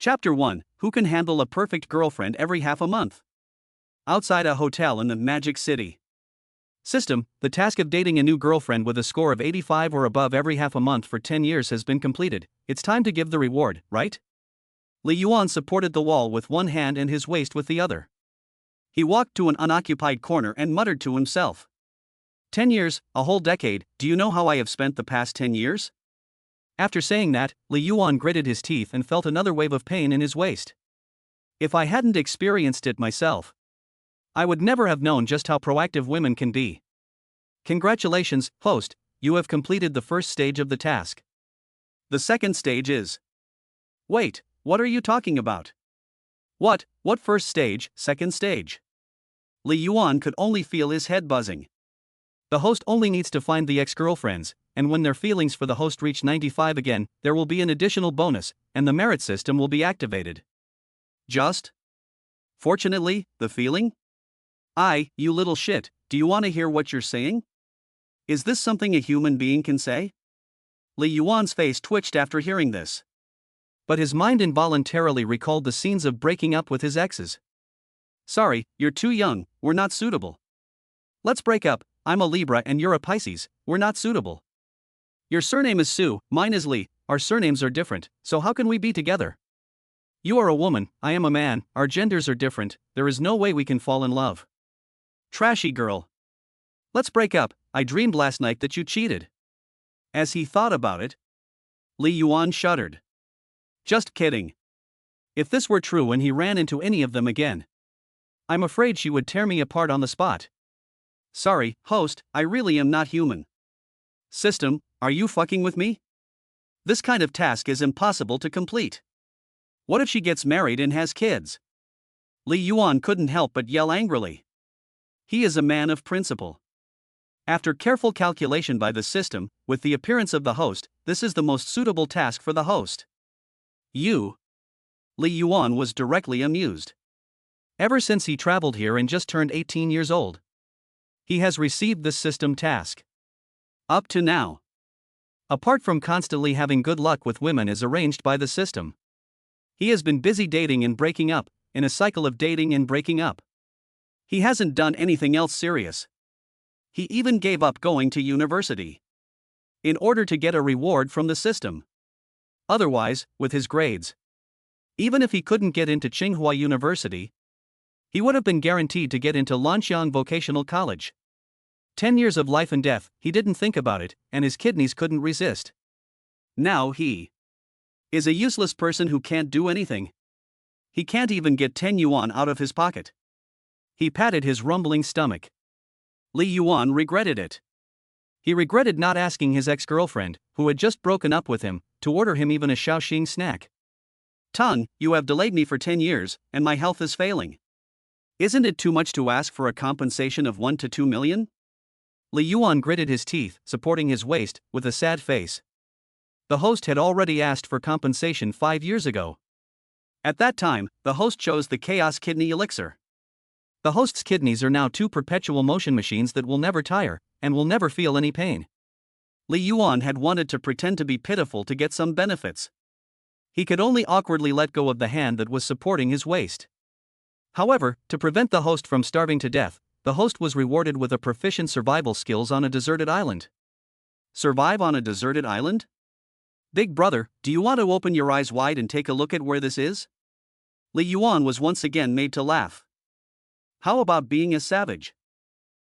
Chapter 1: Who can handle a perfect girlfriend every half a month? Outside a hotel in the Magic City. System: the task of dating a new girlfriend with a score of 85 or above every half a month for 10 years has been completed. It's time to give the reward, right? Li Yuan supported the wall with one hand and his waist with the other. He walked to an unoccupied corner and muttered to himself. 10 years, a whole decade. Do you know how I have spent the past 10 years? After saying that, Li Yuan gritted his teeth and felt another wave of pain in his waist. If I hadn't experienced it myself, I would never have known just how proactive women can be. Congratulations, host, you have completed the first stage of the task. The second stage is. Wait, what are you talking about? What first stage, second stage? Li Yuan could only feel his head buzzing. The host only needs to find the ex-girlfriends, and when their feelings for the host reach 95 again, there will be an additional bonus, and the merit system will be activated. Just? Fortunately, the feeling? You little shit, do you want to hear what you're saying? Is this something a human being can say? Li Yuan's face twitched after hearing this. But his mind involuntarily recalled the scenes of breaking up with his exes. Sorry, you're too young, we're not suitable. Let's break up, I'm a Libra and you're a Pisces, we're not suitable. Your surname is Sue, mine is Lee, our surnames are different, so how can we be together? You are a woman, I am a man, our genders are different, there is no way we can fall in love. Trashy girl. Let's break up, I dreamed last night that you cheated. As he thought about it, Li Yuan shuddered. Just kidding. If this were true and he ran into any of them again, I'm afraid she would tear me apart on the spot. Sorry, host, I really am not human. System, are you fucking with me? This kind of task is impossible to complete. What if she gets married and has kids? Li Yuan couldn't help but yell angrily. He is a man of principle. After careful calculation by the system, with the appearance of the host, this is the most suitable task for the host. You? Li Yuan was directly amused. Ever since he traveled here and just turned 18 years old, he has received this system task. Up to now. Apart from constantly having good luck with women as arranged by the system, he has been busy dating and breaking up, in a cycle of dating and breaking up. He hasn't done anything else serious. He even gave up going to university in order to get a reward from the system. Otherwise, with his grades, even if he couldn't get into Tsinghua University, he would have been guaranteed to get into Lanxiang Vocational College. 10 years of life and death, he didn't think about it, and his kidneys couldn't resist. Now he is a useless person who can't do anything. He can't even get 10 yuan out of his pocket. He patted his rumbling stomach. Li Yuan regretted it. He regretted not asking his ex-girlfriend, who had just broken up with him, to order him even a Shaoxing snack. Tongue, you have delayed me for 10 years, and my health is failing. Isn't it too much to ask for a compensation of 1 to 2 million? Li Yuan gritted his teeth, supporting his waist, with a sad face. The host had already asked for compensation 5 years ago. At that time, the host chose the Chaos Kidney Elixir. The host's kidneys are now 2 perpetual motion machines that will never tire, and will never feel any pain. Li Yuan had wanted to pretend to be pitiful to get some benefits. He could only awkwardly let go of the hand that was supporting his waist. However, to prevent the host from starving to death, the host was rewarded with a proficient survival skills on a deserted island. Survive on a deserted island? Big brother, do you want to open your eyes wide and take a look at where this is? Li Yuan was once again made to laugh. How about being a savage?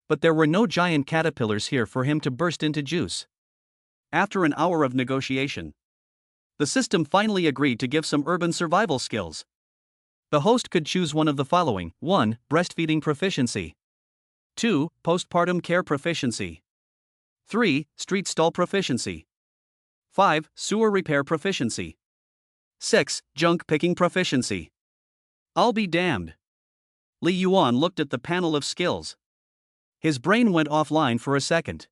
But there were no giant caterpillars here for him to burst into juice. After an hour of negotiation, the system finally agreed to give some urban survival skills. The host could choose one of the following: 1. Breastfeeding proficiency. 2. Postpartum care proficiency. 3. Street stall proficiency. 5. Sewer repair proficiency. 6. Junk picking proficiency. I'll be damned. Li Yuan looked at the panel of skills. His brain went offline for a second.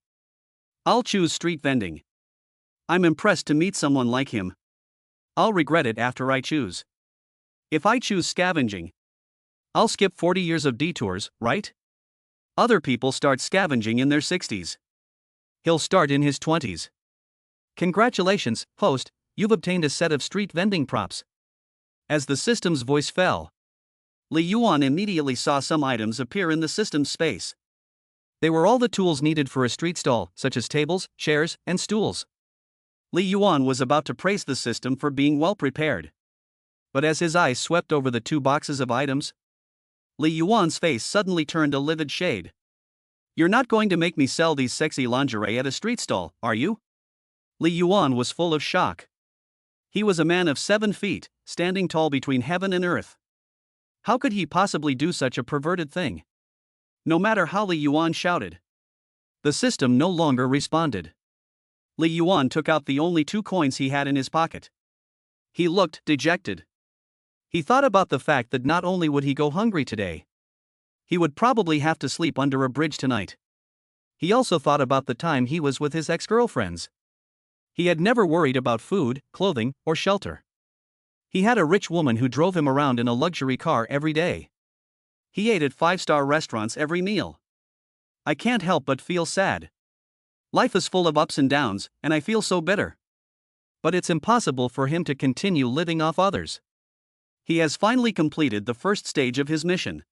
I'll choose street vending. I'm impressed to meet someone like him. I'll regret it after I choose. If I choose scavenging, I'll skip 40 years of detours, right? Other people start scavenging in their 60s. He'll start in his 20s. Congratulations, host, you've obtained a set of street vending props. As the system's voice fell, Li Yuan immediately saw some items appear in the system's space. They were all the tools needed for a street stall, such as tables, chairs, and stools. Li Yuan was about to praise the system for being well prepared. But as his eyes swept over the 2 boxes of items, Li Yuan's face suddenly turned a livid shade. "You're not going to make me sell these sexy lingerie at a street stall, are you?" Li Yuan was full of shock. He was a man of 7 feet, standing tall between heaven and earth. How could he possibly do such a perverted thing? No matter how Li Yuan shouted, the system no longer responded. Li Yuan took out the only 2 coins he had in his pocket. He looked dejected. He thought about the fact that not only would he go hungry today, he would probably have to sleep under a bridge tonight. He also thought about the time he was with his ex-girlfriends. He had never worried about food, clothing, or shelter. He had a rich woman who drove him around in a luxury car every day. He ate at 5-star restaurants every meal. "I can't help but feel sad. Life is full of ups and downs, and I feel so bitter." But it's impossible for him to continue living off others. He has finally completed the first stage of his mission.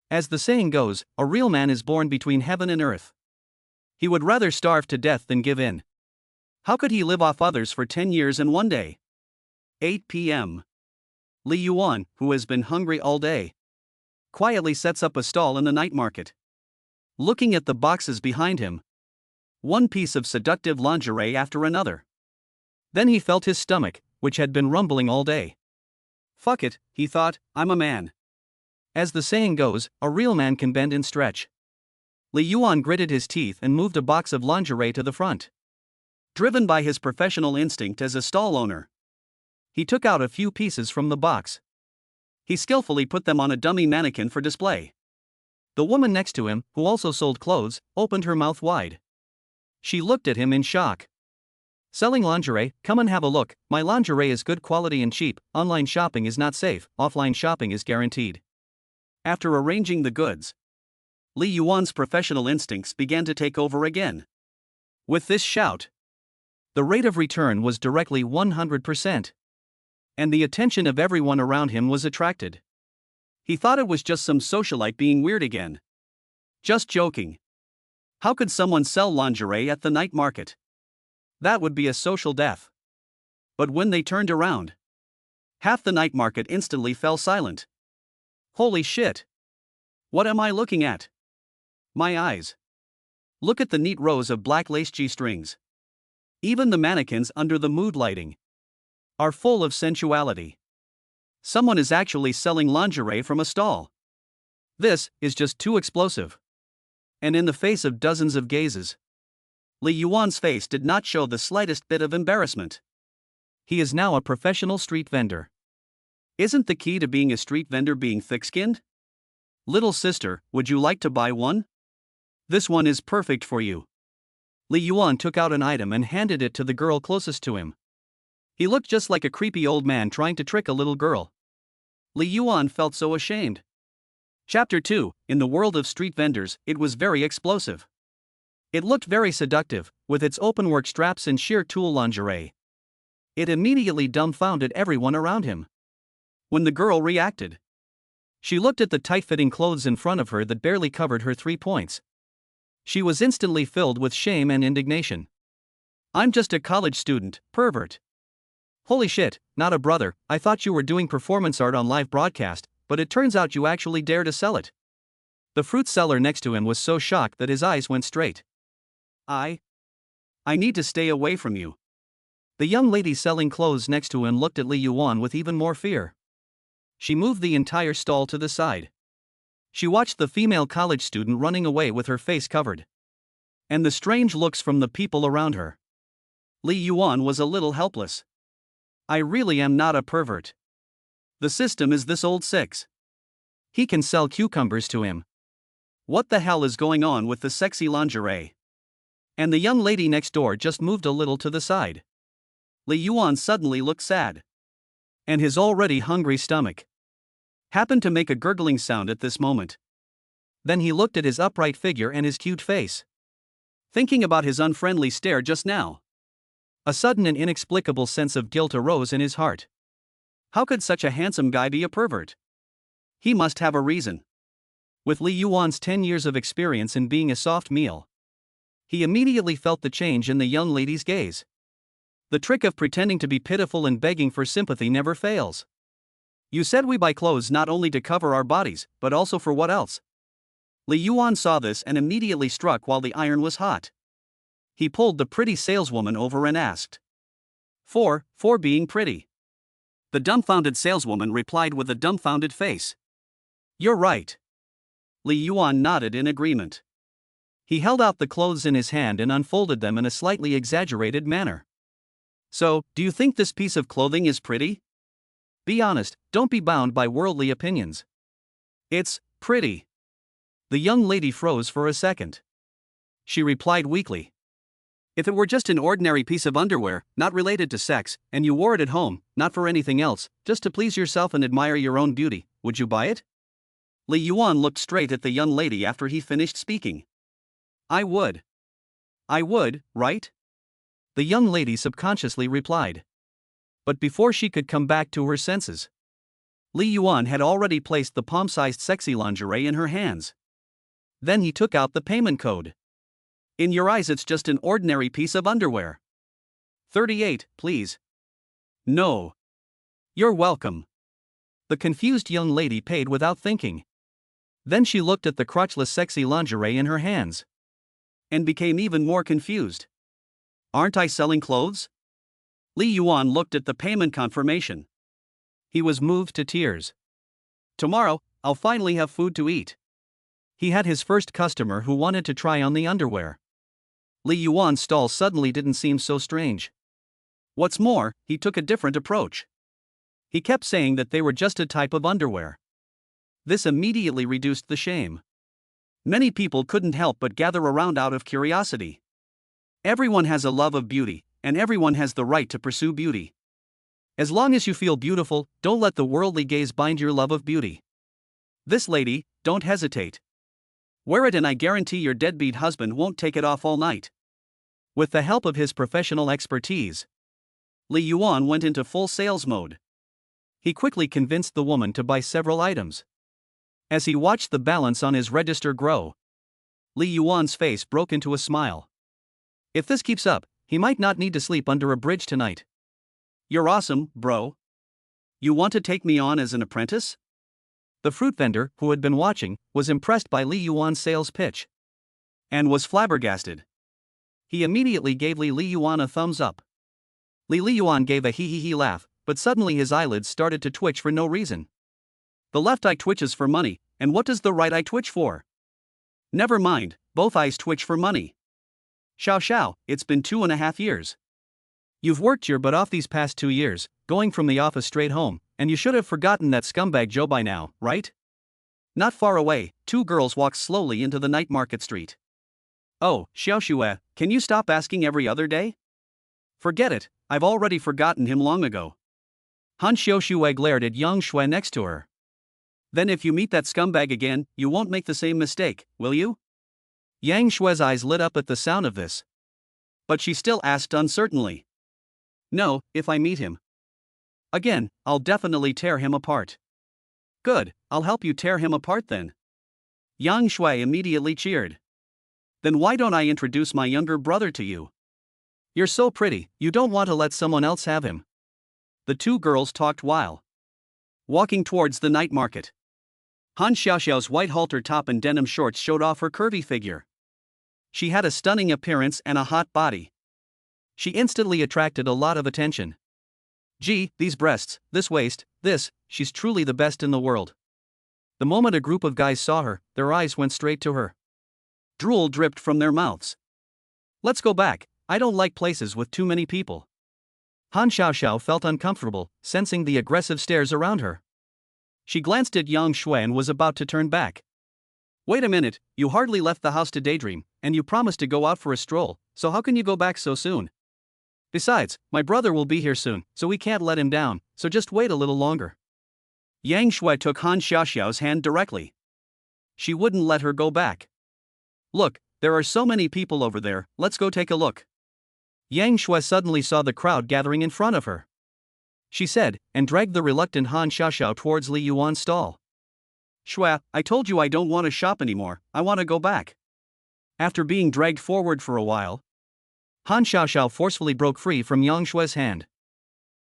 As the saying goes, a real man is born between heaven and earth. He would rather starve to death than give in. How could he live off others for 10 years and 1 day? 8 p.m. Li Yuan, who has been hungry all day, quietly sets up a stall in the night market. Looking at the boxes behind him, one piece of seductive lingerie after another. Then he felt his stomach, which had been rumbling all day. "Fuck it," he thought, "I'm a man." As the saying goes, a real man can bend and stretch. Li Yuan gritted his teeth and moved a box of lingerie to the front. Driven by his professional instinct as a stall owner, he took out a few pieces from the box. He skillfully put them on a dummy mannequin for display. The woman next to him, who also sold clothes, opened her mouth wide. She looked at him in shock. "Selling lingerie? Come and have a look. My lingerie is good quality and cheap. Online shopping is not safe, offline shopping is guaranteed." After arranging the goods, Li Yuan's professional instincts began to take over again. With this shout, the rate of return was directly 100%. And the attention of everyone around him was attracted. He thought it was just some socialite being weird again. Just joking. How could someone sell lingerie at the night market? That would be a social death. But when they turned around, half the night market instantly fell silent. Holy shit! What am I looking at? My eyes. Look at the neat rows of black lace G-strings. Even the mannequins under the mood lighting are full of sensuality. Someone is actually selling lingerie from a stall. This is just too explosive. And in the face of dozens of gazes, Li Yuan's face did not show the slightest bit of embarrassment. He is now a professional street vendor. Isn't the key to being a street vendor being thick-skinned? Little sister, would you like to buy one? This one is perfect for you. Li Yuan took out an item and handed it to the girl closest to him. He looked just like a creepy old man trying to trick a little girl. Li Yuan felt so ashamed. Chapter 2, in the world of street vendors, it was very explosive. It looked very seductive, with its openwork straps and sheer tulle lingerie. It immediately dumbfounded everyone around him. When the girl reacted, she looked at the tight-fitting clothes in front of her that barely covered her 3 points. She was instantly filled with shame and indignation. "I'm just a college student, pervert. Holy shit, not a brother, I thought you were doing performance art on live broadcast, but it turns out you actually dare to sell it." The fruit seller next to him was so shocked that his eyes went straight. I need to stay away from you." The young lady selling clothes next to him looked at Li Yuan with even more fear. She moved the entire stall to the side. She watched the female college student running away with her face covered, and the strange looks from the people around her. Li Yuan was a little helpless. I really am not a pervert. The system is this old 6. He can sell cucumbers to him. What the hell is going on with the sexy lingerie? And the young lady next door just moved a little to the side. Li Yuan suddenly looked sad. And his already hungry stomach happened to make a gurgling sound at this moment. Then he looked at his upright figure and his cute face. Thinking about his unfriendly stare just now, a sudden and inexplicable sense of guilt arose in his heart. How could such a handsome guy be a pervert? He must have a reason. With Li Yuan's 10 years of experience in being a soft meal, he immediately felt the change in the young lady's gaze. The trick of pretending to be pitiful and begging for sympathy never fails. You said we buy clothes not only to cover our bodies, but also for what else? Li Yuan saw this and immediately struck while the iron was hot. He pulled the pretty saleswoman over and asked, For being pretty. The dumbfounded saleswoman replied with a dumbfounded face. You're right. Li Yuan nodded in agreement. He held out the clothes in his hand and unfolded them in a slightly exaggerated manner. So, do you think this piece of clothing is pretty? Be honest, don't be bound by worldly opinions. It's pretty. The young lady froze for a second. She replied weakly. If it were just an ordinary piece of underwear, not related to sex, and you wore it at home, not for anything else, just to please yourself and admire your own beauty, would you buy it? Li Yuan looked straight at the young lady after he finished speaking. I would. I would, right? The young lady subconsciously replied. But before she could come back to her senses, Li Yuan had already placed the palm-sized sexy lingerie in her hands. Then he took out the payment code. In your eyes it's just an ordinary piece of underwear. 38, please. No. You're welcome. The confused young lady paid without thinking. Then she looked at the crotchless sexy lingerie in her hands and became even more confused. Aren't I selling clothes? Li Yuan looked at the payment confirmation. He was moved to tears. Tomorrow, I'll finally have food to eat. He had his first customer who wanted to try on the underwear. Li Yuan's stall suddenly didn't seem so strange. What's more, he took a different approach. He kept saying that they were just a type of underwear. This immediately reduced the shame. Many people couldn't help but gather around out of curiosity. Everyone has a love of beauty, and everyone has the right to pursue beauty. As long as you feel beautiful, don't let the worldly gaze bind your love of beauty. This lady, don't hesitate. Wear it and I guarantee your deadbeat husband won't take it off all night. With the help of his professional expertise, Li Yuan went into full sales mode. He quickly convinced the woman to buy several items. As he watched the balance on his register grow, Li Yuan's face broke into a smile. If this keeps up, he might not need to sleep under a bridge tonight. You're awesome, bro. You want to take me on as an apprentice? The fruit vendor, who had been watching, was impressed by Li Yuan's sales pitch and was flabbergasted. He immediately gave Li Yuan a thumbs up. Li Yuan gave a hee-hee-hee laugh, but suddenly his eyelids started to twitch for no reason. The left eye twitches for money, and what does the right eye twitch for? Never mind, both eyes twitch for money. Xiao, it's been 2.5 years. You've worked your butt off these past 2 years, going from the office straight home, and you should have forgotten that scumbag Joe by now, right? Not far away, 2 girls walked slowly into the night market street. Oh, Xiaoxue, can you stop asking every other day? Forget it, I've already forgotten him long ago. Han Xiaoxue glared at Yang Shui next to her. Then if you meet that scumbag again, you won't make the same mistake, will you? Yang Shui's eyes lit up at the sound of this. But she still asked uncertainly. No, if I meet him again, I'll definitely tear him apart. Good, I'll help you tear him apart then. Yang Shui immediately cheered. Then why don't I introduce my younger brother to you? You're so pretty, you don't want to let someone else have him. The 2 girls talked while walking towards the night market. Han Xiaoxiao's white halter top and denim shorts showed off her curvy figure. She had a stunning appearance and a hot body. She instantly attracted a lot of attention. Gee, these breasts, this waist, she's truly the best in the world. The moment a group of guys saw her, their eyes went straight to her. Drool dripped from their mouths. Let's go back, I don't like places with too many people. Han Xiaoxiao felt uncomfortable, sensing the aggressive stares around her. She glanced at Yang Shui and was about to turn back. Wait a minute, you hardly left the house to daydream, and you promised to go out for a stroll, so how can you go back so soon? Besides, my brother will be here soon, so we can't let him down, so just wait a little longer. Yang Shui took Han Xiaoxiao's hand directly. She wouldn't let her go back. Look, there are so many people over there, let's go take a look. Yang Shui suddenly saw the crowd gathering in front of her. she said, and dragged the reluctant Han Xiaoxiao towards Li Yuan's stall. Shua, I told you I don't want to shop anymore, I want to go back. After being dragged forward for a while, Han Xiaoxiao forcefully broke free from Yang Shue's hand.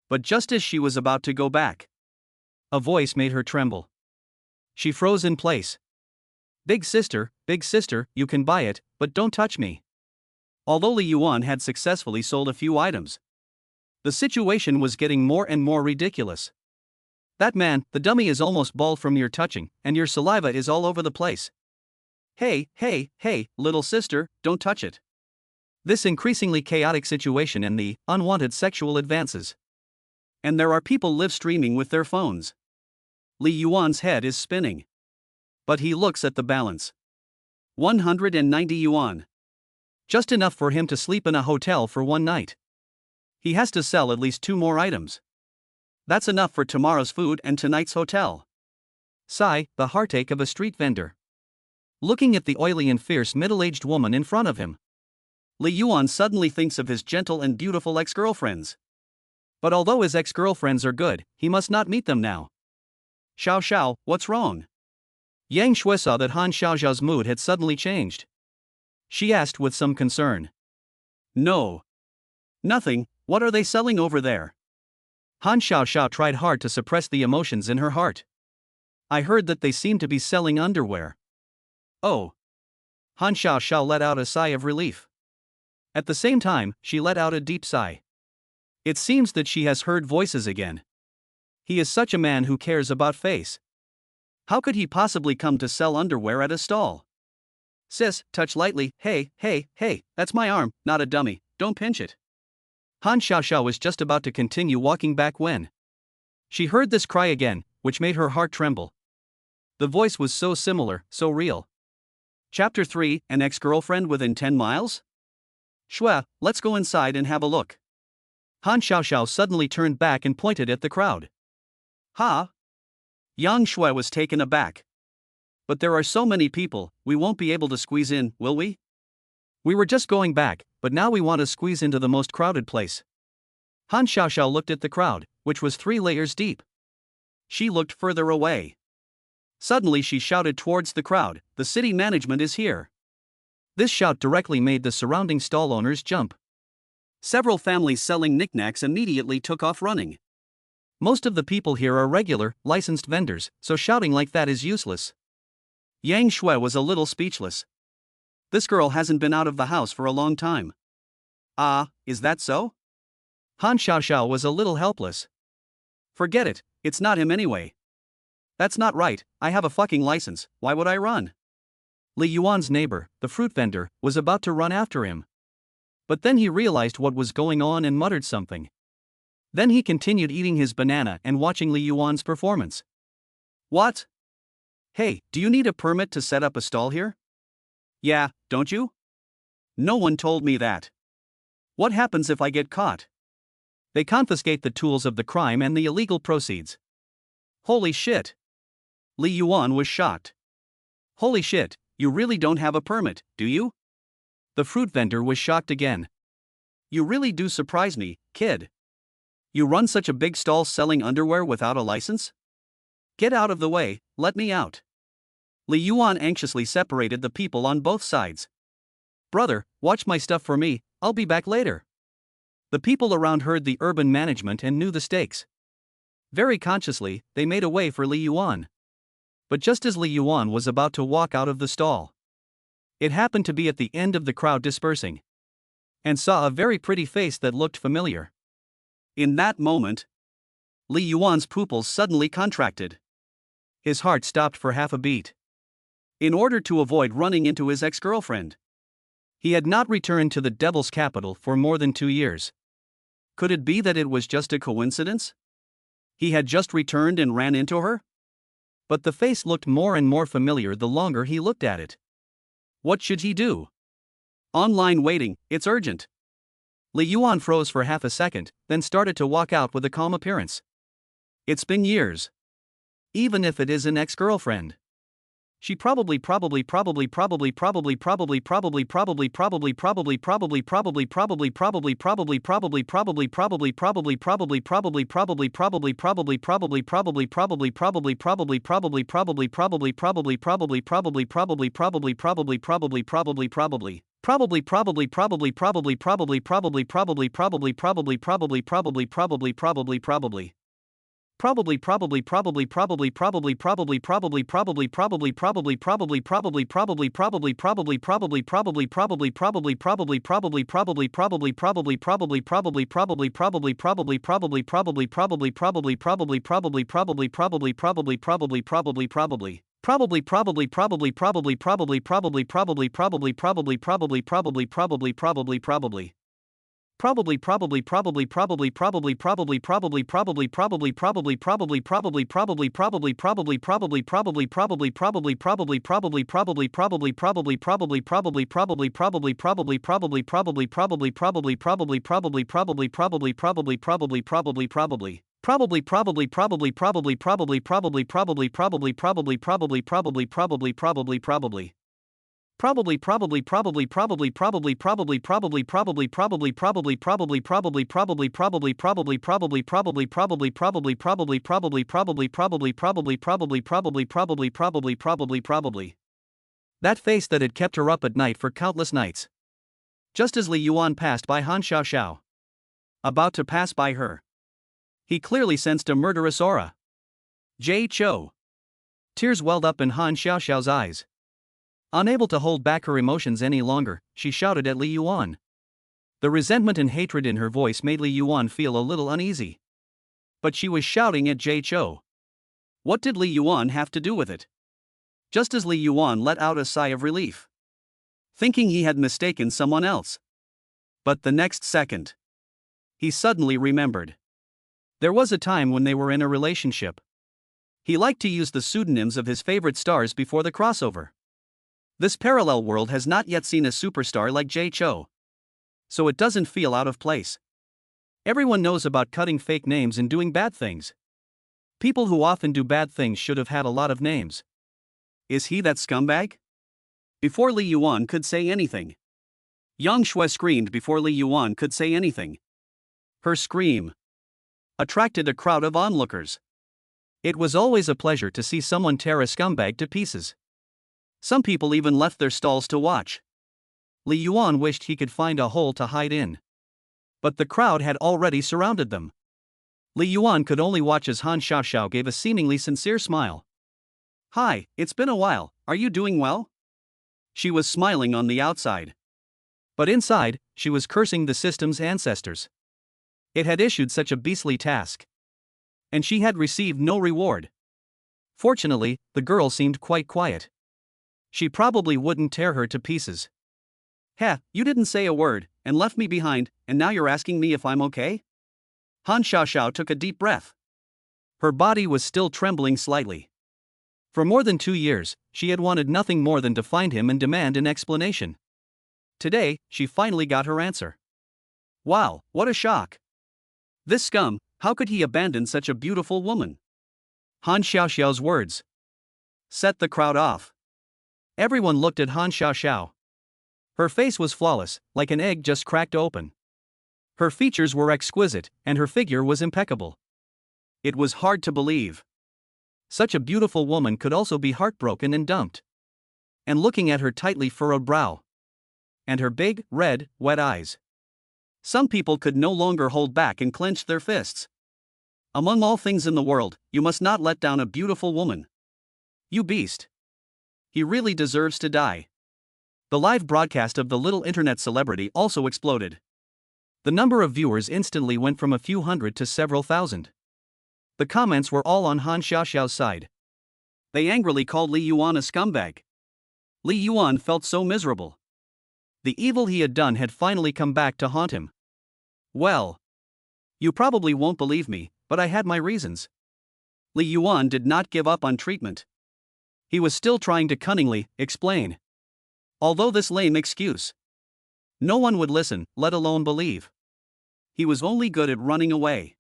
But just as she was about to go back, a voice made her tremble. She froze in place. Big sister, you can buy it, but don't touch me. Although Li Yuan had successfully sold a few items, the situation was getting more and more ridiculous. That man, the dummy, is almost bald from your touching, and your saliva is all over the place. Hey, little sister, don't touch it. This increasingly chaotic situation and the unwanted sexual advances. And there are people live streaming with their phones. Li Yuan's head is spinning. But he looks at the balance. 190 yuan. Just enough for him to sleep in a hotel for one night. He has to sell at least 2 more items. That's enough for tomorrow's food and tonight's hotel. Sigh, the heartache of a street vendor. Looking at the oily and fierce middle-aged woman in front of him, Li Yuan suddenly thinks of his gentle and beautiful ex-girlfriends. But although his ex-girlfriends are good, he must not meet them now. Xiao, what's wrong? Yang Shui saw that Han Xiaoxiao's mood had suddenly changed. She asked with some concern. No. Nothing, what are they selling over there? Han Xiaoxiao tried hard to suppress the emotions in her heart. I heard that they seem to be selling underwear. Oh. Han Xiaoxiao let out a sigh of relief. At the same time, she let out a deep sigh. It seems that she has heard voices again. He is such a man who cares about face. How could he possibly come to sell underwear at a stall? Sis, touch lightly, hey, that's my arm, not a dummy, don't pinch it. Han Xiaoxiao was just about to continue walking back when she heard this cry again, which made her heart tremble. The voice was so similar, so real. Chapter 3, An ex-girlfriend within 10 miles? Shua, let's go inside and have a look. Han Xiaoxiao suddenly turned back and pointed at the crowd. Ha! Yang Shui was taken aback. But there are so many people, we won't be able to squeeze in, will we? We were just going back, but now we want to squeeze into the most crowded place. Han Xiaoxiao looked at the crowd, which was 3 layers deep. She looked further away. Suddenly she shouted towards the crowd, the city management is here. This shout directly made the surrounding stall owners jump. Several families selling knickknacks immediately took off running. Most of the people here are regular, licensed vendors, so shouting like that is useless. Yang Shui was a little speechless. This girl hasn't been out of the house for a long time. Ah, is that so? Han Xiaoxiao was a little helpless. Forget it, it's not him anyway. That's not right, I have a fucking license, why would I run? Li Yuan's neighbor, the fruit vendor, was about to run after him. But then he realized what was going on and muttered something. Then he continued eating his banana and watching Li Yuan's performance. What? Hey, do you need a permit to set up a stall here? Yeah, don't you? No one told me that. What happens if I get caught? They confiscate the tools of the crime and the illegal proceeds. Holy shit. Li Yuan was shocked. Holy shit, you really don't have a permit, do you? The fruit vendor was shocked again. You really do surprise me, kid. You run such a big stall selling underwear without a license? Get out of the way, let me out. Li Yuan anxiously separated the people on both sides. Brother, watch my stuff for me, I'll be back later. The people around heard the urban management and knew the stakes. Very consciously, they made a way for Li Yuan. But just as Li Yuan was about to walk out of the stall, it happened to be at the end of the crowd dispersing, and saw a very pretty face that looked familiar. In that moment, Li Yuan's pupils suddenly contracted. His heart stopped for half a beat. In order to avoid running into his ex-girlfriend, he had not returned to the devil's capital for more than 2 years. Could it be that it was just a coincidence? He had just returned and ran into her? But the face looked more and more familiar the longer he looked at it. What should he do? Online waiting, it's urgent. Li Yuan froze for half a second, then started to walk out with a calm appearance. It's been years. Even if it is an ex-girlfriend. She probably That face that had kept her up at night for countless nights. Just as Li Yuan passed by Han Xiaoxiao, about to pass by her, he clearly sensed a murderous aura. Jay Cho. Tears welled up in Han Xiaoxiao's eyes. Unable to hold back her emotions any longer, she shouted at Li Yuan. The resentment and hatred in her voice made Li Yuan feel a little uneasy. But she was shouting at Jay Cho. What did Li Yuan have to do with it? Just as Li Yuan let out a sigh of relief, thinking he had mistaken someone else. But the next second, he suddenly remembered. There was a time when they were in a relationship. He liked to use the pseudonyms of his favorite stars before the crossover. This parallel world has not yet seen a superstar like Jay Cho, so it doesn't feel out of place. Everyone knows about cutting fake names and doing bad things. People who often do bad things should have had a lot of names. Is he that scumbag? Before Li Yuan could say anything, Yang Shui screamed before Li Yuan could say anything. Her scream attracted a crowd of onlookers. It was always a pleasure to see someone tear a scumbag to pieces. Some people even left their stalls to watch. Li Yuan wished he could find a hole to hide in. But the crowd had already surrounded them. Li Yuan could only watch as Han Xiaoxiao gave a seemingly sincere smile. Hi, it's been a while, are you doing well? She was smiling on the outside. But inside, she was cursing the system's ancestors. It had issued such a beastly task. And she had received no reward. Fortunately, the girl seemed quite quiet. She probably wouldn't tear her to pieces. Heh, you didn't say a word, and left me behind, and now you're asking me if I'm okay? Han Xiaoxiao took a deep breath. Her body was still trembling slightly. For more than 2 years, she had wanted nothing more than to find him and demand an explanation. Today, she finally got her answer. Wow, what a shock. This scum, how could he abandon such a beautiful woman? Han Xiaoxiao's words set the crowd off. Everyone looked at Han Xiaoxiao. Her face was flawless, like an egg just cracked open. Her features were exquisite, and her figure was impeccable. It was hard to believe. Such a beautiful woman could also be heartbroken and dumped. And looking at her tightly furrowed brow, and her big, red, wet eyes, some people could no longer hold back and clenched their fists. Among all things in the world, you must not let down a beautiful woman. You beast. He really deserves to die. The live broadcast of the little internet celebrity also exploded. The number of viewers instantly went from a few hundred to several thousand. The comments were all on Han Xiaoxiao's side. They angrily called Li Yuan a scumbag. Li Yuan felt so miserable. The evil he had done had finally come back to haunt him. Well, you probably won't believe me, but I had my reasons. Li Yuan did not give up on treatment. He was still trying to cunningly explain. Although this lame excuse, no one would listen, let alone believe. He was only good at running away.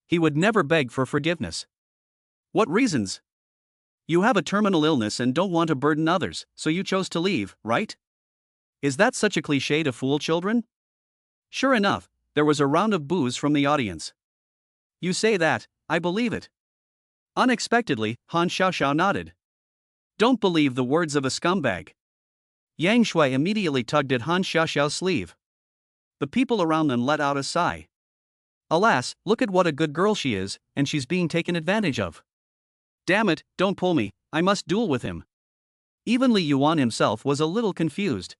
He would never beg for forgiveness. What reasons? You have a terminal illness and don't want to burden others, so you chose to leave, right? Is that such a cliché to fool children? Sure enough, there was a round of boos from the audience. You say that, I believe it. Unexpectedly, Han Xiaoxiao nodded. Don't believe the words of a scumbag. Yang Shui immediately tugged at Han Xiaoxiao's sleeve. The people around them let out a sigh. Alas, look at what a good girl she is, and she's being taken advantage of. Damn it, don't pull me, I must duel with him. Even Li Yuan himself was a little confused.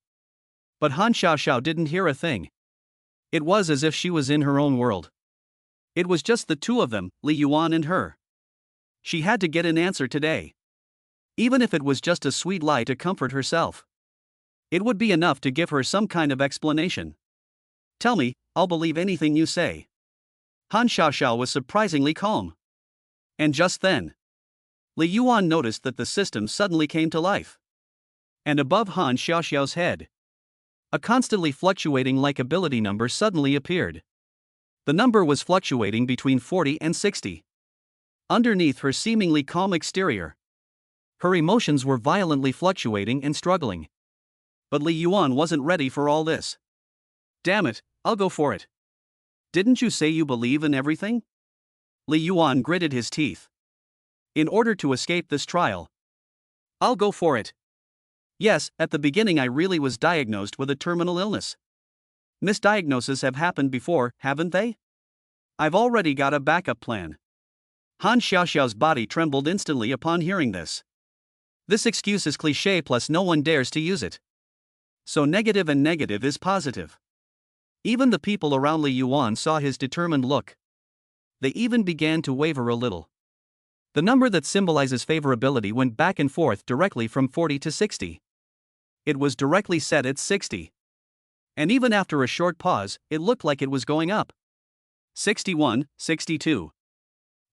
But Han Xiaoxiao didn't hear a thing. It was as if she was in her own world. It was just the two of them, Li Yuan and her. She had to get an answer today. Even if it was just a sweet lie to comfort herself. It would be enough to give her some kind of explanation. Tell me, I'll believe anything you say. Han Xiaoxiao was surprisingly calm. And just then, Li Yuan noticed that the system suddenly came to life. And above Han Xiaoxiao's head, a constantly fluctuating likability number suddenly appeared. The number was fluctuating between 40 and 60. Underneath her seemingly calm exterior, her emotions were violently fluctuating and struggling. But Li Yuan wasn't ready for all this. Damn it, I'll go for it. Didn't you say you believe in everything? Li Yuan gritted his teeth. In order to escape this trial, I'll go for it. Yes, at the beginning I really was diagnosed with a terminal illness. Misdiagnoses have happened before, haven't they? I've already got a backup plan. Han Xiaoxiao's body trembled instantly upon hearing this. This excuse is cliché, plus no one dares to use it. So negative and negative is positive. Even the people around Li Yuan saw his determined look. They even began to waver a little. The number that symbolizes favorability went back and forth directly from 40 to 60. It was directly set at 60. And even after a short pause, it looked like it was going up. 61, 62.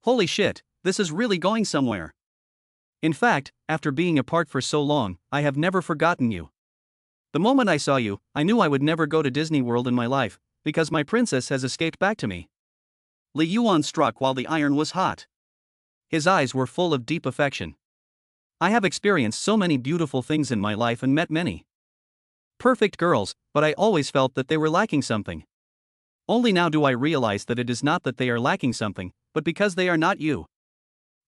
Holy shit, this is really going somewhere. In fact, after being apart for so long, I have never forgotten you. The moment I saw you, I knew I would never go to Disney World in my life, because my princess has escaped back to me. Li Yuan struck while the iron was hot. His eyes were full of deep affection. I have experienced so many beautiful things in my life and met many perfect girls, but I always felt that they were lacking something. Only now do I realize that it is not that they are lacking something, but because they are not you.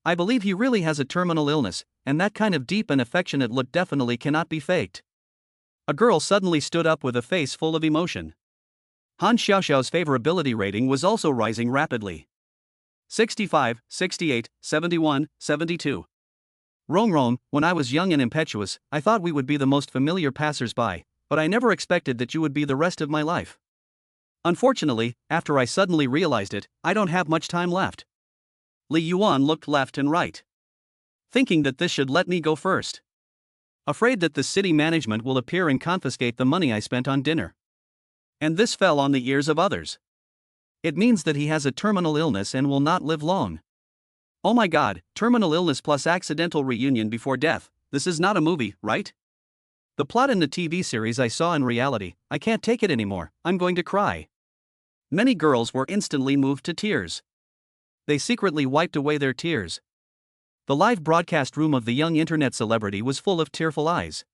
I believe he really has a terminal illness, and that kind of deep and affectionate look definitely cannot be faked. A girl suddenly stood up with a face full of emotion. Han Xiaoxiao's favorability rating was also rising rapidly. 65, 68, 71, 72. Rongrong, when I was young and impetuous, I thought we would be the most familiar passers-by, but I never expected that you would be the rest of my life. Unfortunately, after I suddenly realized it, I don't have much time left. Li Yuan looked left and right, thinking that this should let me go first. Afraid that the city management will appear and confiscate the money I spent on dinner. And this fell on the ears of others. It means that he has a terminal illness and will not live long. Oh my god, terminal illness plus accidental reunion before death, this is not a movie, right? The plot in the TV series I saw in reality, I can't take it anymore, I'm going to cry. Many girls were instantly moved to tears. They secretly wiped away their tears. The live broadcast room of the young internet celebrity was full of tearful eyes.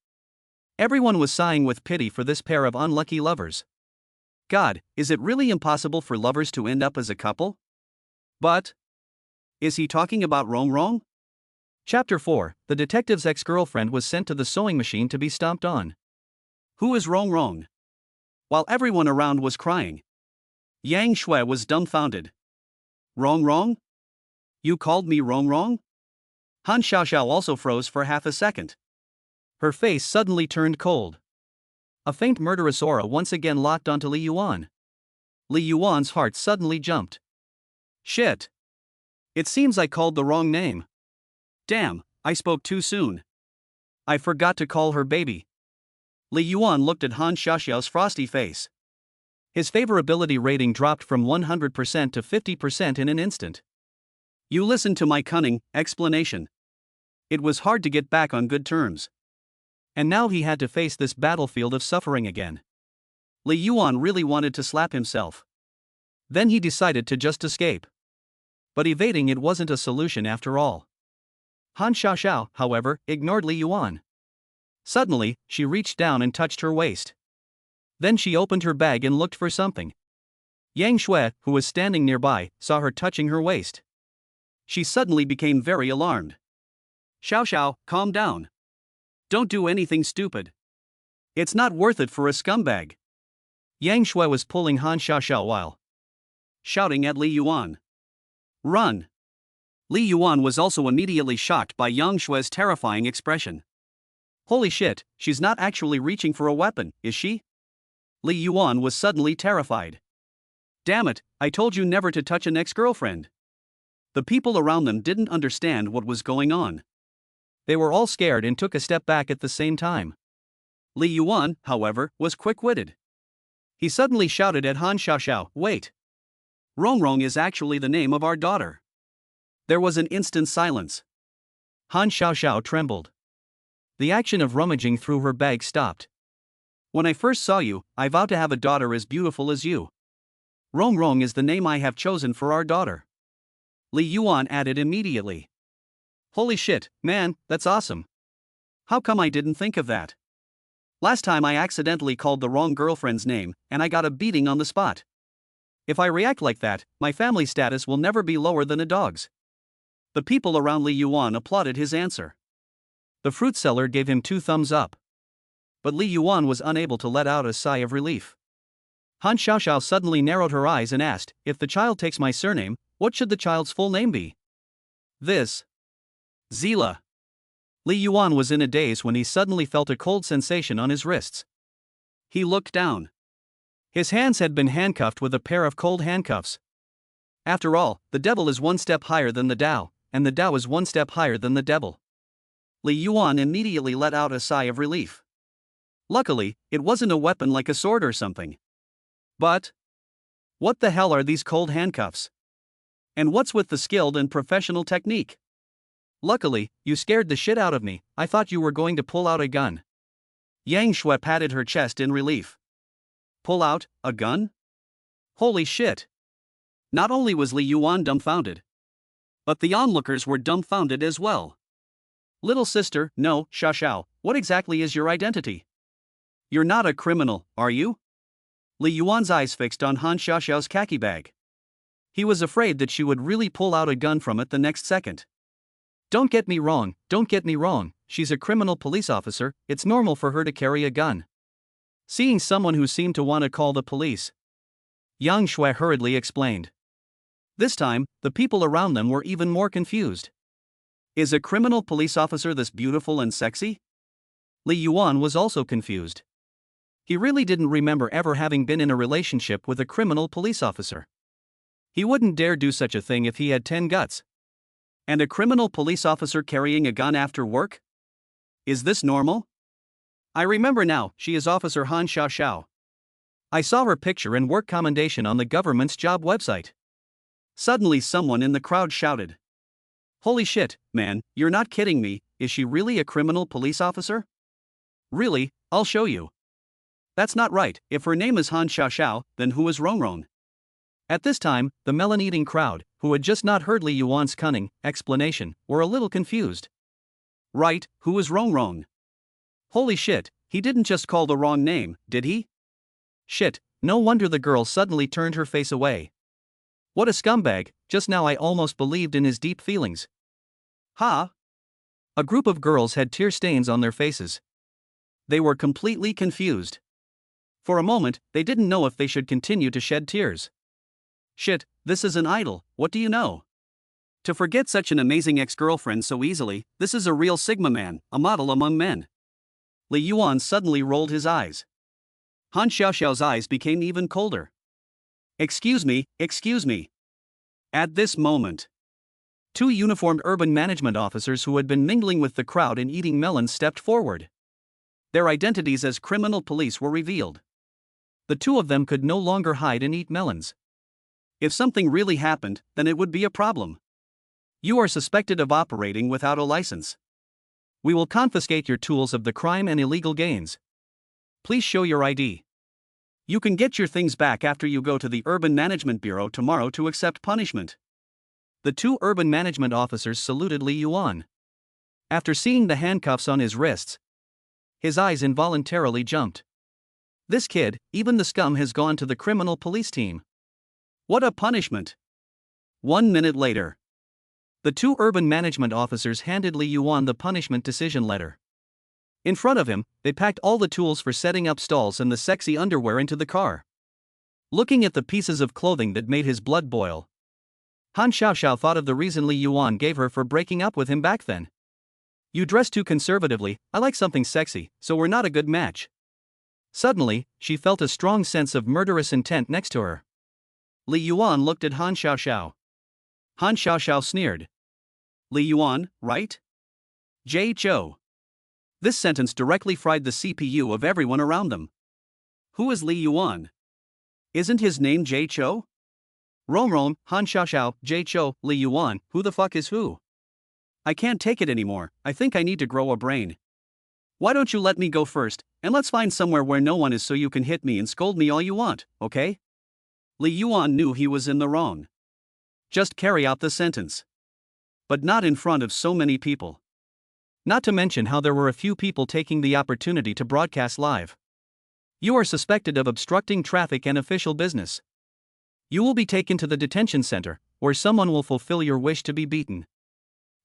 Everyone was sighing with pity for this pair of unlucky lovers. God, is it really impossible for lovers to end up as a couple? But is he talking about Rongrong? Chapter 4, the detective's ex-girlfriend was sent to the sewing machine to be stomped on. Who is Rongrong? While everyone around was crying, Yang Shui was dumbfounded. Rongrong? You called me Rongrong? Han Xiaoxiao also froze for half a second. Her face suddenly turned cold. A faint murderous aura once again locked onto Li Yuan. Li Yuan's heart suddenly jumped. Shit. It seems I called the wrong name. Damn, I spoke too soon. I forgot to call her baby. Li Yuan looked at Han Xiaoxiao's frosty face. His favorability rating dropped from 100% to 50% in an instant. You listened to my cunning explanation. It was hard to get back on good terms. And now he had to face this battlefield of suffering again. Li Yuan really wanted to slap himself. Then he decided to just escape. But evading it wasn't a solution after all. Han Xiaoxiao, however, ignored Li Yuan. Suddenly, she reached down and touched her waist. Then she opened her bag and looked for something. Yang Shui, who was standing nearby, saw her touching her waist. She suddenly became very alarmed. Xiao Xiao, calm down. Don't do anything stupid. It's not worth it for a scumbag. Yang Shui was pulling Han Xiaoxiao while shouting at Li Yuan. Run! Li Yuan was also immediately shocked by Yang Shui's terrifying expression. Holy shit, she's not actually reaching for a weapon, is she? Li Yuan was suddenly terrified. Damn it, I told you never to touch an ex-girlfriend. The people around them didn't understand what was going on. They were all scared and took a step back at the same time. Li Yuan, however, was quick-witted. He suddenly shouted at Han Xiaoxiao, wait. Rongrong is actually the name of our daughter. There was an instant silence. Han Xiaoxiao trembled. The action of rummaging through her bag stopped. When I first saw you, I vowed to have a daughter as beautiful as you. Rongrong is the name I have chosen for our daughter. Li Yuan added immediately. Holy shit, man, that's awesome. How come I didn't think of that? Last time I accidentally called the wrong girlfriend's name, and I got a beating on the spot. If I react like that, my family status will never be lower than a dog's. The people around Li Yuan applauded his answer. The fruit seller gave him 2 thumbs up. But Li Yuan was unable to let out a sigh of relief. Han Xiaoxiao suddenly narrowed her eyes and asked, if the child takes my surname, what should the child's full name be? This. Zila. Li Yuan was in a daze when he suddenly felt a cold sensation on his wrists. He looked down. His hands had been handcuffed with a pair of cold handcuffs. After all, the devil is 1 step higher than the Tao, and the Tao is 1 step higher than the devil. Li Yuan immediately let out a sigh of relief. Luckily, it wasn't a weapon like a sword or something. But what the hell are these cold handcuffs? And what's with the skilled and professional technique? Luckily, you scared the shit out of me. I thought you were going to pull out a gun. Yang Shui patted her chest in relief. Pull out a gun? Holy shit. Not only was Li Yuan dumbfounded, but the onlookers were dumbfounded as well. Little sister, no, Xiaoxiao, what exactly is your identity? You're not a criminal, are you? Li Yuan's eyes fixed on Han Xiaoxiao's khaki bag. He was afraid that she would really pull out a gun from it the next second. Don't get me wrong, she's a criminal police officer, it's normal for her to carry a gun. Seeing someone who seemed to want to call the police, Yang Shui hurriedly explained. This time, the people around them were even more confused. Is a criminal police officer this beautiful and sexy? Li Yuan was also confused. He really didn't remember ever having been in a relationship with a criminal police officer. He wouldn't dare do such a thing if he had 10 guts. And a criminal police officer carrying a gun after work? Is this normal? I remember now, she is Officer Han Xiaoxiao. I saw her picture and work commendation on the government's job website. Suddenly someone in the crowd shouted. Holy shit, man, you're not kidding me, is she really a criminal police officer? Really, I'll show you. That's not right, if her name is Han Xiaoxiao, then who is Rongrong? At this time, the melon-eating crowd, who had just not heard Li Yuan's cunning explanation, were a little confused. Right, who is Rongrong? Holy shit, he didn't just call the wrong name, did he? Shit, no wonder the girl suddenly turned her face away. What a scumbag, just now I almost believed in his deep feelings. Ha! A group of girls had tear stains on their faces. They were completely confused. For a moment, they didn't know if they should continue to shed tears. Shit, this is an idol, what do you know? To forget such an amazing ex-girlfriend so easily, this is a real Sigma man, a model among men. Li Yuan suddenly rolled his eyes. Han Xiaoxiao's eyes became even colder. Excuse me. At this moment, 2 uniformed urban management officers who had been mingling with the crowd and eating melons stepped forward. Their identities as criminal police were revealed. The 2 of them could no longer hide and eat melons. If something really happened, then it would be a problem. You are suspected of operating without a license. We will confiscate your tools of the crime and illegal gains. Please show your ID. You can get your things back after you go to the Urban Management Bureau tomorrow to accept punishment. The 2 urban management officers saluted Li Yuan. After seeing the handcuffs on his wrists, his eyes involuntarily jumped. This kid, even the scum, has gone to the criminal police team. What a punishment! 1 minute later, the two urban management officers handed Li Yuan the punishment decision letter. In front of him, they packed all the tools for setting up stalls and the sexy underwear into the car. Looking at the pieces of clothing that made his blood boil, Han Xiaoxiao thought of the reason Li Yuan gave her for breaking up with him back then. You dress too conservatively, I like something sexy, so we're not a good match. Suddenly, she felt a strong sense of murderous intent next to her. Li Yuan looked at Han Xiaoxiao. Han Xiaoxiao sneered. Li Yuan, right? Jay Chou. This sentence directly fried the CPU of everyone around them. Who is Li Yuan? Isn't his name Jay Chou? Rom, Han Xiaoxiao, Jay Chou, Li Yuan, who the fuck is who? I can't take it anymore, I think I need to grow a brain. Why don't you let me go first, and let's find somewhere where no one is so you can hit me and scold me all you want, okay? Li Yuan knew he was in the wrong. Just carry out the sentence. But not in front of so many people. Not to mention how there were a few people taking the opportunity to broadcast live. You are suspected of obstructing traffic and official business. You will be taken to the detention center, where someone will fulfill your wish to be beaten.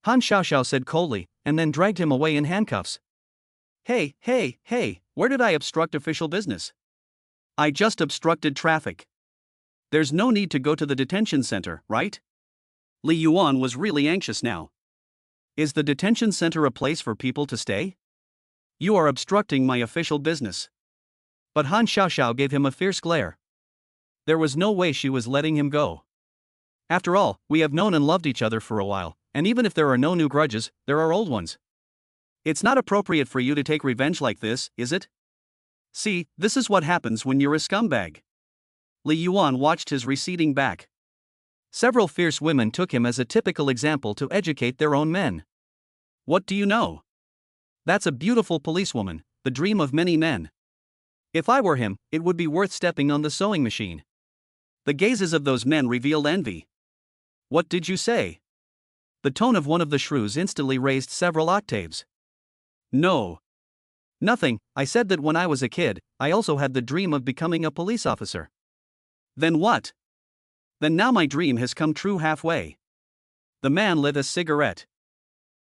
Han Xiaoxiao said coldly, and then dragged him away in handcuffs. Hey, where did I obstruct official business? I just obstructed traffic. There's no need to go to the detention center, right? Li Yuan was really anxious now. Is the detention center a place for people to stay? You are obstructing my official business. But Han Xiaoxiao gave him a fierce glare. There was no way she was letting him go. After all, we have known and loved each other for a while, and even if there are no new grudges, there are old ones. It's not appropriate for you to take revenge like this, is it? See, this is what happens when you're a scumbag. Li Yuan watched his receding back. Several fierce women took him as a typical example to educate their own men. What do you know? That's a beautiful policewoman, the dream of many men. If I were him, it would be worth stepping on the sewing machine. The gazes of those men revealed envy. What did you say? The tone of one of the shrews instantly raised several octaves. No. Nothing, I said that when I was a kid, I also had the dream of becoming a police officer. Then what? Then now my dream has come true halfway. The man lit a cigarette.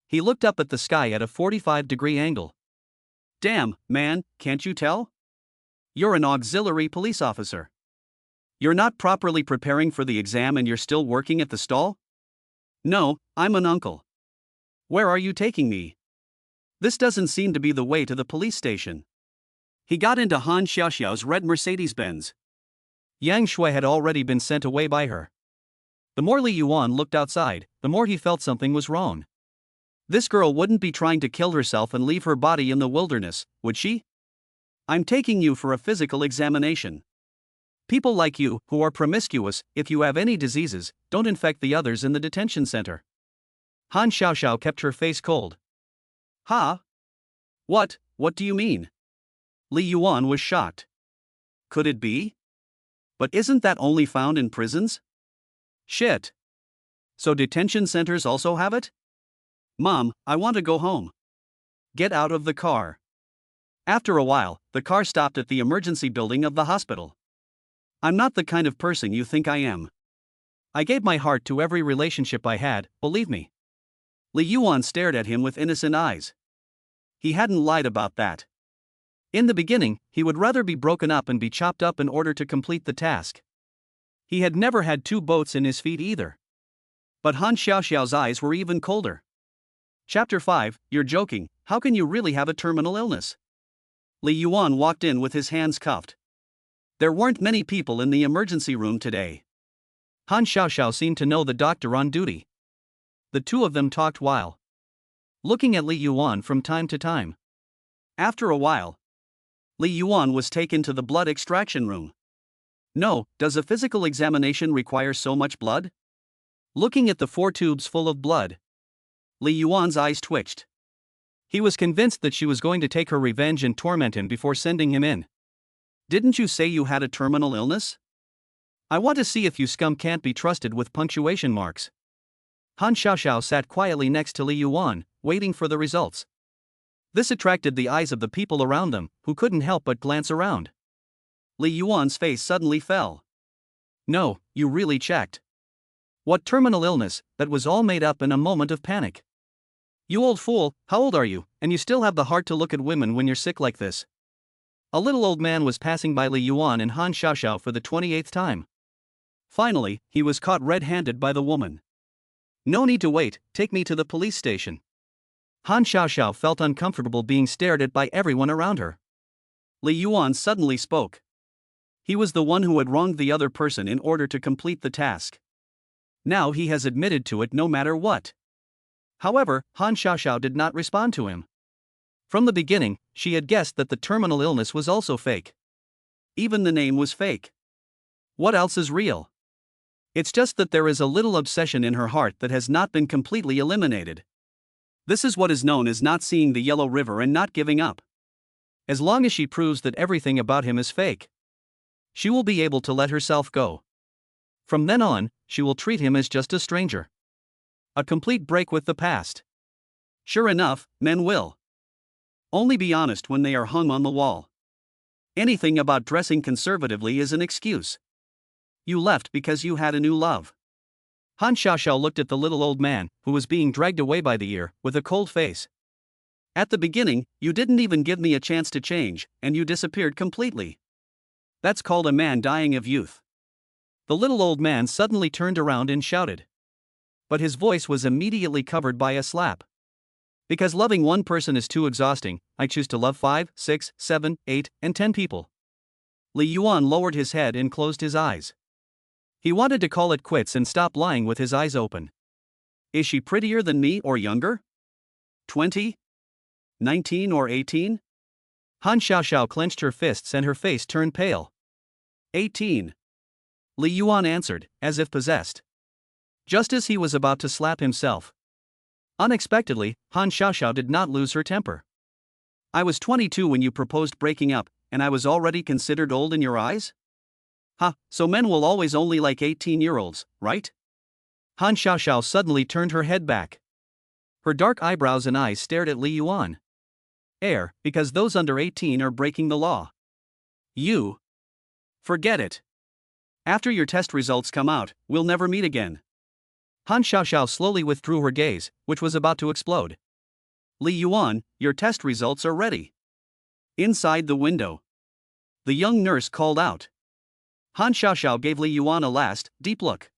He looked up at the sky at a 45-degree angle. Damn, man, can't you tell? You're an auxiliary police officer. You're not properly preparing for the exam and you're still working at the stall? No, I'm an uncle. Where are you taking me? This doesn't seem to be the way to the police station. He got into Han Xiaoxiao's red Mercedes-Benz. Yang Shui had already been sent away by her. The more Li Yuan looked outside, the more he felt something was wrong. This girl wouldn't be trying to kill herself and leave her body in the wilderness, would she? I'm taking you for a physical examination. People like you, who are promiscuous, if you have any diseases, don't infect the others in the detention center. Han Xiaoxiao kept her face cold. Ha? What do you mean? Li Yuan was shocked. Could it be? But isn't that only found in prisons? Shit. So detention centers also have it? Mom, I want to go home. Get out of the car. After a while, the car stopped at the emergency building of the hospital. I'm not the kind of person you think I am. I gave my heart to every relationship I had, believe me. Li Yuan stared at him with innocent eyes. He hadn't lied about that. In the beginning, he would rather be broken up and be chopped up in order to complete the task. He had never had two boats in his feet either. But Han Xiaoxiao's eyes were even colder. Chapter 5, You're joking, how can you really have a terminal illness? Li Yuan walked in with his hands cuffed. There weren't many people in the emergency room today. Han Xiaoxiao seemed to know the doctor on duty. The two of them talked while looking at Li Yuan from time to time. After a while, Li Yuan was taken to the blood extraction room. No, does a physical examination require so much blood? Looking at the 4 tubes full of blood, Li Yuan's eyes twitched. He was convinced that she was going to take her revenge and torment him before sending him in. Didn't you say you had a terminal illness? I want to see if you scum can't be trusted with punctuation marks. Han Xiaoxiao sat quietly next to Li Yuan, waiting for the results. This attracted the eyes of the people around them, who couldn't help but glance around. Li Yuan's face suddenly fell. No, you really checked. What terminal illness, that was all made up in a moment of panic. You old fool, how old are you, and you still have the heart to look at women when you're sick like this? A little old man was passing by Li Yuan and Han Xiaoxiao for the 28th time. Finally, he was caught red-handed by the woman. No need to wait, take me to the police station. Han Xiaoxiao felt uncomfortable being stared at by everyone around her. Li Yuan suddenly spoke. He was the one who had wronged the other person in order to complete the task. Now he has admitted to it no matter what. However, Han Xiaoxiao did not respond to him. From the beginning, she had guessed that the terminal illness was also fake. Even the name was fake. What else is real? It's just that there is a little obsession in her heart that has not been completely eliminated. This is what is known as not seeing the yellow river and not giving up. As long as she proves that everything about him is fake, she will be able to let herself go. From then on, she will treat him as just a stranger. A complete break with the past. Sure enough, men will only be honest when they are hung on the wall. Anything about dressing conservatively is an excuse. You left because you had a new love. Han Xiaoxiao looked at the little old man, who was being dragged away by the ear, with a cold face. At the beginning, you didn't even give me a chance to change, and you disappeared completely. That's called a man dying of youth. The little old man suddenly turned around and shouted. But his voice was immediately covered by a slap. Because loving one person is too exhausting, I choose to love 5, 6, 7, 8, and 10 people. Li Yuan lowered his head and closed his eyes. He wanted to call it quits and stop lying with his eyes open. Is she prettier than me or younger? 20? 19 or 18? Han Xiaoxiao clenched her fists and her face turned pale. 18. Li Yuan answered, as if possessed. Just as he was about to slap himself. Unexpectedly, Han Xiaoxiao did not lose her temper. I was 22 when you proposed breaking up, and I was already considered old in your eyes? Ha, so men will always only like 18-year-olds, right? Han Xiaoxiao suddenly turned her head back. Her dark eyebrows and eyes stared at Li Yuan. Because those under 18 are breaking the law. You. Forget it. After your test results come out, we'll never meet again. Han Xiaoxiao slowly withdrew her gaze, which was about to explode. Li Yuan, your test results are ready. Inside the window. The young nurse called out. Han Xiaoxiao gave Li Yuan a last, deep look.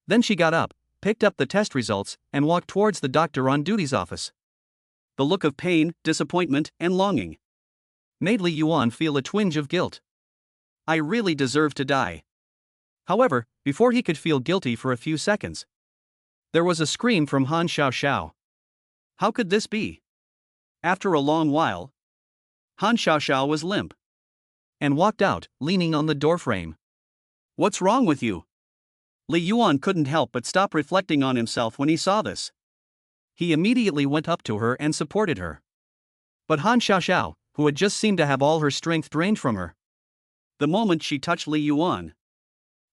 Then she got up, picked up the test results, and walked towards the doctor on duty's office. The look of pain, disappointment, and longing made Li Yuan feel a twinge of guilt. I really deserve to die. However, before he could feel guilty for a few seconds, there was a scream from Han Xiaoxiao. How could this be? After a long while, Han Xiaoxiao was limp and walked out, leaning on the doorframe. What's wrong with you? Li Yuan couldn't help but stop reflecting on himself when he saw this. He immediately went up to her and supported her. But Han Xiaoxiao, who had just seemed to have all her strength drained from her, the moment she touched Li Yuan,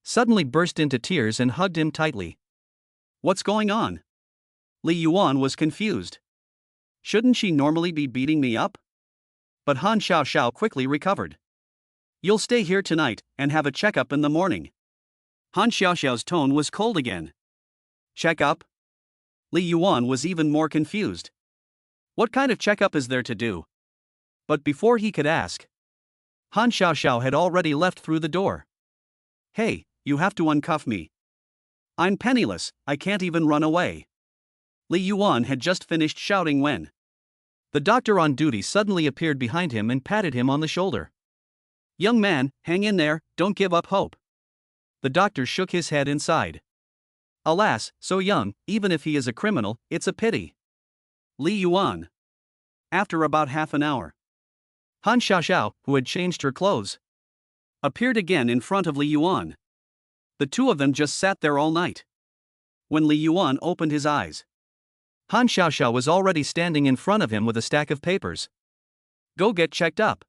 suddenly burst into tears and hugged him tightly. What's going on? Li Yuan was confused. Shouldn't she normally be beating me up? But Han Xiaoxiao quickly recovered. You'll stay here tonight and have a checkup in the morning. Han Xiaoxiao's tone was cold again. Checkup? Li Yuan was even more confused. What kind of checkup is there to do? But before he could ask, Han Xiaoxiao had already left through the door. Hey, you have to uncuff me. I'm penniless, I can't even run away. Li Yuan had just finished shouting when the doctor on duty suddenly appeared behind him and patted him on the shoulder. Young man, hang in there, don't give up hope. The doctor shook his head and sighed. Alas, so young, even if he is a criminal, it's a pity. Li Yuan. After about half an hour, Han Xiaoxiao, who had changed her clothes, appeared again in front of Li Yuan. The two of them just sat there all night. When Li Yuan opened his eyes, Han Xiaoxiao was already standing in front of him with a stack of papers. Go get checked up.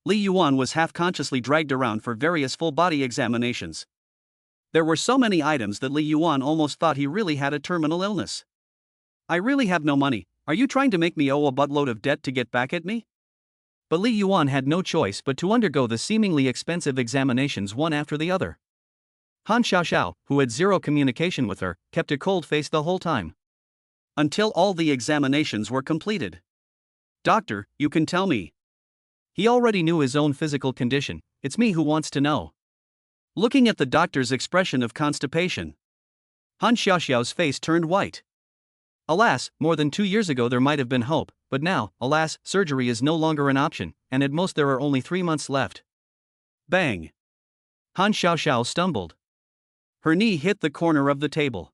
Li Yuan was half-consciously dragged around for various full-body examinations. There were so many items that Li Yuan almost thought he really had a terminal illness. I really have no money. Are you trying to make me owe a buttload of debt to get back at me? But Li Yuan had no choice but to undergo the seemingly expensive examinations one after the other. Han Xiaoxiao, who had zero communication with her, kept a cold face the whole time. Until all the examinations were completed. Doctor, you can tell me. He already knew his own physical condition, it's me who wants to know. Looking at the doctor's expression of constipation, Han Xiaoxiao's face turned white. Alas, more than 2 years ago there might have been hope, but now, alas, surgery is no longer an option, and at most there are only 3 months left. Bang! Han Xiaoxiao stumbled. Her knee hit the corner of the table.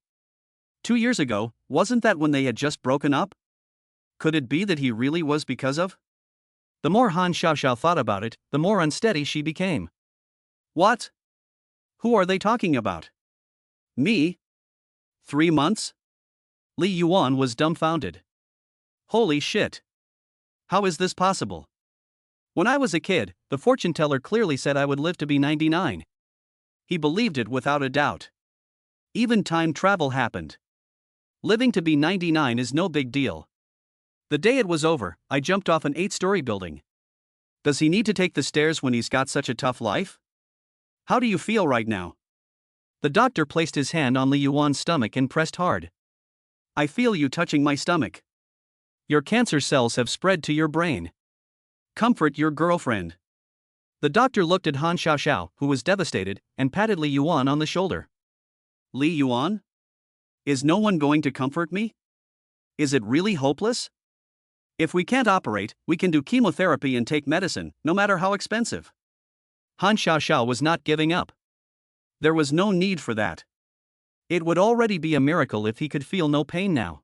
2 years ago, wasn't that when they had just broken up? Could it be that he really was because of? The more Han Xiaoxiao thought about it, the more unsteady she became. What? Who are they talking about? Me? 3 months? Li Yuan was dumbfounded. Holy shit. How is this possible? When I was a kid, the fortune teller clearly said I would live to be 99. He believed it without a doubt. Even time travel happened. Living to be 99 is no big deal. The day it was over, I jumped off an 8-story building. Does he need to take the stairs when he's got such a tough life? How do you feel right now? The doctor placed his hand on Li Yuan's stomach and pressed hard. I feel you touching my stomach. Your cancer cells have spread to your brain. Comfort your girlfriend. The doctor looked at Han Xiaoxiao, who was devastated, and patted Li Yuan on the shoulder. Li Yuan? Is no one going to comfort me? Is it really hopeless? If we can't operate, we can do chemotherapy and take medicine, no matter how expensive. Han Xiaoxiao was not giving up. There was no need for that. It would already be a miracle if he could feel no pain now.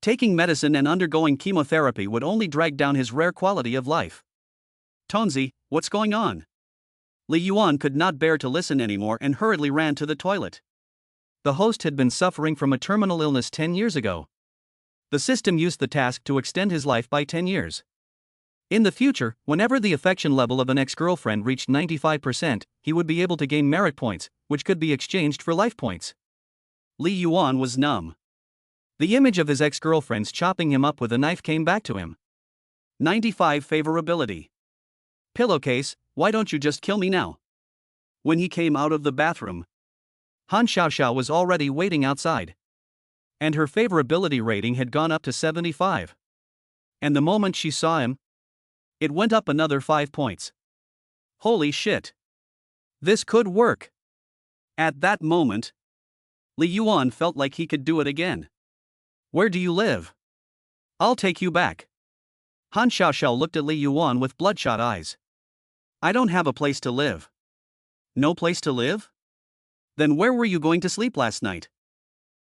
Taking medicine and undergoing chemotherapy would only drag down his rare quality of life. Tonzi, what's going on? Li Yuan could not bear to listen anymore and hurriedly ran to the toilet. The host had been suffering from a terminal illness 10 years ago. The system used the task to extend his life by 10 years. In the future, whenever the affection level of an ex-girlfriend reached 95%, he would be able to gain merit points, which could be exchanged for life points. Li Yuan was numb. The image of his ex-girlfriends chopping him up with a knife came back to him. 95 favorability. Pillowcase, why don't you just kill me now? When he came out of the bathroom, Han Xiaoxiao was already waiting outside. And her favorability rating had gone up to 75. And the moment she saw him, it went up another 5 points. Holy shit. This could work. At that moment, Li Yuan felt like he could do it again. Where do you live? I'll take you back. Han Xiaoxiao looked at Li Yuan with bloodshot eyes. I don't have a place to live. No place to live? Then where were you going to sleep last night?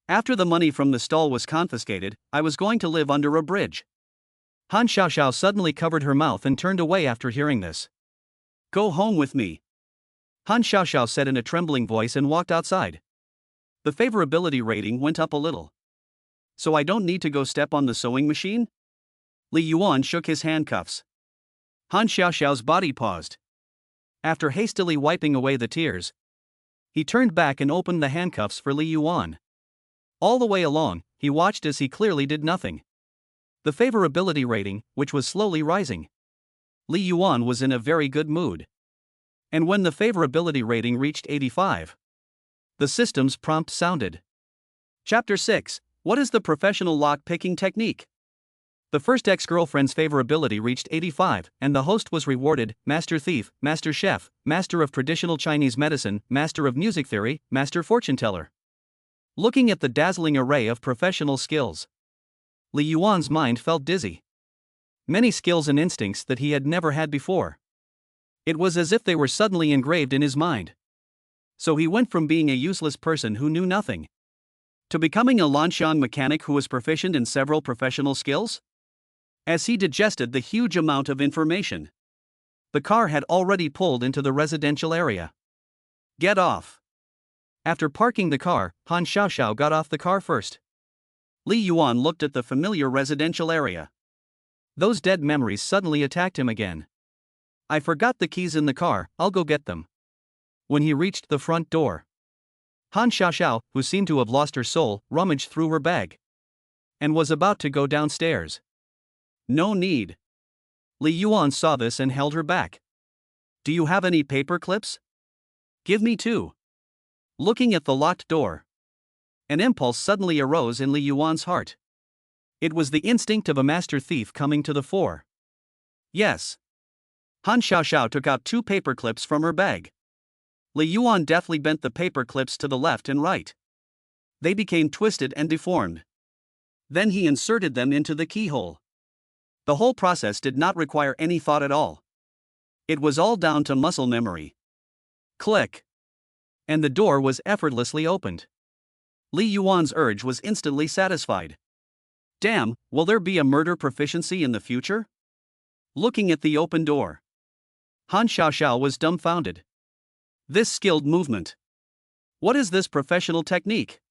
After the money from the stall was confiscated, I was going to live under a bridge. Han Xiaoxiao suddenly covered her mouth and turned away after hearing this. Go home with me. Han Xiaoxiao said in a trembling voice and walked outside. The favorability rating went up a little. So I don't need to go step on the sewing machine? Li Yuan shook his handcuffs. Han Xiaoxiao's body paused. After hastily wiping away the tears, he turned back and opened the handcuffs for Li Yuan. All the way along, he watched as he clearly did nothing. The favorability rating, which was slowly rising. Li Yuan was in a very good mood. And when the favorability rating reached 85, the system's prompt sounded. Chapter 6. What is the professional lock-picking technique? The first ex-girlfriend's favorability reached 85, and the host was rewarded: Master Thief, Master Chef, Master of Traditional Chinese Medicine, Master of Music Theory, Master Fortune Teller. Looking at the dazzling array of professional skills, Li Yuan's mind felt dizzy. Many skills and instincts that he had never had before. It was as if they were suddenly engraved in his mind. So he went from being a useless person who knew nothing to becoming a Lanshan mechanic who was proficient in several professional skills? As he digested the huge amount of information, the car had already pulled into the residential area. Get off. After parking the car, Han Xiaoxiao got off the car first. Li Yuan looked at the familiar residential area. Those dead memories suddenly attacked him again. I forgot the keys in the car, I'll go get them. When he reached the front door, Han Xiaoxiao, who seemed to have lost her soul, rummaged through her bag. and was about to go downstairs. No need. Li Yuan saw this and held her back. Do you have any paper clips? Give me two. Looking at the locked door, an impulse suddenly arose in Li Yuan's heart. It was the instinct of a master thief coming to the fore. Yes. Han Xiaoxiao took out two paper clips from her bag. Li Yuan deftly bent the paper clips to the left and right. They became twisted and deformed. Then he inserted them into the keyhole. The whole process did not require any thought at all. It was all down to muscle memory. Click. And the door was effortlessly opened. Li Yuan's urge was instantly satisfied. Damn, will there be a murder proficiency in the future? Looking at the open door, Han Xiaoxiao was dumbfounded. This skilled movement. What is this professional technique?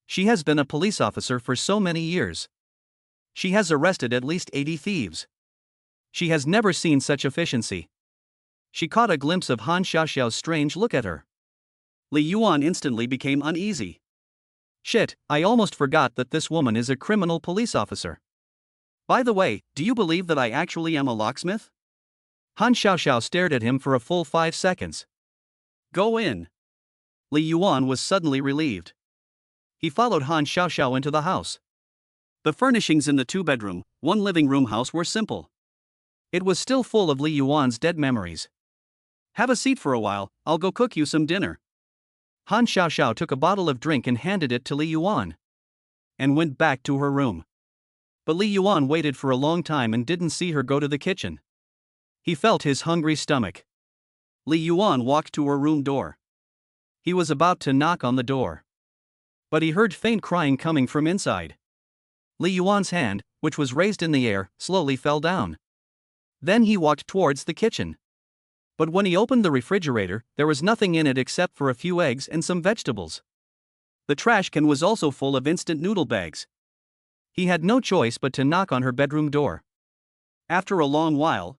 She has been a police officer for so many years. She has arrested at least 80 thieves. She has never seen such efficiency. She caught a glimpse of Han Xiaoxiao's strange look at her. Li Yuan instantly became uneasy. Shit, I almost forgot that this woman is a criminal police officer. By the way, do you believe that I actually am a locksmith? Han Xiaoxiao stared at him for a full 5 seconds. Go in. Li Yuan was suddenly relieved. He followed Han Xiaoxiao into the house. The furnishings in the 2-bedroom, 1 living room house were simple. It was still full of Li Yuan's dead memories. Have a seat for a while, I'll go cook you some dinner. Han Xiaoxiao took a bottle of drink and handed it to Li Yuan. And went back to her room. But Li Yuan waited for a long time and didn't see her go to the kitchen. He felt his hungry stomach. Li Yuan walked to her room door. He was about to knock on the door. But he heard faint crying coming from inside. Li Yuan's hand, which was raised in the air, slowly fell down. Then he walked towards the kitchen. But when he opened the refrigerator, there was nothing in it except for a few eggs and some vegetables. The trash can was also full of instant noodle bags. He had no choice but to knock on her bedroom door. After a long while,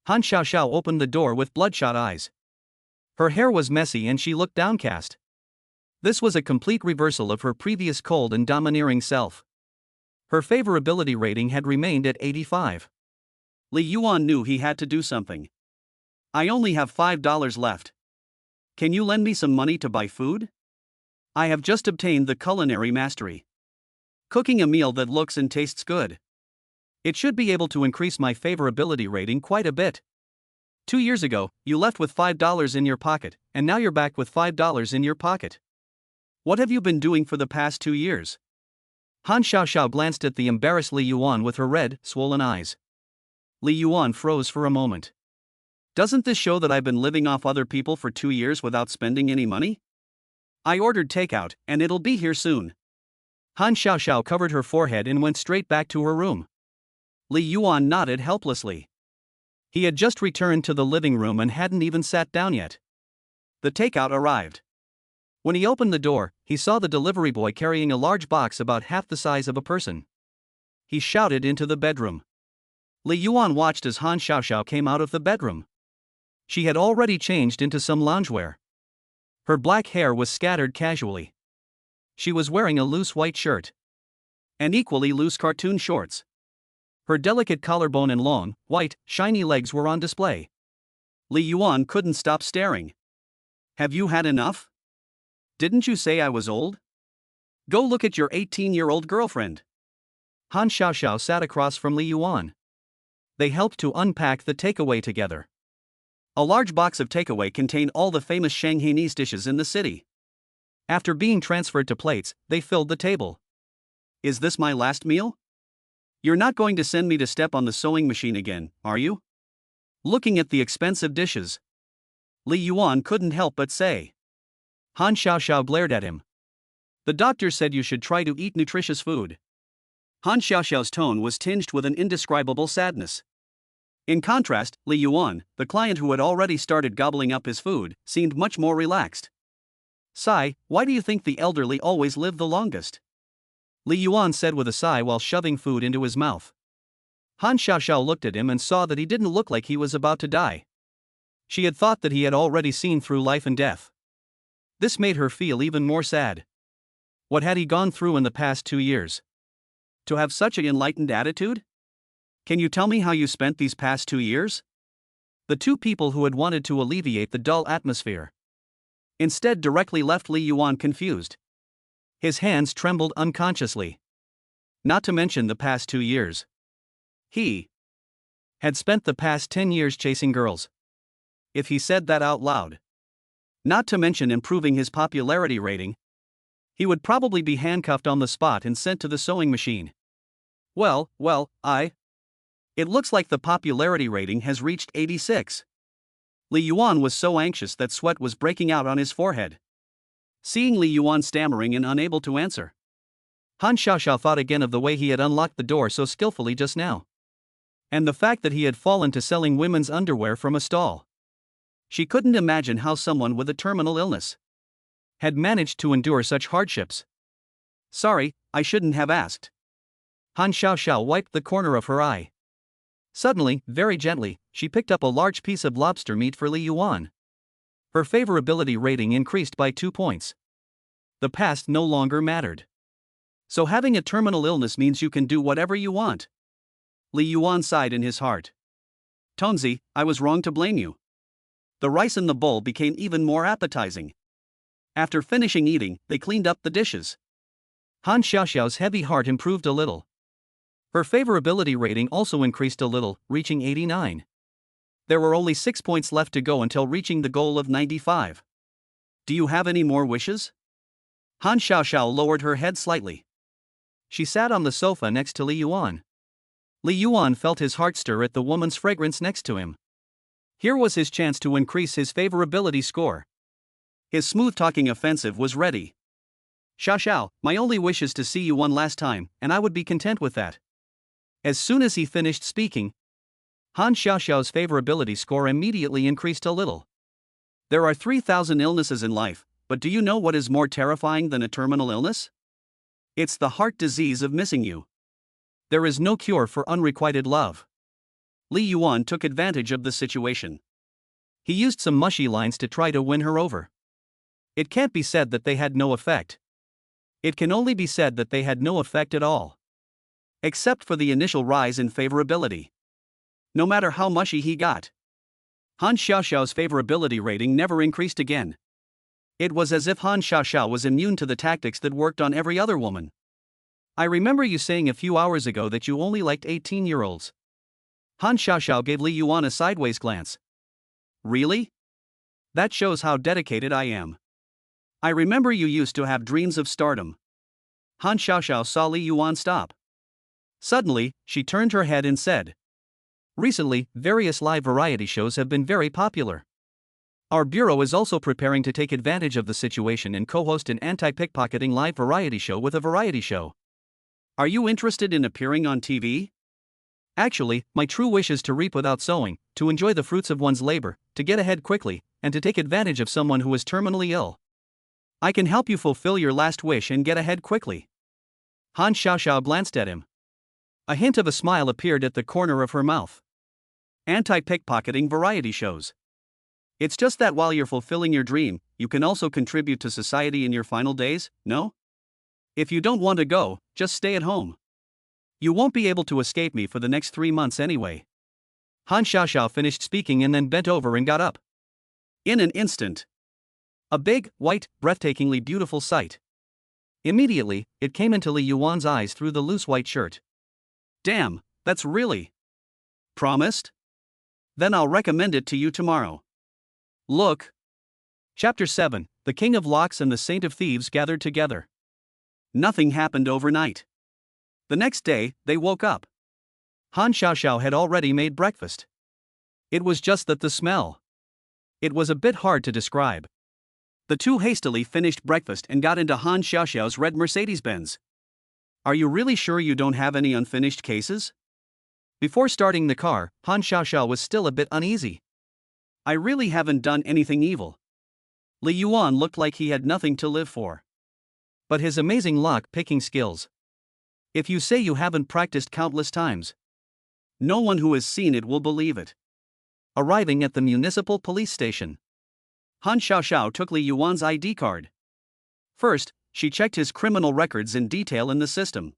Han Xiaoxiao opened the door with bloodshot eyes. Her hair was messy and she looked downcast. This was a complete reversal of her previous cold and domineering self. Her favorability rating had remained at 85. Li Yuan knew he had to do something. I only have $5 left. Can you lend me some money to buy food? I have just obtained the culinary mastery. Cooking a meal that looks and tastes good. It should be able to increase my favorability rating quite a bit. 2 years ago, you left with $5 in your pocket, and now you're back with $5 in your pocket. What have you been doing for the past 2 years? Han Xiaoxiao glanced at the embarrassed Li Yuan with her red, swollen eyes. Li Yuan froze for a moment. Doesn't this show that I've been living off other people for 2 years without spending any money? I ordered takeout, and it'll be here soon. Han Xiaoxiao covered her forehead and went straight back to her room. Li Yuan nodded helplessly. He had just returned to the living room and hadn't even sat down yet. The takeout arrived. When he opened the door, he saw the delivery boy carrying a large box about half the size of a person. He shouted into the bedroom. Li Yuan watched as Han Xiaoxiao came out of the bedroom. She had already changed into some loungewear. Her black hair was scattered casually. She was wearing a loose white shirt and equally loose cartoon shorts. Her delicate collarbone and long, white, shiny legs were on display. Li Yuan couldn't stop staring. Have you had enough? Didn't you say I was old? Go look at your 18-year-old girlfriend. Han Xiaoxiao sat across from Li Yuan. They helped to unpack the takeaway together. A large box of takeaway contained all the famous Shanghainese dishes in the city. After being transferred to plates, they filled the table. Is this my last meal? You're not going to send me to step on the sewing machine again, are you? Looking at the expensive dishes, Li Yuan couldn't help but say. Han Xiaoxiao glared at him. The doctor said you should try to eat nutritious food. Han Xiaoxiao's tone was tinged with an indescribable sadness. In contrast, Li Yuan, the client who had already started gobbling up his food, seemed much more relaxed. Sigh, why do you think the elderly always live the longest? Li Yuan said with a sigh while shoving food into his mouth. Han Xiaoxiao looked at him and saw that he didn't look like he was about to die. She had thought that he had already seen through life and death. This made her feel even more sad. What had he gone through in the past 2 years? To have such an enlightened attitude? Can you tell me how you spent these past 2 years? The two people who had wanted to alleviate the dull atmosphere instead directly left Li Yuan confused. His hands trembled unconsciously. Not to mention the past 2 years. He had spent the past 10 years chasing girls. If he said that out loud, not to mention improving his popularity rating, he would probably be handcuffed on the spot and sent to the sewing machine. Well, it looks like the popularity rating has reached 86. Li Yuan was so anxious that sweat was breaking out on his forehead. Seeing Li Yuan stammering and unable to answer, Han Xiaoxiao thought again of the way he had unlocked the door so skillfully just now. And the fact that he had fallen to selling women's underwear from a stall. She couldn't imagine how someone with a terminal illness had managed to endure such hardships. Sorry, I shouldn't have asked. Han Xiaoxiao wiped the corner of her eye. Suddenly, very gently, she picked up a large piece of lobster meat for Li Yuan. Her favorability rating increased by 2 points. The past no longer mattered. So having a terminal illness means you can do whatever you want. Li Yuan sighed in his heart. Tonzi, I was wrong to blame you. The rice in the bowl became even more appetizing. After finishing eating, they cleaned up the dishes. Han Xiaoxiao's heavy heart improved a little. Her favorability rating also increased a little, reaching 89. There were only 6 points left to go until reaching the goal of 95. Do you have any more wishes? Han Xiaoxiao lowered her head slightly. She sat on the sofa next to Li Yuan. Li Yuan felt his heart stir at the woman's fragrance next to him. Here was his chance to increase his favorability score. His smooth-talking offensive was ready. Xiaoxiao, my only wish is to see you one last time, and I would be content with that. As soon as he finished speaking, Han Xiaoxiao's favorability score immediately increased a little. There are 3,000 illnesses in life, but do you know what is more terrifying than a terminal illness? It's the heart disease of missing you. There is no cure for unrequited love. Li Yuan took advantage of the situation. He used some mushy lines to try to win her over. It can't be said that they had no effect. It can only be said that they had no effect at all. Except for the initial rise in favorability. No matter how mushy he got, Han Xiaoxiao's favorability rating never increased again. It was as if Han Xiaoxiao was immune to the tactics that worked on every other woman. I remember you saying a few hours ago that you only liked 18-year-olds. Han Xiaoxiao gave Li Yuan a sideways glance. Really? That shows how dedicated I am. I remember you used to have dreams of stardom. Han Xiaoxiao saw Li Yuan stop. Suddenly, she turned her head and said, recently, various live variety shows have been very popular. Our bureau is also preparing to take advantage of the situation and co-host an anti-pickpocketing live variety show with a variety show. Are you interested in appearing on TV? Actually, my true wish is to reap without sowing, to enjoy the fruits of one's labor, to get ahead quickly, and to take advantage of someone who is terminally ill. I can help you fulfill your last wish and get ahead quickly. Han Xiaoxiao glanced at him. A hint of a smile appeared at the corner of her mouth. Anti-pickpocketing variety shows. It's just that while you're fulfilling your dream, you can also contribute to society in your final days, no? If you don't want to go, just stay at home. You won't be able to escape me for the next 3 months anyway. Han Xiaoxiao finished speaking and then bent over and got up. In an instant. A big, white, breathtakingly beautiful sight. Immediately, it came into Li Yuan's eyes through the loose white shirt. Damn, that's really. Promised? Then I'll recommend it to you tomorrow. Look. Chapter 7, The King of Locks and the Saint of Thieves gathered together. Nothing happened overnight. The next day, they woke up. Han Xiaoxiao had already made breakfast. It was just that the smell. It was a bit hard to describe. The two hastily finished breakfast and got into Han Xiaoxiao's red Mercedes-Benz. Are you really sure you don't have any unfinished cases? Before starting the car, Han Xiaoxiao was still a bit uneasy. I really haven't done anything evil. Li Yuan looked like he had nothing to live for. But his amazing lock-picking skills. If you say you haven't practiced countless times, no one who has seen it will believe it. Arriving at the municipal police station, Han Xiaoxiao took Li Yuan's ID card. First, she checked his criminal records in detail in the system.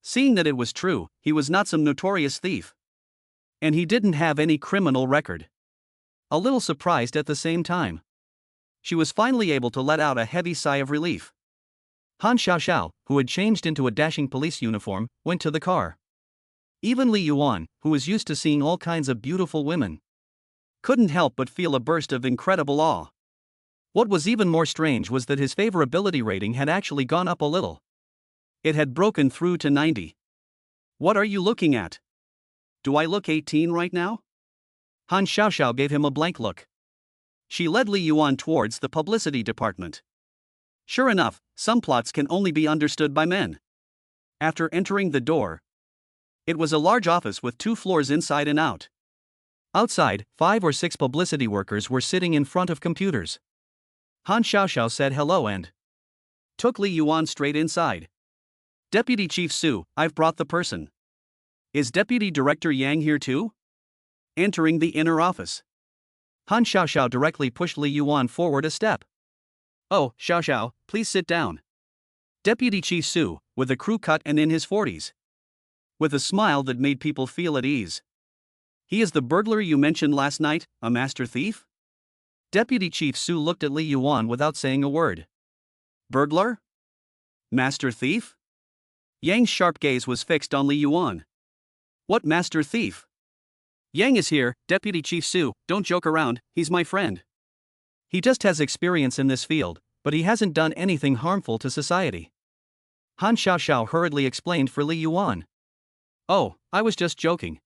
Seeing that it was true, he was not some notorious thief. And he didn't have any criminal record. A little surprised at the same time. She was finally able to let out a heavy sigh of relief. Han Xiaoxiao, who had changed into a dashing police uniform, went to the car. Even Li Yuan, who was used to seeing all kinds of beautiful women, couldn't help but feel a burst of incredible awe. What was even more strange was that his favorability rating had actually gone up a little. It had broken through to 90. What are you looking at? Do I look 18 right now? Han Xiaoxiao gave him a blank look. She led Li Yuan towards the publicity department. Sure enough, some plots can only be understood by men. After entering the door, it was a large office with 2 floors inside and out. Outside, 5 or 6 publicity workers were sitting in front of computers. Han Xiaoxiao said hello and took Li Yuan straight inside. Deputy Chief Su, I've brought the person. Is Deputy Director Yang here too? Entering the inner office, Han Xiaoxiao directly pushed Li Yuan forward a step. Oh, Xiaoxiao, please sit down. Deputy Chief Su, with a crew cut and in his 40s. With a smile that made people feel at ease. He is the burglar you mentioned last night, a master thief? Deputy Chief Su looked at Li Yuan without saying a word. Burglar? Master thief? Yang's sharp gaze was fixed on Li Yuan. What master thief? Yang is here, Deputy Chief Su, don't joke around, he's my friend. He just has experience in this field, but he hasn't done anything harmful to society. Han Xiaoxiao hurriedly explained for Li Yuan. Oh, I was just joking.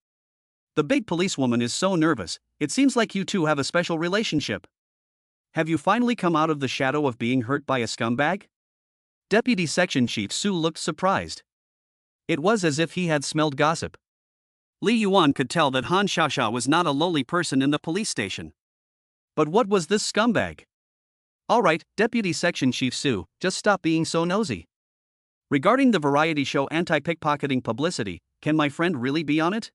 The big policewoman is so nervous, it seems like you two have a special relationship. Have you finally come out of the shadow of being hurt by a scumbag? Deputy Section Chief Su looked surprised. It was as if he had smelled gossip. Li Yuan could tell that Han Xiaoxiao was not a lowly person in the police station. But what was this scumbag? Alright, Deputy Section Chief Su, just stop being so nosy. Regarding the variety show anti-pickpocketing publicity, can my friend really be on it?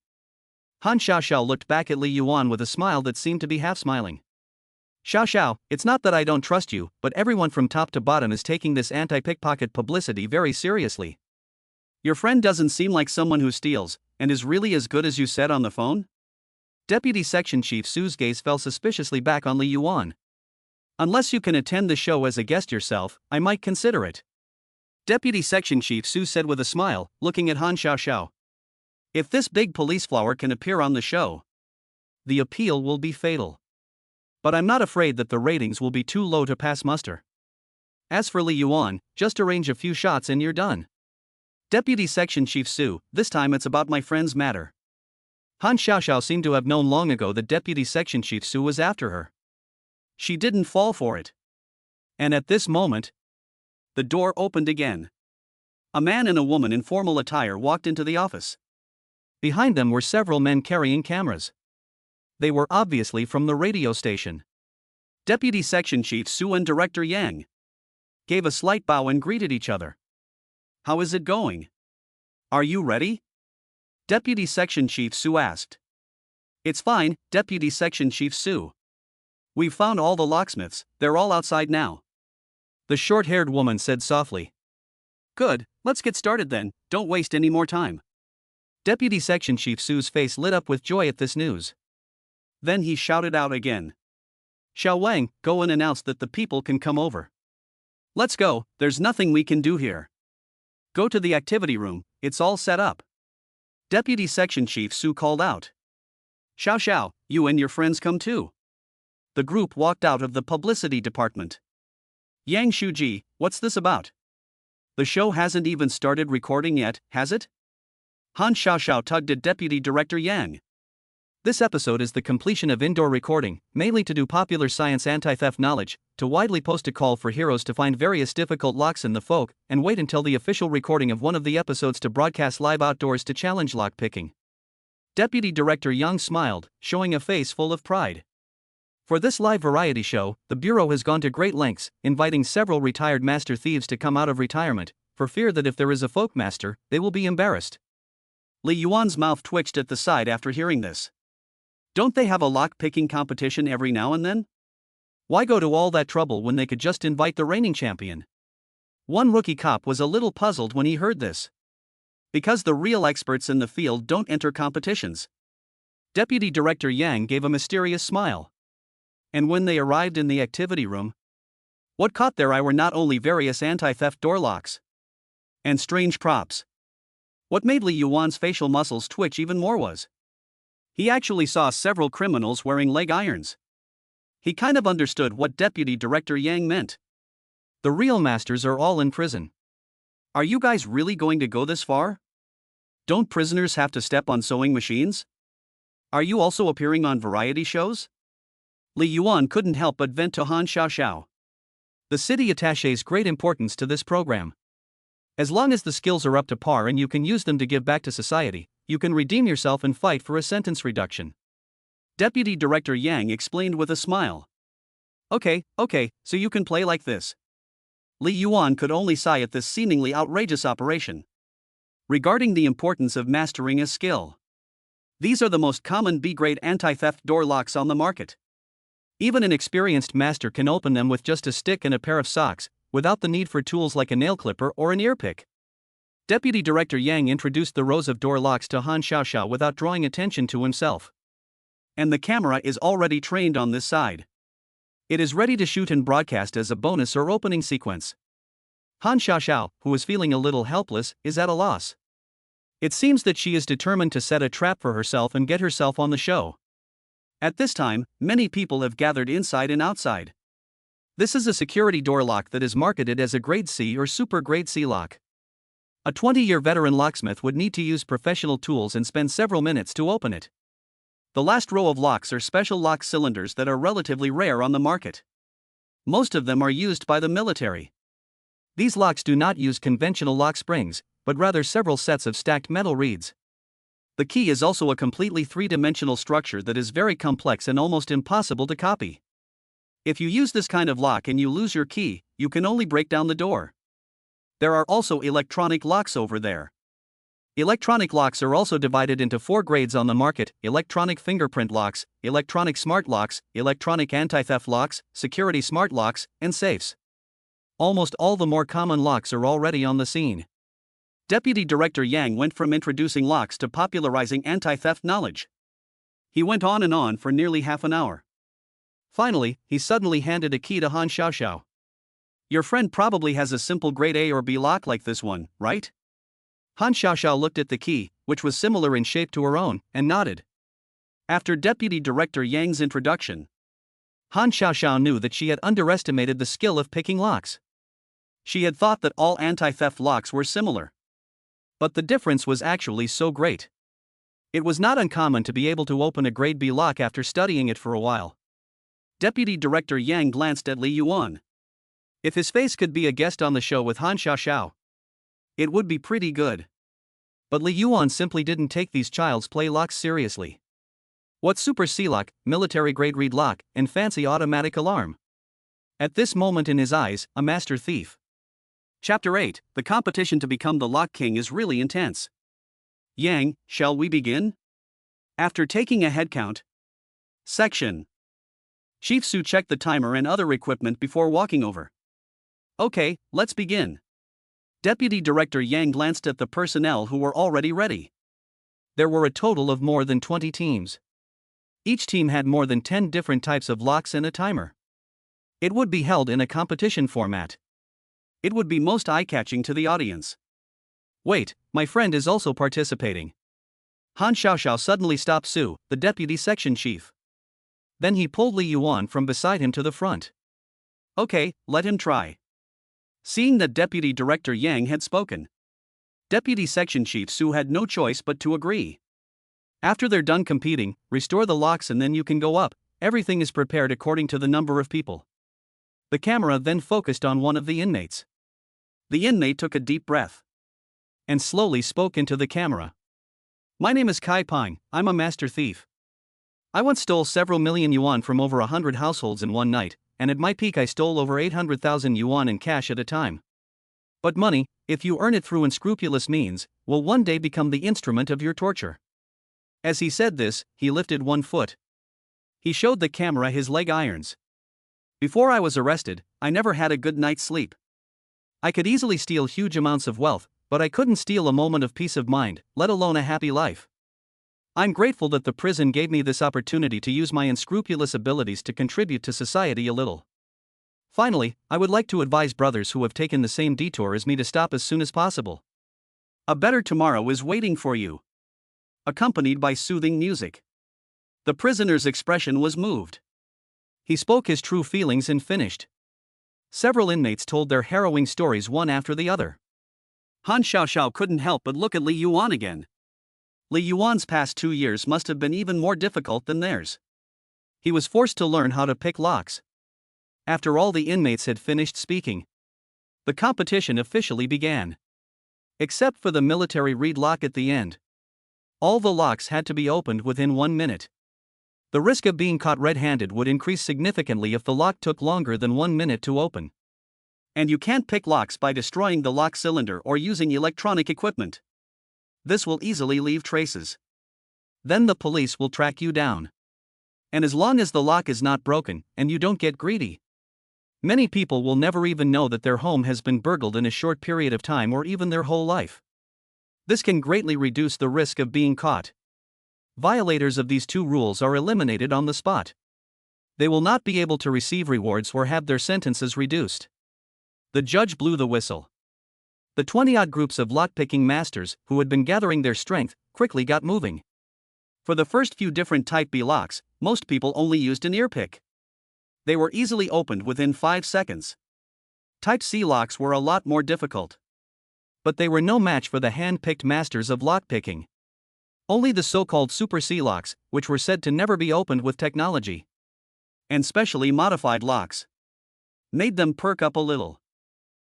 Han Xiaoxiao looked back at Li Yuan with a smile that seemed to be half smiling. Xiaoxiao, it's not that I don't trust you, but everyone from top to bottom is taking this anti-pickpocket publicity very seriously. Your friend doesn't seem like someone who steals, and is really as good as you said on the phone? Deputy Section Chief Su's gaze fell suspiciously back on Li Yuan. Unless you can attend the show as a guest yourself, I might consider it. Deputy Section Chief Su said with a smile, looking at Han Xiaoxiao. If this big police flower can appear on the show, the appeal will be fatal. But I'm not afraid that the ratings will be too low to pass muster. As for Li Yuan, just arrange a few shots and you're done. Deputy Section Chief Su, this time it's about my friend's matter. Han Xiaoxiao seemed to have known long ago that Deputy Section Chief Su was after her. She didn't fall for it. And at this moment, the door opened again. A man and a woman in formal attire walked into the office. Behind them were several men carrying cameras. They were obviously from the radio station. Deputy Section Chief Su and Director Yang gave a slight bow and greeted each other. How is it going? Are you ready? Deputy Section Chief Su asked. It's fine, Deputy Section Chief Su. We've found all the locksmiths, they're all outside now. The short-haired woman said softly. Good, let's get started then, don't waste any more time. Deputy Section Chief Su's face lit up with joy at this news. Then he shouted out again. Xiao Wang, go and announce that the people can come over. Let's go, there's nothing we can do here. Go to the activity room, it's all set up. Deputy Section Chief Su called out. Xiao, you and your friends come too. The group walked out of the publicity department. Yang Shuji, what's this about? The show hasn't even started recording yet, has it? Han Xiaoxiao tugged at Deputy Director Yang. This episode is the completion of indoor recording, mainly to do popular science anti-theft knowledge, to widely post a call for heroes to find various difficult locks in the folk, and wait until the official recording of one of the episodes to broadcast live outdoors to challenge lock picking. Deputy Director Yang smiled, showing a face full of pride. For this live variety show, the Bureau has gone to great lengths, inviting several retired master thieves to come out of retirement, for fear that if there is a folk master, they will be embarrassed. Li Yuan's mouth twitched at the side after hearing this. Don't they have a lock-picking competition every now and then? Why go to all that trouble when they could just invite the reigning champion? One rookie cop was a little puzzled when he heard this. Because the real experts in the field don't enter competitions. Deputy Director Yang gave a mysterious smile. And when they arrived in the activity room, what caught their eye were not only various anti-theft door locks and strange props. What made Li Yuan's facial muscles twitch even more was he actually saw several criminals wearing leg irons. He kind of understood what Deputy Director Yang meant. The real masters are all in prison. Are you guys really going to go this far? Don't prisoners have to step on sewing machines? Are you also appearing on variety shows? Li Yuan couldn't help but vent to Han Xiaoxiao. The city attaches great importance to this program. As long as the skills are up to par and you can use them to give back to society, you can redeem yourself and fight for a sentence reduction. Deputy Director Yang explained with a smile. Okay, so you can play like this. Li Yuan could only sigh at this seemingly outrageous operation. Regarding the importance of mastering a skill. These are the most common B-grade anti-theft door locks on the market. Even an experienced master can open them with just a stick and a pair of socks, without the need for tools like a nail clipper or an ear pick. Deputy Director Yang introduced the rows of door locks to Han Xiaoxiao without drawing attention to himself. And the camera is already trained on this side. It is ready to shoot and broadcast as a bonus or opening sequence. Han Xiaoxiao, who is feeling a little helpless, is at a loss. It seems that she is determined to set a trap for herself and get herself on the show. At this time, many people have gathered inside and outside. This is a security door lock that is marketed as a Grade C or Super Grade C lock. A 20-year veteran locksmith would need to use professional tools and spend several minutes to open it. The last row of locks are special lock cylinders that are relatively rare on the market. Most of them are used by the military. These locks do not use conventional lock springs, but rather several sets of stacked metal reeds. The key is also a completely three-dimensional structure that is very complex and almost impossible to copy. If you use this kind of lock and you lose your key, you can only break down the door. There are also electronic locks over there. Electronic locks are also divided into 4 grades on the market: electronic fingerprint locks, electronic smart locks, electronic anti-theft locks, security smart locks, and safes. Almost all the more common locks are already on the scene. Deputy Director Yang went from introducing locks to popularizing anti-theft knowledge. He went on and on for nearly half an hour. Finally, he suddenly handed a key to Han Xiaoxiao. Your friend probably has a simple grade A or B lock like this one, right? Han Xiaoxiao looked at the key, which was similar in shape to her own, and nodded. After Deputy Director Yang's introduction, Han Xiaoxiao knew that she had underestimated the skill of picking locks. She had thought that all anti-theft locks were similar. But the difference was actually so great. It was not uncommon to be able to open a Grade B lock after studying it for a while. Deputy Director Yang glanced at Li Yuan. If his face could be a guest on the show with Han Xiaoxiao, it would be pretty good. But Li Yuan simply didn't take these child's play locks seriously. What Super C lock, military grade reed lock, and fancy automatic alarm? At this moment in his eyes, a master thief. Chapter 8, the competition to become the Lock King is really intense. Yang, shall we begin? After taking a head count. Section. Chief Su checked the timer and other equipment before walking over. Okay, let's begin. Deputy Director Yang glanced at the personnel who were already ready. There were a total of more than 20 teams. Each team had more than 10 different types of locks and a timer. It would be held in a competition format. It would be most eye-catching to the audience. Wait, my friend is also participating. Han Xiaoxiao suddenly stopped Su, the deputy section chief. Then he pulled Li Yuan from beside him to the front. Okay, let him try. Seeing that Deputy Director Yang had spoken, Deputy Section Chief Su had no choice but to agree. After they're done competing, restore the locks and then you can go up. Everything is prepared according to the number of people. The camera then focused on one of the inmates. The inmate took a deep breath and slowly spoke into the camera. My name is Kai Pang, I'm a master thief. I once stole several million yuan from over 100 households in one night, and at my peak I stole over 800,000 yuan in cash at a time. But money, if you earn it through unscrupulous means, will one day become the instrument of your torture. As he said this, he lifted one foot. He showed the camera his leg irons. Before I was arrested, I never had a good night's sleep. I could easily steal huge amounts of wealth, but I couldn't steal a moment of peace of mind, let alone a happy life. I'm grateful that the prison gave me this opportunity to use my unscrupulous abilities to contribute to society a little. Finally, I would like to advise brothers who have taken the same detour as me to stop as soon as possible. A better tomorrow is waiting for you. Accompanied by soothing music. The prisoner's expression was moved. He spoke his true feelings and finished. Several inmates told their harrowing stories one after the other. Han Xiaoxiao couldn't help but look at Li Yuan again. Li Yuan's past 2 years must have been even more difficult than theirs. He was forced to learn how to pick locks. After all the inmates had finished speaking, the competition officially began. Except for the military reed lock at the end. All the locks had to be opened within 1 minute. The risk of being caught red-handed would increase significantly if the lock took longer than 1 minute to open. And you can't pick locks by destroying the lock cylinder or using electronic equipment. This will easily leave traces. Then the police will track you down. And as long as the lock is not broken, and you don't get greedy, many people will never even know that their home has been burgled in a short period of time or even their whole life. This can greatly reduce the risk of being caught. Violators of these 2 rules are eliminated on the spot. They will not be able to receive rewards or have their sentences reduced. The judge blew the whistle. The 20-odd groups of lockpicking masters, who had been gathering their strength, quickly got moving. For the first few different Type B locks, most people only used an ear pick. They were easily opened within 5 seconds. Type C locks were a lot more difficult. But they were no match for the hand-picked masters of lockpicking. Only the so-called Super C locks, which were said to never be opened with technology, and specially modified locks, made them perk up a little.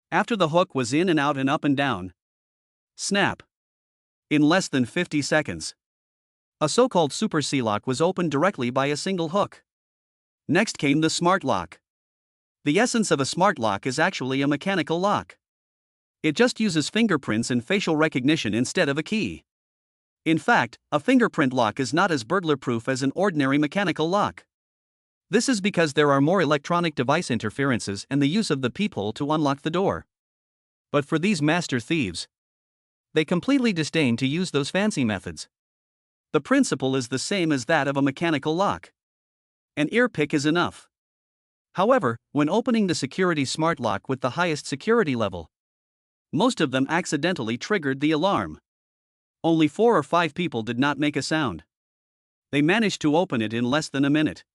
After the hook was in and out and up and down, snap! In less than 50 seconds, a so-called Super C lock was opened directly by a single hook. Next came the smart lock. The essence of a smart lock is actually a mechanical lock. It just uses fingerprints and facial recognition instead of a key. In fact, a fingerprint lock is not as burglar-proof as an ordinary mechanical lock. This is because there are more electronic device interferences and the use of the peephole to unlock the door. But for these master thieves, they completely disdain to use those fancy methods. The principle is the same as that of a mechanical lock. An ear pick is enough. However, when opening the security smart lock with the highest security level, most of them accidentally triggered the alarm. Only 4 or 5 people did not make a sound. They managed to open it in less than a minute.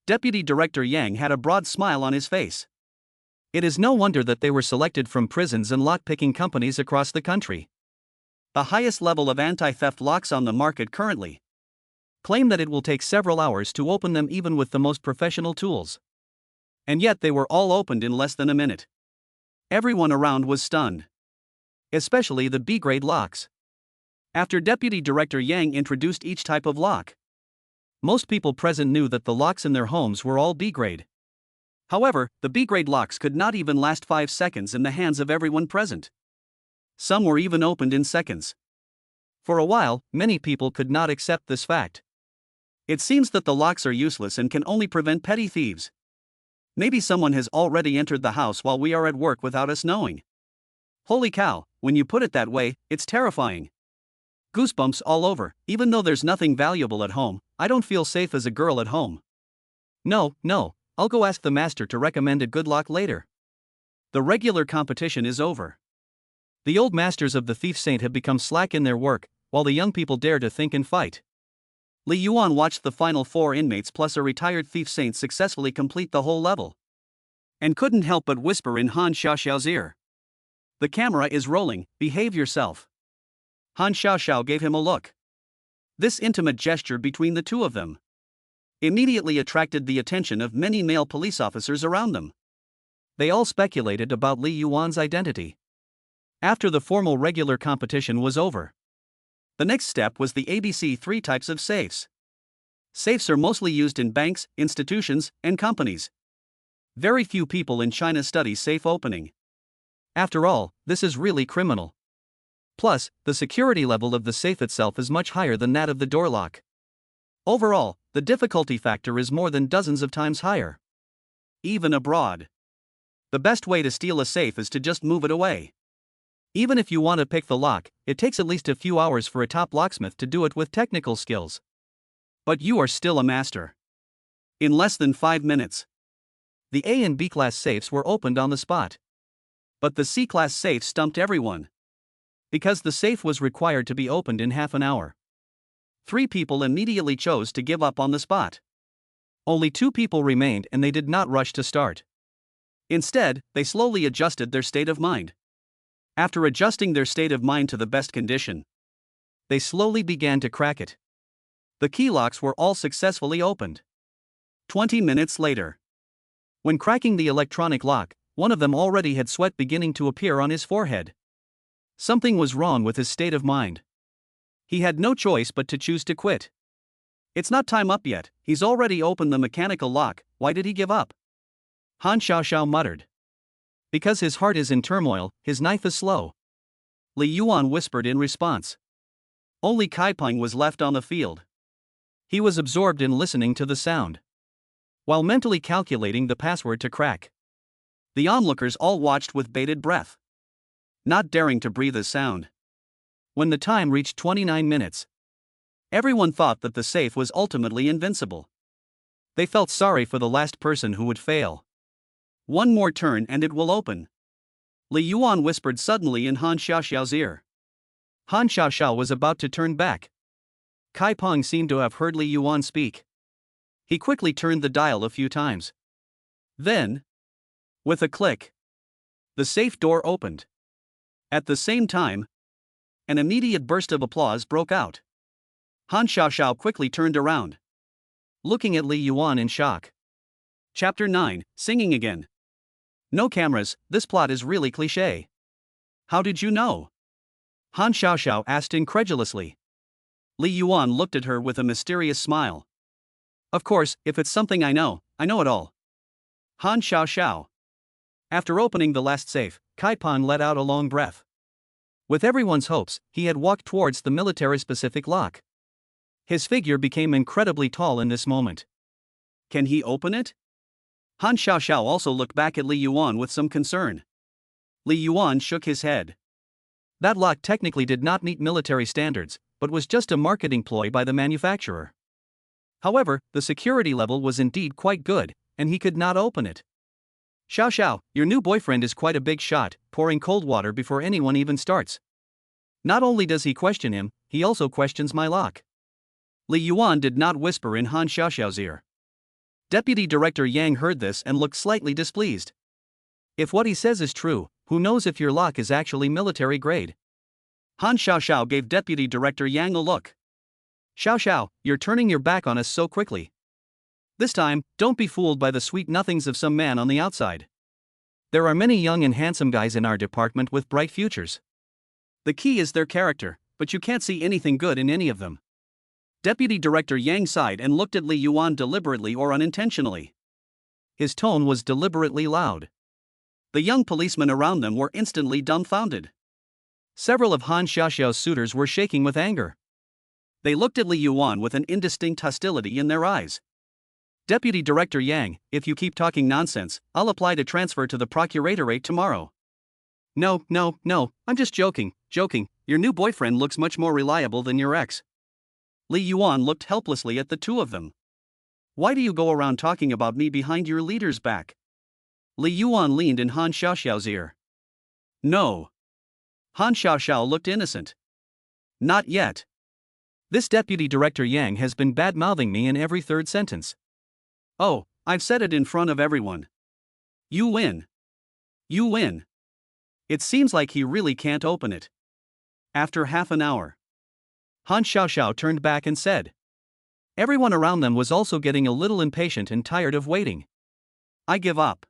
Deputy Director Yang had a broad smile on his face. It is no wonder that they were selected from prisons and lock-picking companies across the country. The highest level of anti-theft locks on the market currently claim that it will take several hours to open them even with the most professional tools. And yet they were all opened in less than a minute. Everyone around was stunned. Especially the B-grade locks. After Deputy Director Yang introduced each type of lock, most people present knew that the locks in their homes were all B-grade. However, the B-grade locks could not even last 5 seconds in the hands of everyone present. Some were even opened in seconds. For a while, many people could not accept this fact. It seems that the locks are useless and can only prevent petty thieves. Maybe someone has already entered the house while we are at work without us knowing. Holy cow, when you put it that way, it's terrifying. Goosebumps all over. Even though there's nothing valuable at home, I don't feel safe as a girl at home. No, I'll go ask the master to recommend a good lock later. The regular competition is over. The old masters of the Thief Saint have become slack in their work, while the young people dare to think and fight. Li Yuan watched the final 4 inmates plus a retired Thief Saint successfully complete the whole level, and couldn't help but whisper in Han Xiaoxiao's ear. The camera is rolling, behave yourself. Han Xiaoxiao gave him a look. This intimate gesture between the two of them immediately attracted the attention of many male police officers around them. They all speculated about Li Yuan's identity. After the formal regular competition was over, the next step was the ABC 3 types of safes. Safes are mostly used in banks, institutions, and companies. Very few people in China study safe opening. After all, this is really criminal. Plus, the security level of the safe itself is much higher than that of the door lock. Overall, the difficulty factor is more than dozens of times higher. Even abroad, the best way to steal a safe is to just move it away. Even if you want to pick the lock, it takes at least a few hours for a top locksmith to do it with technical skills. But you are still a master. In less than 5 minutes, the A and B class safes were opened on the spot. But the C class safe stumped everyone. Because the safe was required to be opened in half an hour. 3 people immediately chose to give up on the spot. Only 2 people remained and they did not rush to start. Instead, they slowly adjusted their state of mind. After adjusting their state of mind to the best condition, they slowly began to crack it. The key locks were all successfully opened. 20 minutes later, when cracking the electronic lock, one of them already had sweat beginning to appear on his forehead. Something was wrong with his state of mind. He had no choice but to choose to quit. It's not time up yet, he's already opened the mechanical lock, why did he give up? Han Xiaoxiao muttered. Because his heart is in turmoil, his knife is slow. Li Yuan whispered in response. Only Kai Peng was left on the field. He was absorbed in listening to the sound, while mentally calculating the password to crack. The onlookers all watched with bated breath, not daring to breathe a sound. When the time reached 29 minutes, everyone thought that the safe was ultimately invincible. They felt sorry for the last person who would fail. One more turn and it will open. Li Yuan whispered suddenly in Han Xiaoxiao's ear. Han Xiaoxiao was about to turn back. Kai Peng seemed to have heard Li Yuan speak. He quickly turned the dial a few times. Then, with a click, the safe door opened. At the same time, an immediate burst of applause broke out. Han Xiaoxiao quickly turned around, looking at Li Yuan in shock. Chapter 9, Singing Again. No cameras, this plot is really cliché. How did you know? Han Xiaoxiao asked incredulously. Li Yuan looked at her with a mysterious smile. Of course, if it's something I know it all. Han Xiaoxiao. After opening the last safe, Kai Peng let out a long breath. With everyone's hopes, he had walked towards the military-specific lock. His figure became incredibly tall in this moment. Can he open it? Han Xiaoxiao also looked back at Li Yuan with some concern. Li Yuan shook his head. That lock technically did not meet military standards, but was just a marketing ploy by the manufacturer. However, the security level was indeed quite good, and he could not open it. Xiaoxiao, your new boyfriend is quite a big shot, pouring cold water before anyone even starts. Not only does he question him, he also questions my lock. Li Yuan did not whisper in Han Xiaoxiao's ear. Deputy Director Yang heard this and looked slightly displeased. If what he says is true, who knows if your lock is actually military grade? Han Xiaoxiao gave Deputy Director Yang a look. Xiaoxiao, you're turning your back on us so quickly. This time, don't be fooled by the sweet nothings of some man on the outside. There are many young and handsome guys in our department with bright futures. The key is their character, but you can't see anything good in any of them. Deputy Director Yang sighed and looked at Li Yuan deliberately or unintentionally. His tone was deliberately loud. The young policemen around them were instantly dumbfounded. Several of Han Xiaoxiao's suitors were shaking with anger. They looked at Li Yuan with an indistinct hostility in their eyes. Deputy Director Yang, if you keep talking nonsense, I'll apply to transfer to the procuratorate tomorrow. No, I'm just joking. Your new boyfriend looks much more reliable than your ex. Li Yuan looked helplessly at the two of them. Why do you go around talking about me behind your leader's back? Li Yuan leaned in Han Xiaoxiao's ear. No. Han Xiaoxiao looked innocent. Not yet. This Deputy Director Yang has been bad-mouthing me in every third sentence. Oh, I've said it in front of everyone. You win. It seems like he really can't open it. After half an hour, Han Xiaoxiao turned back and said. Everyone around them was also getting a little impatient and tired of waiting. I give up.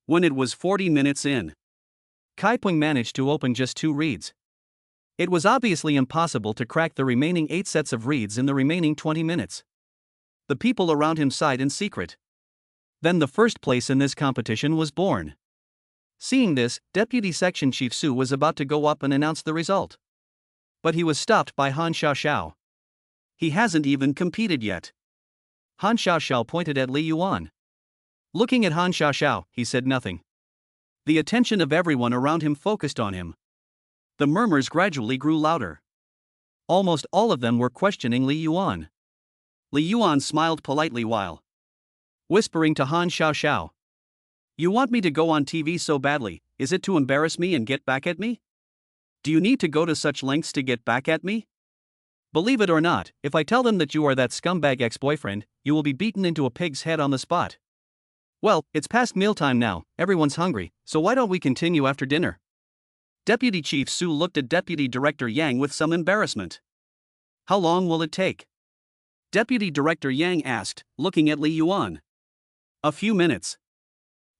When it was 40 minutes in, Kai Peng managed to open just 2 reeds. It was obviously impossible to crack the remaining 8 sets of reeds in the remaining 20 minutes. The people around him sighed in secret. Then the first place in this competition was born. Seeing this, Deputy Section Chief Su was about to go up and announce the result. But he was stopped by Han Xiaoxiao. He hasn't even competed yet. Han Xiaoxiao pointed at Li Yuan. Looking at Han Xiaoxiao, he said nothing. The attention of everyone around him focused on him. The murmurs gradually grew louder. Almost all of them were questioning Li Yuan. Li Yuan smiled politely while whispering to Han Xiaoxiao. You want me to go on TV so badly, is it to embarrass me and get back at me? Do you need to go to such lengths to get back at me? Believe it or not, if I tell them that you are that scumbag ex-boyfriend, you will be beaten into a pig's head on the spot. Well, it's past mealtime now, everyone's hungry, so why don't we continue after dinner? Deputy Chief Su looked at Deputy Director Yang with some embarrassment. How long will it take? Deputy Director Yang asked, looking at Li Yuan. A few minutes.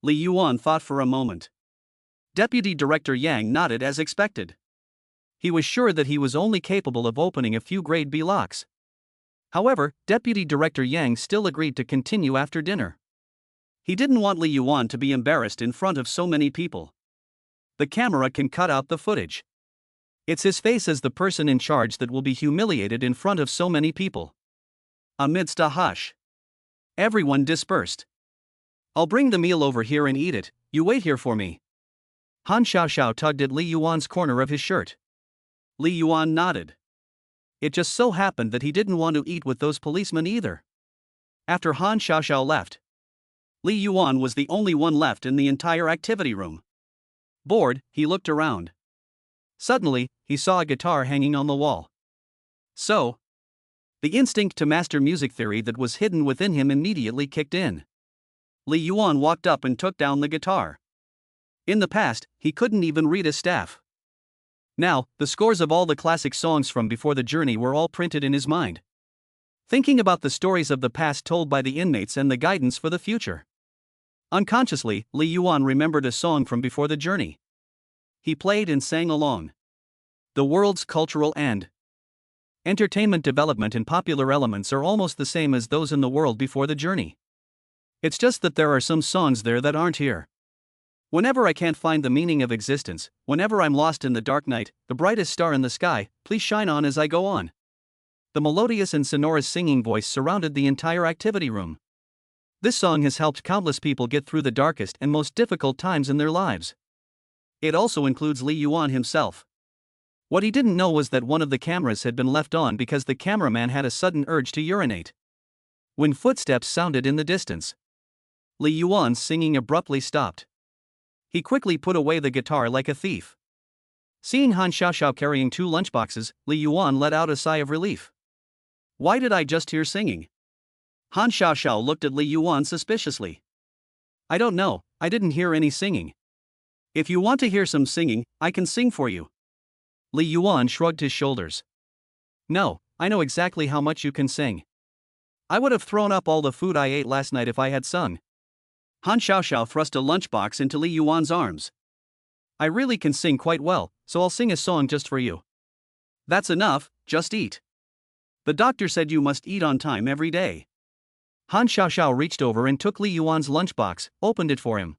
Li Yuan thought for a moment. Deputy Director Yang nodded as expected. He was sure that he was only capable of opening a few grade B locks. However, Deputy Director Yang still agreed to continue after dinner. He didn't want Li Yuan to be embarrassed in front of so many people. The camera can cut out the footage. It's his face as the person in charge that will be humiliated in front of so many people. Amidst a hush, everyone dispersed. I'll bring the meal over here and eat it, you wait here for me. Han Xiaoxiao tugged at Li Yuan's corner of his shirt. Li Yuan nodded. It just so happened that he didn't want to eat with those policemen either. After Han Xiaoxiao left, Li Yuan was the only one left in the entire activity room. Bored, he looked around. Suddenly, he saw a guitar hanging on the wall. So, the instinct to master music theory that was hidden within him immediately kicked in. Li Yuan walked up and took down the guitar. In the past, he couldn't even read a staff. Now, the scores of all the classic songs from before the journey were all printed in his mind. Thinking about the stories of the past told by the inmates and the guidance for the future. Unconsciously, Li Yuan remembered a song from before the journey. He played and sang along. The world's cultural and entertainment development and popular elements are almost the same as those in the world before the journey. It's just that there are some songs there that aren't here. Whenever I can't find the meaning of existence, whenever I'm lost in the dark night, the brightest star in the sky, please shine on as I go on. The melodious and sonorous singing voice surrounded the entire activity room. This song has helped countless people get through the darkest and most difficult times in their lives. It also includes Li Yuan himself. What he didn't know was that one of the cameras had been left on because the cameraman had a sudden urge to urinate. When footsteps sounded in the distance, Li Yuan's singing abruptly stopped. He quickly put away the guitar like a thief. Seeing Han Xiaoxiao carrying 2 lunchboxes, Li Yuan let out a sigh of relief. Why did I just hear singing? Han Xiaoxiao looked at Li Yuan suspiciously. I don't know, I didn't hear any singing. If you want to hear some singing, I can sing for you. Li Yuan shrugged his shoulders. No, I know exactly how much you can sing. I would have thrown up all the food I ate last night if I had sung. Han Xiaoxiao thrust a lunchbox into Li Yuan's arms. I really can sing quite well, so I'll sing a song just for you. That's enough, just eat. The doctor said you must eat on time every day. Han Xiaoxiao reached over and took Li Yuan's lunchbox, opened it for him.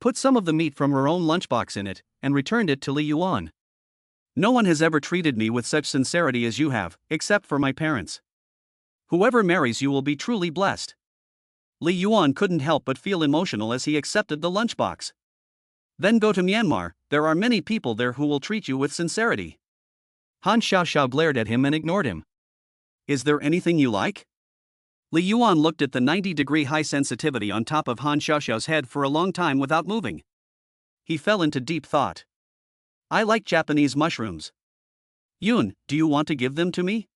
Put some of the meat from her own lunchbox in it, and returned it to Li Yuan. No one has ever treated me with such sincerity as you have, except for my parents. Whoever marries you will be truly blessed. Li Yuan couldn't help but feel emotional as he accepted the lunchbox. Then go to Myanmar, there are many people there who will treat you with sincerity. Han Xiaoxiao glared at him and ignored him. Is there anything you like? Li Yuan looked at the 90-degree high sensitivity on top of Han Xiaoxiao's head for a long time without moving. He fell into deep thought. I like Japanese mushrooms. Yun, do you want to give them to me?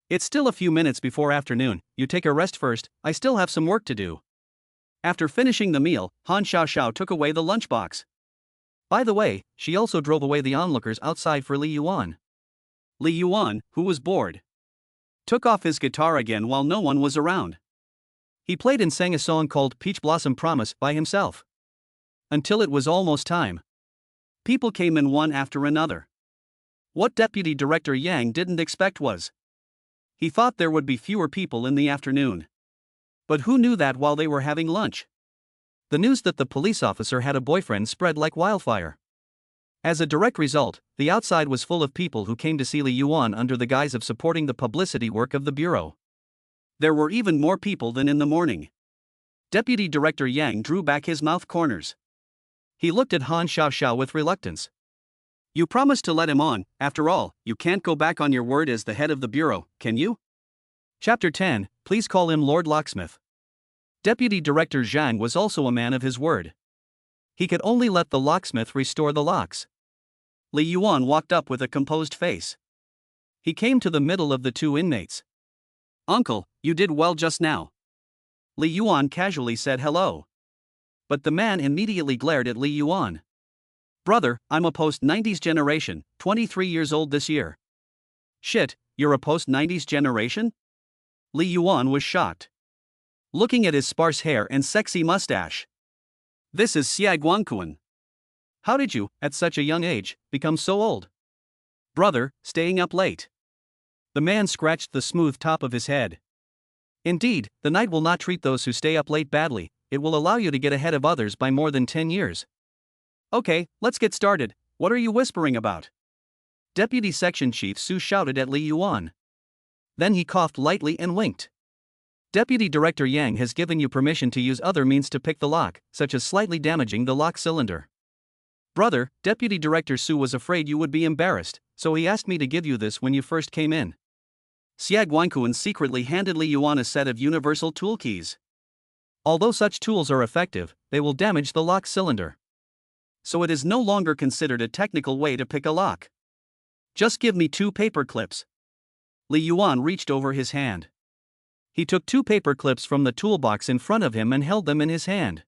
It's still a few minutes before afternoon, you take a rest first, I still have some work to do. After finishing the meal, Han Xiaoxiao took away the lunchbox. By the way, she also drove away the onlookers outside for Li Yuan. Li Yuan, who was bored, took off his guitar again while no one was around. He played and sang a song called Peach Blossom Promise by himself. Until it was almost time. People came in one after another. What Deputy Director Yang didn't expect was, he thought there would be fewer people in the afternoon. But who knew that while they were having lunch? The news that the police officer had a boyfriend spread like wildfire. As a direct result, the outside was full of people who came to see Li Yuan under the guise of supporting the publicity work of the bureau. There were even more people than in the morning. Deputy Director Yang drew back his mouth corners. He looked at Han Xiaoxiao with reluctance. You promised to let him on. After all, you can't go back on your word as the head of the bureau, can you? Chapter 10, Please call him Lord Locksmith. Deputy Director Zhang was also a man of his word. He could only let the locksmith restore the locks. Li Yuan walked up with a composed face. He came to the middle of the two inmates. Uncle, you did well just now. Li Yuan casually said hello. But the man immediately glared at Li Yuan. Brother, I'm a post-90s generation, 23 years old this year. Shit, you're a post-90s generation? Li Yuan was shocked. Looking at his sparse hair and sexy mustache. This is Xia Guangquan. How did you, at such a young age, become so old? Brother, staying up late. The man scratched the smooth top of his head. Indeed, the night will not treat those who stay up late badly, it will allow you to get ahead of others by more than 10 years. Okay, let's get started. What are you whispering about? Deputy Section Chief Su shouted at Li Yuan. Then he coughed lightly and winked. Deputy Director Yang has given you permission to use other means to pick the lock, such as slightly damaging the lock cylinder. Brother, Deputy Director Su was afraid you would be embarrassed, so he asked me to give you this when you first came in. Xia Guangquan secretly handed Li Yuan a set of universal tool keys. Although such tools are effective, they will damage the lock cylinder. So it is no longer considered a technical way to pick a lock. Just give me 2 paper clips. Li Yuan reached over his hand. He took 2 paper clips from the toolbox in front of him and held them in his hand.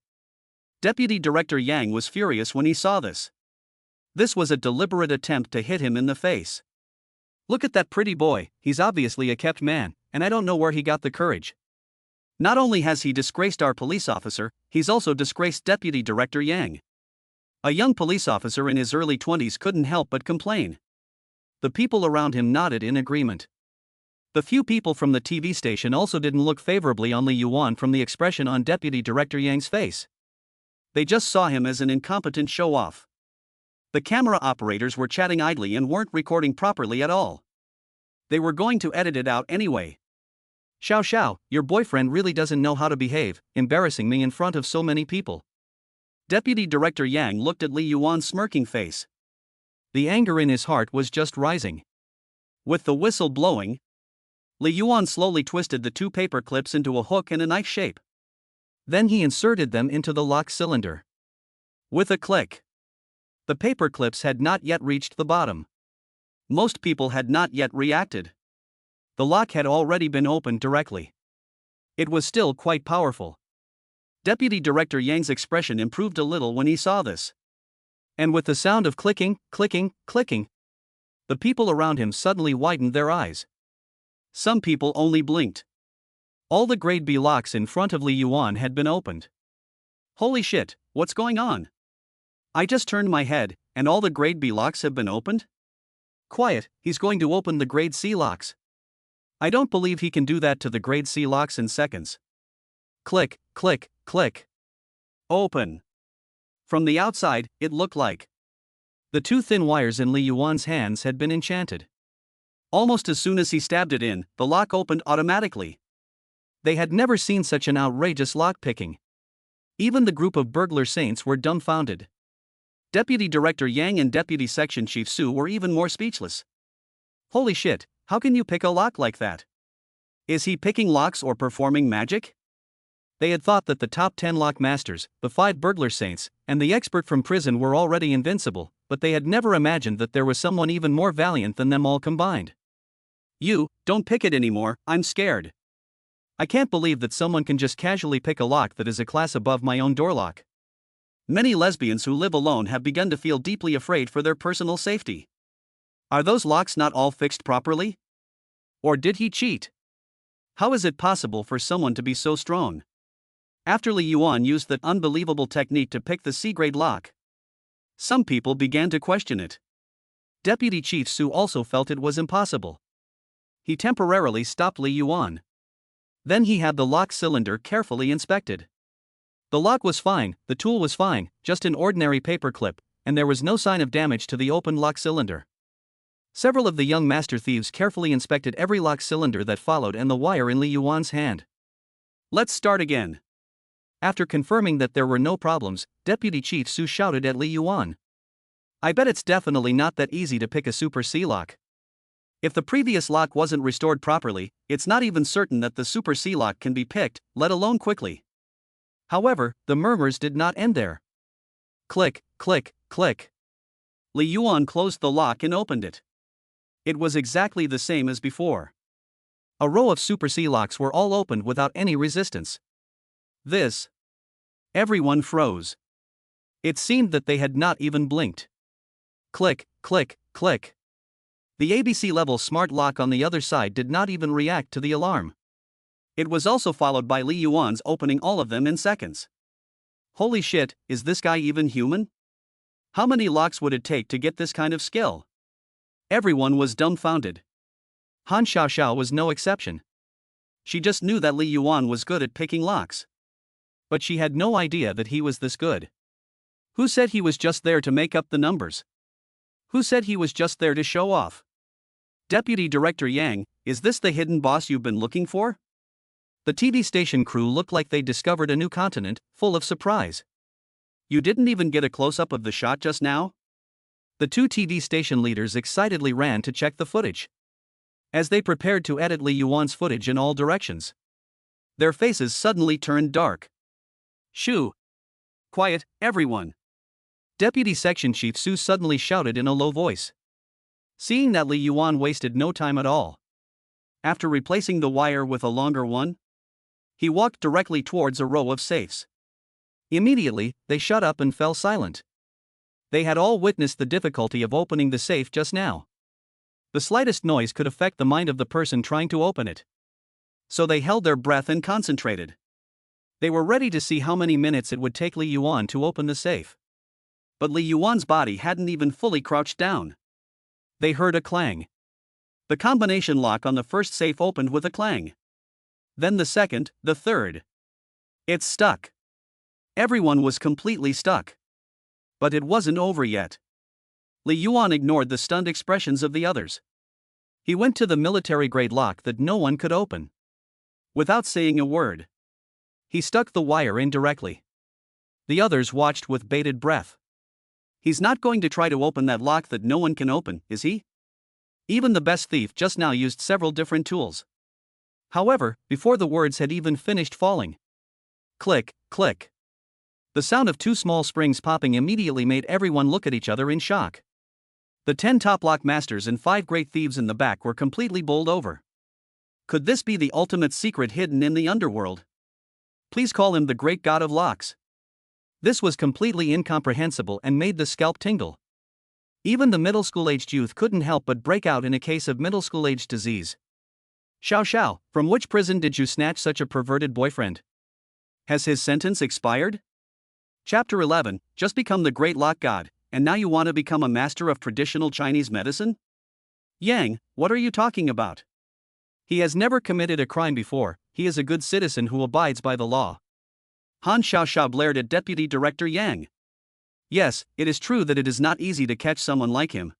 Deputy Director Yang was furious when he saw this. This was a deliberate attempt to hit him in the face. Look at that pretty boy, he's obviously a kept man, and I don't know where he got the courage. Not only has he disgraced our police officer, he's also disgraced Deputy Director Yang. A young police officer in his early 20s couldn't help but complain. The people around him nodded in agreement. The few people from the TV station also didn't look favorably on Li Yuan from the expression on Deputy Director Yang's face. They just saw him as an incompetent show-off. The camera operators were chatting idly and weren't recording properly at all. They were going to edit it out anyway. Xiao Xiao, your boyfriend really doesn't know how to behave, embarrassing me in front of so many people. Deputy Director Yang looked at Li Yuan's smirking face. The anger in his heart was just rising. With the whistle blowing, Li Yuan slowly twisted the 2 paper clips into a hook and a knife shape. Then he inserted them into the lock cylinder. With a click. The paper clips had not yet reached the bottom. Most people had not yet reacted. The lock had already been opened directly. It was still quite powerful. Deputy Director Yang's expression improved a little when he saw this. And with the sound of clicking, clicking, clicking, the people around him suddenly widened their eyes. Some people only blinked. All the grade B locks in front of Li Yuan had been opened. Holy shit, what's going on? I just turned my head, and all the grade B locks have been opened? Quiet, he's going to open the grade C locks. I don't believe he can do that to the grade C locks in seconds. Click, click, click. Open. From the outside, it looked like the 2 thin wires in Li Yuan's hands had been enchanted. Almost as soon as he stabbed it in, the lock opened automatically. They had never seen such an outrageous lock-picking. Even the group of burglar saints were dumbfounded. Deputy Director Yang and Deputy Section Chief Su were even more speechless. Holy shit, how can you pick a lock like that? Is he picking locks or performing magic? They had thought that the top 10 lock masters, the 5 burglar saints, and the expert from prison were already invincible, but they had never imagined that there was someone even more valiant than them all combined. You, don't pick it anymore, I'm scared. I can't believe that someone can just casually pick a lock that is a class above my own door lock. Many lesbians who live alone have begun to feel deeply afraid for their personal safety. Are those locks not all fixed properly? Or did he cheat? How is it possible for someone to be so strong? After Li Yuan used that unbelievable technique to pick the C-grade lock, some people began to question it. Deputy Chief Su also felt it was impossible. He temporarily stopped Li Yuan. Then he had the lock cylinder carefully inspected. The lock was fine, the tool was fine, just an ordinary paper clip, and there was no sign of damage to the open lock cylinder. Several of the young master thieves carefully inspected every lock cylinder that followed and the wire in Li Yuan's hand. Let's start again. After confirming that there were no problems, Deputy Chief Su shouted at Li Yuan. I bet it's definitely not that easy to pick a Super C lock. If the previous lock wasn't restored properly, it's not even certain that the Super C lock can be picked, let alone quickly. However, the murmurs did not end there. Click, click, click. Li Yuan closed the lock and opened it. It was exactly the same as before. A row of Super C locks were all opened without any resistance. Everyone froze. It seemed that they had not even blinked. Click, click, click. The ABC level smart lock on the other side did not even react to the alarm. It was also followed by Li Yuan's opening all of them in seconds. Holy shit, is this guy even human? How many locks would it take to get this kind of skill? Everyone was dumbfounded. Han Xiaoxiao was no exception. She just knew that Li Yuan was good at picking locks. But she had no idea that he was this good. Who said he was just there to make up the numbers? Who said he was just there to show off? Deputy Director Yang, is this the hidden boss you've been looking for? The TV station crew looked like they discovered a new continent, full of surprise. You didn't even get a close-up of the shot just now? The two TV station leaders excitedly ran to check the footage. As they prepared to edit Li Yuan's footage in all directions, their faces suddenly turned dark. Shoo! Quiet, everyone! Deputy Section Chief Su suddenly shouted in a low voice. Seeing that Li Yuan wasted no time at all. After replacing the wire with a longer one, he walked directly towards a row of safes. Immediately, they shut up and fell silent. They had all witnessed the difficulty of opening the safe just now. The slightest noise could affect the mind of the person trying to open it. So they held their breath and concentrated. They were ready to see how many minutes it would take Li Yuan to open the safe. But Li Yuan's body hadn't even fully crouched down. They heard a clang. The combination lock on the first safe opened with a clang. Then the second, the third. It's stuck. Everyone was completely stuck. But it wasn't over yet. Li Yuan ignored the stunned expressions of the others. He went to the military-grade lock that no one could open. Without saying a word, he stuck the wire in directly. The others watched with bated breath. He's not going to try to open that lock that no one can open, is he? Even the best thief just now used several different tools. However, before the words had even finished falling, click, click. The sound of two small springs popping immediately made everyone look at each other in shock. The 10 top lock masters and 5 great thieves in the back were completely bowled over. Could this be the ultimate secret hidden in the underworld? Please call him the great god of locks. This was completely incomprehensible and made the scalp tingle. Even the middle school-aged youth couldn't help but break out in a case of middle school-aged disease. Xiao, from which prison did you snatch such a perverted boyfriend? Has his sentence expired? Chapter 11, just become the great lock god, and now you want to become a master of traditional Chinese medicine? Yang, what are you talking about? He has never committed a crime before, he is a good citizen who abides by the law. Han Xiaoxiao blared at Deputy Director Yang. Yes, it is true that it is not easy to catch someone like him.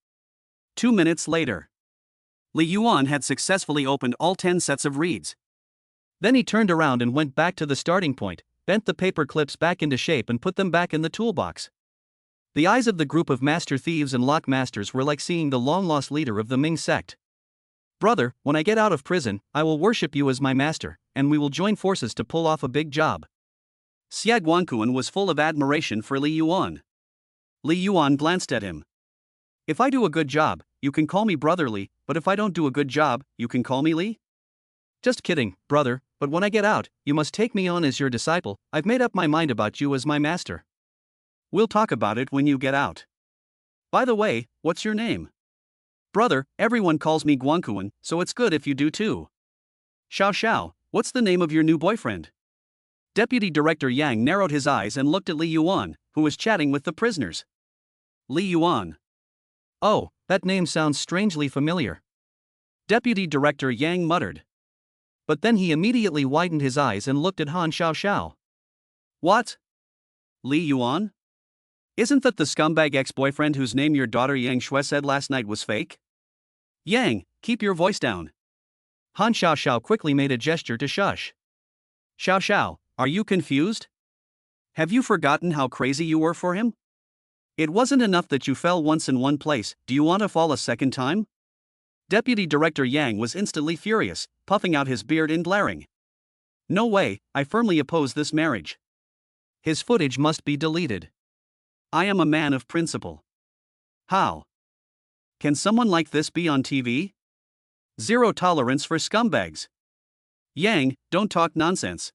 2 minutes later, Li Yuan had successfully opened all 10 sets of reeds. Then he turned around and went back to the starting point, bent the paper clips back into shape and put them back in the toolbox. The eyes of the group of master thieves and lock masters were like seeing the long-lost leader of the Ming sect. Brother, when I get out of prison, I will worship you as my master, and we will join forces to pull off a big job. Xia Guangquan was full of admiration for Li Yuan. Li Yuan glanced at him. If I do a good job, you can call me Brother Li, but if I don't do a good job, you can call me Li? Just kidding, brother, but when I get out, you must take me on as your disciple. I've made up my mind about you as my master. We'll talk about it when you get out. By the way, what's your name? Brother, everyone calls me Guangquan, so it's good if you do too. Xiao, what's the name of your new boyfriend? Deputy Director Yang narrowed his eyes and looked at Li Yuan, who was chatting with the prisoners. Li Yuan. Oh, that name sounds strangely familiar. Deputy Director Yang muttered. But then he immediately widened his eyes and looked at Han Xiaoxiao. What? Li Yuan? Isn't that the scumbag ex-boyfriend whose name your daughter Yang Shui said last night was fake? Yang, keep your voice down. Han Xiaoxiao quickly made a gesture to shush. Xiao, are you confused? Have you forgotten how crazy you were for him? It wasn't enough that you fell once in one place, do you want to fall a second time? Deputy Director Yang was instantly furious, puffing out his beard and glaring. No way, I firmly oppose this marriage. His footage must be deleted. I am a man of principle. How? Can someone like this be on TV? Zero tolerance for scumbags. Yang, don't talk nonsense.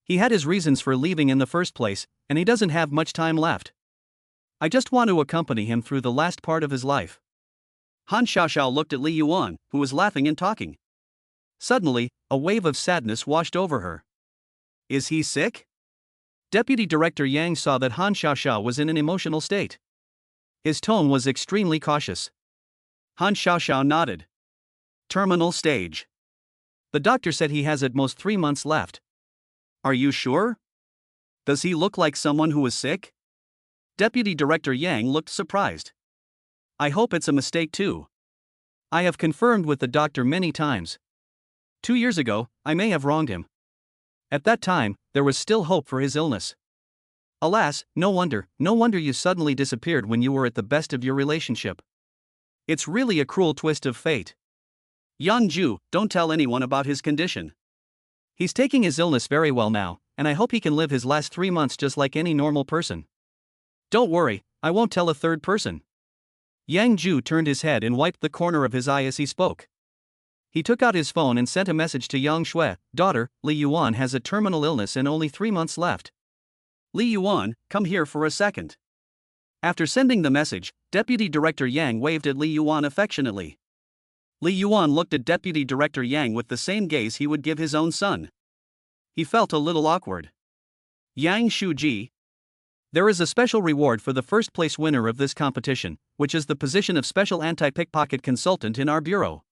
He had his reasons for leaving in the first place, and he doesn't have much time left. I just want to accompany him through the last part of his life. Han Xiaoxiao looked at Li Yuan, who was laughing and talking. Suddenly, a wave of sadness washed over her. Is he sick? Deputy Director Yang saw that Han Xiaoxiao was in an emotional state. His tone was extremely cautious. Han Xiaoxiao nodded. Terminal stage. The doctor said he has at most 3 months left. Are you sure? Does he look like someone who is sick? Deputy Director Yang looked surprised. I hope it's a mistake too. I have confirmed with the doctor many times. 2 years ago, I may have wronged him. At that time, there was still hope for his illness. Alas, no wonder you suddenly disappeared when you were at the best of your relationship. It's really a cruel twist of fate. Yang Ju, don't tell anyone about his condition. He's taking his illness very well now, and I hope he can live his last 3 months just like any normal person. Don't worry, I won't tell a third person. Yang Ju turned his head and wiped the corner of his eye as he spoke. He took out his phone and sent a message to Yang Shui, daughter, Li Yuan has a terminal illness and only 3 months left. Li Yuan, come here for a second. After sending the message, Deputy Director Yang waved at Li Yuan affectionately. Li Yuan looked at Deputy Director Yang with the same gaze he would give his own son. He felt a little awkward. Yang Shuji. There is a special reward for the first place winner of this competition, which is the position of Special Anti-Pickpocket Consultant in our bureau.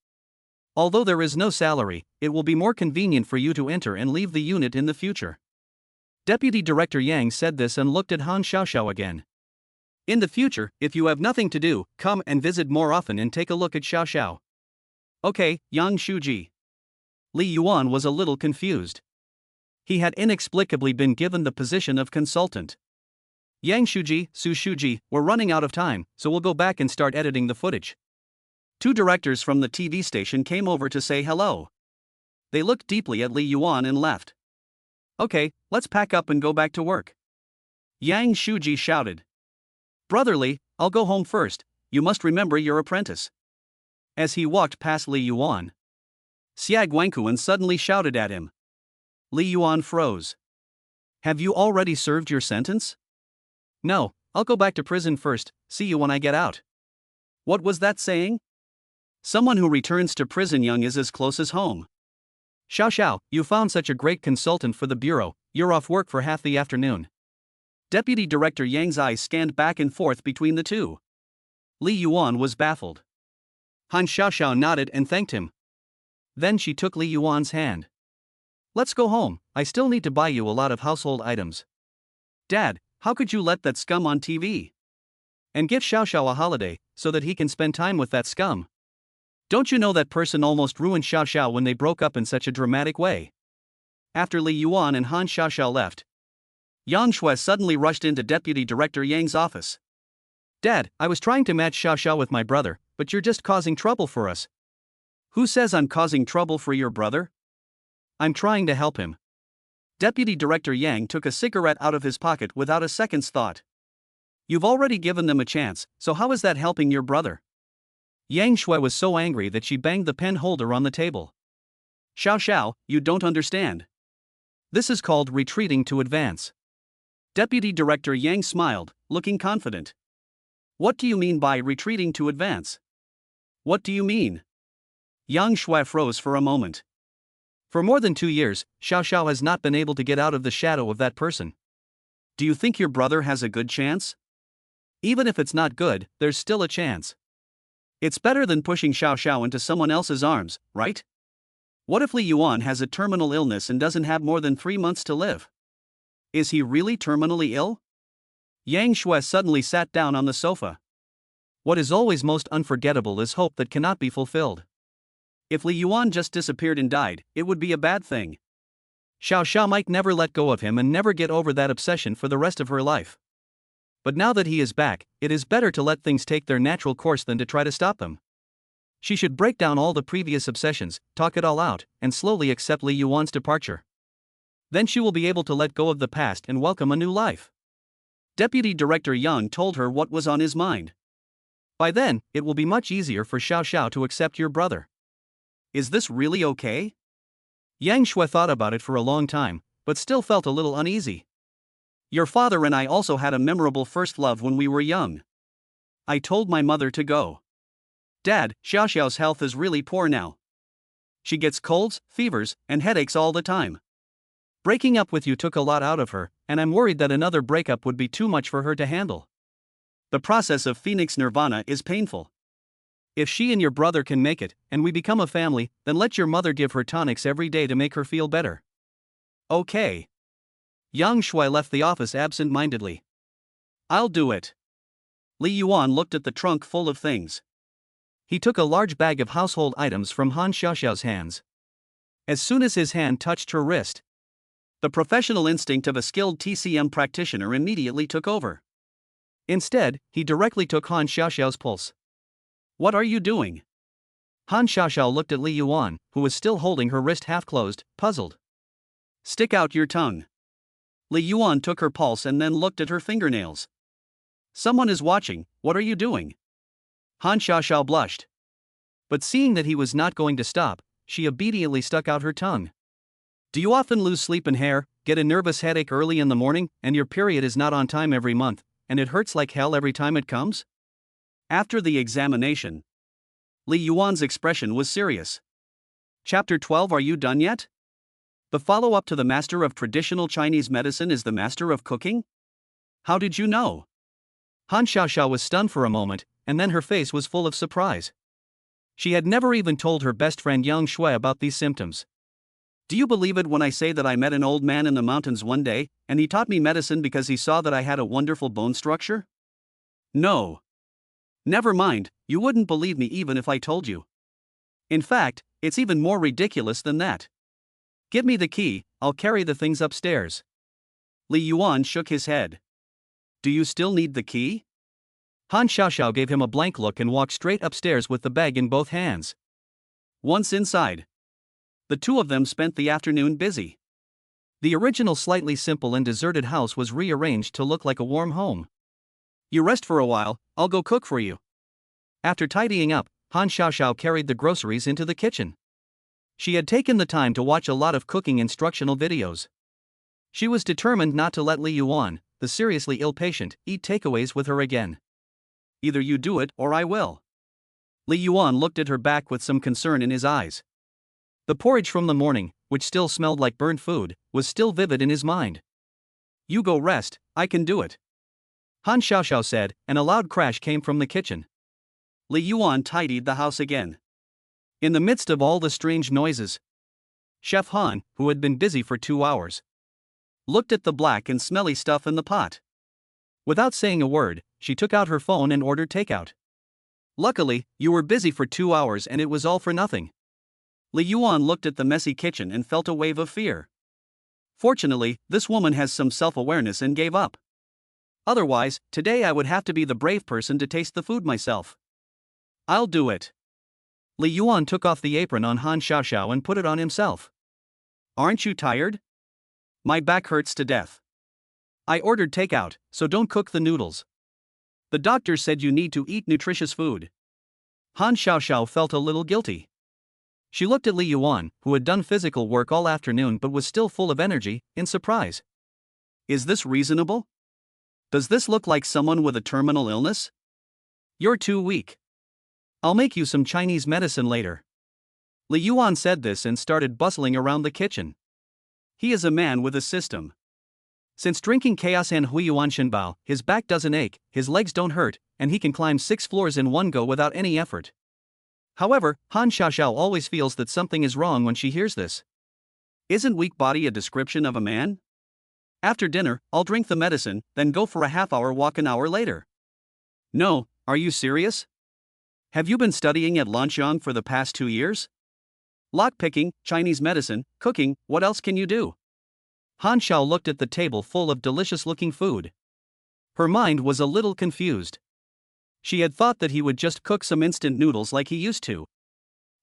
Although there is no salary, it will be more convenient for you to enter and leave the unit in the future. Deputy Director Yang said this and looked at Han Xiaoxiao again. In the future, if you have nothing to do, come and visit more often and take a look at Xiaoxiao. Okay, Yang Shuji. Li Yuan was a little confused. He had inexplicably been given the position of consultant. Yang Shuji, Su Shuji, we're running out of time, so we'll go back and start editing the footage. 2 directors from the TV station came over to say hello. They looked deeply at Li Yuan and left. Okay, let's pack up and go back to work. Yang Shuji shouted. Brotherly, I'll go home first, you must remember your apprentice. As he walked past Li Yuan, Xia Guangquan suddenly shouted at him. Li Yuan froze. Have you already served your sentence? No, I'll go back to prison first, see you when I get out. What was that saying? Someone who returns to prison young is as close as home. Xiaoxiao, you found such a great consultant for the bureau, you're off work for half the afternoon. Deputy Director Yang's eyes scanned back and forth between the two. Li Yuan was baffled. Han Xiaoxiao nodded and thanked him. Then she took Li Yuan's hand. Let's go home, I still need to buy you a lot of household items. Dad, how could you let that scum on TV? And give Xiaoxiao a holiday, so that he can spend time with that scum. Don't you know that person almost ruined Xiaoxiao when they broke up in such a dramatic way? After Li Yuan and Han Xiaoxiao left, Yang Shui suddenly rushed into Deputy Director Yang's office. Dad, I was trying to match Xiaoxiao with my brother, but you're just causing trouble for us. Who says I'm causing trouble for your brother? I'm trying to help him. Deputy Director Yang took a cigarette out of his pocket without a second's thought. You've already given them a chance, so how is that helping your brother? Yang Shui was so angry that she banged the pen holder on the table. Xiaoxiao, you don't understand. This is called retreating to advance. Deputy Director Yang smiled, looking confident. What do you mean by retreating to advance? What do you mean? Yang Shui froze for a moment. For more than 2 years, Xiaoxiao has not been able to get out of the shadow of that person. Do you think your brother has a good chance? Even if it's not good, there's still a chance. It's better than pushing Xiaoxiao into someone else's arms, right? What if Li Yuan has a terminal illness and doesn't have more than 3 months to live? Is he really terminally ill? Yang Shui suddenly sat down on the sofa. What is always most unforgettable is hope that cannot be fulfilled. If Li Yuan just disappeared and died, it would be a bad thing. Xiaoxiao might never let go of him and never get over that obsession for the rest of her life. But now that he is back, it is better to let things take their natural course than to try to stop them. She should break down all the previous obsessions, talk it all out, and slowly accept Li Yuan's departure. Then she will be able to let go of the past and welcome a new life. Deputy Director Yang told her what was on his mind. By then, it will be much easier for Xiao Xiao to accept your brother. Is this really okay? Yang Shui thought about it for a long time, but still felt a little uneasy. Your father and I also had a memorable first love when we were young. I told my mother to go. Dad, Xiao Xiao's health is really poor now. She gets colds, fevers, and headaches all the time. Breaking up with you took a lot out of her, and I'm worried that another breakup would be too much for her to handle. The process of Phoenix Nirvana is painful. If she and your brother can make it, and we become a family, then let your mother give her tonics every day to make her feel better. Okay. Yang Shui left the office absent-mindedly. I'll do it. Li Yuan looked at the trunk full of things. He took a large bag of household items from Han Xiaoxiao's hands. As soon as his hand touched her wrist, the professional instinct of a skilled TCM practitioner immediately took over. Instead, he directly took Han Xiaoxiao's pulse. What are you doing? Han Xiaoxiao looked at Li Yuan, who was still holding her wrist half-closed, puzzled. Stick out your tongue. Li Yuan took her pulse and then looked at her fingernails. Someone is watching, what are you doing? Han Xiaoxiao blushed. But seeing that he was not going to stop, she obediently stuck out her tongue. Do you often lose sleep and hair, get a nervous headache early in the morning, and your period is not on time every month, and it hurts like hell every time it comes? After the examination, Li Yuan's expression was serious. Chapter 12. Are you done yet? The follow-up to the master of traditional Chinese medicine is the master of cooking? How did you know? Han Xiaoxiao was stunned for a moment, and then her face was full of surprise. She had never even told her best friend Yang Shui about these symptoms. Do you believe it when I say that I met an old man in the mountains one day, and he taught me medicine because he saw that I had a wonderful bone structure? No. Never mind, you wouldn't believe me even if I told you. In fact, it's even more ridiculous than that. Give me the key, I'll carry the things upstairs. Li Yuan shook his head. Do you still need the key? Han Xiaoxiao gave him a blank look and walked straight upstairs with the bag in both hands. Once inside, the two of them spent the afternoon busy. The original slightly simple and deserted house was rearranged to look like a warm home. You rest for a while, I'll go cook for you. After tidying up, Han Xiaoxiao carried the groceries into the kitchen. She had taken the time to watch a lot of cooking instructional videos. She was determined not to let Li Yuan, the seriously ill patient, eat takeaways with her again. Either you do it or I will. Li Yuan looked at her back with some concern in his eyes. The porridge from the morning, which still smelled like burnt food, was still vivid in his mind. You go rest, I can do it. Han Xiaoxiao said, and a loud crash came from the kitchen. Li Yuan tidied the house again. In the midst of all the strange noises, Chef Han, who had been busy for 2 hours, looked at the black and smelly stuff in the pot. Without saying a word, she took out her phone and ordered takeout. Luckily, you were busy for 2 hours and it was all for nothing. Li Yuan looked at the messy kitchen and felt a wave of fear. Fortunately, this woman has some self-awareness and gave up. Otherwise, today I would have to be the brave person to taste the food myself. I'll do it. Li Yuan took off the apron on Han Xiaoxiao and put it on himself. Aren't you tired? My back hurts to death. I ordered takeout, so don't cook the noodles. The doctor said you need to eat nutritious food. Han Xiaoxiao felt a little guilty. She looked at Li Yuan, who had done physical work all afternoon but was still full of energy, in surprise. Is this reasonable? Does this look like someone with a terminal illness? You're too weak. I'll make you some Chinese medicine later. Li Yuan said this and started bustling around the kitchen. He is a man with a system. Since drinking Chaos and Huiyuan Shenbao, his back doesn't ache, his legs don't hurt, and he can climb 6 floors in one go without any effort. However, Han Xiaoxiao always feels that something is wrong when she hears this. Isn't weak body a description of a man? After dinner, I'll drink the medicine, then go for a half-hour walk an hour later. No, are you serious? Have you been studying at Lanxiang for the past 2 years? Lockpicking, Chinese medicine, cooking, what else can you do? Han Xiao looked at the table full of delicious-looking food. Her mind was a little confused. She had thought that he would just cook some instant noodles like he used to.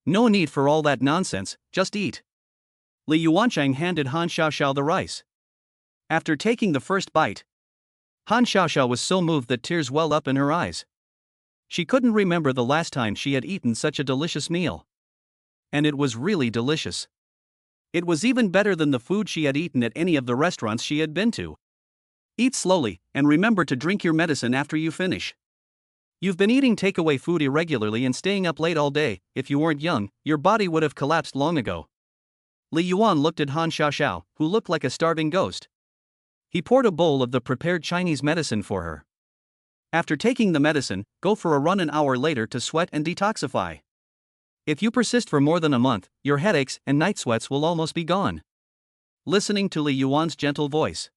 No need for all that nonsense, just eat. Li Yuancheng handed Han Xiaoxiao the rice. After taking the first bite, Han Xiaoxiao was so moved that tears welled up in her eyes. She couldn't remember the last time she had eaten such a delicious meal. And it was really delicious. It was even better than the food she had eaten at any of the restaurants she had been to. Eat slowly, and remember to drink your medicine after you finish. You've been eating takeaway food irregularly and staying up late all day. If you weren't young, your body would have collapsed long ago. Li Yuan looked at Han Xiaoxiao, who looked like a starving ghost. He poured a bowl of the prepared Chinese medicine for her. After taking the medicine, go for a run an hour later to sweat and detoxify. If you persist for more than a month, your headaches and night sweats will almost be gone. Listening to Li Yuan's gentle voice,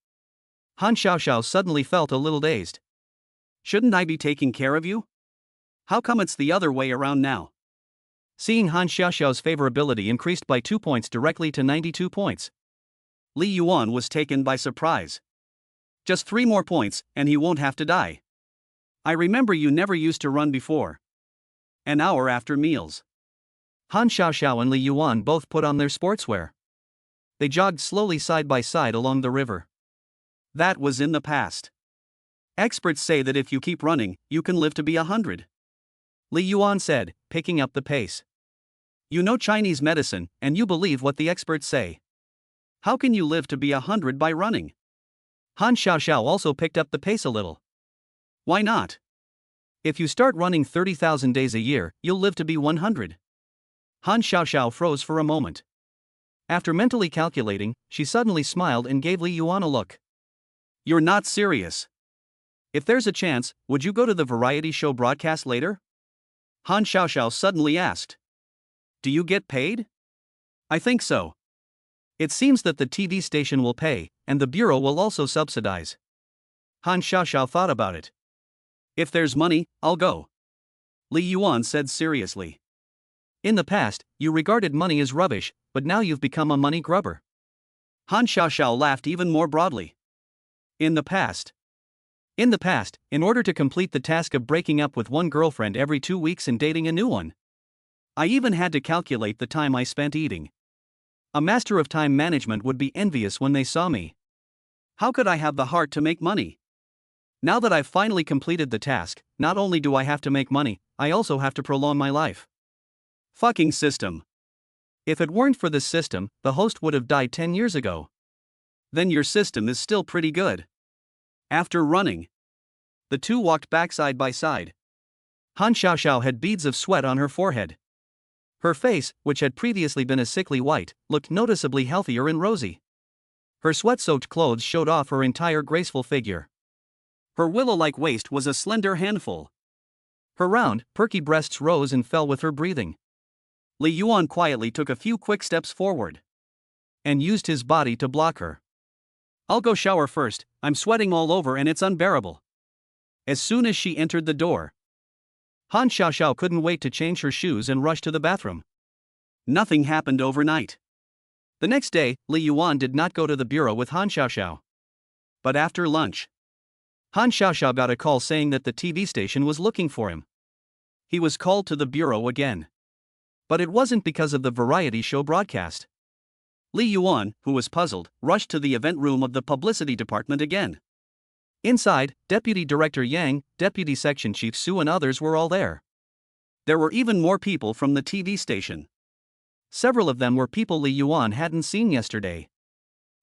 Han Xiaoxiao suddenly felt a little dazed. Shouldn't I be taking care of you? How come it's the other way around now? Seeing Han Xiaoxiao's favorability increased by 2 points directly to 92 points. Li Yuan was taken by surprise. Just 3 more points, and he won't have to die. I remember you never used to run before. An hour after meals. Han Xiaoxiao and Li Yuan both put on their sportswear. They jogged slowly side by side along the river. That was in the past. Experts say that if you keep running, you can live to be 100. Li Yuan said, picking up the pace. You know Chinese medicine, and you believe what the experts say. How can you live to be 100 by running? Han Xiaoxiao also picked up the pace a little. Why not? If you start running 30,000 days a year, you'll live to be 100. Han Xiaoxiao froze for a moment. After mentally calculating, she suddenly smiled and gave Li Yuan a look. You're not serious. If there's a chance, would you go to the variety show broadcast later? Han Xiaoxiao suddenly asked. Do you get paid? I think so. It seems that the TV station will pay, and the bureau will also subsidize. Han Xiaoxiao thought about it. If there's money, I'll go. Li Yuan said seriously. In the past, you regarded money as rubbish, but now you've become a money grubber. Han Xiaoxiao laughed even more broadly. In the past, in order to complete the task of breaking up with one girlfriend every 2 weeks and dating a new one, I even had to calculate the time I spent eating. A master of time management would be envious when they saw me. How could I have the heart to make money? Now that I've finally completed the task, not only do I have to make money, I also have to prolong my life. Fucking system. If it weren't for this system, the host would have died 10 years ago. Then your system is still pretty good. After running, the two walked back side by side. Han Xiaoxiao had beads of sweat on her forehead. Her face, which had previously been a sickly white, looked noticeably healthier and rosy. Her sweat-soaked clothes showed off her entire graceful figure. Her willow-like waist was a slender handful. Her round, perky breasts rose and fell with her breathing. Li Yuan quietly took a few quick steps forward and used his body to block her. I'll go shower first, I'm sweating all over and it's unbearable. As soon as she entered the door, Han Xiaoxiao couldn't wait to change her shoes and rush to the bathroom. Nothing happened overnight. The next day, Li Yuan did not go to the bureau with Han Xiaoxiao. But after lunch, Han Xiaoxiao got a call saying that the TV station was looking for him. He was called to the bureau again. But it wasn't because of the variety show broadcast. Li Yuan, who was puzzled, rushed to the event room of the publicity department again. Inside, Deputy Director Yang, Deputy Section Chief Su and others were all there. There were even more people from the TV station. Several of them were people Li Yuan hadn't seen yesterday.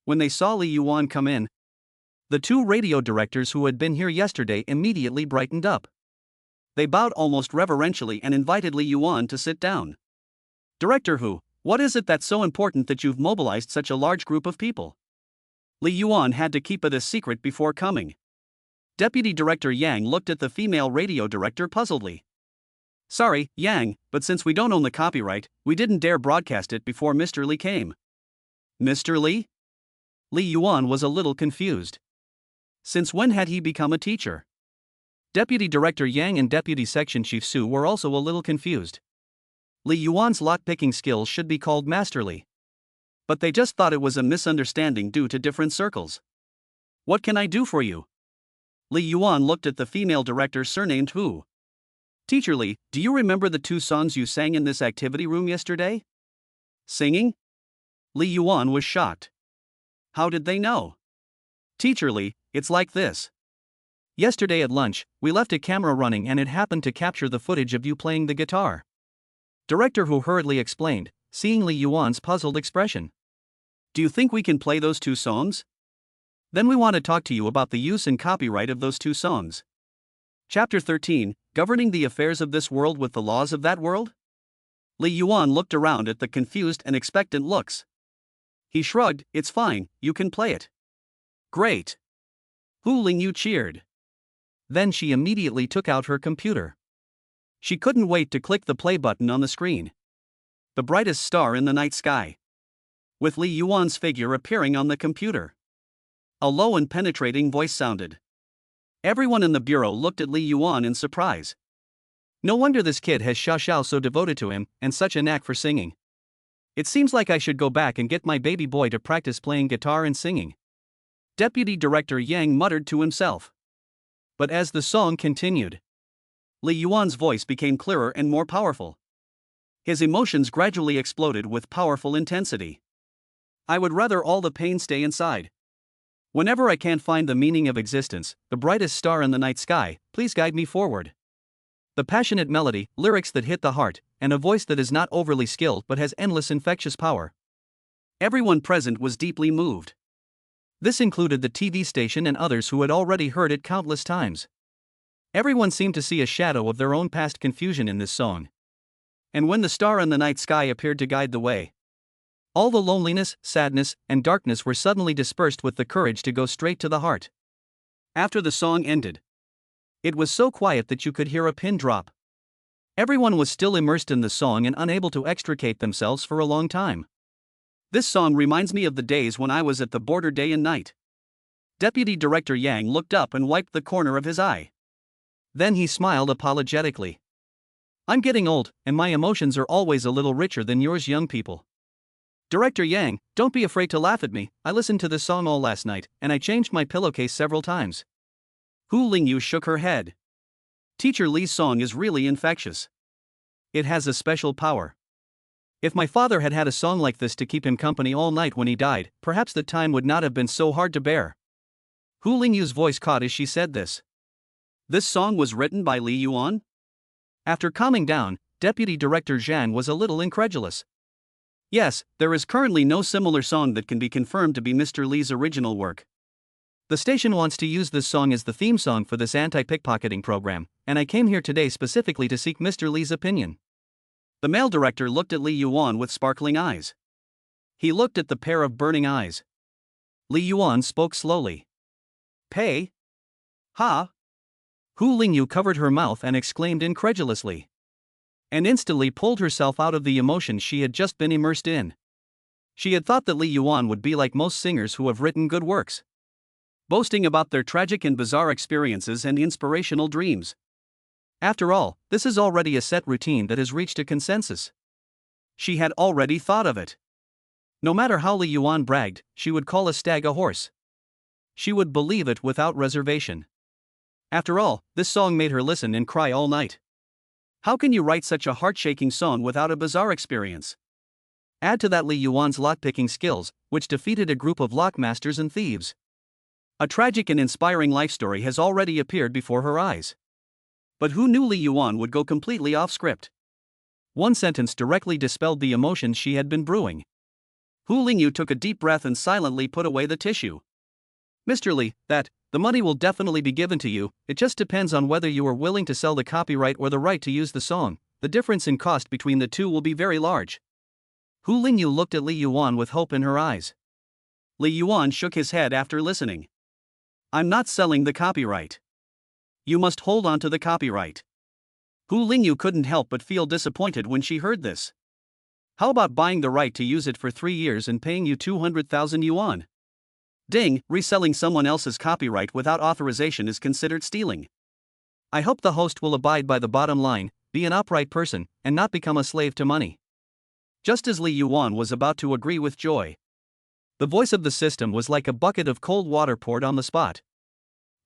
When they saw Li Yuan come in, the two radio directors who had been here yesterday immediately brightened up. They bowed almost reverentially and invited Li Yuan to sit down. Director Hu, what is it that's so important that you've mobilized such a large group of people? Li Yuan had to keep it a secret before coming. Deputy Director Yang looked at the female radio director puzzledly. Sorry, Yang, but since we don't own the copyright, we didn't dare broadcast it before Mr. Li came. Mr. Li? Li Yuan was a little confused. Since when had he become a teacher? Deputy Director Yang and Deputy Section Chief Su were also a little confused. Li Yuan's lock-picking skills should be called masterly. But they just thought it was a misunderstanding due to different circles. What can I do for you? Li Yuan looked at the female director surnamed Hu. Teacher Li, do you remember the two songs you sang in this activity room yesterday? Singing? Li Yuan was shocked. How did they know? Teacher Li, it's like this. Yesterday at lunch, we left a camera running and it happened to capture the footage of you playing the guitar. Director Hu hurriedly explained, seeing Li Yuan's puzzled expression. Do you think we can play those two songs? Then we want to talk to you about the use and copyright of those two songs. Chapter 13, Governing the Affairs of This World with the Laws of That World? Li Yuan looked around at the confused and expectant looks. He shrugged, it's fine, you can play it. Great. Hu Lingyu cheered. Then she immediately took out her computer. She couldn't wait to click the play button on the screen. The brightest star in the night sky. With Li Yuan's figure appearing on the computer. A low and penetrating voice sounded. Everyone in the bureau looked at Li Yuan in surprise. No wonder this kid has Xiao so devoted to him, and such a knack for singing. It seems like I should go back and get my baby boy to practice playing guitar and singing. Deputy Director Yang muttered to himself. But as the song continued, Li Yuan's voice became clearer and more powerful. His emotions gradually exploded with powerful intensity. I would rather all the pain stay inside. Whenever I can't find the meaning of existence, the brightest star in the night sky, please guide me forward. The passionate melody, lyrics that hit the heart, and a voice that is not overly skilled but has endless infectious power. Everyone present was deeply moved. This included the TV station and others who had already heard it countless times. Everyone seemed to see a shadow of their own past confusion in this song. And when the star in the night sky appeared to guide the way, all the loneliness, sadness, and darkness were suddenly dispersed with the courage to go straight to the heart. After the song ended, it was so quiet that you could hear a pin drop. Everyone was still immersed in the song and unable to extricate themselves for a long time. This song reminds me of the days when I was at the border day and night. Deputy Director Yang looked up and wiped the corner of his eye. Then he smiled apologetically. I'm getting old, and my emotions are always a little richer than yours young people. Director Yang, don't be afraid to laugh at me, I listened to this song all last night, and I changed my pillowcase several times. Hu Lingyu shook her head. Teacher Li's song is really infectious. It has a special power. If my father had had a song like this to keep him company all night when he died, perhaps the time would not have been so hard to bear. Hu Lingyu's voice caught as she said this. This song was written by Li Yuan? After calming down, Deputy Director Zhang was a little incredulous. Yes, there is currently no similar song that can be confirmed to be Mr. Li's original work. The station wants to use this song as the theme song for this anti-pickpocketing program, and I came here today specifically to seek Mr. Li's opinion. The male director looked at Li Yuan with sparkling eyes. He looked at the pair of burning eyes. Li Yuan spoke slowly. Pay? Ha? Hu Lingyu covered her mouth and exclaimed incredulously. And instantly pulled herself out of the emotions she had just been immersed in. She had thought that Li Yuan would be like most singers who have written good works, boasting about their tragic and bizarre experiences and inspirational dreams. After all, this is already a set routine that has reached a consensus. She had already thought of it. No matter how Li Yuan bragged, she would call a stag a horse. She would believe it without reservation. After all, this song made her listen and cry all night. How can you write such a heart-shaking song without a bizarre experience? Add to that Li Yuan's lock-picking skills, which defeated a group of lockmasters and thieves. A tragic and inspiring life story has already appeared before her eyes. But who knew Li Yuan would go completely off script? One sentence directly dispelled the emotions she had been brewing. Hu Lingyu took a deep breath and silently put away the tissue. Mr. Li, the money will definitely be given to you, it just depends on whether you are willing to sell the copyright or the right to use the song. The difference in cost between the two will be very large. Hu Lingyu looked at Li Yuan with hope in her eyes. Li Yuan shook his head after listening. I'm not selling the copyright. You must hold on to the copyright. Hu Lingyu couldn't help but feel disappointed when she heard this. How about buying the right to use it for 3 years and paying you 200,000 yuan? Ding, reselling someone else's copyright without authorization is considered stealing. I hope the host will abide by the bottom line, be an upright person, and not become a slave to money. Just as Li Yuan was about to agree with joy, the voice of the system was like a bucket of cold water poured on the spot.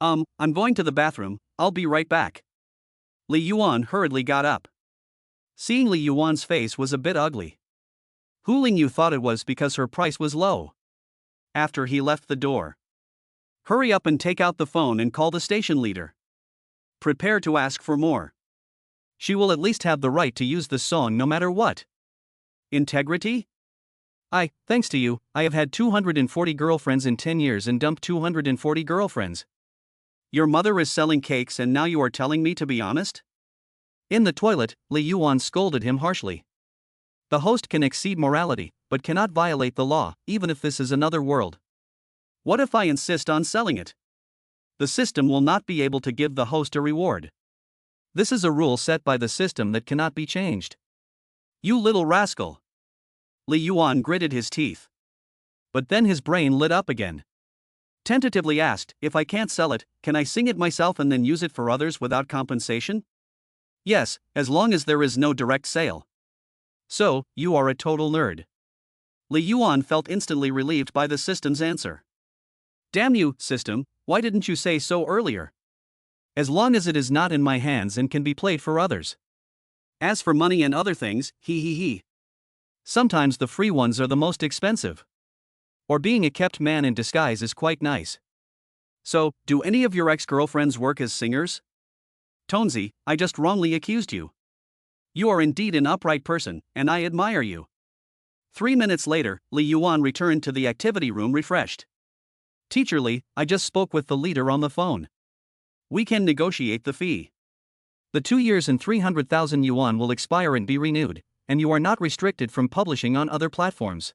I'm going to the bathroom, I'll be right back. Li Yuan hurriedly got up. Seeing Li Yuan's face was a bit ugly. Hu Lingyu thought it was because her price was low. After he left the door. Hurry up and take out the phone and call the station leader. Prepare to ask for more. She will at least have the right to use the song no matter what. Integrity? Thanks to you, I have had 240 girlfriends in 10 years and dumped 240 girlfriends. Your mother is selling cakes and now you are telling me to be honest? In the toilet, Li Yuan scolded him harshly. The host can exceed morality, but cannot violate the law, even if this is another world. What if I insist on selling it? The system will not be able to give the host a reward. This is a rule set by the system that cannot be changed. You little rascal! Li Yuan gritted his teeth. But then his brain lit up again. Tentatively asked, if I can't sell it, can I sing it myself and then use it for others without compensation? Yes, as long as there is no direct sale. So, you are a total nerd. Li Yuan felt instantly relieved by the system's answer. Damn you, system, why didn't you say so earlier? As long as it is not in my hands and can be played for others. As for money and other things, he. Sometimes the free ones are the most expensive. Or being a kept man in disguise is quite nice. So, do any of your ex-girlfriends work as singers? Tonzi, I just wrongly accused you. You are indeed an upright person, and I admire you. 3 minutes later, Li Yuan returned to the activity room refreshed. Teacher Li, I just spoke with the leader on the phone. We can negotiate the fee. The 2 years and 300,000 yuan will expire and be renewed, and you are not restricted from publishing on other platforms.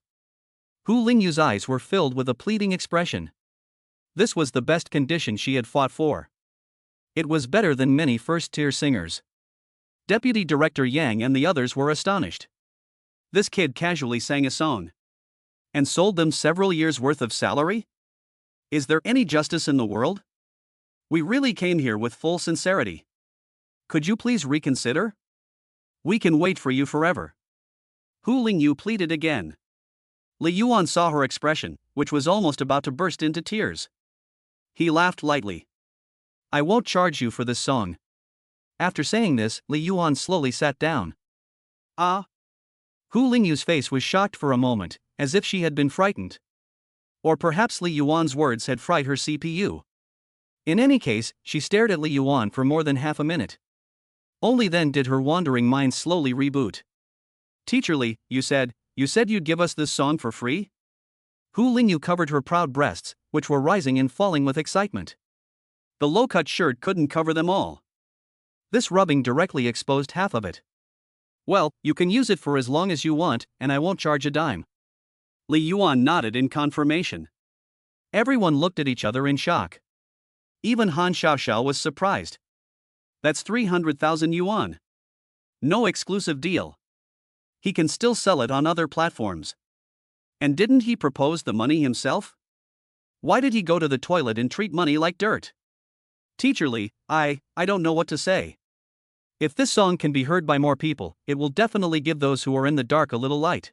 Hu Lingyu's eyes were filled with a pleading expression. This was the best condition she had fought for. It was better than many first-tier singers. Deputy Director Yang and the others were astonished. This kid casually sang a song. And sold them several years' worth of salary? Is there any justice in the world? We really came here with full sincerity. Could you please reconsider? We can wait for you forever. Hu Lingyu pleaded again. Li Yuan saw her expression, which was almost about to burst into tears. He laughed lightly. I won't charge you for this song. After saying this, Li Yuan slowly sat down. Ah? Hu Lingyu's face was shocked for a moment, as if she had been frightened. Or perhaps Li Yuan's words had frightened her CPU. In any case, she stared at Li Yuan for more than half a minute. Only then did her wandering mind slowly reboot. Teacher Li, you said you'd give us this song for free? Hu Lingyu covered her proud breasts, which were rising and falling with excitement. The low-cut shirt couldn't cover them all. This rubbing directly exposed half of it. Well, you can use it for as long as you want, and I won't charge a dime. Li Yuan nodded in confirmation. Everyone looked at each other in shock. Even Han Xiaoxiao was surprised. That's 300,000 yuan. No exclusive deal. He can still sell it on other platforms. And didn't he propose the money himself? Why did he go to the toilet and treat money like dirt? Teacher Li, I don't know what to say. If this song can be heard by more people, it will definitely give those who are in the dark a little light.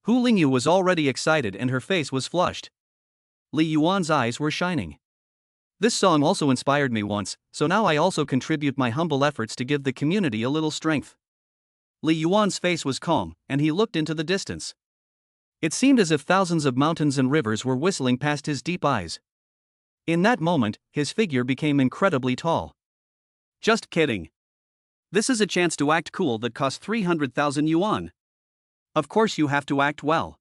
Hu Lingyu was already excited and her face was flushed. Li Yuan's eyes were shining. This song also inspired me once, so now I also contribute my humble efforts to give the community a little strength. Li Yuan's face was calm, and he looked into the distance. It seemed as if thousands of mountains and rivers were whistling past his deep eyes. In that moment, his figure became incredibly tall. Just kidding. This is a chance to act cool that costs 300,000 yuan. Of course you have to act well.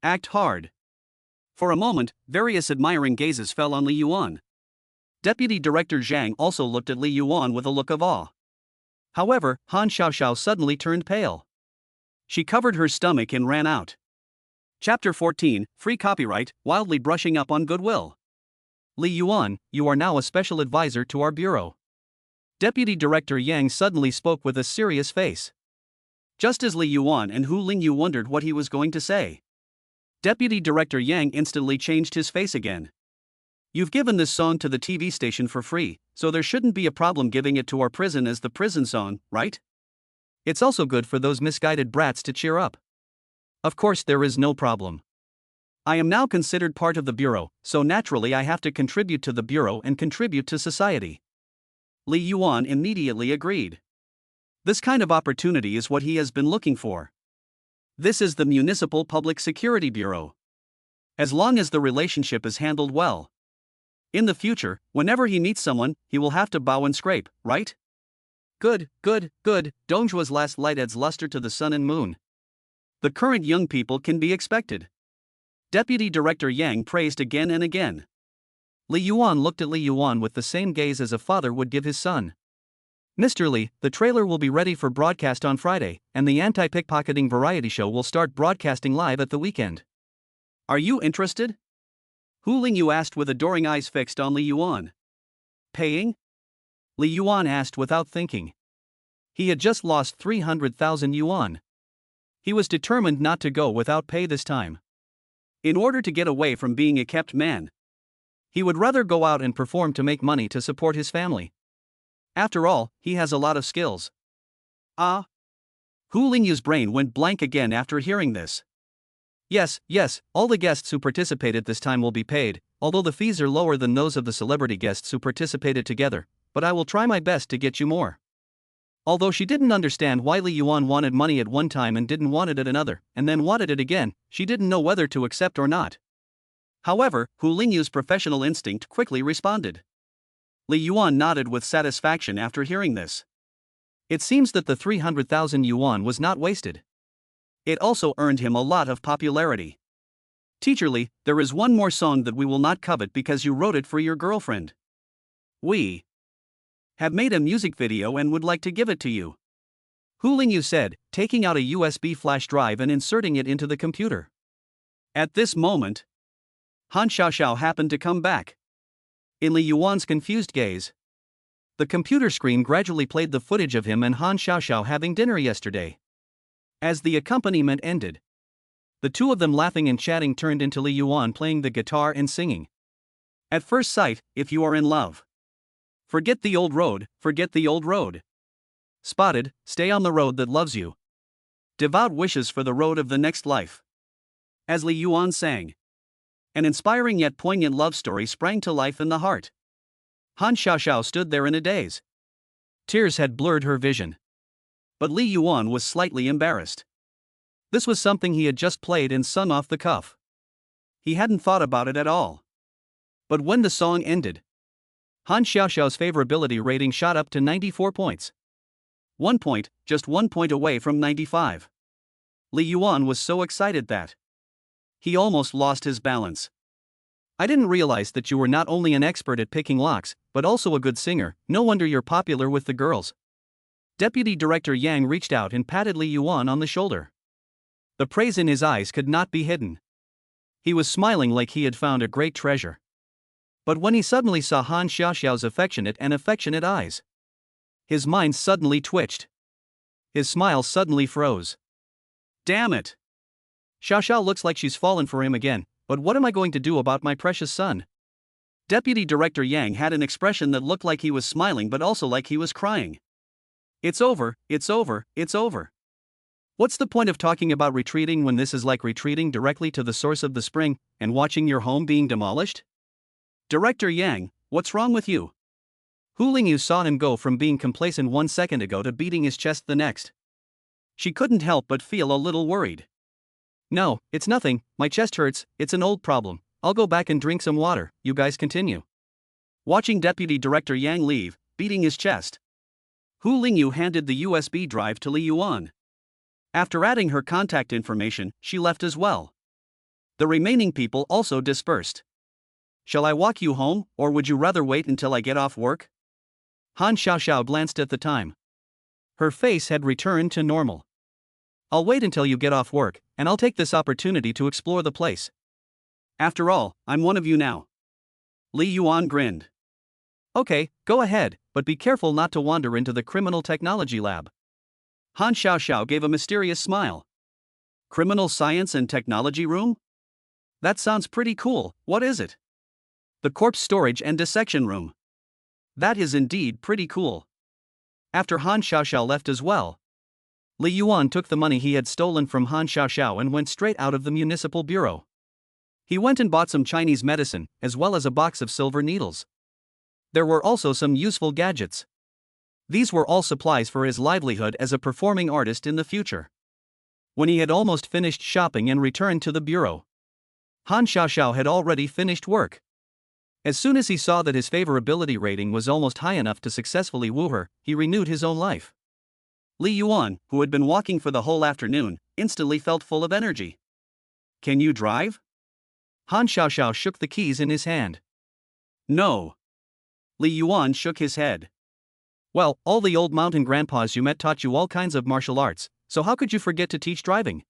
Act hard. For a moment, various admiring gazes fell on Li Yuan. Deputy Director Zhang also looked at Li Yuan with a look of awe. However, Han Xiaoxiao suddenly turned pale. She covered her stomach and ran out. Chapter 14, Free Copyright, wildly brushing up on goodwill. Li Yuan, you are now a special advisor to our bureau. Deputy Director Yang suddenly spoke with a serious face. Just as Li Yuan and Hu Lingyu wondered what he was going to say. Deputy Director Yang instantly changed his face again. You've given this song to the TV station for free, so there shouldn't be a problem giving it to our prison as the prison song, right? It's also good for those misguided brats to cheer up. Of course there is no problem. I am now considered part of the bureau, so naturally I have to contribute to the bureau and contribute to society. Li Yuan immediately agreed. This kind of opportunity is what he has been looking for. This is the Municipal Public Security Bureau. As long as the relationship is handled well. In the future, whenever he meets someone, he will have to bow and scrape, right? Good, good, good, Dongjua's last light adds luster to the sun and moon. The current young people can be expected. Deputy Director Yang praised again and again. Li Yuan looked at Li Yuan with the same gaze as a father would give his son. Mr. Li, the trailer will be ready for broadcast on Friday, and the anti-pickpocketing variety show will start broadcasting live at the weekend. Are you interested? Hu Lingyu asked with adoring eyes fixed on Li Yuan. Paying? Li Yuan asked without thinking. He had just lost 300,000 yuan. He was determined not to go without pay this time. In order to get away from being a kept man, he would rather go out and perform to make money to support his family. After all, he has a lot of skills. Ah? Hu Lingyu's brain went blank again after hearing this. Yes, all the guests who participated this time will be paid, although the fees are lower than those of the celebrity guests who participated together, but I will try my best to get you more. Although she didn't understand why Li Yuan wanted money at one time and didn't want it at another, and then wanted it again, she didn't know whether to accept or not. However, Hu Lingyu's professional instinct quickly responded. Li Yuan nodded with satisfaction after hearing this. It seems that the 300,000 yuan was not wasted. It also earned him a lot of popularity. Teacher Li, there is one more song that we will not covet because you wrote it for your girlfriend. We have made a music video and would like to give it to you. Hu Lingyu said, taking out a USB flash drive and inserting it into the computer. At this moment, Han Xiaoxiao happened to come back. In Li Yuan's confused gaze, the computer screen gradually played the footage of him and Han Xiaoxiao having dinner yesterday. As the accompaniment ended, the two of them laughing and chatting turned into Li Yuan playing the guitar and singing. At first sight, if you are in love, forget the old road, forget the old road. Spotted, stay on the road that loves you. Devout wishes for the road of the next life. As Li Yuan sang, an inspiring yet poignant love story sprang to life in the heart. Han Xiaoxiao stood there in a daze. Tears had blurred her vision. But Li Yuan was slightly embarrassed. This was something he had just played and sung off the cuff. He hadn't thought about it at all. But when the song ended, Han Xiaoxiao's favorability rating shot up to 94 points. 1 point, just 1 point away from 95. Li Yuan was so excited that he almost lost his balance. I didn't realize that you were not only an expert at picking locks, but also a good singer. No wonder you're popular with the girls. Deputy Director Yang reached out and patted Li Yuan on the shoulder. The praise in his eyes could not be hidden. He was smiling like he had found a great treasure. But when he suddenly saw Han Xiaoxiao's affectionate eyes, his mind suddenly twitched. His smile suddenly froze. Damn it! Xiaoxiao looks like she's fallen for him again, but what am I going to do about my precious son? Deputy Director Yang had an expression that looked like he was smiling but also like he was crying. It's over, it's over, it's over. What's the point of talking about retreating when this is like retreating directly to the source of the spring and watching your home being demolished? Director Yang, what's wrong with you? Hu Lingyu saw him go from being complacent 1 second ago to beating his chest the next. She couldn't help but feel a little worried. No, it's nothing, my chest hurts, it's an old problem, I'll go back and drink some water, you guys continue. Watching Deputy Director Yang leave, beating his chest, Hu Lingyu handed the USB drive to Li Yuan. After adding her contact information, she left as well. The remaining people also dispersed. Shall I walk you home, or would you rather wait until I get off work? Han Xiaoxiao glanced at the time. Her face had returned to normal. I'll wait until you get off work, and I'll take this opportunity to explore the place. After all, I'm one of you now. Li Yuan grinned. Okay, go ahead, but be careful not to wander into the criminal technology lab. Han Xiaoxiao gave a mysterious smile. Criminal science and technology room? That sounds pretty cool, what is it? The corpse storage and dissection room. That is indeed pretty cool. After Han Xiaoxiao left as well, Li Yuan took the money he had stolen from Han Xiaoxiao and went straight out of the municipal bureau. He went and bought some Chinese medicine, as well as a box of silver needles. There were also some useful gadgets. These were all supplies for his livelihood as a performing artist in the future. When he had almost finished shopping and returned to the bureau, Han Xiaoxiao had already finished work. As soon as he saw that his favorability rating was almost high enough to successfully woo her, he renewed his own life. Li Yuan, who had been walking for the whole afternoon, instantly felt full of energy. Can you drive? Han Xiaoxiao shook the keys in his hand. No. Li Yuan shook his head. Well, all the old mountain grandpas you met taught you all kinds of martial arts, so how could you forget to teach driving?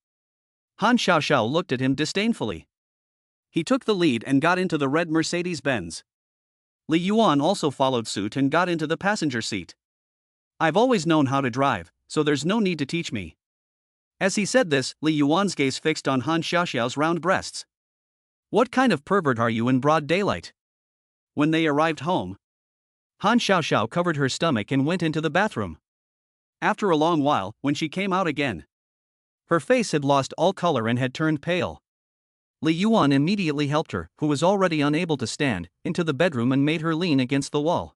Han Xiaoxiao looked at him disdainfully. He took the lead and got into the red Mercedes-Benz. Li Yuan also followed suit and got into the passenger seat. I've always known how to drive, so there's no need to teach me. As he said this, Li Yuan's gaze fixed on Han Xiaoxiao's round breasts. What kind of pervert are you in broad daylight? When they arrived home, Han Xiaoxiao covered her stomach and went into the bathroom. After a long while, when she came out again, her face had lost all color and had turned pale. Li Yuan immediately helped her, who was already unable to stand, into the bedroom and made her lean against the wall.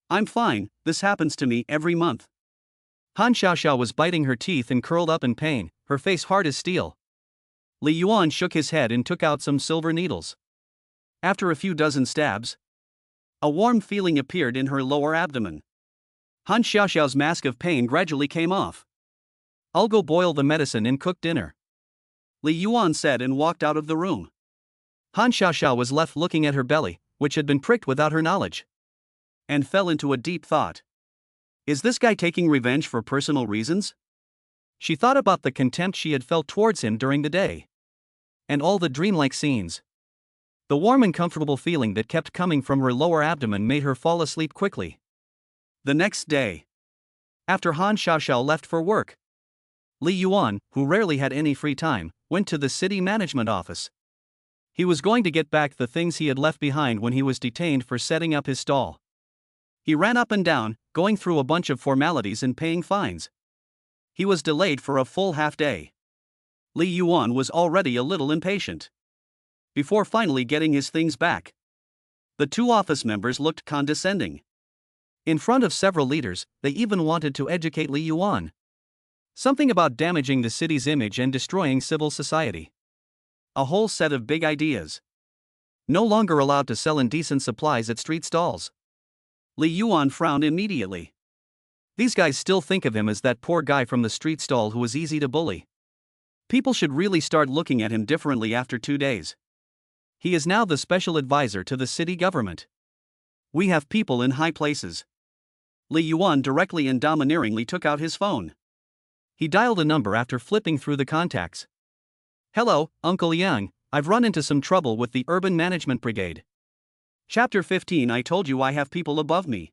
I'm fine, this happens to me every month. Han Xiaoxiao was biting her teeth and curled up in pain, her face hard as steel. Li Yuan shook his head and took out some silver needles. After a few dozen stabs, a warm feeling appeared in her lower abdomen. Han Xiaoxiao's mask of pain gradually came off. I'll go boil the medicine and cook dinner, Li Yuan said and walked out of the room. Han Xiaoxiao was left looking at her belly, which had been pricked without her knowledge, and fell into a deep thought. Is this guy taking revenge for personal reasons? She thought about the contempt she had felt towards him during the day, and all the dreamlike scenes. The warm and comfortable feeling that kept coming from her lower abdomen made her fall asleep quickly. The next day, after Han Xiaoxiao left for work, Li Yuan, who rarely had any free time, went to the city management office. He was going to get back the things he had left behind when he was detained for setting up his stall. He ran up and down, going through a bunch of formalities and paying fines. He was delayed for a full half day. Li Yuan was already a little impatient. Before finally getting his things back, the two office members looked condescending. In front of several leaders, they even wanted to educate Li Yuan. Something about damaging the city's image and destroying civil society. A whole set of big ideas. No longer allowed to sell indecent supplies at street stalls. Li Yuan frowned immediately. These guys still think of him as that poor guy from the street stall who was easy to bully. People should really start looking at him differently after 2 days. He is now the special advisor to the city government. We have people in high places. Li Yuan directly and domineeringly took out his phone. He dialed a number after flipping through the contacts. Hello, Uncle Yang, I've run into some trouble with the Urban Management Brigade. Chapter 15. I told you I have people above me.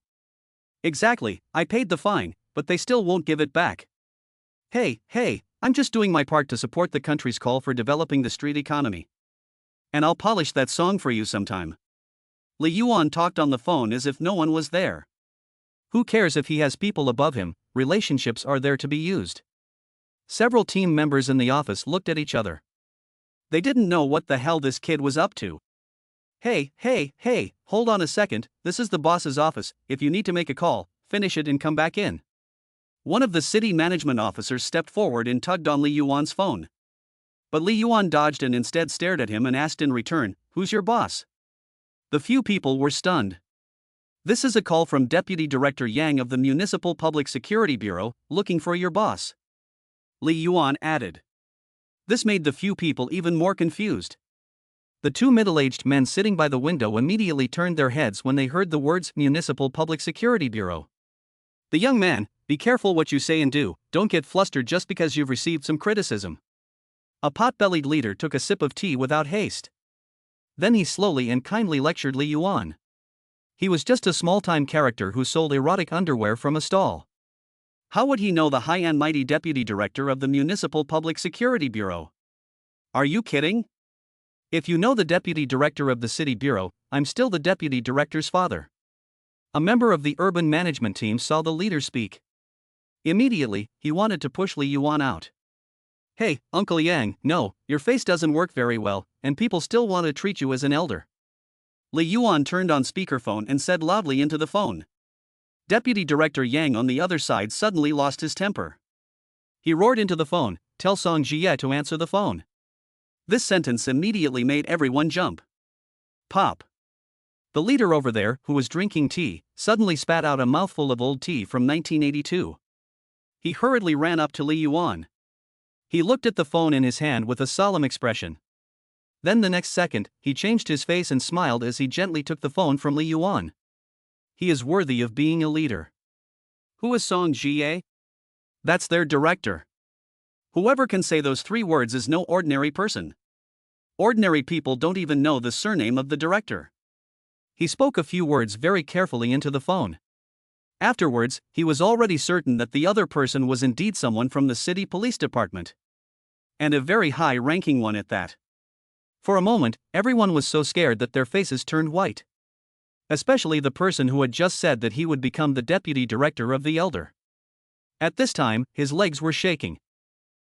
Exactly, I paid the fine, but they still won't give it back. Hey, I'm just doing my part to support the country's call for developing the street economy. And I'll polish that song for you sometime. Li Yuan talked on the phone as if no one was there. Who cares if he has people above him, relationships are there to be used. Several team members in the office looked at each other. They didn't know what the hell this kid was up to. Hey, hold on a second, this is the boss's office, if you need to make a call, finish it and come back in. One of the city management officers stepped forward and tugged on Li Yuan's phone. But Li Yuan dodged and instead stared at him and asked in return, "Who's your boss?" The few people were stunned. This is a call from Deputy Director Yang of the Municipal Public Security Bureau, looking for your boss, Li Yuan added. This made the few people even more confused. The two middle-aged men sitting by the window immediately turned their heads when they heard the words Municipal Public Security Bureau. The young man, be careful what you say and do, don't get flustered just because you've received some criticism. A pot-bellied leader took a sip of tea without haste. Then he slowly and kindly lectured Li Yuan. He was just a small-time character who sold erotic underwear from a stall. How would he know the high and mighty deputy director of the Municipal Public Security Bureau? Are you kidding? If you know the deputy director of the city bureau, I'm still the deputy director's father. A member of the urban management team saw the leader speak. Immediately, he wanted to push Li Yuan out. Hey, Uncle Yang, no, your face doesn't work very well, and people still want to treat you as an elder. Li Yuan turned on speakerphone and said loudly into the phone. Deputy Director Yang on the other side suddenly lost his temper. He roared into the phone, "Tell Song Jie to answer the phone." This sentence immediately made everyone jump. Pop. The leader over there, who was drinking tea, suddenly spat out a mouthful of old tea from 1982. He hurriedly ran up to Li Yuan. He looked at the phone in his hand with a solemn expression. Then the next second, he changed his face and smiled as he gently took the phone from Li Yuan. He is worthy of being a leader. Who is Song Jie? That's their director. Whoever can say those 3 words is no ordinary person. Ordinary people don't even know the surname of the director. He spoke a few words very carefully into the phone. Afterwards, he was already certain that the other person was indeed someone from the city police department. And a very high-ranking one at that. For a moment, everyone was so scared that their faces turned white. Especially the person who had just said that he would become the deputy director of the Elder. At this time, his legs were shaking.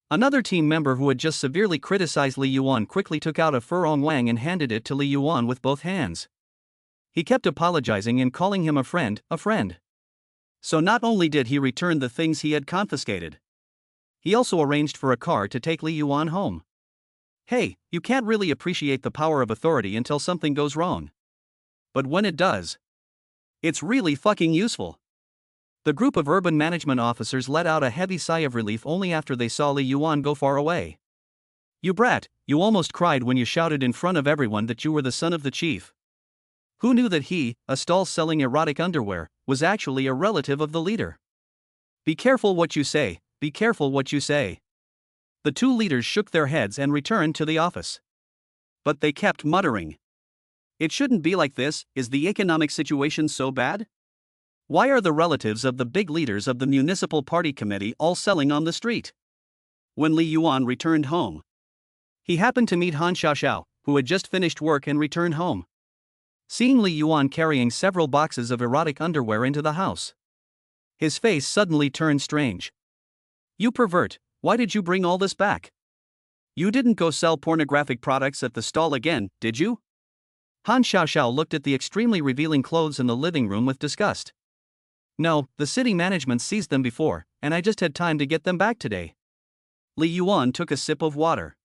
Another team member who had just severely criticized Li Yuan quickly took out a furong wang and handed it to Li Yuan with both hands. He kept apologizing and calling him a friend. So not only did he return the things he had confiscated, he also arranged for a car to take Li Yuan home. Hey, you can't really appreciate the power of authority until something goes wrong. But when it does, it's really fucking useful. The group of urban management officers let out a heavy sigh of relief only after they saw Li Yuan go far away. You brat, you almost cried when you shouted in front of everyone that you were the son of the chief. Who knew that he, a stall selling erotic underwear, was actually a relative of the leader? Be careful what you say, be careful what you say. The 2 leaders shook their heads and returned to the office. But they kept muttering. It shouldn't be like this. Is the economic situation so bad? Why are the relatives of the big leaders of the municipal party committee all selling on the street? When Li Yuan returned home, he happened to meet Han Xiaoxiao, who had just finished work and returned home. Seeing Li Yuan carrying several boxes of erotic underwear into the house, his face suddenly turned strange. You pervert, why did you bring all this back? You didn't go sell pornographic products at the stall again, did you? Han Xiaoxiao looked at the extremely revealing clothes in the living room with disgust. No, the city management seized them before, and I just had time to get them back today. Li Yuan took a sip of water.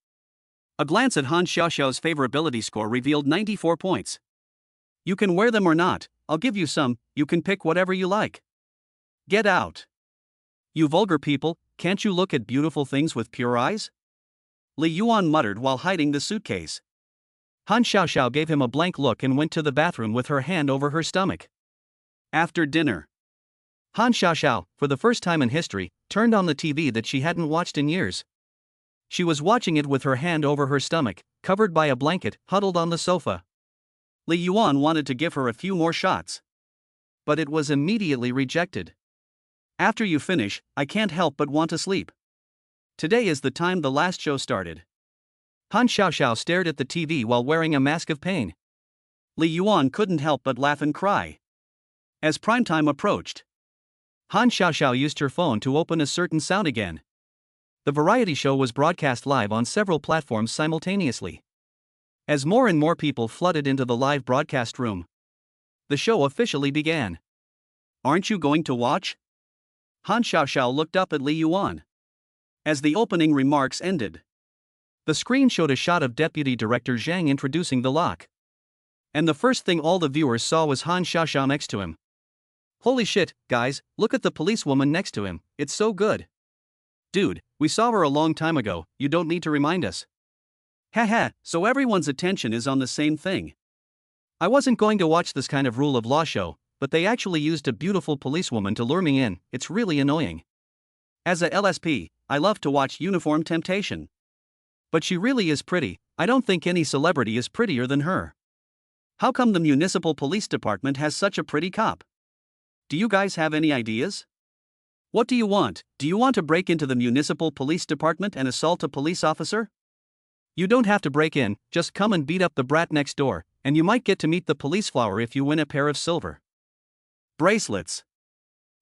A glance at Han Xiaoxiao's favorability score revealed 94 points. You can wear them or not, I'll give you some, you can pick whatever you like. Get out. You vulgar people, can't you look at beautiful things with pure eyes? Li Yuan muttered while hiding the suitcase. Han Xiaoxiao gave him a blank look and went to the bathroom with her hand over her stomach. After dinner, Han Xiaoxiao, for the first time in history, turned on the TV that she hadn't watched in years. She was watching it with her hand over her stomach, covered by a blanket, huddled on the sofa. Li Yuan wanted to give her a few more shots, but it was immediately rejected. After you finish, I can't help but want to sleep. Today is the time the last show started. Han Xiaoxiao stared at the TV while wearing a mask of pain. Li Yuan couldn't help but laugh and cry. As primetime approached, Han Xiaoxiao used her phone to open a certain sound again. The variety show was broadcast live on several platforms simultaneously. As more and more people flooded into the live broadcast room, the show officially began. Aren't you going to watch? Han Xiaoxiao looked up at Li Yuan. As the opening remarks ended, the screen showed a shot of Deputy Director Zhang introducing the lock. And the first thing all the viewers saw was Han Xiaoxiao next to him. Holy shit, guys, look at the policewoman next to him, it's so good. Dude, we saw her a long time ago, you don't need to remind us. Haha, so everyone's attention is on the same thing. I wasn't going to watch this kind of rule of law show, but they actually used a beautiful policewoman to lure me in, it's really annoying. As a LSP, I love to watch Uniform Temptation. But she really is pretty, I don't think any celebrity is prettier than her. How come the municipal police department has such a pretty cop? Do you guys have any ideas? What do you want? Do you want to break into the municipal police department and assault a police officer? You don't have to break in, just come and beat up the brat next door, and you might get to meet the police flower if you win a pair of silver bracelets.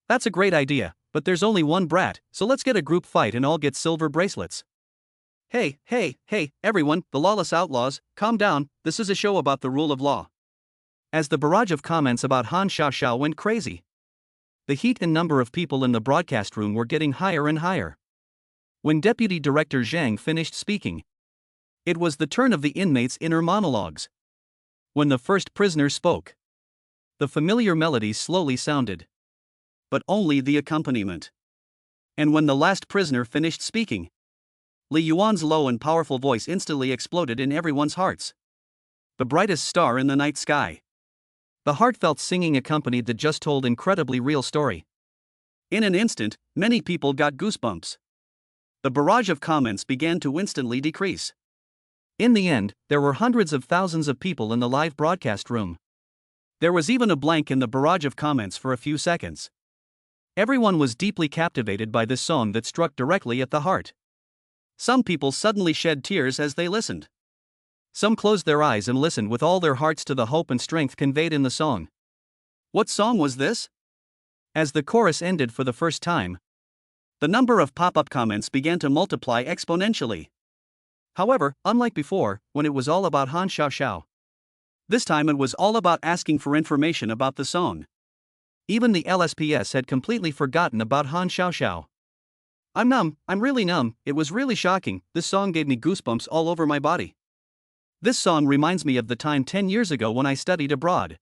That's a great idea, but there's only one brat, so let's get a group fight and all get silver bracelets. Hey, everyone, the lawless outlaws, calm down, this is a show about the rule of law. As the barrage of comments about Han Xiaoxiao went crazy, the heat and number of people in the broadcast room were getting higher and higher. When Deputy Director Zhang finished speaking, it was the turn of the inmates' inner monologues. When the first prisoner spoke, the familiar melodies slowly sounded, but only the accompaniment. And when the last prisoner finished speaking, Li Yuan's low and powerful voice instantly exploded in everyone's hearts. The brightest star in the night sky. The heartfelt singing accompanied the just told incredibly real story. In an instant, many people got goosebumps. The barrage of comments began to instantly decrease. In the end, there were hundreds of thousands of people in the live broadcast room. There was even a blank in the barrage of comments for a few seconds. Everyone was deeply captivated by this song that struck directly at the heart. Some people suddenly shed tears as they listened. Some closed their eyes and listened with all their hearts to the hope and strength conveyed in the song. What song was this? As the chorus ended for the first time, the number of pop-up comments began to multiply exponentially. However, unlike before, when it was all about Han Xiaoxiao, this time it was all about asking for information about the song. Even the LSPS had completely forgotten about Han Xiaoxiao. I'm numb, I'm really numb, it was really shocking, this song gave me goosebumps all over my body. This song reminds me of the time 10 years ago when I studied abroad.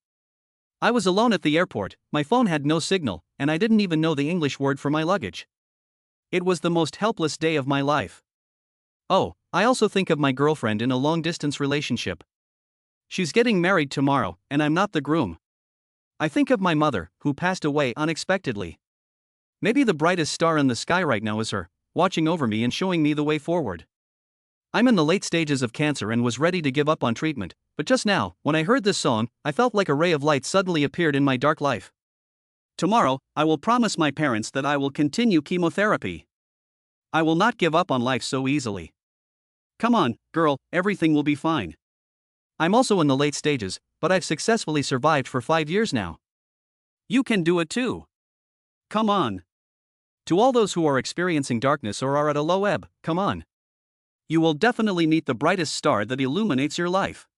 I was alone at the airport, my phone had no signal, and I didn't even know the English word for my luggage. It was the most helpless day of my life. Oh, I also think of my girlfriend in a long-distance relationship. She's getting married tomorrow, and I'm not the groom. I think of my mother, who passed away unexpectedly. Maybe the brightest star in the sky right now is her, watching over me and showing me the way forward. I'm in the late stages of cancer and was ready to give up on treatment, but just now, when I heard this song, I felt like a ray of light suddenly appeared in my dark life. Tomorrow, I will promise my parents that I will continue chemotherapy. I will not give up on life so easily. Come on, girl, everything will be fine. I'm also in the late stages, but I've successfully survived for 5 years now. You can do it too. Come on. To all those who are experiencing darkness or are at a low ebb, come on. You will definitely meet the brightest star that illuminates your life.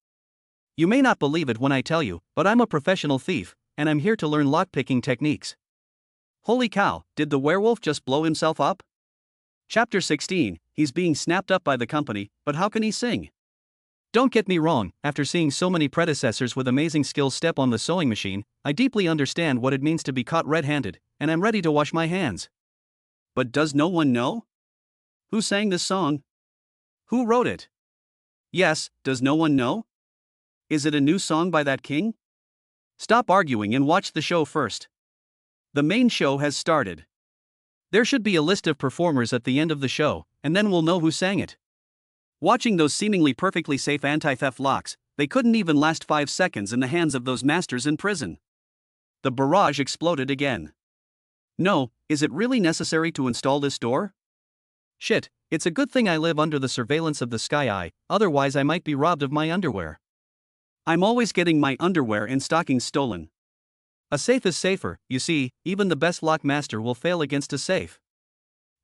You may not believe it when I tell you, but I'm a professional thief, and I'm here to learn lockpicking techniques. Holy cow, did the werewolf just blow himself up? Chapter 16, he's being snapped up by the company, but how can he sing? Don't get me wrong, after seeing so many predecessors with amazing skills step on the sewing machine, I deeply understand what it means to be caught red-handed, and I'm ready to wash my hands. But does no one know? Who sang this song? Who wrote it? Yes, does no one know? Is it a new song by that king? Stop arguing and watch the show first. The main show has started. There should be a list of performers at the end of the show, and then we'll know who sang it. Watching those seemingly perfectly safe anti-theft locks, they couldn't even last 5 seconds in the hands of those masters in prison. The barrage exploded again. No, is it really necessary to install this door? Shit, it's a good thing I live under the surveillance of the Sky Eye, otherwise I might be robbed of my underwear. I'm always getting my underwear and stockings stolen. A safe is safer, you see, even the best lock master will fail against a safe.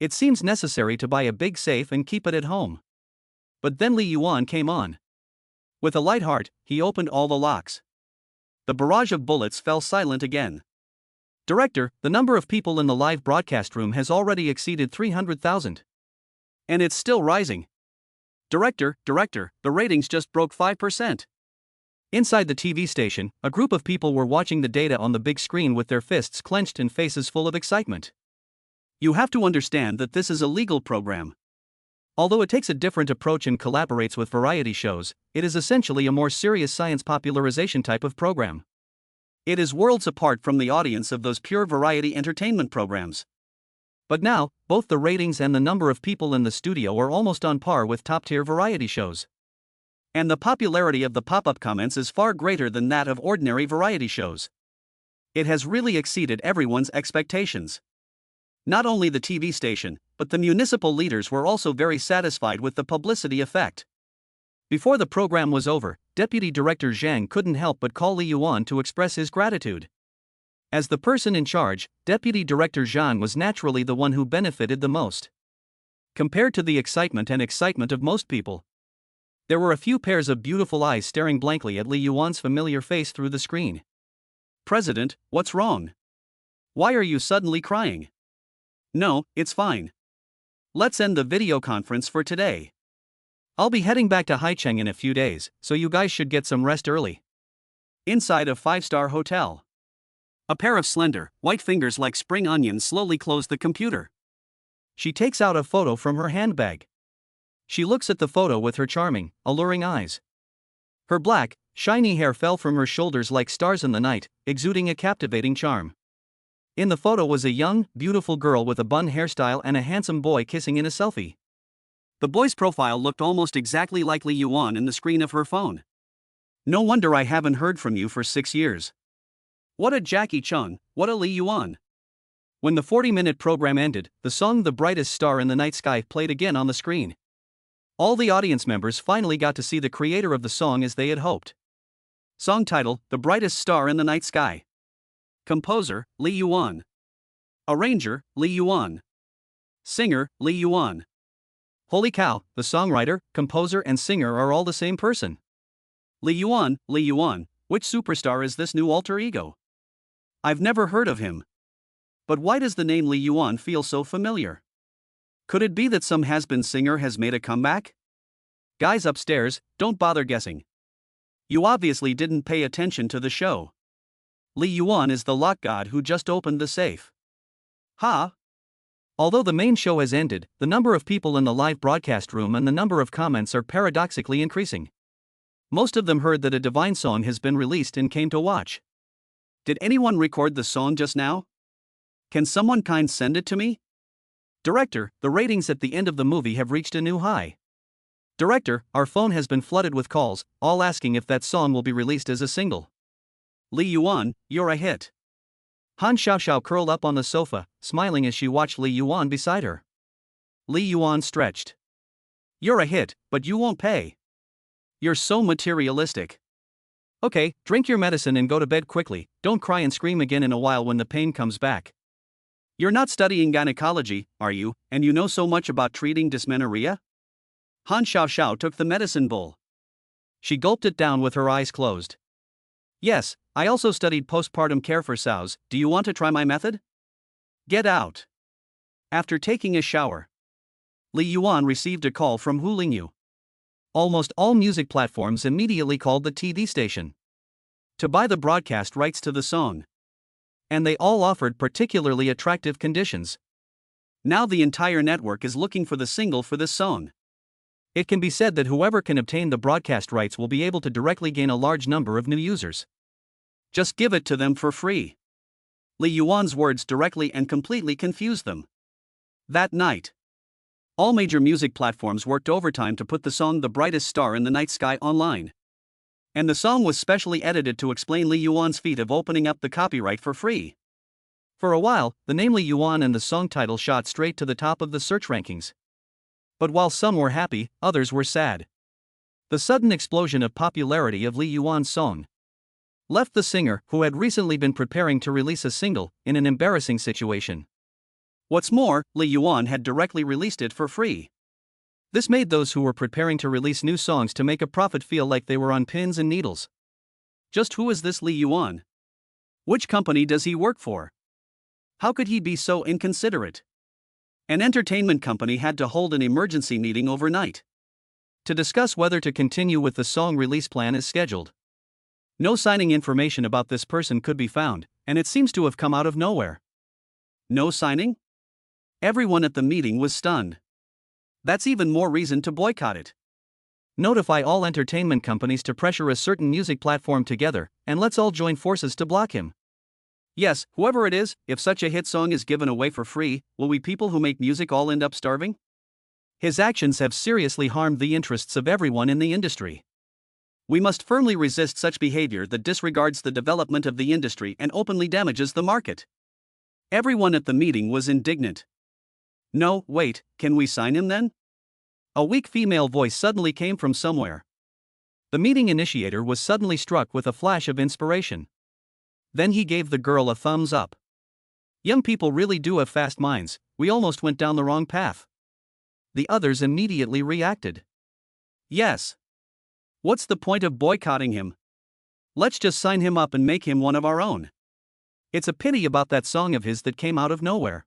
It seems necessary to buy a big safe and keep it at home. But then Li Yuan came on. With a light heart, he opened all the locks. The barrage of bullets fell silent again. Director, the number of people in the live broadcast room has already exceeded 300,000. And it's still rising. Director, the ratings just broke 5%. Inside the TV station, a group of people were watching the data on the big screen with their fists clenched and faces full of excitement. You have to understand that this is a legal program. Although it takes a different approach and collaborates with variety shows, it is essentially a more serious science popularization type of program. It is worlds apart from the audience of those pure variety entertainment programs. But now, both the ratings and the number of people in the studio are almost on par with top-tier variety shows. And the popularity of the pop-up comments is far greater than that of ordinary variety shows. It has really exceeded everyone's expectations. Not only the TV station, but the municipal leaders were also very satisfied with the publicity effect. Before the program was over, Deputy Director Zhang couldn't help but call Li Yuan to express his gratitude. As the person in charge, Deputy Director Zhang was naturally the one who benefited the most. compared to the excitement of most people. There were a few pairs of beautiful eyes staring blankly at Lee Yuan's familiar face through the screen. "President, what's wrong? Why are you suddenly crying?" "No, it's fine. Let's end the video conference for today. I'll be heading back to Haicheng in a few days, so you guys should get some rest early." Inside a five-star hotel. A pair of slender, white fingers like spring onions slowly close the computer. She takes out a photo from her handbag. She looks at the photo with her charming, alluring eyes. Her black, shiny hair fell from her shoulders like stars in the night, exuding a captivating charm. In the photo was a young, beautiful girl with a bun hairstyle and a handsome boy kissing in a selfie. The boy's profile looked almost exactly like Lee Yuan in the screen of her phone. "No wonder I haven't heard from you for 6 years. What a Jackie Chung, what a Lee Yuan." When the 40-minute program ended, the song "The Brightest Star in the Night Sky" played again on the screen. All the audience members finally got to see the creator of the song as they had hoped. Song title: "The Brightest Star in the Night Sky." Composer: Lee Yuan. Arranger: Lee Yuan. Singer: Lee Yuan. Holy cow, the songwriter, composer and singer are all the same person. Lee Yuan, which superstar is this new alter ego? I've never heard of him. But why does the name Lee Yuan feel so familiar? Could it be that some has-been singer has made a comeback? Guys upstairs, don't bother guessing. You obviously didn't pay attention to the show. Lee Yuan is the lock god who just opened the safe. Ha! Although the main show has ended, the number of people in the live broadcast room and the number of comments are paradoxically increasing. Most of them heard that a divine song has been released and came to watch. Did anyone record the song just now? Can someone send it to me? Director, the ratings at the end of the movie have reached a new high. Director, our phone has been flooded with calls, all asking if that song will be released as a single. Lee Yuan, you're a hit. Han Xiaoxiao curled up on the sofa, smiling as she watched Lee Yuan beside her. Lee Yuan stretched. "You're a hit, but you won't pay. You're so materialistic. Okay, drink your medicine and go to bed quickly, don't cry and scream again in a while when the pain comes back. You're not studying gynecology, are you, and you know so much about treating dysmenorrhea?" Han Xiaoxiao took the medicine bowl. She gulped it down with her eyes closed. "Yes, I also studied postpartum care for sows. Do you want to try my method?" "Get out." After taking a shower, Lee Yuan received a call from Hu Lingyu. Almost all music platforms immediately called the TV station to buy the broadcast rights to the song. And they all offered particularly attractive conditions. Now the entire network is looking for the single for this song. It can be said that whoever can obtain the broadcast rights will be able to directly gain a large number of new users. Just give it to them for free. Lee Yuan's words directly and completely confused them. That night, all major music platforms worked overtime to put the song "The Brightest Star in the Night Sky" online. And the song was specially edited to explain Lee Yuan's feat of opening up the copyright for free. For a while, the name Lee Yuan and the song title shot straight to the top of the search rankings. But while some were happy, others were sad. The sudden explosion of popularity of Lee Yuan's song left the singer, who had recently been preparing to release a single, in an embarrassing situation. What's more, Lee Yuan had directly released it for free. This made those who were preparing to release new songs to make a profit feel like they were on pins and needles. Just who is this Lee Yuan? Which company does he work for? How could he be so inconsiderate? An entertainment company had to hold an emergency meeting overnight to discuss whether to continue with the song release plan as scheduled. No signing information about this person could be found, and it seems to have come out of nowhere. No signing? Everyone at the meeting was stunned. That's even more reason to boycott it. Notify all entertainment companies to pressure a certain music platform together, and let's all join forces to block him. Yes, whoever it is, if such a hit song is given away for free, will we people who make music all end up starving? His actions have seriously harmed the interests of everyone in the industry. We must firmly resist such behavior that disregards the development of the industry and openly damages the market. Everyone at the meeting was indignant. No, wait, can we sign him then? A weak female voice suddenly came from somewhere. The meeting initiator was suddenly struck with a flash of inspiration. Then he gave the girl a thumbs up. Young people really do have fast minds, we almost went down the wrong path. The others immediately reacted. Yes. What's the point of boycotting him? Let's just sign him up and make him one of our own. It's a pity about that song of his that came out of nowhere.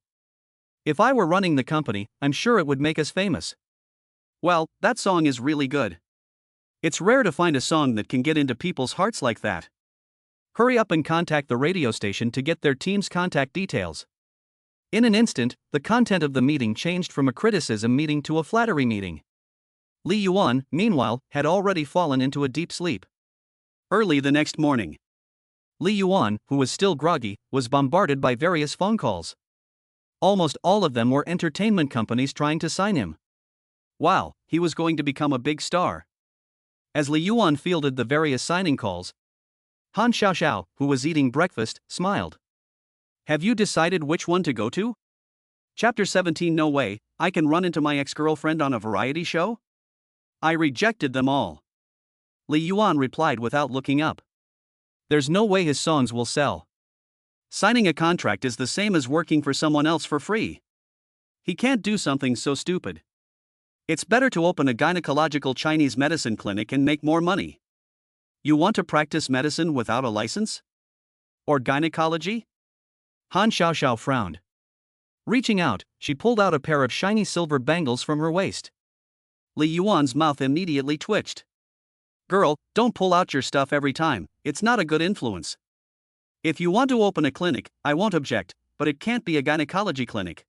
If I were running the company, I'm sure it would make us famous. Well, that song is really good. It's rare to find a song that can get into people's hearts like that. Hurry up and contact the radio station to get their team's contact details. In an instant, the content of the meeting changed from a criticism meeting to a flattery meeting. Li Yuan, meanwhile, had already fallen into a deep sleep. Early the next morning, Li Yuan, who was still groggy, was bombarded by various phone calls. Almost all of them were entertainment companies trying to sign him. Wow, he was going to become a big star. As Li Yuan fielded the various signing calls, Han Xiaoxiao, who was eating breakfast, smiled. Have you decided which one to go to? Chapter 17. No way, I can run into my ex-girlfriend on a variety show? I rejected them all. Li Yuan replied without looking up. There's no way his songs will sell. Signing a contract is the same as working for someone else for free. He can't do something so stupid. It's better to open a gynecological Chinese medicine clinic and make more money. You want to practice medicine without a license? Or gynecology? Han Xiaoxiao frowned. Reaching out, she pulled out a pair of shiny silver bangles from her waist. Li Yuan's mouth immediately twitched. Girl, don't pull out your stuff every time, it's not a good influence. If you want to open a clinic, I won't object, but it can't be a gynecology clinic.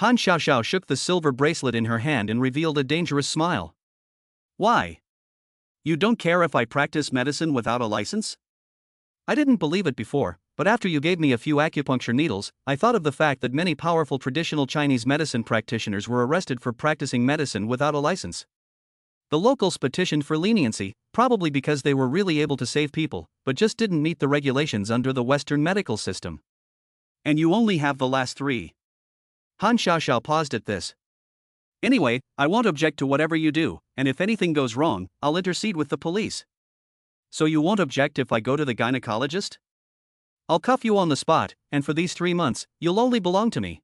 Han Xiaoxiao shook the silver bracelet in her hand and revealed a dangerous smile. Why? You don't care if I practice medicine without a license? I didn't believe it before, but after you gave me a few acupuncture needles, I thought of the fact that many powerful traditional Chinese medicine practitioners were arrested for practicing medicine without a license. The locals petitioned for leniency, probably because they were really able to save people, but just didn't meet the regulations under the Western medical system. And you only have the last three. Han Xiaoxiao paused at this. Anyway, I won't object to whatever you do, and if anything goes wrong, I'll intercede with the police. So you won't object if I go to the gynecologist? I'll cuff you on the spot, and for these 3 months, you'll only belong to me.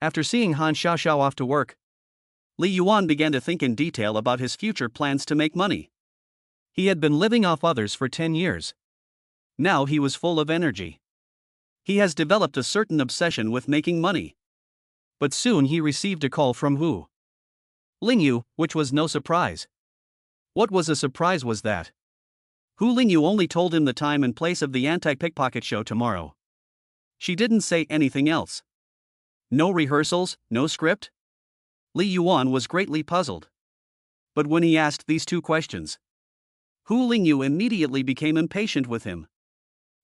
After seeing Han Xiaoxiao off to work, Li Yuan began to think in detail about his future plans to make money. He had been living off others for 10 years. Now he was full of energy. He has developed a certain obsession with making money. But soon he received a call from Hu Lingyu, which was no surprise. What was a surprise was that Hu Lingyu only told him the time and place of the anti-pickpocket show tomorrow. She didn't say anything else. No rehearsals, no script? Li Yuan was greatly puzzled. But when he asked these two questions, Hu Lingyu immediately became impatient with him.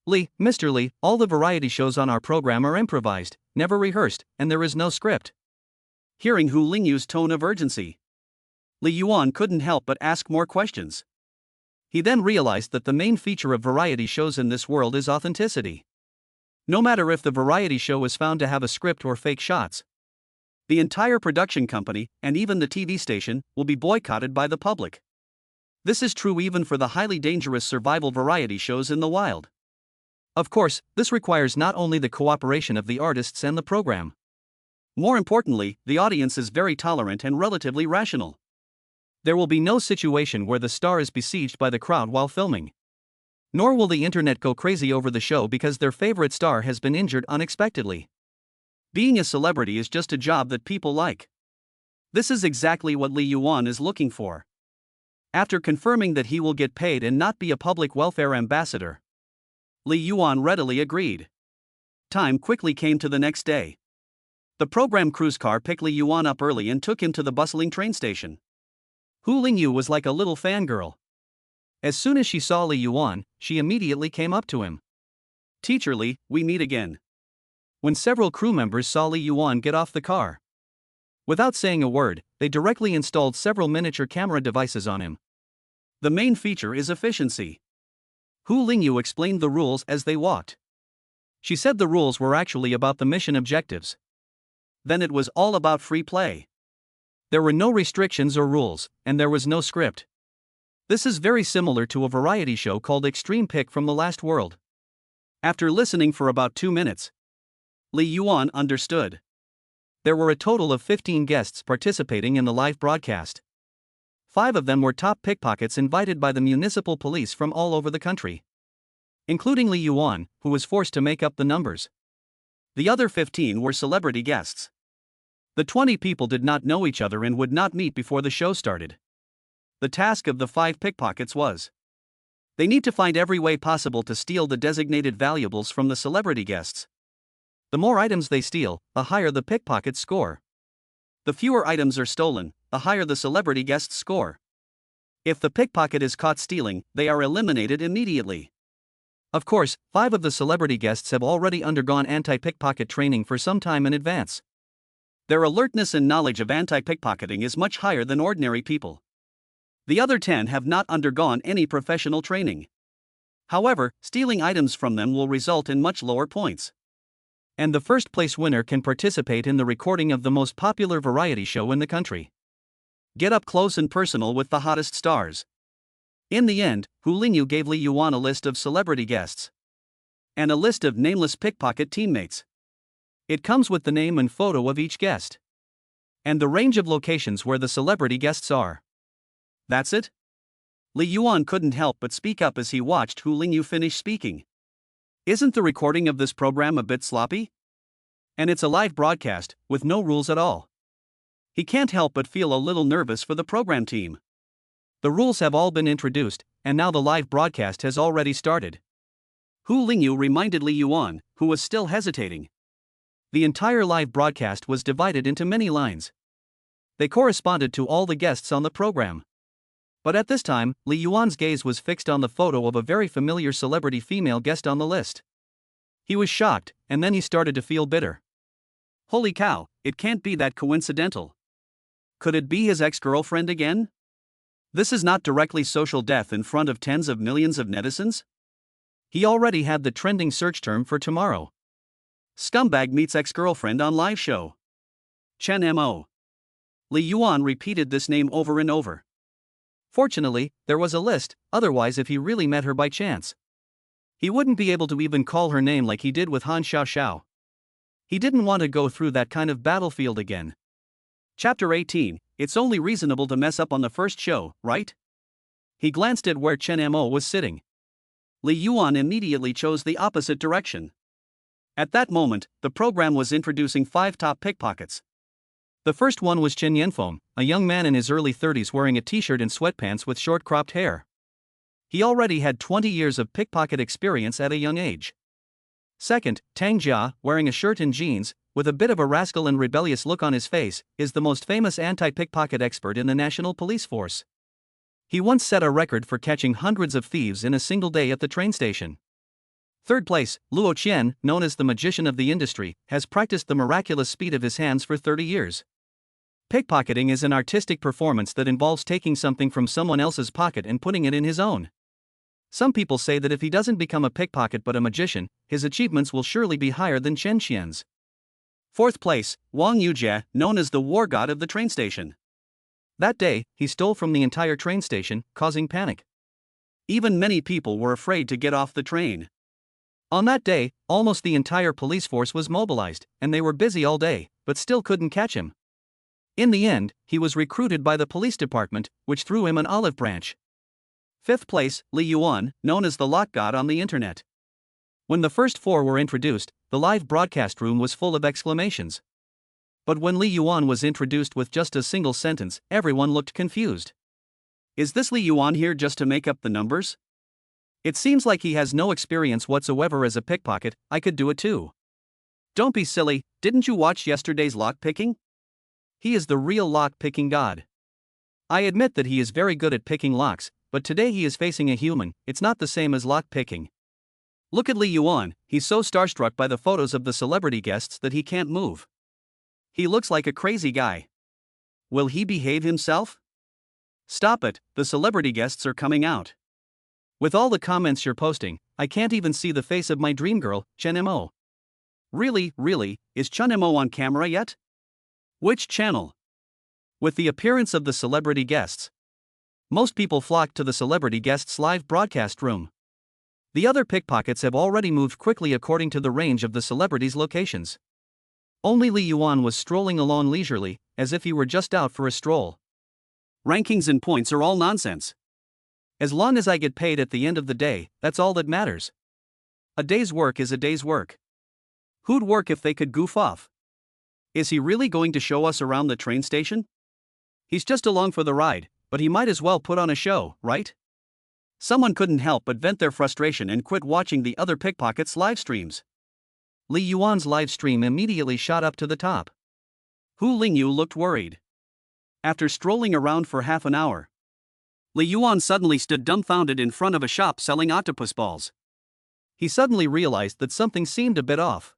Mr. Li, all the variety shows on our program are improvised, never rehearsed, and there is no script. Hearing Hu Lingyu's tone of urgency, Li Yuan couldn't help but ask more questions. He then realized that the main feature of variety shows in this world is authenticity. No matter if the variety show is found to have a script or fake shots, the entire production company, and even the TV station, will be boycotted by the public. This is true even for the highly dangerous survival variety shows in the wild. Of course, this requires not only the cooperation of the artists and the program. More importantly, the audience is very tolerant and relatively rational. There will be no situation where the star is besieged by the crowd while filming. Nor will the internet go crazy over the show because their favorite star has been injured unexpectedly. Being a celebrity is just a job that people like. This is exactly what Li Yuan is looking for. After confirming that he will get paid and not be a public welfare ambassador, Li Yuan readily agreed. Time quickly came to the next day. The program cruise car picked Li Yuan up early and took him to the bustling train station. Hu Lingyu was like a little fangirl. As soon as she saw Li Yuan, she immediately came up to him. Teacher Li, we meet again. When several crew members saw Li Yuan get off the car, without saying a word, they directly installed several miniature camera devices on him. The main feature is efficiency. Hu Lingyu explained the rules as they walked. She said the rules were actually about the mission objectives. Then it was all about free play. There were no restrictions or rules, and there was no script. This is very similar to a variety show called Extreme Pick from the Last World. After listening for about 2 minutes, Li Yuan understood. There were a total of 15 guests participating in the live broadcast. 5 of them were top pickpockets invited by the municipal police from all over the country, including Li Yuan, who was forced to make up the numbers. The other 15 were celebrity guests. The 20 people did not know each other and would not meet before the show started. The task of the 5 pickpockets was: they need to find every way possible to steal the designated valuables from the celebrity guests. The more items they steal, the higher the pickpockets score. The fewer items are stolen, the higher the celebrity guests score. If the pickpocket is caught stealing, they are eliminated immediately. Of course, 5 of the celebrity guests have already undergone anti-pickpocket training for some time in advance. Their alertness and knowledge of anti-pickpocketing is much higher than ordinary people. The other 10 have not undergone any professional training. However, stealing items from them will result in much lower points. And the first place winner can participate in the recording of the most popular variety show in the country. Get up close and personal with the hottest stars. In the end, Hu Lingyu gave Li Yuan a list of celebrity guests and a list of nameless pickpocket teammates. It comes with the name and photo of each guest and the range of locations where the celebrity guests are. That's it? Li Yuan couldn't help but speak up as he watched Hu Lingyu finish speaking. Isn't the recording of this program a bit sloppy? And it's a live broadcast, with no rules at all. He can't help but feel a little nervous for the program team. The rules have all been introduced, and now the live broadcast has already started. Hu Lingyu reminded Li Yuan, who was still hesitating. The entire live broadcast was divided into many lines. They corresponded to all the guests on the program. But at this time, Li Yuan's gaze was fixed on the photo of a very familiar celebrity female guest on the list. He was shocked, and then he started to feel bitter. Holy cow, it can't be that coincidental. Could it be his ex-girlfriend again? This is not directly social death in front of tens of millions of netizens? He already had the trending search term for tomorrow. Scumbag meets ex-girlfriend on live show. Chen Mo. Li Yuan repeated this name over and over. Fortunately, there was a list, otherwise if he really met her by chance, he wouldn't be able to even call her name like he did with Han Xiaoxiao. He didn't want to go through that kind of battlefield again. Chapter 18, It's only reasonable to mess up on the first show, right? He glanced at where Chen Mo was sitting. Li Yuan immediately chose the opposite direction. At that moment, the program was introducing 5 top pickpockets. The first one was Chen Yanfeng, a young man in his early 30s wearing a t-shirt and sweatpants with short cropped hair. He already had 20 years of pickpocket experience at a young age. Second, Tang Jia, wearing a shirt and jeans, with a bit of a rascal and rebellious look on his face, is the most famous anti-pickpocket expert in the National Police Force. He once set a record for catching hundreds of thieves in a single day at the train station. Third place, Luo Qian, known as the magician of the industry, has practiced the miraculous speed of his hands for 30 years. Pickpocketing is an artistic performance that involves taking something from someone else's pocket and putting it in his own. Some people say that if he doesn't become a pickpocket but a magician, his achievements will surely be higher than Chen Qian's. Fourth place, Wang Yujie, known as the war god of the train station. That day, he stole from the entire train station, causing panic. Even many people were afraid to get off the train. On that day, almost the entire police force was mobilized, and they were busy all day, but still couldn't catch him. In the end, he was recruited by the police department, which threw him an olive branch. Fifth place, Li Yuan, known as the lot god on the internet. When the first 4 were introduced, the live broadcast room was full of exclamations. But when Li Yuan was introduced with just a single sentence, everyone looked confused. Is this Li Yuan here just to make up the numbers? It seems like he has no experience whatsoever as a pickpocket. I could do it too. Don't be silly, didn't you watch yesterday's lock picking? He is the real lock picking god. I admit that he is very good at picking locks, but today he is facing a human. It's not the same as lock picking. Look at Li Yuan, he's so starstruck by the photos of the celebrity guests that he can't move. He looks like a crazy guy. Will he behave himself? Stop it, the celebrity guests are coming out. With all the comments you're posting, I can't even see the face of my dream girl, Chen Mo. Really, is Chen Mo on camera yet? Which channel? With the appearance of the celebrity guests, most people flocked to the celebrity guests' live broadcast room. The other pickpockets have already moved quickly according to the range of the celebrities' locations. Only Li Yuan was strolling along leisurely, as if he were just out for a stroll. Rankings and points are all nonsense. As long as I get paid at the end of the day, that's all that matters. A day's work is a day's work. Who'd work if they could goof off? Is he really going to show us around the train station? He's just along for the ride, but he might as well put on a show, right? Someone couldn't help but vent their frustration and quit watching the other pickpockets' live streams. Li Yuan's live stream immediately shot up to the top. Hu Lingyu looked worried. After strolling around for half an hour, Li Yuan suddenly stood dumbfounded in front of a shop selling octopus balls. He suddenly realized that something seemed a bit off.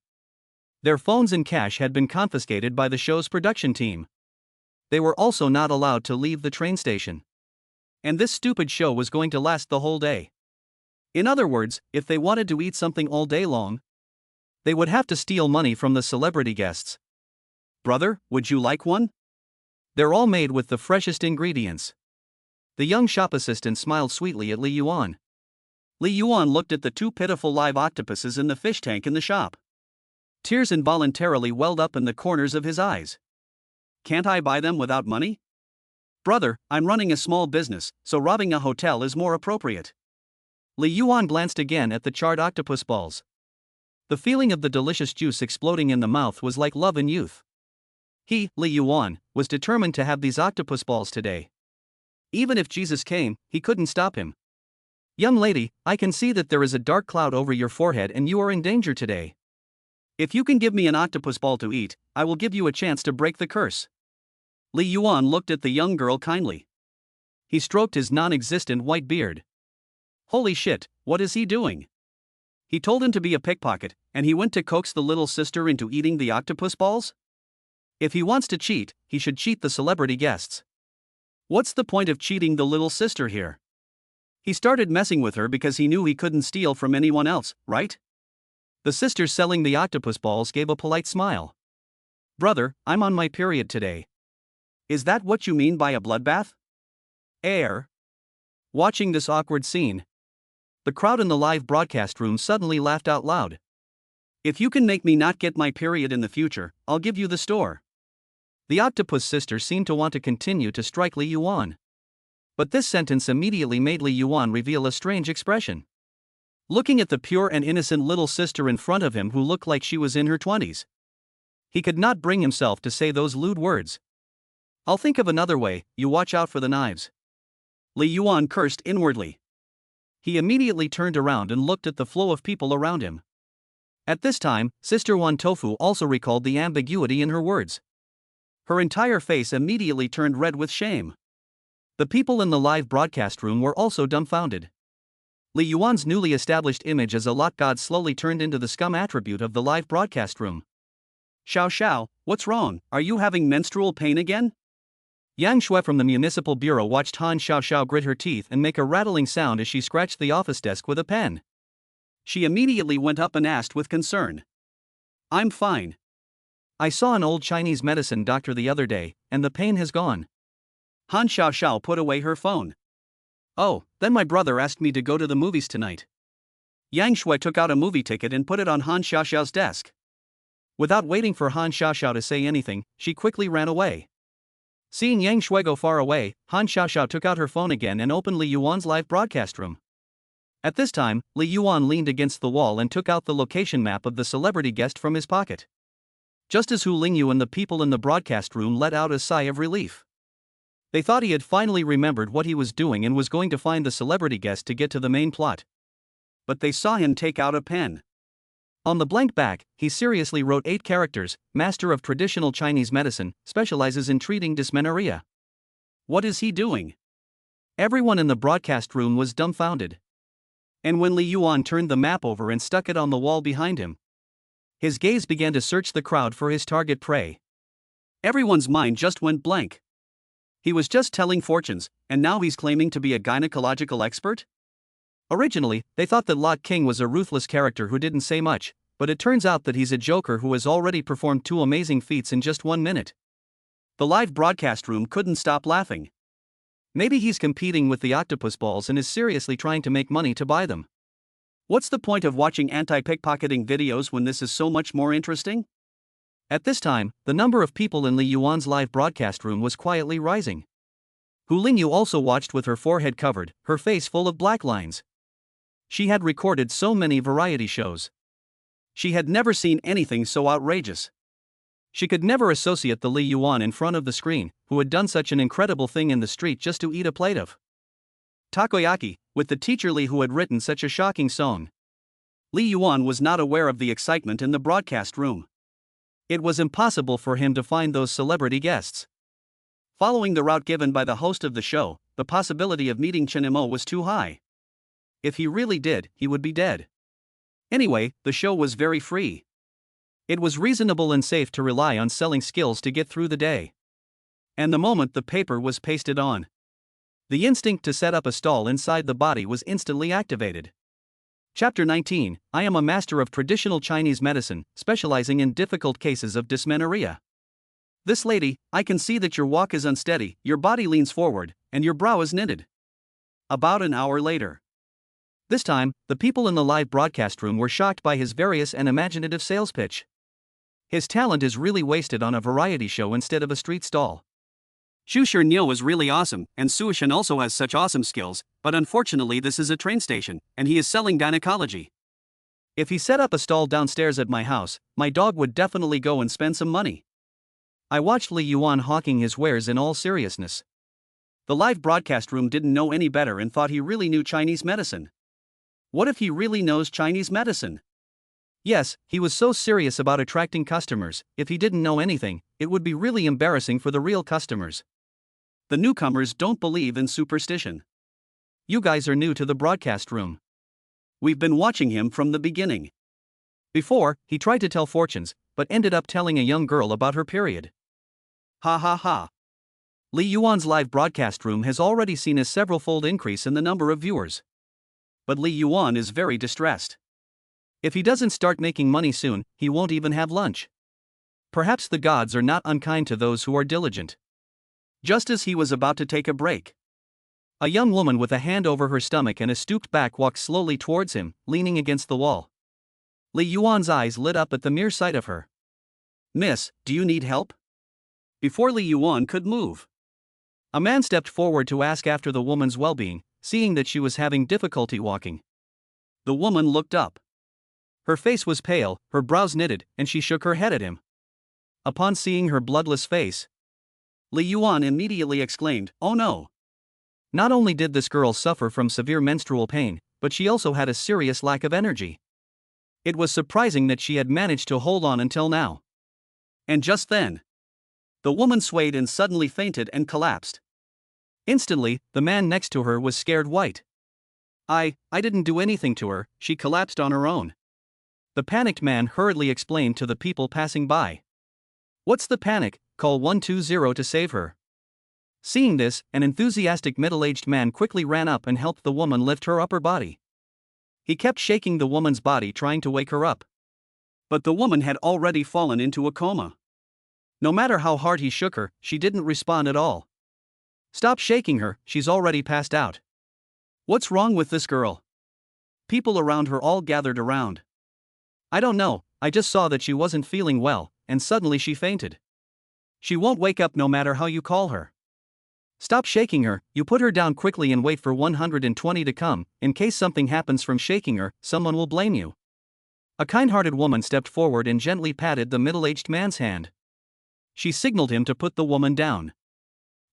Their phones and cash had been confiscated by the show's production team. They were also not allowed to leave the train station. And this stupid show was going to last the whole day. In other words, if they wanted to eat something all day long, they would have to steal money from the celebrity guests. Brother, would you like one? They're all made with the freshest ingredients. The young shop assistant smiled sweetly at Li Yuan. Li Yuan looked at the two pitiful live octopuses in the fish tank in the shop. Tears involuntarily welled up in the corners of his eyes. Can't I buy them without money? Brother, I'm running a small business, so robbing a hotel is more appropriate. Li Yuan glanced again at the charred octopus balls. The feeling of the delicious juice exploding in the mouth was like love in youth. He, Li Yuan, was determined to have these octopus balls today. Even if Jesus came, he couldn't stop him. Young lady, I can see that there is a dark cloud over your forehead and you are in danger today. If you can give me an octopus ball to eat, I will give you a chance to break the curse. Li Yuan looked at the young girl kindly. He stroked his non-existent white beard. Holy shit, what is he doing? He told him to be a pickpocket, and he went to coax the little sister into eating the octopus balls? If he wants to cheat, he should cheat the celebrity guests. What's the point of cheating the little sister here? He started messing with her because he knew he couldn't steal from anyone else, right? The sister selling the octopus balls gave a polite smile. Brother, I'm on my period today. Is that what you mean by a bloodbath? Air. Watching this awkward scene, the crowd in the live broadcast room suddenly laughed out loud. If you can make me not get my period in the future, I'll give you the store. The octopus sister seemed to want to continue to strike Li Yuan. But this sentence immediately made Li Yuan reveal a strange expression. Looking at the pure and innocent little sister in front of him who looked like she was in her 20s. He could not bring himself to say those lewd words. I'll think of another way, you watch out for the knives. Li Yuan cursed inwardly. He immediately turned around and looked at the flow of people around him. At this time, Sister Wan Tofu also recalled the ambiguity in her words. Her entire face immediately turned red with shame. The people in the live broadcast room were also dumbfounded. Li Yuan's newly established image as a lot god slowly turned into the scum attribute of the live broadcast room. Xiao Xiao, what's wrong, are you having menstrual pain again? Yang Shui from the municipal bureau watched Han Xiao Xiao grit her teeth and make a rattling sound as she scratched the office desk with a pen. She immediately went up and asked with concern. I'm fine. I saw an old Chinese medicine doctor the other day, and the pain has gone. Han Xiao Xiao put away her phone. Oh, then my brother asked me to go to the movies tonight. Yang Shui took out a movie ticket and put it on Han Xiao Xiao's desk. Without waiting for Han Xiao Xiao to say anything, she quickly ran away. Seeing Yang Shui go far away, Han Xiao Xiao took out her phone again and opened Li Yuan's live broadcast room. At this time, Li Yuan leaned against the wall and took out the location map of the celebrity guest from his pocket. Just as Hu Lingyu and the people in the broadcast room let out a sigh of relief. They thought he had finally remembered what he was doing and was going to find the celebrity guest to get to the main plot. But they saw him take out a pen. On the blank back, he seriously wrote 8 characters, Master of Traditional Chinese Medicine, specializes in treating dysmenorrhea. What is he doing? Everyone in the broadcast room was dumbfounded. And when Li Yuan turned the map over and stuck it on the wall behind him, his gaze began to search the crowd for his target prey. Everyone's mind just went blank. He was just telling fortunes, and now he's claiming to be a gynecological expert? Originally, they thought that Lot King was a ruthless character who didn't say much, but it turns out that he's a joker who has already performed 2 amazing feats in just 1 minute. The live broadcast room couldn't stop laughing. Maybe he's competing with the octopus balls and is seriously trying to make money to buy them. What's the point of watching anti-pickpocketing videos when this is so much more interesting? At this time, the number of people in Li Yuan's live broadcast room was quietly rising. Hu Lingyu also watched with her forehead covered, her face full of black lines. She had recorded so many variety shows. She had never seen anything so outrageous. She could never associate the Li Yuan in front of the screen, who had done such an incredible thing in the street just to eat a plate of takoyaki, with the teacher Li who had written such a shocking song. Li Yuan was not aware of the excitement in the broadcast room. It was impossible for him to find those celebrity guests. Following the route given by the host of the show, the possibility of meeting Chen Imo was too high. If he really did, he would be dead. Anyway, the show was very free. It was reasonable and safe to rely on selling skills to get through the day. And the moment the paper was pasted on, the instinct to set up a stall inside the body was instantly activated. Chapter 19, I am a master of traditional Chinese medicine, specializing in difficult cases of dysmenorrhea. This lady, I can see that your walk is unsteady, your body leans forward, and your brow is knitted. About an hour later. This time, the people in the live broadcast room were shocked by his various and imaginative sales pitch. His talent is really wasted on a variety show instead of a street stall. Xu Shernyo is really awesome, and Su Shen also has such awesome skills, but unfortunately this is a train station, and he is selling gynecology. If he set up a stall downstairs at my house, my dog would definitely go and spend some money. I watched Li Yuan hawking his wares in all seriousness. The live broadcast room didn't know any better and thought he really knew Chinese medicine. What if he really knows Chinese medicine? Yes, he was so serious about attracting customers. If he didn't know anything, it would be really embarrassing for the real customers. The newcomers don't believe in superstition. You guys are new to the broadcast room. We've been watching him from the beginning. Before, he tried to tell fortunes, but ended up telling a young girl about her period. Ha ha ha. Li Yuan's live broadcast room has already seen a several-fold increase in the number of viewers. But Li Yuan is very distressed. If he doesn't start making money soon, he won't even have lunch. Perhaps the gods are not unkind to those who are diligent. Just as he was about to take a break, a young woman with a hand over her stomach and a stooped back walked slowly towards him, leaning against the wall. Li Yuan's eyes lit up at the mere sight of her. Miss, do you need help? Before Li Yuan could move, a man stepped forward to ask after the woman's well-being, seeing that she was having difficulty walking. The woman looked up. Her face was pale, her brows knitted, and she shook her head at him. Upon seeing her bloodless face, Li Yuan immediately exclaimed, "Oh no!" Not only did this girl suffer from severe menstrual pain, but she also had a serious lack of energy. It was surprising that she had managed to hold on until now. And just then, the woman swayed and suddenly fainted and collapsed. Instantly, the man next to her was scared white. I didn't do anything to her, she collapsed on her own. The panicked man hurriedly explained to the people passing by. What's the panic? Call 120 to save her. Seeing this, an enthusiastic middle-aged man quickly ran up and helped the woman lift her upper body. He kept shaking the woman's body trying to wake her up. But the woman had already fallen into a coma. No matter how hard he shook her, she didn't respond at all. Stop shaking her, she's already passed out. What's wrong with this girl? People around her all gathered around. I don't know, I just saw that she wasn't feeling well, and suddenly she fainted. She won't wake up no matter how you call her. Stop shaking her, you put her down quickly and wait for 120 to come, in case something happens from shaking her, someone will blame you. A kind-hearted woman stepped forward and gently patted the middle-aged man's hand. She signaled him to put the woman down.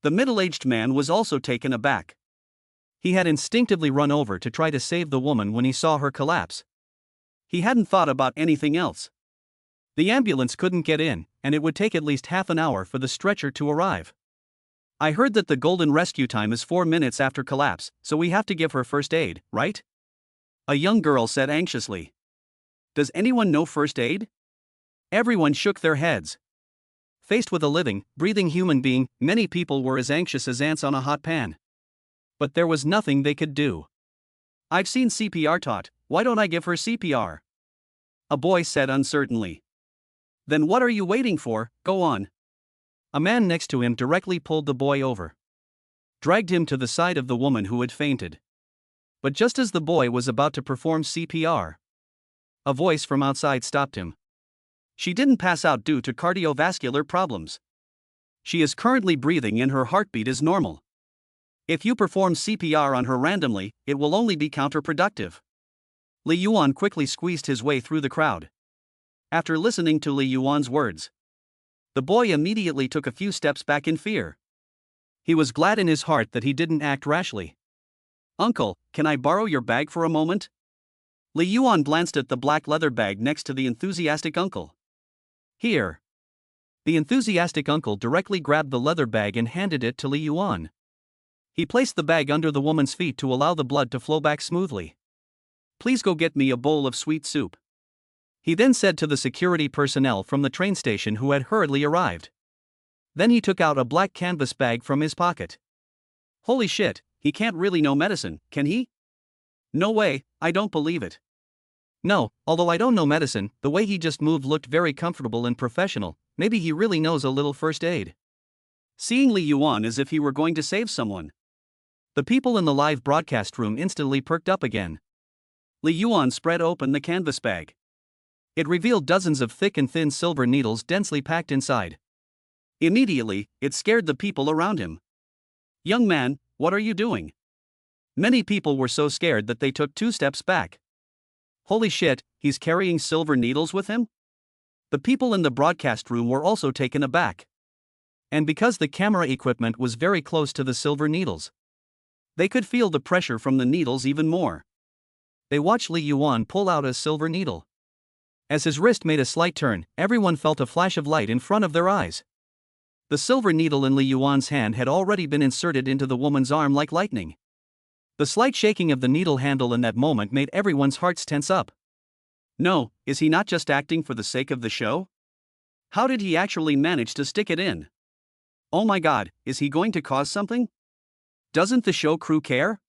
The middle-aged man was also taken aback. He had instinctively run over to try to save the woman when he saw her collapse. He hadn't thought about anything else. The ambulance couldn't get in, and it would take at least half an hour for the stretcher to arrive. I heard that the golden rescue time is 4 minutes after collapse, so we have to give her first aid, right? A young girl said anxiously. Does anyone know first aid? Everyone shook their heads. Faced with a living, breathing human being, many people were as anxious as ants on a hot pan. But there was nothing they could do. I've seen CPR taught, why don't I give her CPR? A boy said uncertainly. Then what are you waiting for, go on. A man next to him directly pulled the boy over. Dragged him to the side of the woman who had fainted. But just as the boy was about to perform CPR, a voice from outside stopped him. She didn't pass out due to cardiovascular problems. She is currently breathing and her heartbeat is normal. If you perform CPR on her randomly, it will only be counterproductive. Li Yuan quickly squeezed his way through the crowd. After listening to Li Yuan's words, the boy immediately took a few steps back in fear. He was glad in his heart that he didn't act rashly. "Uncle, can I borrow your bag for a moment?" Li Yuan glanced at the black leather bag next to the enthusiastic uncle. "Here." The enthusiastic uncle directly grabbed the leather bag and handed it to Li Yuan. He placed the bag under the woman's feet to allow the blood to flow back smoothly. "Please go get me a bowl of sweet soup." He then said to the security personnel from the train station who had hurriedly arrived. Then he took out a black canvas bag from his pocket. Holy shit, he can't really know medicine, can he? No way, I don't believe it. No, although I don't know medicine, the way he just moved looked very comfortable and professional. Maybe he really knows a little first aid. Seeing Li Yuan as if he were going to save someone. The people in the live broadcast room instantly perked up again. Li Yuan spread open the canvas bag. It revealed dozens of thick and thin silver needles densely packed inside. Immediately, it scared the people around him. "Young man, what are you doing?" Many people were so scared that they took 2 steps back. Holy shit, he's carrying silver needles with him? The people in the broadcast room were also taken aback. And because the camera equipment was very close to the silver needles, they could feel the pressure from the needles even more. They watched Li Yuan pull out a silver needle. As his wrist made a slight turn, everyone felt a flash of light in front of their eyes. The silver needle in Li Yuan's hand had already been inserted into the woman's arm like lightning. The slight shaking of the needle handle in that moment made everyone's hearts tense up. No, is he not just acting for the sake of the show? How did he actually manage to stick it in? Oh my god, is he going to cause something? Doesn't the show crew care?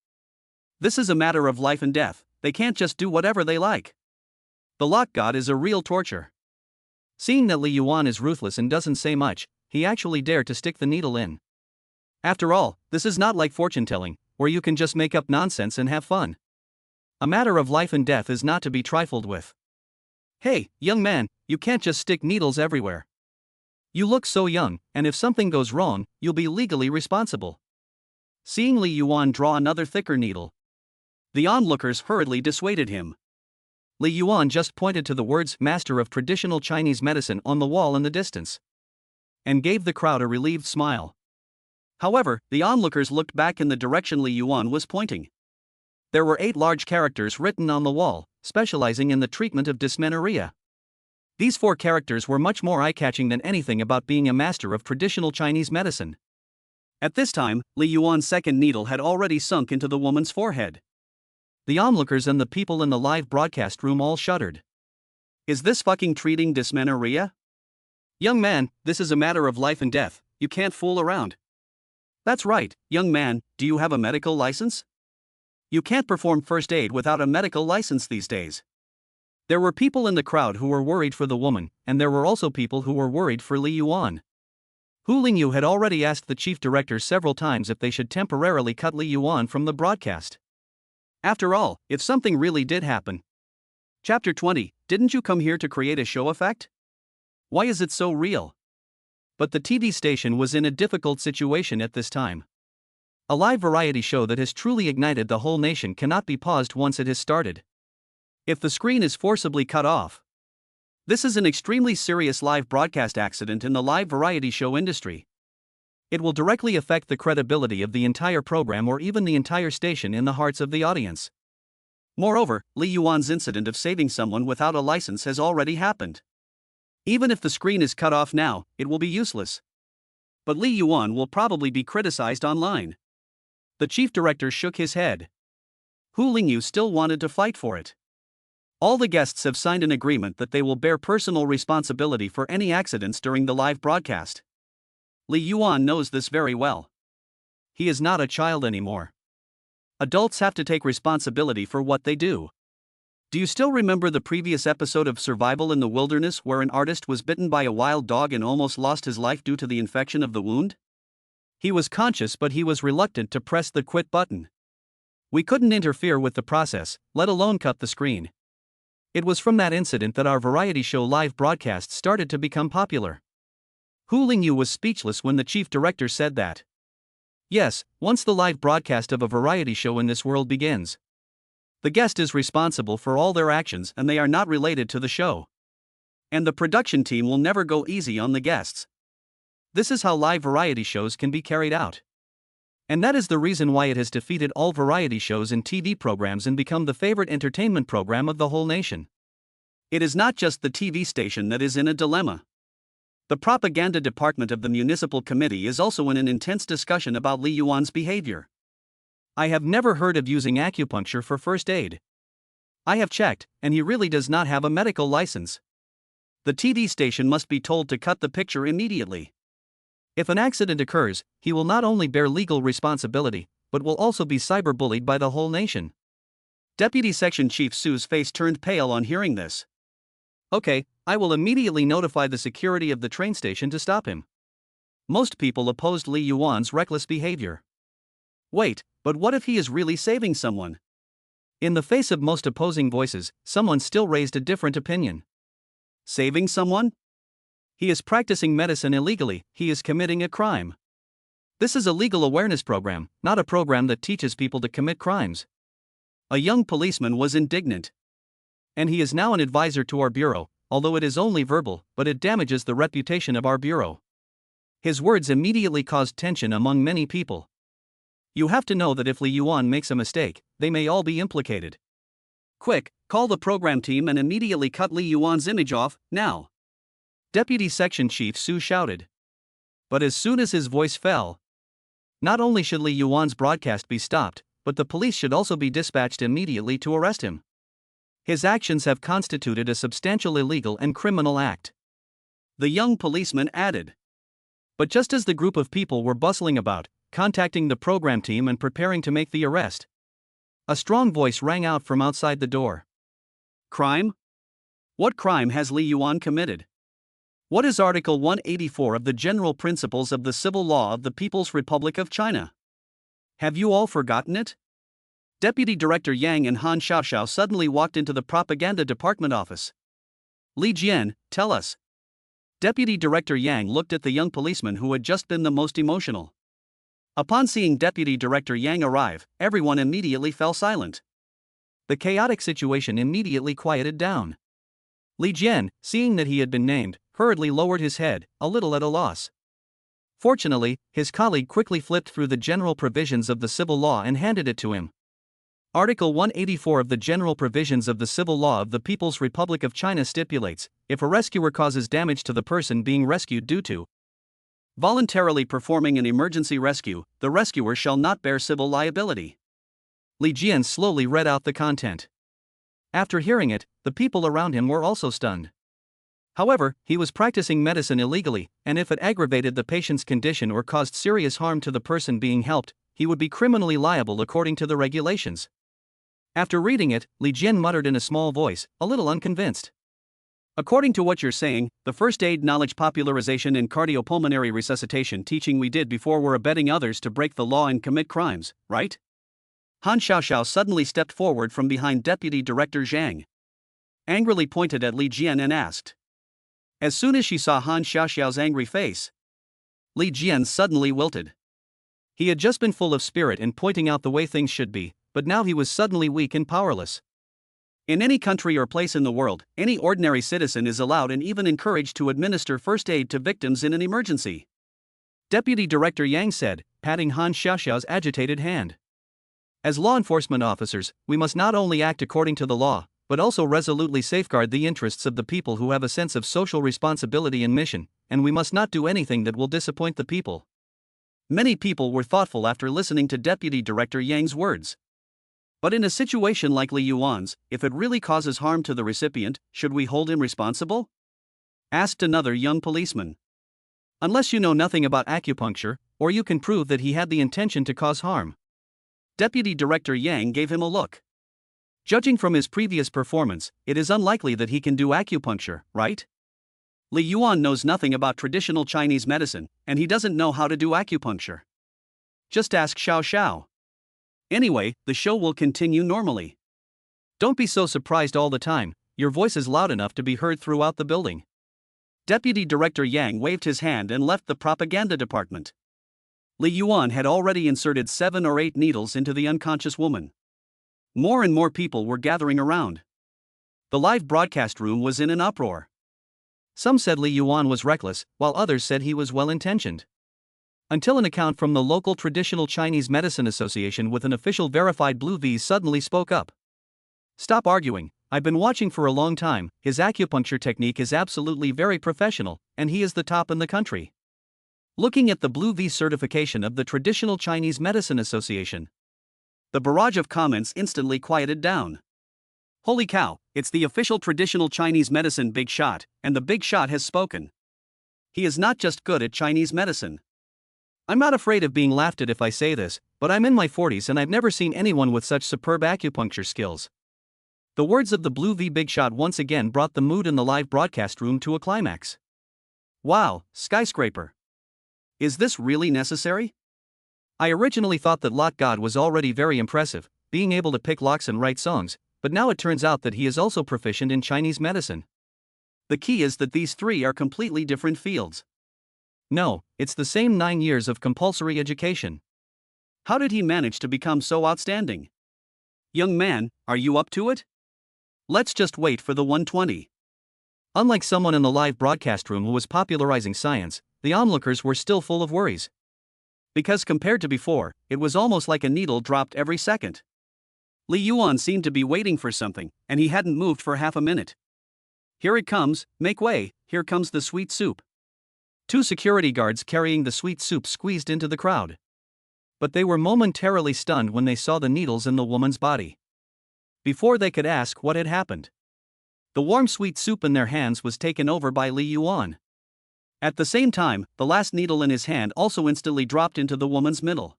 This is a matter of life and death, they can't just do whatever they like. The lock god is a real torture. Seeing that Li Yuan is ruthless and doesn't say much, he actually dared to stick the needle in. After all, this is not like fortune-telling, where you can just make up nonsense and have fun. A matter of life and death is not to be trifled with. Hey, young man, you can't just stick needles everywhere. You look so young, and if something goes wrong, you'll be legally responsible. Seeing Li Yuan draw another thicker needle, the onlookers hurriedly dissuaded him. Li Yuan just pointed to the words "Master of Traditional Chinese Medicine" on the wall in the distance, and gave the crowd a relieved smile. However, the onlookers looked back in the direction Li Yuan was pointing. There were 8 large characters written on the wall, specializing in the treatment of dysmenorrhea. These 4 characters were much more eye-catching than anything about being a master of traditional Chinese medicine. At this time, Li Yuan's second needle had already sunk into the woman's forehead. The onlookers and the people in the live broadcast room all shuddered. Is this fucking treating dysmenorrhea? Young man, this is a matter of life and death, you can't fool around. That's right, young man, do you have a medical license? You can't perform first aid without a medical license these days. There were people in the crowd who were worried for the woman, and there were also people who were worried for Li Yuan. Hu Lingyu had already asked the chief director several times if they should temporarily cut Li Yuan from the broadcast. After all, if something really did happen. Chapter 20, didn't you come here to create a show effect? Why is it so real? But the TV station was in a difficult situation at this time. A live variety show that has truly ignited the whole nation cannot be paused once it has started. If the screen is forcibly cut off, this is an extremely serious live broadcast accident in the live variety show industry. It will directly affect the credibility of the entire program or even the entire station in the hearts of the audience. Moreover, Li Yuan's incident of saving someone without a license has already happened. Even if the screen is cut off now, it will be useless. But Li Yuan will probably be criticized online. The chief director shook his head. Hu Lingyu still wanted to fight for it. All the guests have signed an agreement that they will bear personal responsibility for any accidents during the live broadcast. Li Yuan knows this very well. He is not a child anymore. Adults have to take responsibility for what they do. Do you still remember the previous episode of Survival in the Wilderness where an artist was bitten by a wild dog and almost lost his life due to the infection of the wound? He was conscious but he was reluctant to press the quit button. We couldn't interfere with the process, let alone cut the screen. It was from that incident that our variety show live broadcast started to become popular. Hu Lingyu was speechless when the chief director said that. Yes, once the live broadcast of a variety show in this world begins, the guest is responsible for all their actions and they are not related to the show. And the production team will never go easy on the guests. This is how live variety shows can be carried out. And that is the reason why it has defeated all variety shows and TV programs and become the favorite entertainment program of the whole nation. It is not just the TV station that is in a dilemma. The propaganda department of the municipal committee is also in an intense discussion about Li Yuan's behavior. I have never heard of using acupuncture for first aid. I have checked, and he really does not have a medical license. The TV station must be told to cut the picture immediately. If an accident occurs, he will not only bear legal responsibility, but will also be cyberbullied by the whole nation. Deputy Section Chief Su's face turned pale on hearing this. Okay, I will immediately notify the security of the train station to stop him. Most people opposed Li Yuan's reckless behavior. Wait, but what if he is really saving someone? In the face of most opposing voices, someone still raised a different opinion. Saving someone? He is practicing medicine illegally, he is committing a crime. This is a legal awareness program, not a program that teaches people to commit crimes. A young policeman was indignant. And he is now an advisor to our bureau, although it is only verbal, but it damages the reputation of our bureau. His words immediately caused tension among many people. You have to know that if Li Yuan makes a mistake, they may all be implicated. Quick, call the program team and immediately cut Li Yuan's image off, now. Deputy Section Chief Su shouted. But as soon as his voice fell, not only should Li Yuan's broadcast be stopped, but the police should also be dispatched immediately to arrest him. His actions have constituted a substantial illegal and criminal act. The young policeman added. But just as the group of people were bustling about, contacting the program team and preparing to make the arrest, a strong voice rang out from outside the door. Crime? What crime has Li Yuan committed? What is Article 184 of the General Principles of the Civil Law of the People's Republic of China? Have you all forgotten it? Deputy Director Yang and Han Xiaoxiao suddenly walked into the propaganda department office. Li Jian, tell us. Deputy Director Yang looked at the young policeman who had just been the most emotional. Upon seeing Deputy Director Yang arrive, everyone immediately fell silent. The chaotic situation immediately quieted down. Li Jian, seeing that he had been named, hurriedly lowered his head, a little at a loss. Fortunately, his colleague quickly flipped through the general provisions of the civil law and handed it to him. Article 184 of the General Provisions of the Civil Law of the People's Republic of China stipulates, if a rescuer causes damage to the person being rescued due to voluntarily performing an emergency rescue, the rescuer shall not bear civil liability. Li Jian slowly read out the content. After hearing it, the people around him were also stunned. However, he was practicing medicine illegally, and if it aggravated the patient's condition or caused serious harm to the person being helped, he would be criminally liable according to the regulations. After reading it, Li Jian muttered in a small voice, a little unconvinced. According to what you're saying, the first aid knowledge popularization and cardiopulmonary resuscitation teaching we did before were abetting others to break the law and commit crimes, right? Han Xiaoxiao suddenly stepped forward from behind Deputy Director Zhang. Angrily pointed at Li Jian and asked. As soon as she saw Han Xiaoxiao's angry face, Li Jian suddenly wilted. He had just been full of spirit and pointing out the way things should be, but now he was suddenly weak and powerless. In any country or place in the world, any ordinary citizen is allowed and even encouraged to administer first aid to victims in an emergency. Deputy Director Yang said, patting Han Xiaoxiao's agitated hand. As law enforcement officers, we must not only act according to the law, but also resolutely safeguard the interests of the people who have a sense of social responsibility and mission, and we must not do anything that will disappoint the people. Many people were thoughtful after listening to Deputy Director Yang's words. But in a situation like Li Yuan's, if it really causes harm to the recipient, should we hold him responsible? Asked another young policeman. Unless you know nothing about acupuncture, or you can prove that he had the intention to cause harm. Deputy Director Yang gave him a look. Judging from his previous performance, it is unlikely that he can do acupuncture, right? Li Yuan knows nothing about traditional Chinese medicine, and he doesn't know how to do acupuncture. Just ask Xiao Xiao. Anyway, the show will continue normally. Don't be so surprised all the time, your voice is loud enough to be heard throughout the building. Deputy Director Yang waved his hand and left the propaganda department. Li Yuan had already inserted 7 or 8 needles into the unconscious woman. More and more people were gathering around. The live broadcast room was in an uproar. Some said Li Yuan was reckless, while others said he was well-intentioned. Until an account from the local Traditional Chinese Medicine Association with an official verified blue V suddenly spoke up. "Stop arguing, I've been watching for a long time, his acupuncture technique is absolutely very professional, and he is the top in the country." Looking at the blue V certification of the Traditional Chinese Medicine Association, the barrage of comments instantly quieted down. Holy cow, it's the official Traditional Chinese Medicine big shot, and the big shot has spoken. He is not just good at Chinese medicine. I'm not afraid of being laughed at if I say this, but I'm in my 40s and I've never seen anyone with such superb acupuncture skills. The words of the blue V big shot once again brought the mood in the live broadcast room to a climax. Wow, skyscraper. Is this really necessary? I originally thought that Lot God was already very impressive, being able to pick locks and write songs, but now it turns out that he is also proficient in Chinese medicine. The key is that these three are completely different fields. No, it's the same 9 years of compulsory education. How did he manage to become so outstanding? Young man, are you up to it? Let's just wait for the 120. Unlike someone in the live broadcast room who was popularizing science, the onlookers were still full of worries. Because compared to before, it was almost like a needle dropped every second. Li Yuan seemed to be waiting for something, and he hadn't moved for half a minute. Here it comes, make way, here comes the sweet soup. 2 security guards carrying the sweet soup squeezed into the crowd. But they were momentarily stunned when they saw the needles in the woman's body. Before they could ask what had happened, the warm sweet soup in their hands was taken over by Li Yuan. At the same time, the last needle in his hand also instantly dropped into the woman's middle.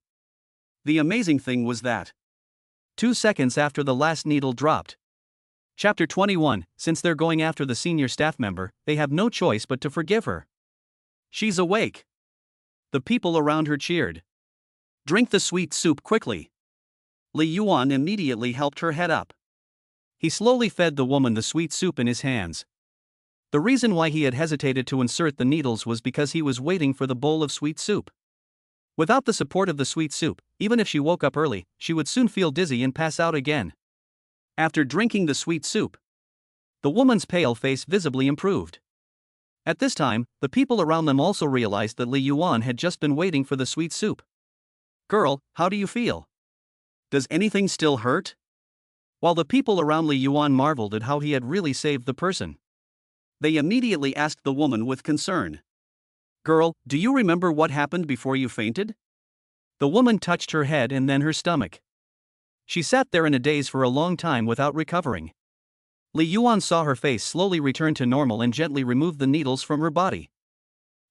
The amazing thing was that 2 seconds after the last needle dropped. Chapter 21, since they're going after the senior staff member, they have no choice but to forgive her. She's awake. The people around her cheered. Drink the sweet soup quickly. Li Yuan immediately helped her head up. He slowly fed the woman the sweet soup in his hands. The reason why he had hesitated to insert the needles was because he was waiting for the bowl of sweet soup. Without the support of the sweet soup, even if she woke up early, she would soon feel dizzy and pass out again. After drinking the sweet soup, the woman's pale face visibly improved. At this time, the people around them also realized that Li Yuan had just been waiting for the sweet soup. "Girl, how do you feel? Does anything still hurt?" While the people around Li Yuan marveled at how he had really saved the person, they immediately asked the woman with concern. "Girl, do you remember what happened before you fainted?" The woman touched her head and then her stomach. She sat there in a daze for a long time without recovering. Li Yuan saw her face slowly return to normal and gently removed the needles from her body.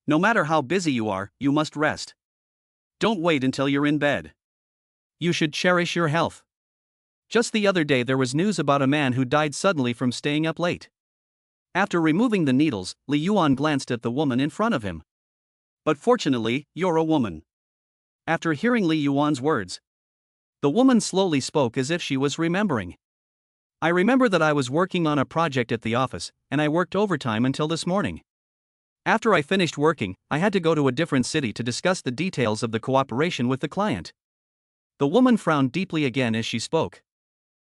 "No matter how busy you are, you must rest. Don't wait until you're in bed. You should cherish your health. Just the other day there was news about a man who died suddenly from staying up late." After removing the needles, Li Yuan glanced at the woman in front of him. "But fortunately, you're a woman." After hearing Li Yuan's words, the woman slowly spoke as if she was remembering. "I remember that I was working on a project at the office, and I worked overtime until this morning. After I finished working, I had to go to a different city to discuss the details of the cooperation with the client." The woman frowned deeply again as she spoke.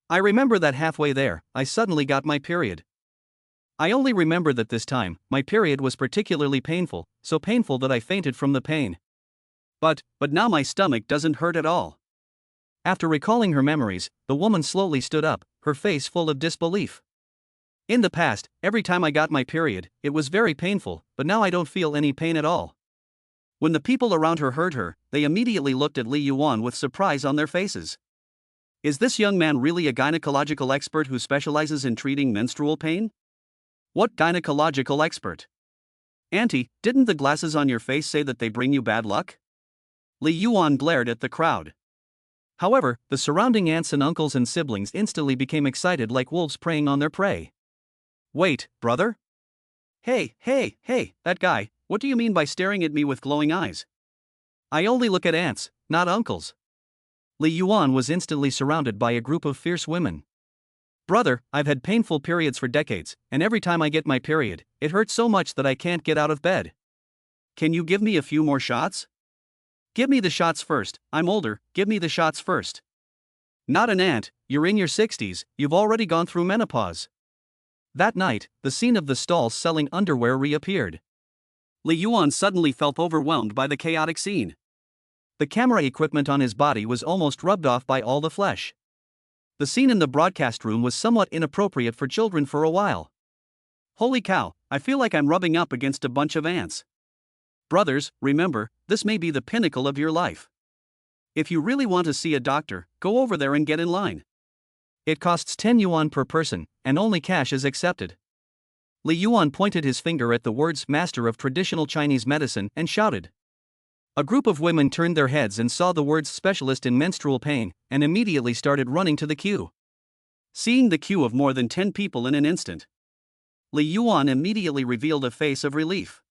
"I remember that halfway there, I suddenly got my period. I only remember that this time, my period was particularly painful, so painful that I fainted from the pain. But now my stomach doesn't hurt at all." After recalling her memories, the woman slowly stood up, her face full of disbelief. "In the past, every time I got my period, it was very painful, but now I don't feel any pain at all." When the people around her heard her, they immediately looked at Li Yuan with surprise on their faces. Is this young man really a gynecological expert who specializes in treating menstrual pain? What gynecological expert? Auntie, didn't the glasses on your face say that they bring you bad luck? Li Yuan glared at the crowd. However, the surrounding aunts and uncles and siblings instantly became excited like wolves preying on their prey. "Wait, brother? Hey, that guy, what do you mean by staring at me with glowing eyes? I only look at aunts, not uncles." Li Yuan was instantly surrounded by a group of fierce women. Brother, I've had painful periods for decades, and every time I get my period, it hurts so much that I can't get out of bed. Can you give me a few more shots? Give me the shots first, I'm older, give me the shots first. Not an aunt, you're in your 60s, you've already gone through menopause. That night, the scene of the stall selling underwear reappeared. Li Yuan suddenly felt overwhelmed by the chaotic scene. The camera equipment on his body was almost rubbed off by all the flesh. The scene in the broadcast room was somewhat inappropriate for children for a while. Holy cow, I feel like I'm rubbing up against a bunch of ants. Brothers, remember, this may be the pinnacle of your life. If you really want to see a doctor, go over there and get in line. It costs 10 yuan per person, and only cash is accepted. Li Yuan pointed his finger at the words Master of Traditional Chinese Medicine and shouted. A group of women turned their heads and saw the words Specialist in Menstrual Pain, and immediately started running to the queue. Seeing the queue of more than 10 people in an instant, Li Yuan immediately revealed a face of relief.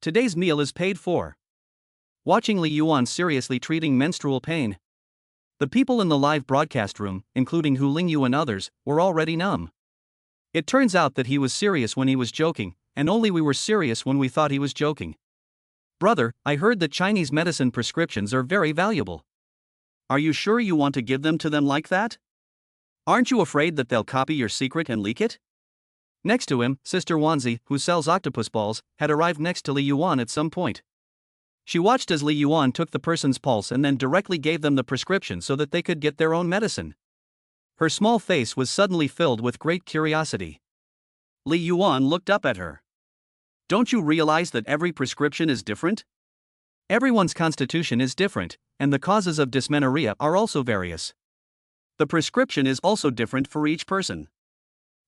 Today's meal is paid for. Watching Li Yuan seriously treating menstrual pain, the people in the live broadcast room, including Hu Lingyu and others, were already numb. It turns out that he was serious when he was joking, and only we were serious when we thought he was joking. Brother, I heard that Chinese medicine prescriptions are very valuable. Are you sure you want to give them to them like that? Aren't you afraid that they'll copy your secret and leak it? Next to him, Sister Wanzi, who sells octopus balls, had arrived next to Li Yuan at some point. She watched as Li Yuan took the person's pulse and then directly gave them the prescription so that they could get their own medicine. Her small face was suddenly filled with great curiosity. Li Yuan looked up at her. Don't you realize that every prescription is different? Everyone's constitution is different, and the causes of dysmenorrhea are also various. The prescription is also different for each person.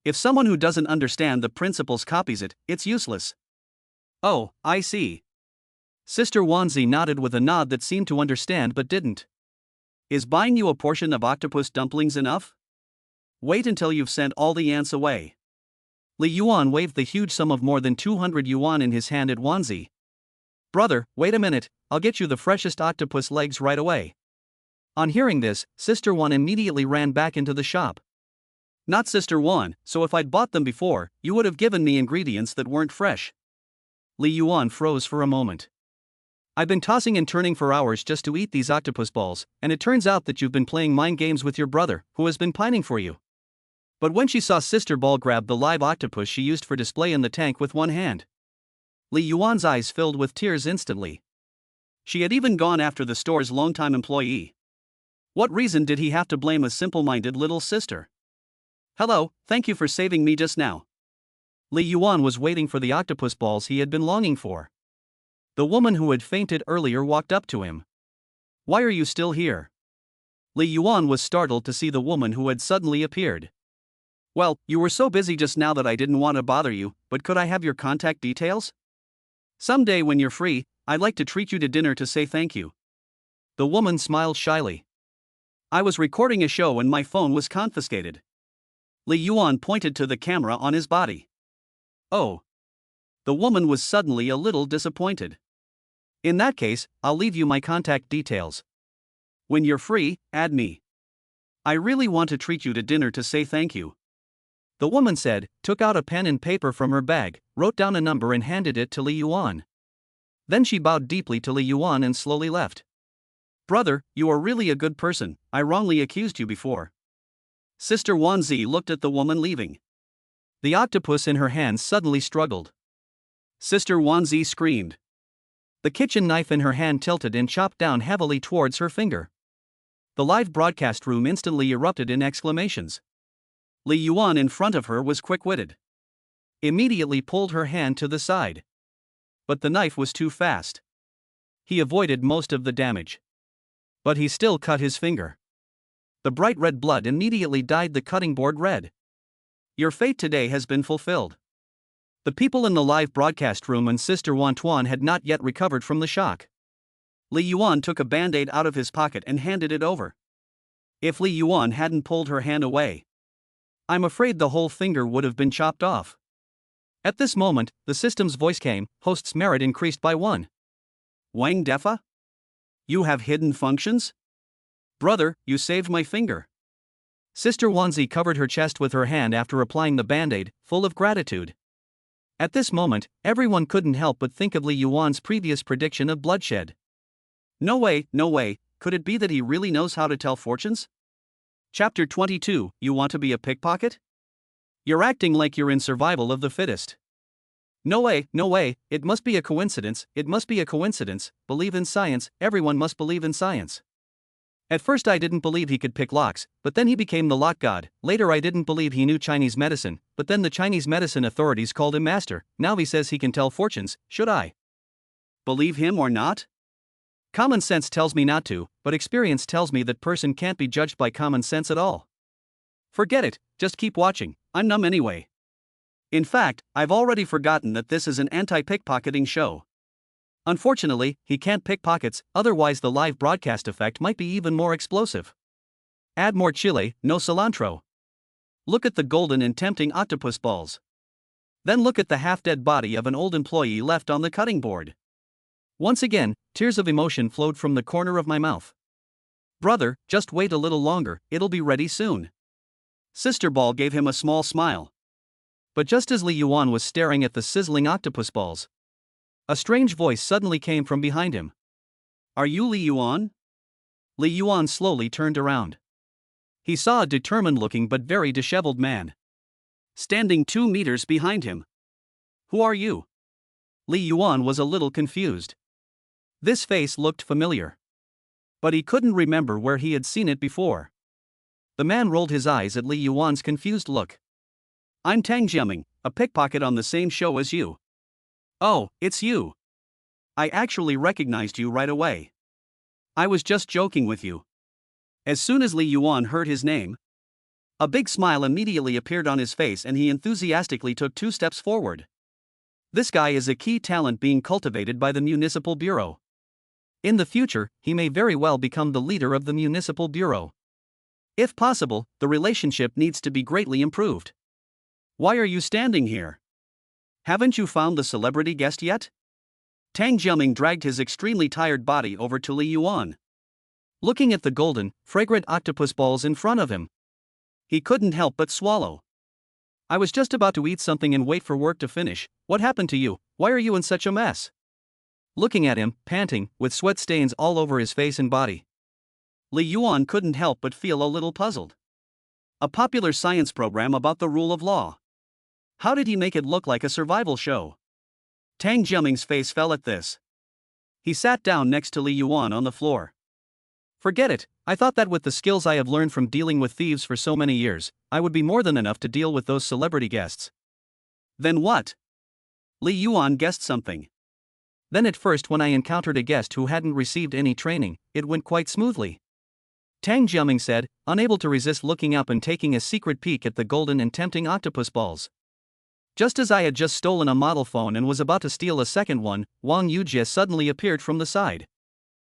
If someone who doesn't understand the principles copies it, it's useless. Oh, I see. Sister Wanzi nodded with a nod that seemed to understand but didn't. Is buying you a portion of octopus dumplings enough? Wait until you've sent all the ants away. Li Yuan waved the huge sum of more than 200 yuan in his hand at Wanzi. Brother, wait a minute, I'll get you the freshest octopus legs right away. On hearing this, Sister Wan immediately ran back into the shop. Not Sister Wan, so if I'd bought them before, you would have given me ingredients that weren't fresh. Li Yuan froze for a moment. I've been tossing and turning for hours just to eat these octopus balls, and it turns out that you've been playing mind games with your brother, who has been pining for you. But when she saw Sister Ball grab the live octopus she used for display in the tank with one hand, Li Yuan's eyes filled with tears instantly. She had even gone after the store's longtime employee. What reason did he have to blame a simple-minded little sister? Hello, thank you for saving me just now. Li Yuan was waiting for the octopus balls he had been longing for. The woman who had fainted earlier walked up to him. Why are you still here? Li Yuan was startled to see the woman who had suddenly appeared. Well, you were so busy just now that I didn't want to bother you, but could I have your contact details? Someday when you're free, I'd like to treat you to dinner to say thank you. The woman smiled shyly. I was recording a show and my phone was confiscated. Li Yuan pointed to the camera on his body. Oh. The woman was suddenly a little disappointed. In that case, I'll leave you my contact details. When you're free, add me. I really want to treat you to dinner to say thank you. The woman said, took out a pen and paper from her bag, wrote down a number and handed it to Li Yuan. Then she bowed deeply to Li Yuan and slowly left. Brother, you are really a good person, I wrongly accused you before. Sister Wanzi looked at the woman leaving. The octopus in her hands suddenly struggled. Sister Wanzi screamed. The kitchen knife in her hand tilted and chopped down heavily towards her finger. The live broadcast room instantly erupted in exclamations. Li Yuan in front of her was quick-witted. Immediately pulled her hand to the side. But the knife was too fast. He avoided most of the damage. But he still cut his finger. The bright red blood immediately dyed the cutting board red. Your fate today has been fulfilled. The people in the live broadcast room and Sister Wan Tuan had not yet recovered from the shock. Li Yuan took a band-aid out of his pocket and handed it over. If Li Yuan hadn't pulled her hand away, I'm afraid the whole finger would have been chopped off. At this moment, the system's voice came, host's merit increased by 1. Wang Defa? You have hidden functions? Brother, you saved my finger. Sister Wanzi covered her chest with her hand after applying the band-aid, full of gratitude. At this moment, everyone couldn't help but think of Li Yuan's previous prediction of bloodshed. No way, no way, could it be that he really knows how to tell fortunes? Chapter 22, You want to be a pickpocket? You're acting like you're in survival of the fittest. No way, no way, it must be a coincidence, it must be a coincidence, believe in science, everyone must believe in science. At first I didn't believe he could pick locks, but then he became the lock god. Later I didn't believe he knew Chinese medicine, but then the Chinese medicine authorities called him master. Now he says he can tell fortunes. Should I believe him or not? Common sense tells me not to, but experience tells me that person can't be judged by common sense at all. Forget it, just keep watching, I'm numb anyway. In fact, I've already forgotten that this is an anti-pickpocketing show. Unfortunately, he can't pickpockets, otherwise the live broadcast effect might be even more explosive. Add more chile, no cilantro. Look at the golden and tempting octopus balls. Then look at the half-dead body of an old employee left on the cutting board. Once again, tears of emotion flowed from the corner of my mouth. Brother, just wait a little longer, it'll be ready soon. Sister Ball gave him a small smile. But just as Li Yuan was staring at the sizzling octopus balls, a strange voice suddenly came from behind him. Are you Li Yuan? Li Yuan slowly turned around. He saw a determined-looking but very disheveled man standing 2 meters behind him. Who are you? Li Yuan was a little confused. This face looked familiar, but he couldn't remember where he had seen it before. The man rolled his eyes at Li Yuan's confused look. I'm Tang Jiaming, a pickpocket on the same show as you. Oh, it's you. I actually recognized you right away. I was just joking with you. As soon as Li Yuan heard his name, a big smile immediately appeared on his face and he enthusiastically took 2 steps forward. This guy is a key talent being cultivated by the Municipal Bureau. In the future, he may very well become the leader of the Municipal Bureau. If possible, the relationship needs to be greatly improved. Why are you standing here? Haven't you found the celebrity guest yet? Tang Jiaming dragged his extremely tired body over to Li Yuan. Looking at the golden, fragrant octopus balls in front of him, he couldn't help but swallow. I was just about to eat something and wait for work to finish. What happened to you? Why are you in such a mess? Looking at him, panting, with sweat stains all over his face and body, Li Yuan couldn't help but feel a little puzzled. A popular science program about the rule of law. How did he make it look like a survival show? Tang Jiaming's face fell at this. He sat down next to Li Yuan on the floor. Forget it, I thought that with the skills I have learned from dealing with thieves for so many years, I would be more than enough to deal with those celebrity guests. Then what? Li Yuan guessed something. Then at first when I encountered a guest who hadn't received any training, it went quite smoothly. Tang Jiaming said, unable to resist looking up and taking a secret peek at the golden and tempting octopus balls. Just as I had just stolen a model phone and was about to steal a second one, Wang Yujie suddenly appeared from the side.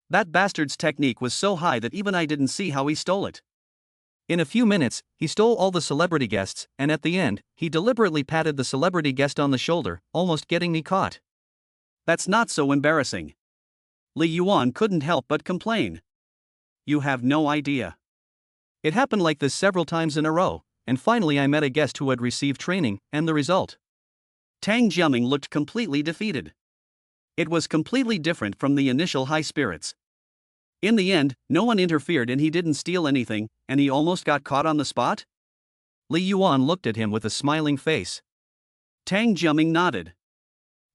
That bastard's technique was so high that even I didn't see how he stole it. In a few minutes, he stole all the celebrity guests, and at the end, he deliberately patted the celebrity guest on the shoulder, almost getting me caught. That's not so embarrassing. Li Yuan couldn't help but complain. You have no idea. It happened like this several times in a row, and finally I met a guest who had received training, and the result. Tang Jiaming looked completely defeated. It was completely different from the initial high spirits. In the end, no one interfered and he didn't steal anything, and he almost got caught on the spot? Li Yuan looked at him with a smiling face. Tang Jiaming nodded.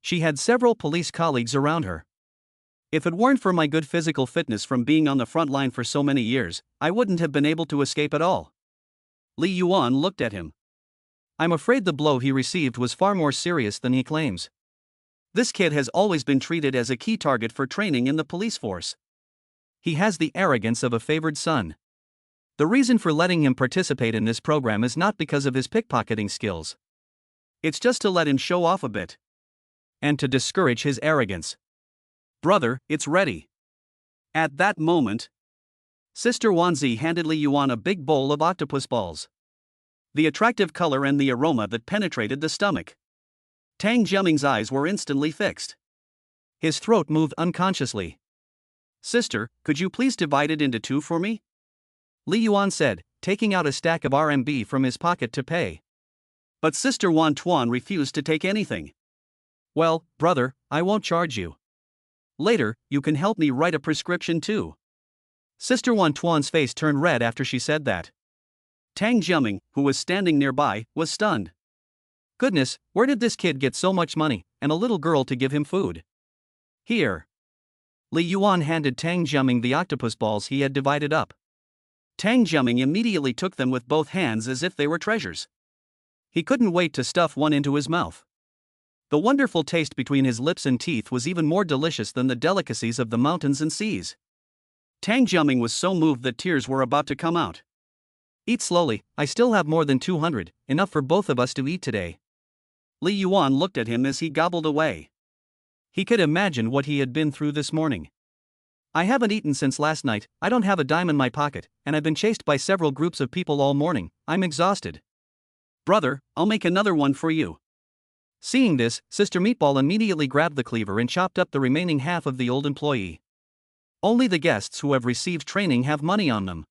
She had several police colleagues around her. If it weren't for my good physical fitness from being on the front line for so many years, I wouldn't have been able to escape at all. Li Yuan looked at him. I'm afraid the blow he received was far more serious than he claims. This kid has always been treated as a key target for training in the police force. He has the arrogance of a favored son. The reason for letting him participate in this program is not because of his pickpocketing skills. It's just to let him show off a bit. And to discourage his arrogance. Brother, it's ready. At that moment, Sister Wanzi handed Li Yuan a big bowl of octopus balls. The attractive color and the aroma that penetrated the stomach. Tang Jiaming's eyes were instantly fixed. His throat moved unconsciously. Sister, could you please divide it into 2 for me? Li Yuan said, taking out a stack of RMB from his pocket to pay. But Sister Wan Tuan refused to take anything. Well, brother, I won't charge you. Later, you can help me write a prescription too. Sister Wan Tuan's face turned red after she said that. Tang Jiaming, who was standing nearby, was stunned. Goodness, where did this kid get so much money, and a little girl to give him food? Here. Li Yuan handed Tang Jiaming the octopus balls he had divided up. Tang Jiaming immediately took them with both hands as if they were treasures. He couldn't wait to stuff one into his mouth. The wonderful taste between his lips and teeth was even more delicious than the delicacies of the mountains and seas. Tang Jiaming was so moved that tears were about to come out. Eat slowly, I still have more than 200, enough for both of us to eat today. Li Yuan looked at him as he gobbled away. He could imagine what he had been through this morning. I haven't eaten since last night, I don't have a dime in my pocket, and I've been chased by several groups of people all morning, I'm exhausted. Brother, I'll make another one for you. Seeing this, Sister Meatball immediately grabbed the cleaver and chopped up the remaining half of the old employee. Only the guests who have received training have money on them.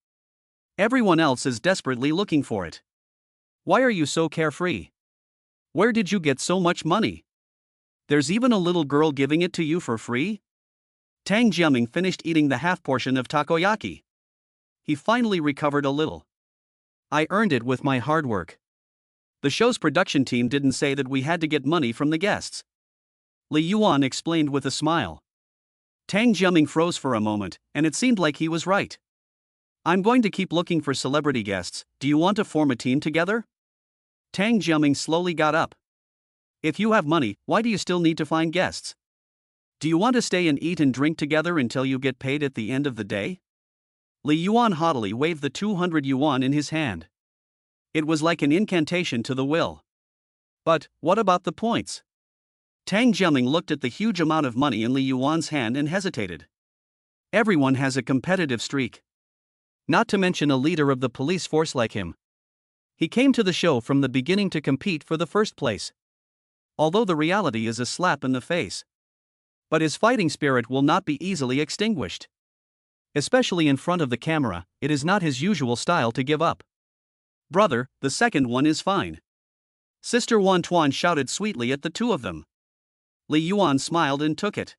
Everyone else is desperately looking for it. Why are you so carefree? Where did you get so much money? There's even a little girl giving it to you for free? Tang Jiaming finished eating the half portion of takoyaki. He finally recovered a little. I earned it with my hard work. The show's production team didn't say that we had to get money from the guests. Li Yuan explained with a smile. Tang Jiaming froze for a moment, and it seemed like he was right. I'm going to keep looking for celebrity guests, do you want to form a team together? Tang Jiaming slowly got up. If you have money, why do you still need to find guests? Do you want to stay and eat and drink together until you get paid at the end of the day? Li Yuan haughtily waved the 200 yuan in his hand. It was like an incantation to the will. But, what about the points? Tang Jiaming looked at the huge amount of money in Li Yuan's hand and hesitated. Everyone has a competitive streak. Not to mention a leader of the police force like him. He came to the show from the beginning to compete for the first place. Although the reality is a slap in the face. But his fighting spirit will not be easily extinguished. Especially in front of the camera, it is not his usual style to give up. Brother, the second one is fine. Sister Wan Tuan shouted sweetly at the two of them. Li Yuan smiled and took it.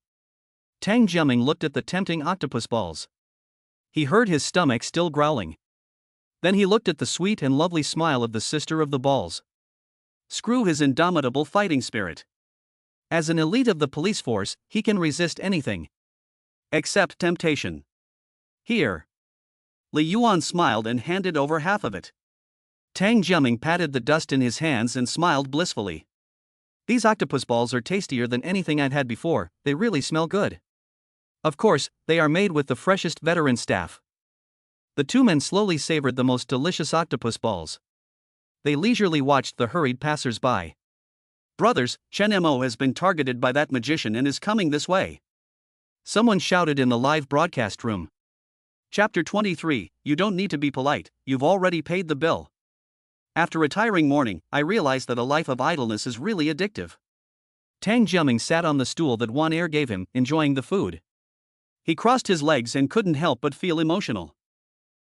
Tang Jiaming looked at the tempting octopus balls. He heard his stomach still growling. Then he looked at the sweet and lovely smile of the sister of the balls. Screw his indomitable fighting spirit. As an elite of the police force, he can resist anything. Except temptation. Here. Li Yuan smiled and handed over half of it. Tang Jiaming patted the dust in his hands and smiled blissfully. These octopus balls are tastier than anything I'd had before, they really smell good. Of course, they are made with the freshest veteran staff. The two men slowly savored the most delicious octopus balls. They leisurely watched the hurried passers-by. Brothers, Chen Mo has been targeted by that magician and is coming this way. Someone shouted in the live broadcast room. Chapter 23, You don't need to be polite, you've already paid the bill. After a tiring morning, I realized that a life of idleness is really addictive. Tang Jiaming sat on the stool that Wan Er gave him, enjoying the food. He crossed his legs and couldn't help but feel emotional.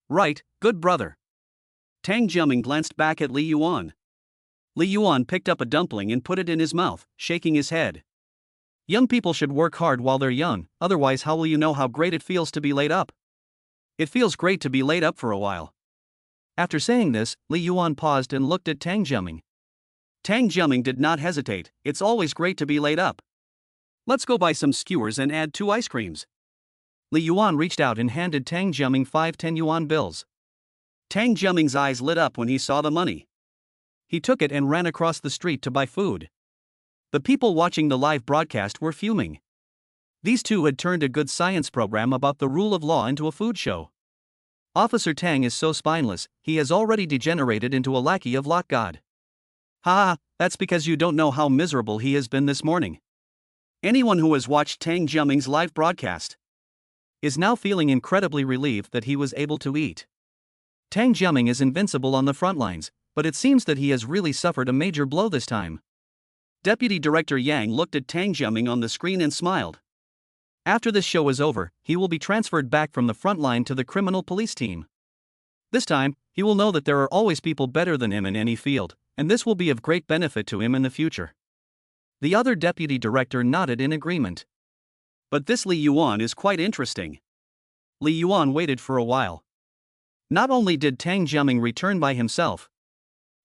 Right, good brother. Tang Jiaming glanced back at Li Yuan. Li Yuan picked up a dumpling and put it in his mouth, shaking his head. Young people should work hard while they're young, otherwise how will you know how great it feels to be laid up? It feels great to be laid up for a while. After saying this, Li Yuan paused and looked at Tang Jiaming. Tang Jiaming did not hesitate, it's always great to be laid up. Let's go buy some skewers and add 2 ice creams. Li Yuan reached out and handed Tang Jiaming 5 10-yuan bills. Tang Jiaming's eyes lit up when he saw the money. He took it and ran across the street to buy food. The people watching the live broadcast were fuming. These two had turned a good science program about the rule of law into a food show. Officer Tang is so spineless, he has already degenerated into a lackey of lot god. Ha, that's because you don't know how miserable he has been this morning. Anyone who has watched Tang Jiaming's live broadcast is now feeling incredibly relieved that he was able to eat. Tang Jiaming is invincible on the front lines, but it seems that he has really suffered a major blow this time. Deputy Director Yang looked at Tang Jiaming on the screen and smiled. After this show is over, he will be transferred back from the front line to the criminal police team. This time, he will know that there are always people better than him in any field, and this will be of great benefit to him in the future. The other deputy director nodded in agreement. But this Li Yuan is quite interesting. Li Yuan waited for a while. Not only did Tang Jiaming return by himself,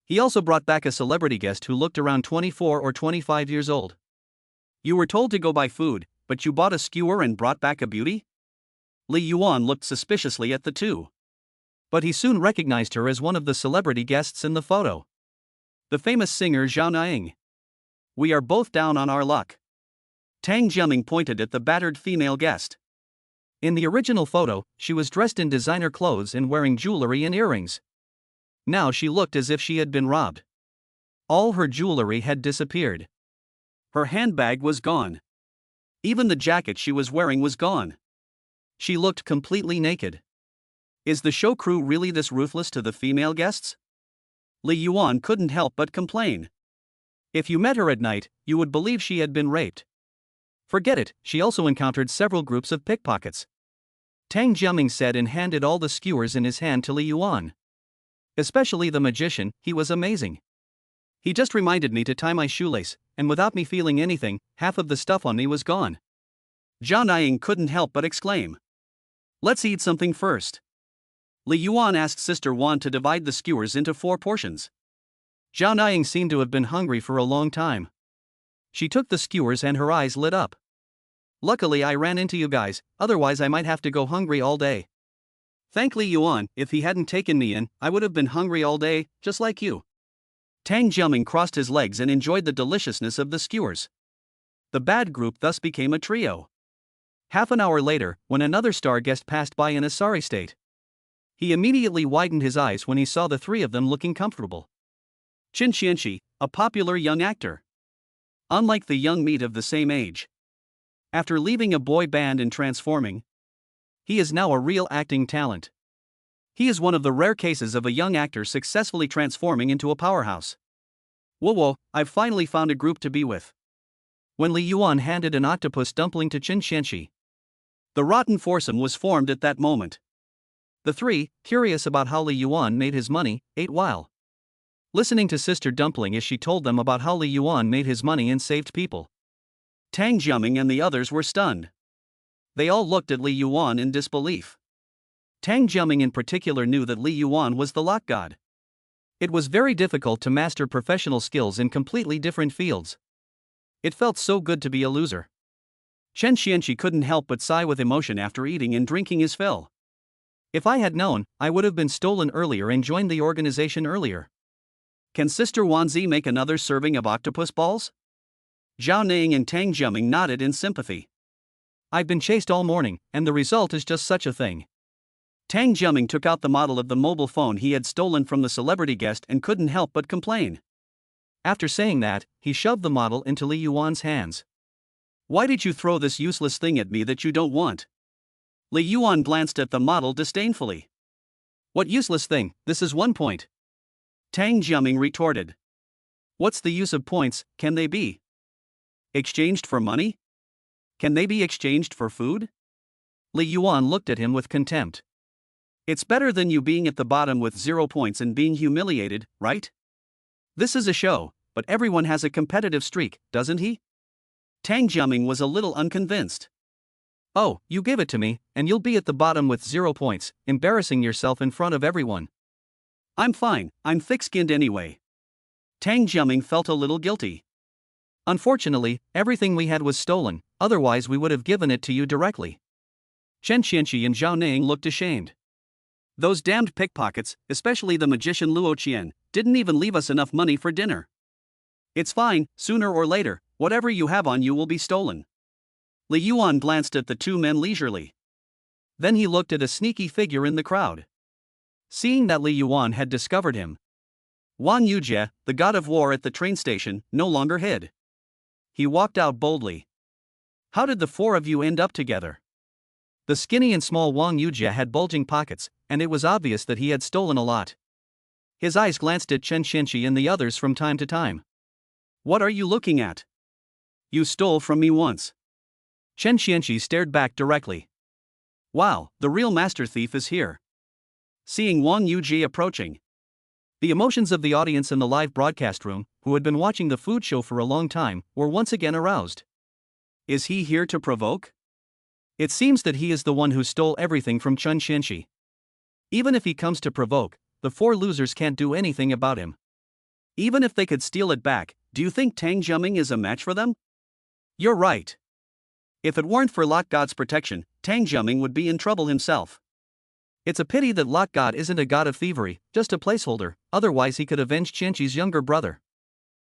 he also brought back a celebrity guest who looked around 24 or 25 years old. You were told to go buy food, but you bought a skewer and brought back a beauty? Li Yuan looked suspiciously at the two. But he soon recognized her as one of the celebrity guests in the photo. The famous singer Zhao Naing. We are both down on our luck. Tang Jiaming pointed at the battered female guest. In the original photo, she was dressed in designer clothes and wearing jewelry and earrings. Now she looked as if she had been robbed. All her jewelry had disappeared. Her handbag was gone. Even the jacket she was wearing was gone. She looked completely naked. Is the show crew really this ruthless to the female guests? Li Yuan couldn't help but complain. If you met her at night, you would believe she had been raped. Forget it, she also encountered several groups of pickpockets. Tang Jiaming said and handed all the skewers in his hand to Li Yuan. Especially the magician, he was amazing. He just reminded me to tie my shoelace, and without me feeling anything, half of the stuff on me was gone. Zhao Naing couldn't help but exclaim. Let's eat something first. Li Yuan asked Sister Wan to divide the skewers into 4 portions. Zhao Naing seemed to have been hungry for a long time. She took the skewers and her eyes lit up. Luckily I ran into you guys, otherwise I might have to go hungry all day. Thank Li Yuan, if he hadn't taken me in, I would have been hungry all day, just like you. Tang Jiaming crossed his legs and enjoyed the deliciousness of the skewers. The bad group thus became a trio. Half an hour later, when another star guest passed by in a sorry state, he immediately widened his eyes when he saw the 3 of them looking comfortable. Qin Xianxi, a popular young actor. Unlike the young meat of the same age. After leaving a boy band and transforming, he is now a real acting talent. He is one of the rare cases of a young actor successfully transforming into a powerhouse. Whoa, I've finally found a group to be with. When Li Yuan handed an octopus dumpling to Qin Xianxi, the rotten foursome was formed at that moment. The 3, curious about how Li Yuan made his money, ate while listening to Sister Dumpling as she told them about how Li Yuan made his money and saved people. Tang Jiaming and the others were stunned. They all looked at Li Yuan in disbelief. Tang Jiaming in particular knew that Li Yuan was the luck god. It was very difficult to master professional skills in completely different fields. It felt so good to be a loser. Qin Xianxi couldn't help but sigh with emotion after eating and drinking his fill. If I had known, I would have been stolen earlier and joined the organization earlier. Can Sister Wanzi make another serving of octopus balls? Zhao Naing and Tang Jiaming nodded in sympathy. I've been chased all morning, and the result is just such a thing. Tang Jiaming took out the model of the mobile phone he had stolen from the celebrity guest and couldn't help but complain. After saying that, he shoved the model into Li Yuan's hands. Why did you throw this useless thing at me that you don't want? Li Yuan glanced at the model disdainfully. What useless thing, this is 1 point. Tang Jiaming retorted. What's the use of points, can they be exchanged for money? Can they be exchanged for food? Li Yuan looked at him with contempt. It's better than you being at the bottom with 0 points and being humiliated, right? This is a show, but everyone has a competitive streak, doesn't he? Tang Jiaming was a little unconvinced. Oh, you give it to me, and you'll be at the bottom with 0 points, embarrassing yourself in front of everyone. I'm fine, I'm thick-skinned anyway. Tang Jiaming felt a little guilty. Unfortunately, everything we had was stolen, otherwise we would have given it to you directly. Qin Xianxi and Zhao Naing looked ashamed. Those damned pickpockets, especially the magician Luo Qian, didn't even leave us enough money for dinner. It's fine, sooner or later, whatever you have on you will be stolen. Li Yuan glanced at the 2 men leisurely. Then he looked at a sneaky figure in the crowd. Seeing that Li Yuan had discovered him, Wang Yujie, the god of war at the train station, no longer hid. He walked out boldly. How did the 4 of you end up together? The skinny and small Wang Yujie had bulging pockets, and it was obvious that he had stolen a lot. His eyes glanced at Qin Xianxi and the others from time to time. What are you looking at? You stole from me once. Qin Xianxi stared back directly. Wow, the real master thief is here. seeing Wang Yuji approaching. The emotions of the audience in the live broadcast room, who had been watching the food show for a long time, were once again aroused. Is he here to provoke? It seems that he is the one who stole everything from Chun Xianxi. Even if he comes to provoke, the four losers can't do anything about him. Even if they could steal it back, do you think Tang Jiaming is a match for them? You're right. If it weren't for Lot God's protection, Tang Jiaming would be in trouble himself. It's a pity that Lot God isn't a god of thievery, just a placeholder, otherwise he could avenge Qianqi's younger brother.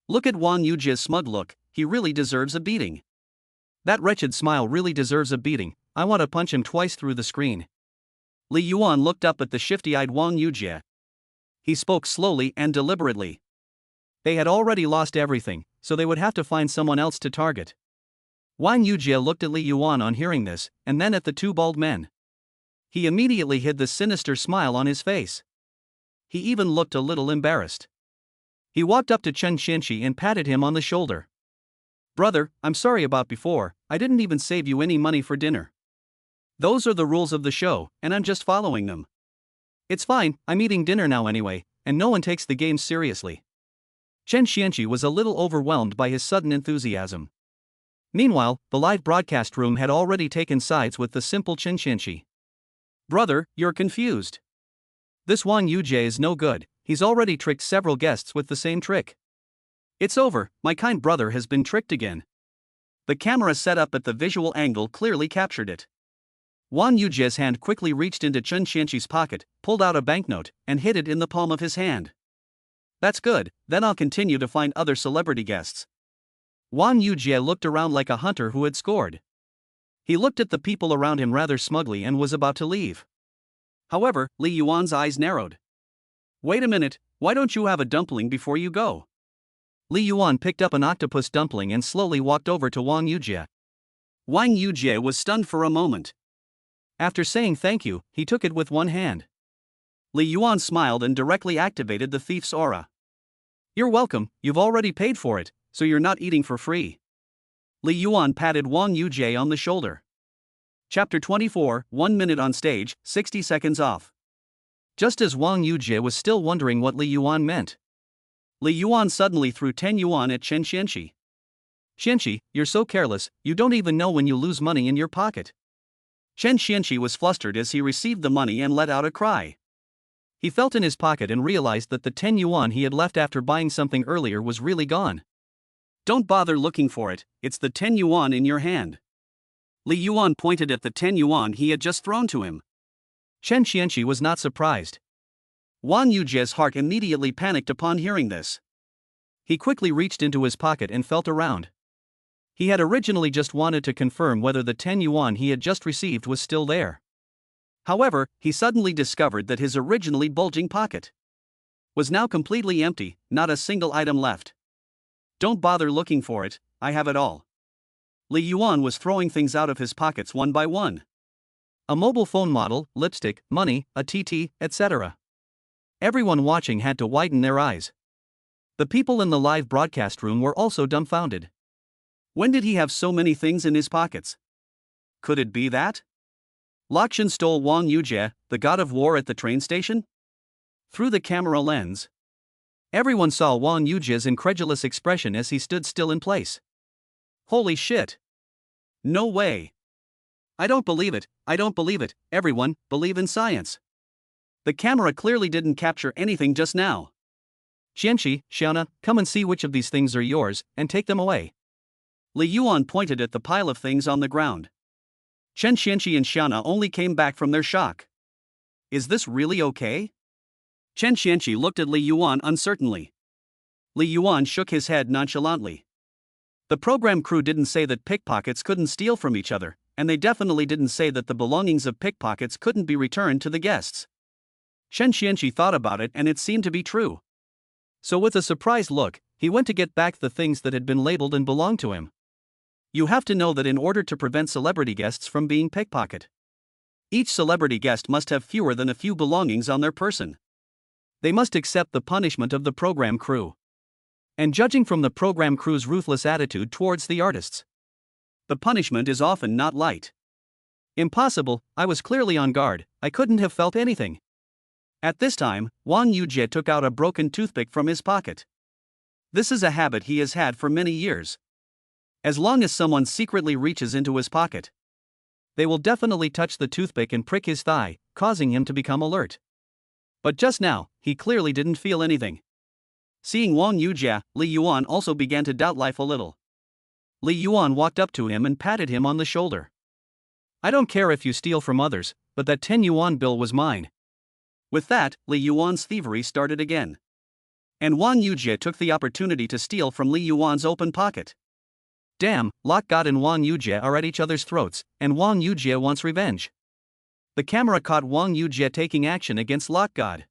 Look at Wang Yuji's smug look, he really deserves a beating. That wretched smile really deserves a beating, I want to punch him twice through the screen. Li Yuan looked up at the shifty-eyed Wang Yuji. He spoke slowly and deliberately. They had already lost everything, so they would have to find someone else to target. Wang Yuji looked at Li Yuan on hearing this, and then at the two bald men. He immediately hid the sinister smile on his face. He even looked a little embarrassed. He walked up to Chun Xianxi and patted him on the shoulder. Brother, I'm sorry about before, I didn't even save you any money for dinner. Those are the rules of the show, and I'm just following them. It's fine, I'm eating dinner now anyway, and no one takes the game seriously. Chun Xianxi was a little overwhelmed by his sudden enthusiasm. Meanwhile, the live broadcast room had already taken sides with the simple Chun Xianxi. Brother, you're confused. This Wang Yuji is no good, he's already tricked several guests with the same trick. It's over, my kind brother has been tricked again. The camera set up at the visual angle clearly captured it. Wang Yuji's hand quickly reached into Chun Xianxi's pocket, pulled out a banknote, and hid it in the palm of his hand. That's good, then I'll continue to find other celebrity guests. Wang Yuji looked around like a hunter who had scored. He looked at the people around him rather smugly and was about to leave. However, Li Yuan's eyes narrowed. Wait a minute, why don't you have a dumpling before you go? Li Yuan picked up an octopus dumpling and slowly walked over to Wang Yuji. Wang Yuji was stunned for a moment. After saying thank you, he took it with one hand. Li Yuan smiled and directly activated the thief's aura. You're welcome, you've already paid for it, so you're not eating for free. Li Yuan patted Wang Yuji on the shoulder. Chapter 24, 1 minute on stage, 60 seconds off. Just as Wang Yuji was still wondering what Li Yuan meant, Li Yuan suddenly threw 10 yuan at Chun Xianxi. Xianxi, you're so careless, you don't even know when you lose money in your pocket. Chun Xianxi was flustered as he received the money and let out a cry. He felt in his pocket and realized that the 10 yuan he had left after buying something earlier was really gone. Don't bother looking for it, it's the 10 yuan in your hand. Li Yuan pointed at the 10 yuan he had just thrown to him. Chun Xianxi was not surprised. Wang Yuji's heart immediately panicked upon hearing this. He quickly reached into his pocket and felt around. He had originally just wanted to confirm whether the 10 yuan he had just received was still there. However, he suddenly discovered that his originally bulging pocket was now completely empty, not a single item left. Don't bother looking for it, I have it all. Li Yuan was throwing things out of his pockets one by one. A mobile phone model, lipstick, money, a TT, etc. Everyone watching had to widen their eyes. The people in the live broadcast room were also dumbfounded. When did he have so many things in his pockets? Could it be that Lakshan stole Wang Yuji, the god of war, at the train station? Through the camera lens, everyone saw Wang Yuji's incredulous expression as he stood still in place. Holy shit! No way! I don't believe it, everyone, believe in science. The camera clearly didn't capture anything just now. Xianxi, Xiana, come and see which of these things are yours, and take them away. Li Yuan pointed at the pile of things on the ground. Chun Xianxi and Xiana only came back from their shock. Is this really okay? Chun Xianxi looked at Li Yuan uncertainly. Li Yuan shook his head nonchalantly. The program crew didn't say that pickpockets couldn't steal from each other, and they definitely didn't say that the belongings of pickpockets couldn't be returned to the guests. Chun Xianxi thought about it and it seemed to be true. So with a surprised look, he went to get back the things that had been labeled and belonged to him. You have to know that in order to prevent celebrity guests from being pickpocketed, each celebrity guest must have fewer than a few belongings on their person. They must accept the punishment of the program crew. And judging from the program crew's ruthless attitude towards the artists, the punishment is often not light. Impossible, I was clearly on guard, I couldn't have felt anything. At this time, Wang Yujie took out a broken toothpick from his pocket. This is a habit he has had for many years. As long as someone secretly reaches into his pocket, they will definitely touch the toothpick and prick his thigh, causing him to become alert. But just now, he clearly didn't feel anything. Seeing Wang Yujie, Li Yuan also began to doubt life a little. Li Yuan walked up to him and patted him on the shoulder. I don't care if you steal from others, but that 10 yuan bill was mine. With that, Li Yuan's thievery started again. And Wang Yujie took the opportunity to steal from Li Yuan's open pocket. Damn, Lock God and Wang Yujie are at each other's throats, and Wang Yujie wants revenge. The camera caught Wang Yujie taking action against Lock God.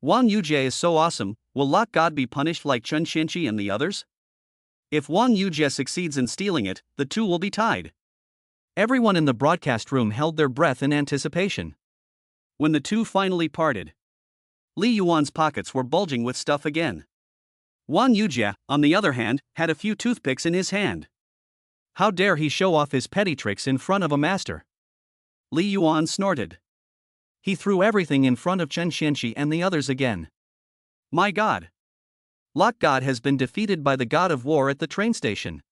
Wang Yujie is so awesome, will Lock God be punished like Chen Xianqi and the others? If Wang Yujie succeeds in stealing it, the two will be tied. Everyone in the broadcast room held their breath in anticipation. When the two finally parted, Li Yuan's pockets were bulging with stuff again. Wang Yujie, on the other hand, had a few toothpicks in his hand. How dare he show off his petty tricks in front of a master? Li Yuan snorted. He threw everything in front of Chen Xianqi and the others again. My God! Lock God has been defeated by the god of war at the train station.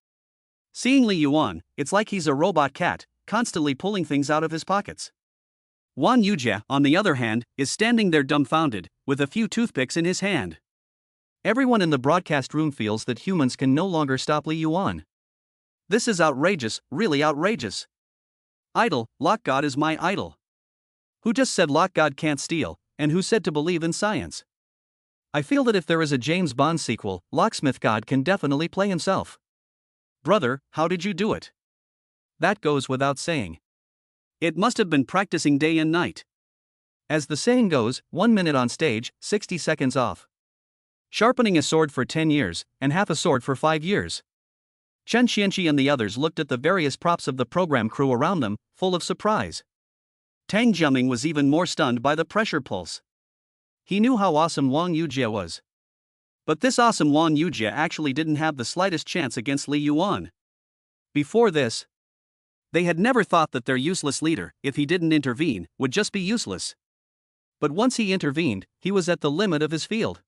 Seeing Li Yuan, it's like he's a robot cat, constantly pulling things out of his pockets. Wang Yujie, on the other hand, is standing there dumbfounded, with a few toothpicks in his hand. Everyone in the broadcast room feels that humans can no longer stop Li Yuan. This is outrageous, really outrageous. Idol, Lock God is my idol. Who just said Lock God can't steal, and who said to believe in science? I feel that if there is a James Bond sequel, Locksmith God can definitely play himself. Brother, how did you do it? That goes without saying. It must have been practicing day and night. As the saying goes, 1 minute on stage, 60 seconds off. Sharpening a sword for 10 years, and half a sword for 5 years. Chen Xianqi and the others looked at the various props of the program crew around them, full of surprise. Tang Jiaming was even more stunned by the pressure pulse. He knew how awesome Wang Yujie was. But this awesome Wang Yujie actually didn't have the slightest chance against Li Yuan. Before this, they had never thought that their useless leader, if he didn't intervene, would just be useless. But once he intervened, he was at the limit of his field.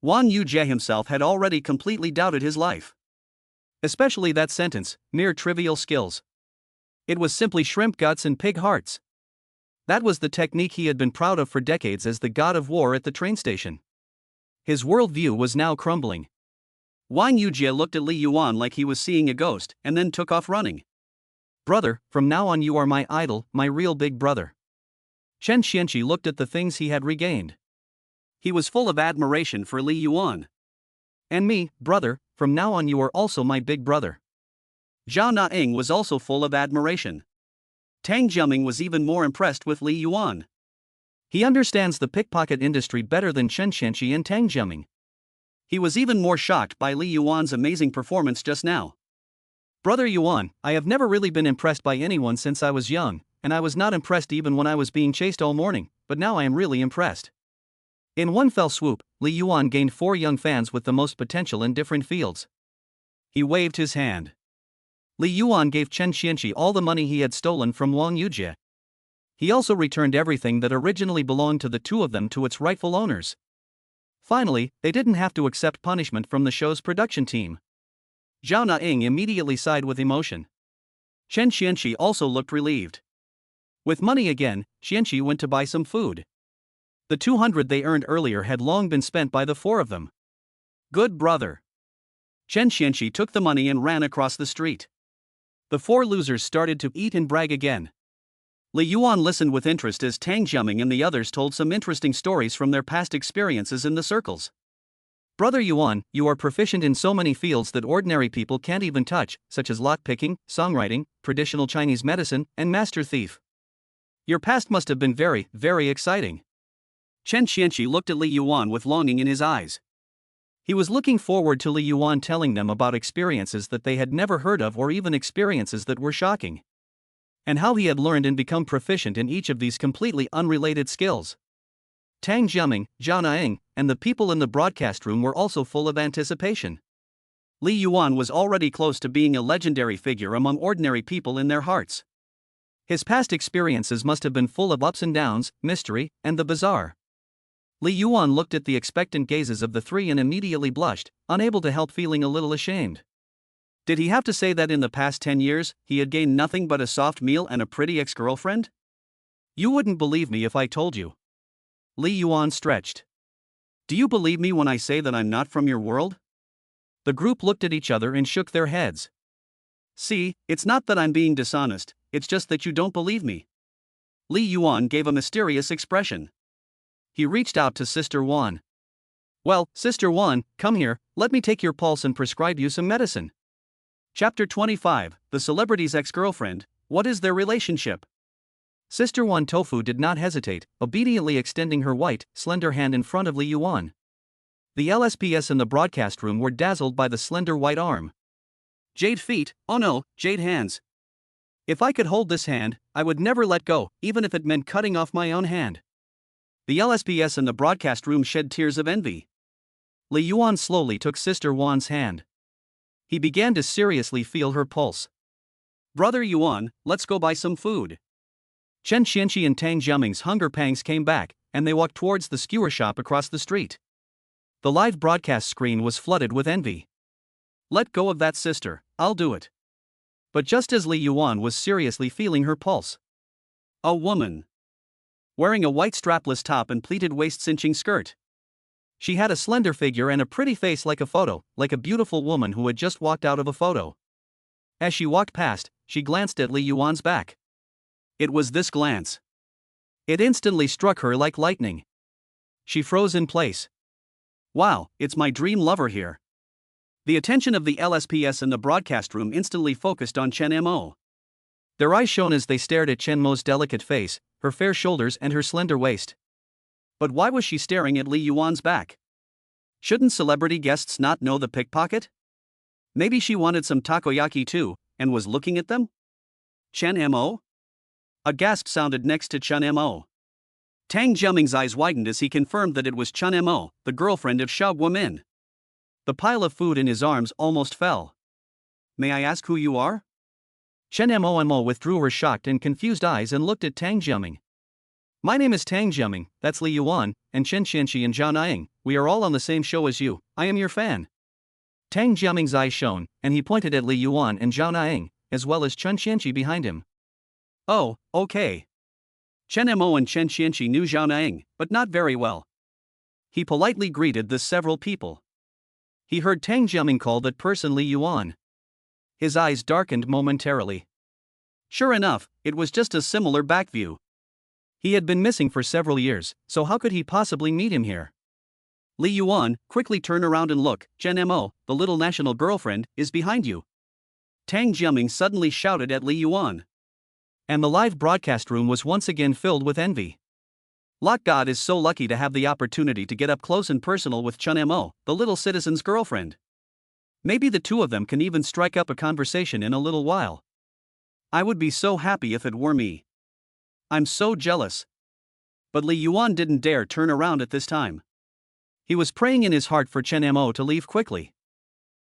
Wang Yujie himself had already completely doubted his life. Especially that sentence, mere trivial skills. It was simply shrimp guts and pig hearts. That was the technique he had been proud of for decades as the god of war at the train station. His worldview was now crumbling. Wang Yujie looked at Li Yuan like he was seeing a ghost, and then took off running. Brother, from now on you are my idol, my real big brother. Chen Xianqi looked at the things he had regained. He was full of admiration for Li Yuan. And me, brother, from now on you are also my big brother. Zhao Naing was also full of admiration. Tang Jiaming was even more impressed with Li Yuan. He understands the pickpocket industry better than Chen Xianqi and Tang Jiaming. He was even more shocked by Li Yuan's amazing performance just now. Brother Yuan, I have never really been impressed by anyone since I was young, and I was not impressed even when I was being chased all morning, but now I am really impressed. In one fell swoop, Li Yuan gained 4 young fans with the most potential in different fields. He waved his hand. Li Yuan gave Chen Xianqi all the money he had stolen from Wang Yujie. He also returned everything that originally belonged to the two of them to its rightful owners. Finally, they didn't have to accept punishment from the show's production team. Zhao Naing immediately sighed with emotion. Chen Xianqi also looked relieved. With money again, Xianqi went to buy some food. The 200 they earned earlier had long been spent by the 4 of them. Good brother. Chen Xianqi took the money and ran across the street. The 4 losers started to eat and brag again. Li Yuan listened with interest as Tang Jiaming and the others told some interesting stories from their past experiences in the circles. Brother Yuan, you are proficient in so many fields that ordinary people can't even touch, such as lockpicking, songwriting, traditional Chinese medicine, and master thief. Your past must have been very, very exciting. Chen Xianqi looked at Li Yuan with longing in his eyes. He was looking forward to Li Yuan telling them about experiences that they had never heard of or even experiences that were shocking. And how he had learned and become proficient in each of these completely unrelated skills. Tang Jiaming, Zhao Naing, and the people in the broadcast room were also full of anticipation. Li Yuan was already close to being a legendary figure among ordinary people in their hearts. His past experiences must have been full of ups and downs, mystery, and the bizarre. Li Yuan looked at the expectant gazes of the three and immediately blushed, unable to help feeling a little ashamed. Did he have to say that in the past 10 years, he had gained nothing but a soft meal and a pretty ex-girlfriend? You wouldn't believe me if I told you. Li Yuan stretched. Do you believe me when I say that I'm not from your world? The group looked at each other and shook their heads. See, it's not that I'm being dishonest, it's just that you don't believe me. Li Yuan gave a mysterious expression. He reached out to Sister Wan. Well, Sister Wan, come here, let me take your pulse and prescribe you some medicine. Chapter 25, The Celebrity's Ex-Girlfriend, What is their relationship? Sister Wan Tofu did not hesitate, obediently extending her white, slender hand in front of Li Yuan. The LSPS in the broadcast room were dazzled by the slender white arm. Jade feet, oh no, jade hands. If I could hold this hand, I would never let go, even if it meant cutting off my own hand. The LSPS in the broadcast room shed tears of envy. Li Yuan slowly took Sister Wan's hand. He began to seriously feel her pulse. Brother Yuan, let's go buy some food. Chen Xianqi and Tang Jiaming's hunger pangs came back, and they walked towards the skewer shop across the street. The live broadcast screen was flooded with envy. Let go of that, sister, I'll do it. But just as Li Yuan was seriously feeling her pulse, a woman, wearing a white strapless top and pleated waist-cinching skirt. She had a slender figure and a pretty face like a photo, like a beautiful woman who had just walked out of a photo. As she walked past, she glanced at Li Yuan's back. It was this glance. It instantly struck her like lightning. She froze in place. Wow, it's my dream lover here. The attention of the LSPS in the broadcast room instantly focused on Chen Mo. Their eyes shone as they stared at Chen Mo's delicate face, her fair shoulders and her slender waist. But why was she staring at Li Yuan's back? Shouldn't celebrity guests not know the pickpocket? Maybe she wanted some takoyaki too, and was looking at them? Chen Mo? A gasp sounded next to Chen Mo. Tang Jiaming's eyes widened as he confirmed that it was Chen Mo, the girlfriend of Xiao Guomin. The pile of food in his arms almost fell. May I ask who you are? Chen Mo withdrew her shocked and confused eyes and looked at Tang Jiaming. My name is Tang Jiaming, that's Li Yuan, and Chen Xianqi and Zhao Naing, we are all on the same show as you, I am your fan. Tang Jiaming's eyes shone, and he pointed at Li Yuan and Zhao Naing, as well as Chen Xianqi behind him. Oh, okay. Chen Mo and Chen Xianqi knew Zhao Naing, but not very well. He politely greeted the several people. He heard Tang Jiaming call that person Li Yuan. His eyes darkened momentarily. Sure enough, it was just a similar back view. He had been missing for several years, so how could he possibly meet him here? Li Yuan, quickly turn around and look, Chen Mo, the little national girlfriend, is behind you. Tang Jiaming suddenly shouted at Li Yuan. And the live broadcast room was once again filled with envy. Lot God is so lucky to have the opportunity to get up close and personal with Chen Mo, the little citizen's girlfriend. Maybe the two of them can even strike up a conversation in a little while. I would be so happy if it were me. I'm so jealous. But Li Yuan didn't dare turn around at this time. He was praying in his heart for Chen Mo to leave quickly.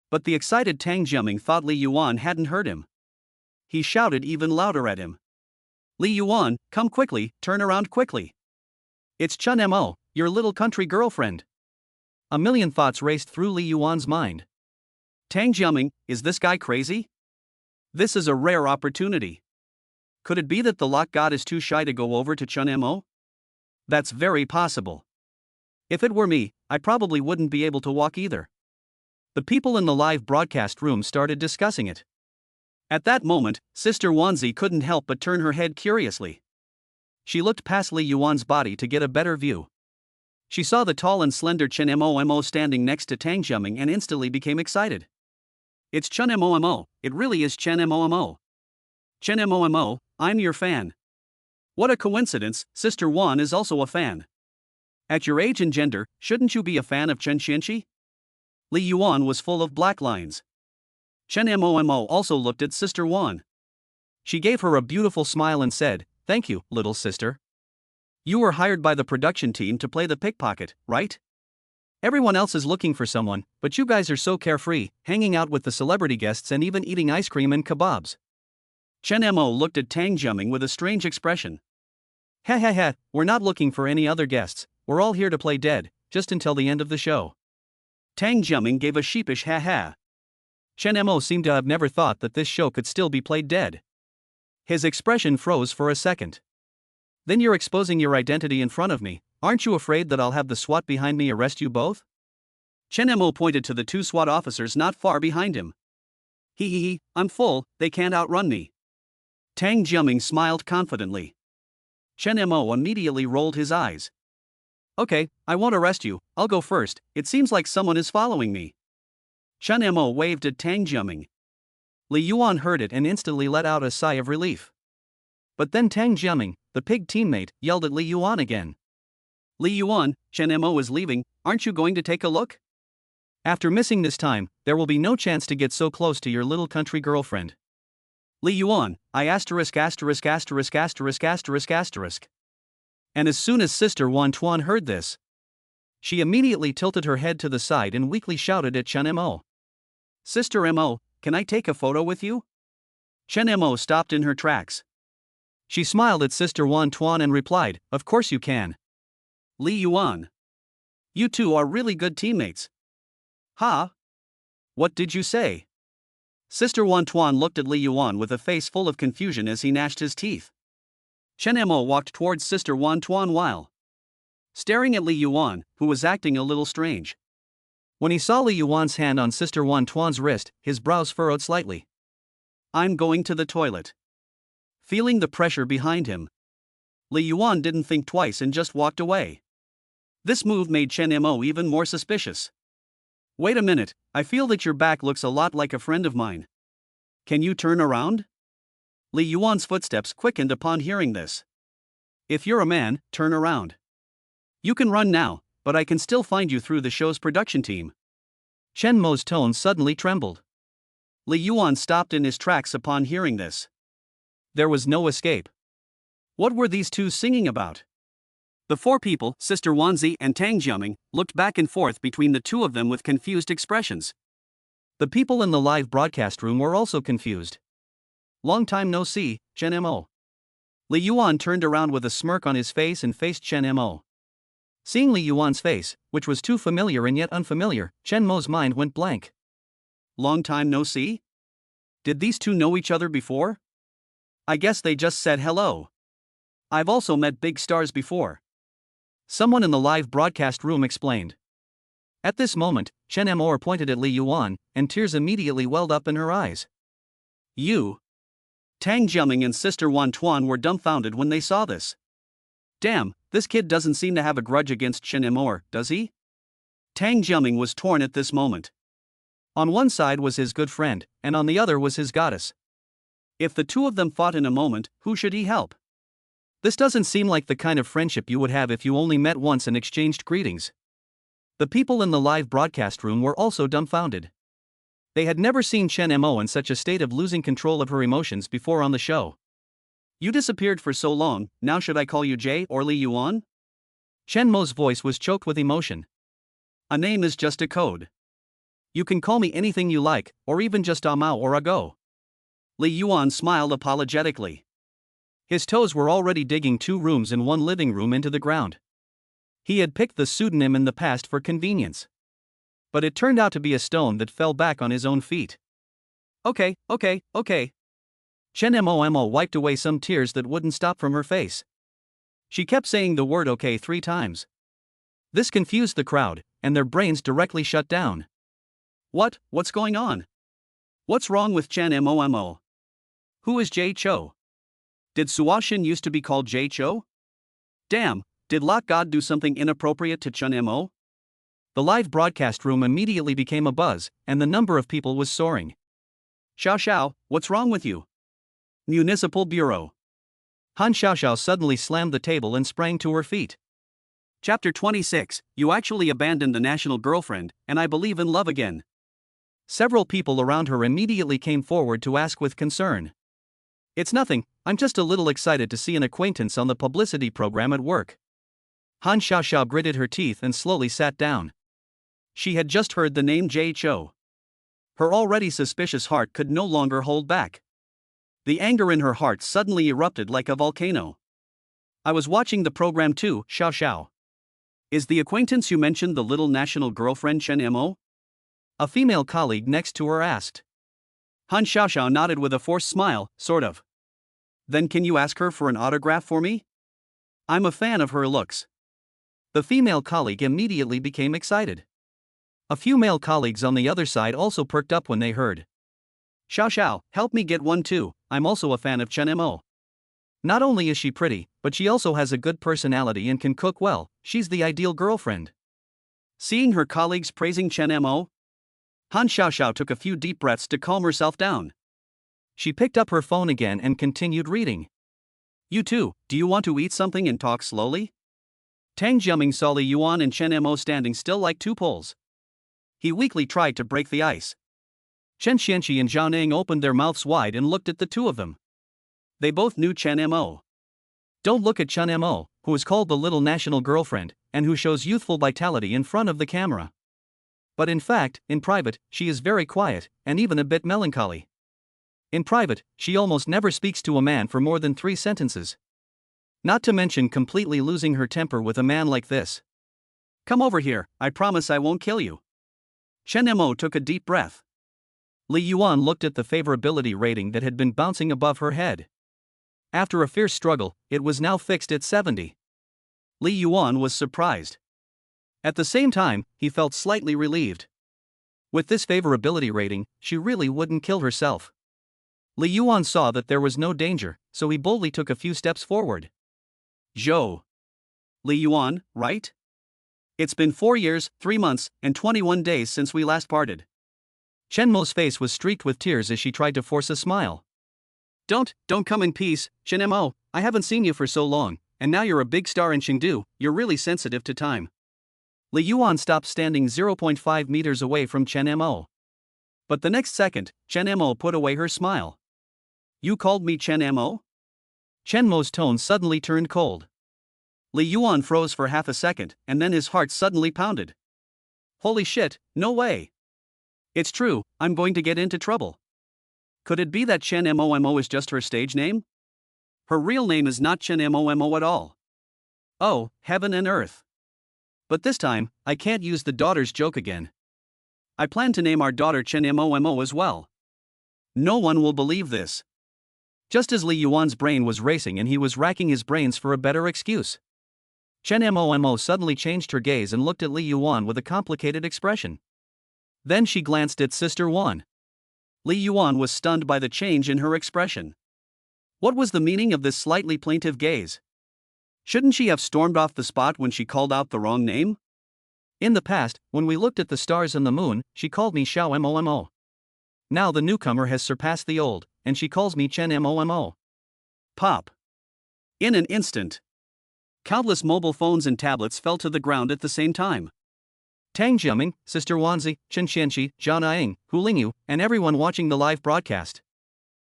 But the excited Tang Jiaming thought Li Yuan hadn't heard him. He shouted even louder at him. Li Yuan, come quickly, turn around quickly. It's Chen Mo, your little country girlfriend. A million thoughts raced through Li Yuan's mind. Tang Jiaming, is this guy crazy? This is a rare opportunity. Could it be that the Lot God is too shy to go over to Chen Mo? That's very possible. If it were me, I probably wouldn't be able to walk either. The people in the live broadcast room started discussing it. At that moment, Sister Wanzi couldn't help but turn her head curiously. She looked past Li Yuan's body to get a better view. She saw the tall and slender Chen Mo standing next to Tang Jiaming and instantly became excited. It's Chen Mo, it really is Chen Mo. Chen Mo, I'm your fan. What a coincidence, Sister Wan is also a fan. At your age and gender, shouldn't you be a fan of Chen Xianqi? Li Yuan was full of black lines. Chen Mo also looked at Sister Wan. She gave her a beautiful smile and said, thank you, little sister. You were hired by the production team to play the pickpocket, right? Everyone else is looking for someone, but you guys are so carefree, hanging out with the celebrity guests and even eating ice cream and kebabs. Chen Mo looked at Tang Jiaming with a strange expression. We're not looking for any other guests, we're all here to play dead, just until the end of the show. Tang Jiaming gave a sheepish ha-ha. Chen Mo seemed to have never thought that this show could still be played dead. His expression froze for a second. Then you're exposing your identity in front of me, aren't you afraid that I'll have the SWAT behind me arrest you both? Chen Mo pointed to the two SWAT officers not far behind him. Hee, I'm full, they can't outrun me. Tang Jiaming smiled confidently. Chen Mo immediately rolled his eyes. Okay, I won't arrest you, I'll go first, it seems like someone is following me. Chen Mo waved at Tang Jiaming. Li Yuan heard it and instantly let out a sigh of relief. But then Tang Jiaming, the pig teammate, yelled at Li Yuan again. Li Yuan, Chen Mo is leaving, aren't you going to take a look? After missing this time, there will be no chance to get so close to your little country girlfriend. Li Yuan, I asterisk. And as soon as Sister Wan Tuan heard this, she immediately tilted her head to the side and weakly shouted at Chen Mo. Sister Mo, can I take a photo with you? Chen Mo stopped in her tracks. She smiled at Sister Wan Tuan and replied, of course you can. Li Yuan. You two are really good teammates. Huh? What did you say? Sister Wan Tuan looked at Li Yuan with a face full of confusion as he gnashed his teeth. Chen Mo walked towards Sister Wan Tuan while staring at Li Yuan, who was acting a little strange. When he saw Li Yuan's hand on Sister Wan Tuan's wrist, his brows furrowed slightly. I'm going to the toilet. Feeling the pressure behind him, Li Yuan didn't think twice and just walked away. This move made Chen Mo even more suspicious. Wait a minute, I feel that your back looks a lot like a friend of mine. Can you turn around? Li Yuan's footsteps quickened upon hearing this. If you're a man, turn around. You can run now, but I can still find you through the show's production team. Chen Mo's tone suddenly trembled. Li Yuan stopped in his tracks upon hearing this. There was no escape. What were these two singing about? The four people, Sister Wanzi and Tang Jiaming, looked back and forth between the two of them with confused expressions. The people in the live broadcast room were also confused. Long time no see, Chen Mo. Li Yuan turned around with a smirk on his face and faced Chen Mo. Seeing Li Yuan's face, which was too familiar and yet unfamiliar, Chen Mo's mind went blank. Long time no see? Did these two know each other before? I guess they just said hello. I've also met big stars before. Someone in the live broadcast room explained. At this moment, Chen Mo pointed at Li Yuan, and tears immediately welled up in her eyes. You. Tang Jiaming and Sister Wan Tuan were dumbfounded when they saw this. Damn, this kid doesn't seem to have a grudge against Chen Mo, does he? Tang Jiaming was torn at this moment. On one side was his good friend, and on the other was his goddess. If the two of them fought in a moment, who should he help? This doesn't seem like the kind of friendship you would have if you only met once and exchanged greetings. The people in the live broadcast room were also dumbfounded. They had never seen Chen Mo in such a state of losing control of her emotions before on the show. You disappeared for so long, now should I call you Jay or Li Yuan? Chen Mo's voice was choked with emotion. A name is just a code. You can call me anything you like, or even just Amao or Ago. Li Yuan smiled apologetically. His toes were already digging 2 rooms and 1 living room into the ground. He had picked the pseudonym in the past for convenience. But it turned out to be a stone that fell back on his own feet. Okay. Chen Mo wiped away some tears that wouldn't stop from her face. She kept saying the word okay 3 times. This confused the crowd, and their brains directly shut down. What's going on? What's wrong with Chen Mo? Who is Jay Cho? Did Suoshin used to be called Jay Cho? Damn, did Lot God do something inappropriate to Chen Mo? The live broadcast room immediately became a buzz, and the number of people was soaring. Xiao, what's wrong with you? Municipal Bureau. Han Xiao suddenly slammed the table and sprang to her feet. Chapter 26, You actually abandoned the national girlfriend, and I believe in love again. Several people around her immediately came forward to ask with concern. It's nothing, I'm just a little excited to see an acquaintance on the publicity program at work. Han Xiao gritted her teeth and slowly sat down. She had just heard the name Jay Cho. Her already suspicious heart could no longer hold back. The anger in her heart suddenly erupted like a volcano. I was watching the program too, Xiao. Is the acquaintance you mentioned the little national girlfriend Chen Mo? A female colleague next to her asked. Han Xiaoxiao nodded with a forced smile, sort of. Then can you ask her for an autograph for me? I'm a fan of her looks. The female colleague immediately became excited. A few male colleagues on the other side also perked up when they heard. Xiao Xiao, help me get one too, I'm also a fan of Chen Mo. Not only is she pretty, but she also has a good personality and can cook well, she's the ideal girlfriend. Seeing her colleagues praising Chen Mo, Han Xiaoxiao took a few deep breaths to calm herself down. She picked up her phone again and continued reading. You too, do you want to eat something and talk slowly? Tang Jiaming saw Li Yuan and Chen Mo standing still like two poles. He weakly tried to break the ice. Chen Xianqi and Zhao Neng opened their mouths wide and looked at the two of them. They both knew Chen Mo. Don't look at Chen Mo, who is called the little national girlfriend, and who shows youthful vitality in front of the camera. But in fact, in private, she is very quiet, and even a bit melancholy. In private, she almost never speaks to a man for more than 3 sentences. Not to mention completely losing her temper with a man like this. Come over here, I promise I won't kill you. Chen Mo took a deep breath. Li Yuan looked at the favorability rating that had been bouncing above her head. After a fierce struggle, it was now fixed at 70. Li Yuan was surprised. At the same time, he felt slightly relieved. With this favorability rating, she really wouldn't kill herself. Li Yuan saw that there was no danger, so he boldly took a few steps forward. Zhou. Li Yuan, right? It's been 4 years, 3 months, and 21 days since we last parted. Chen Mo's face was streaked with tears as she tried to force a smile. Don't come in peace, Chen Mo, I haven't seen you for so long, and now you're a big star in Chengdu, you're really sensitive to time. Li Yuan stopped standing 0.5 meters away from Chen Mo. But the next second, Chen Mo put away her smile. You called me Chen Mo? Chen Mo's tone suddenly turned cold. Li Yuan froze for half a second, and then his heart suddenly pounded. Holy shit, no way. It's true, I'm going to get into trouble. Could it be that Chen Mo is just her stage name? Her real name is not Chen Mo at all. Oh, heaven and earth. But this time, I can't use the daughter's joke again. I plan to name our daughter Chen Mo as well. No one will believe this. Just as Li Yuan's brain was racing and he was racking his brains for a better excuse, Chen Mo suddenly changed her gaze and looked at Li Yuan with a complicated expression. Then she glanced at Sister Wan. Li Yuan was stunned by the change in her expression. What was the meaning of this slightly plaintive gaze? Shouldn't she have stormed off the spot when she called out the wrong name? In the past, when we looked at the stars and the moon, she called me Xiao Mo. Now the newcomer has surpassed the old, and she calls me Chen Mo. Pop. In an instant, countless mobile phones and tablets fell to the ground at the same time. Tang Jiaming, Sister Wanzi, Chen Xianqi, Zhao Naing, Hu Lingyu, and everyone watching the live broadcast.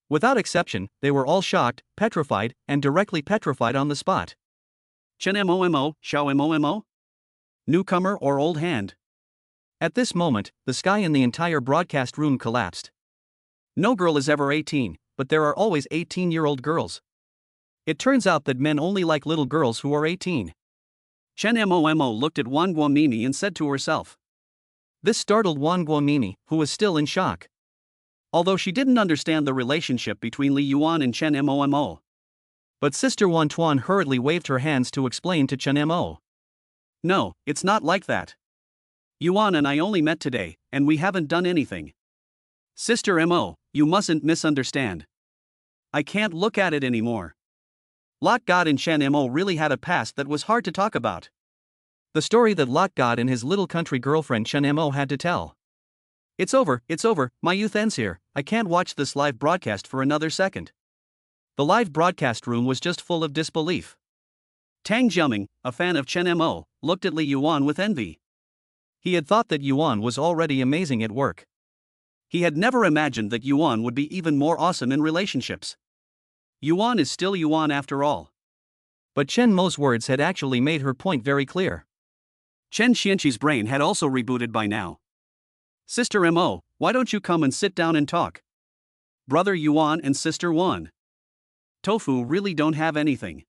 Without exception, they were all shocked, petrified, and directly petrified on the spot. Chen Mo, Xiao Mo? Newcomer or old hand? At this moment, the sky in the entire broadcast room collapsed. No girl is ever 18, but there are always 18-year-old girls. It turns out that men only like little girls who are 18. Chen Mo looked at Wang Guomimi and said to herself. This startled Wang Guomimi, who was still in shock. Although she didn't understand the relationship between Li Yuan and Chen Mo. But Sister Wan Tuan hurriedly waved her hands to explain to Chen Mo. No, it's not like that. Yuan and I only met today, and we haven't done anything. Sister Mo, you mustn't misunderstand. I can't look at it anymore. Lot God and Chen Mo really had a past that was hard to talk about. The story that Lot God and his little country girlfriend Chen Mo had to tell. It's over, my youth ends here, I can't watch this live broadcast for another second. The live broadcast room was just full of disbelief. Tang Jiaming, a fan of Chen Mo, looked at Li Yuan with envy. He had thought that Yuan was already amazing at work. He had never imagined that Yuan would be even more awesome in relationships. Yuan is still Yuan after all. But Chen Mo's words had actually made her point very clear. Chen Xianqi's brain had also rebooted by now. Sister Mo, why don't you come and sit down and talk? Brother Yuan and Sister Wan. Tofu really don't have anything.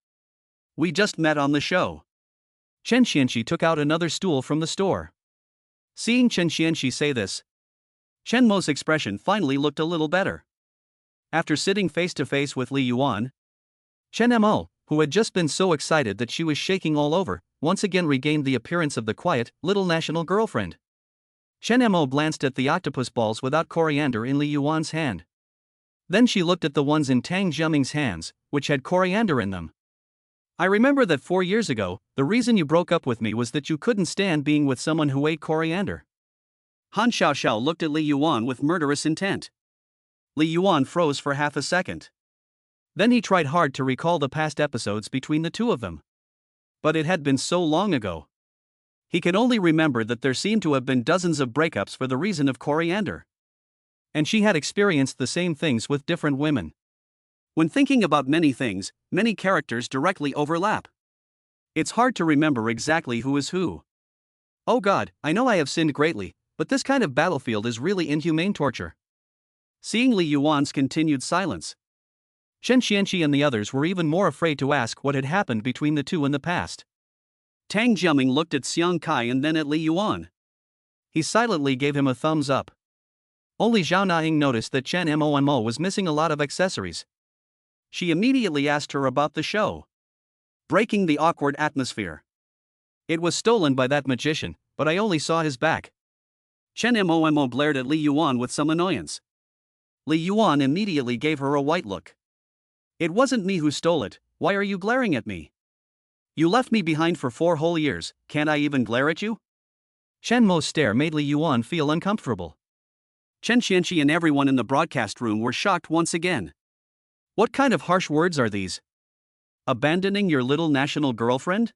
We just met on the show. Chen Xianxi took out another stool from the store. Seeing Chen Xianxi say this, Chen Mo's expression finally looked a little better. After sitting face to face with Li Yuan, Chen Mo, who had just been so excited that she was shaking all over, once again regained the appearance of the quiet, little national girlfriend. Chen Mo glanced at the octopus balls without coriander in Li Yuan's hand. Then she looked at the ones in Tang Jiaming's hands, which had coriander in them. I remember that 4 years ago, the reason you broke up with me was that you couldn't stand being with someone who ate coriander. Han Xiaoxiao looked at Li Yuan with murderous intent. Li Yuan froze for half a second. Then he tried hard to recall the past episodes between the two of them. But it had been so long ago. He could only remember that there seemed to have been dozens of breakups for the reason of coriander. And she had experienced the same things with different women. When thinking about many things, many characters directly overlap. It's hard to remember exactly who is who. Oh God, I know I have sinned greatly, but this kind of battlefield is really inhumane torture. Seeing Li Yuan's continued silence, Chen Xianxi and the others were even more afraid to ask what had happened between the two in the past. Tang Jiaming looked at Xiang Kai and then at Li Yuan. He silently gave him a thumbs up. Only Zhao Naing noticed that Chen Mo was missing a lot of accessories. She immediately asked her about the show. Breaking the awkward atmosphere. It was stolen by that magician, but I only saw his back. Chen Mo blared at Li Yuan with some annoyance. Li Yuan immediately gave her a white look. It wasn't me who stole it, why are you glaring at me? You left me behind for 4 whole years, can't I even glare at you? Chen Mo's stare made Li Yuan feel uncomfortable. Chen Xianxi and everyone in the broadcast room were shocked once again. What kind of harsh words are these? Abandoning your little national girlfriend?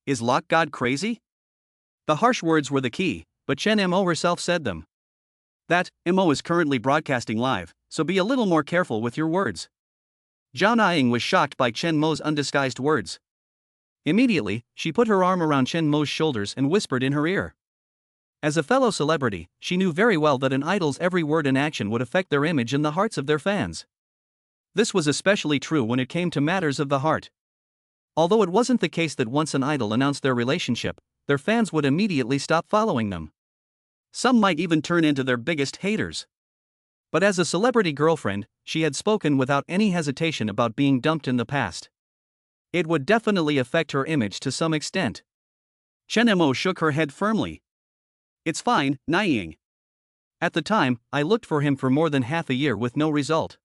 Is Lock God crazy? The harsh words were the key, but Chen Mo herself said them. That, Mo is currently broadcasting live, so be a little more careful with your words. Zhao Naing was shocked by Chen Mo's undisguised words. Immediately, she put her arm around Chen Mo's shoulders and whispered in her ear. As a fellow celebrity, she knew very well that an idol's every word and action would affect their image in the hearts of their fans. This was especially true when it came to matters of the heart. Although it wasn't the case that once an idol announced their relationship, their fans would immediately stop following them. Some might even turn into their biggest haters. But as a celebrity girlfriend, she had spoken without any hesitation about being dumped in the past. It would definitely affect her image to some extent. Chen Mo shook her head firmly. It's fine, Naiying. At the time, I looked for him for more than half a year with no result.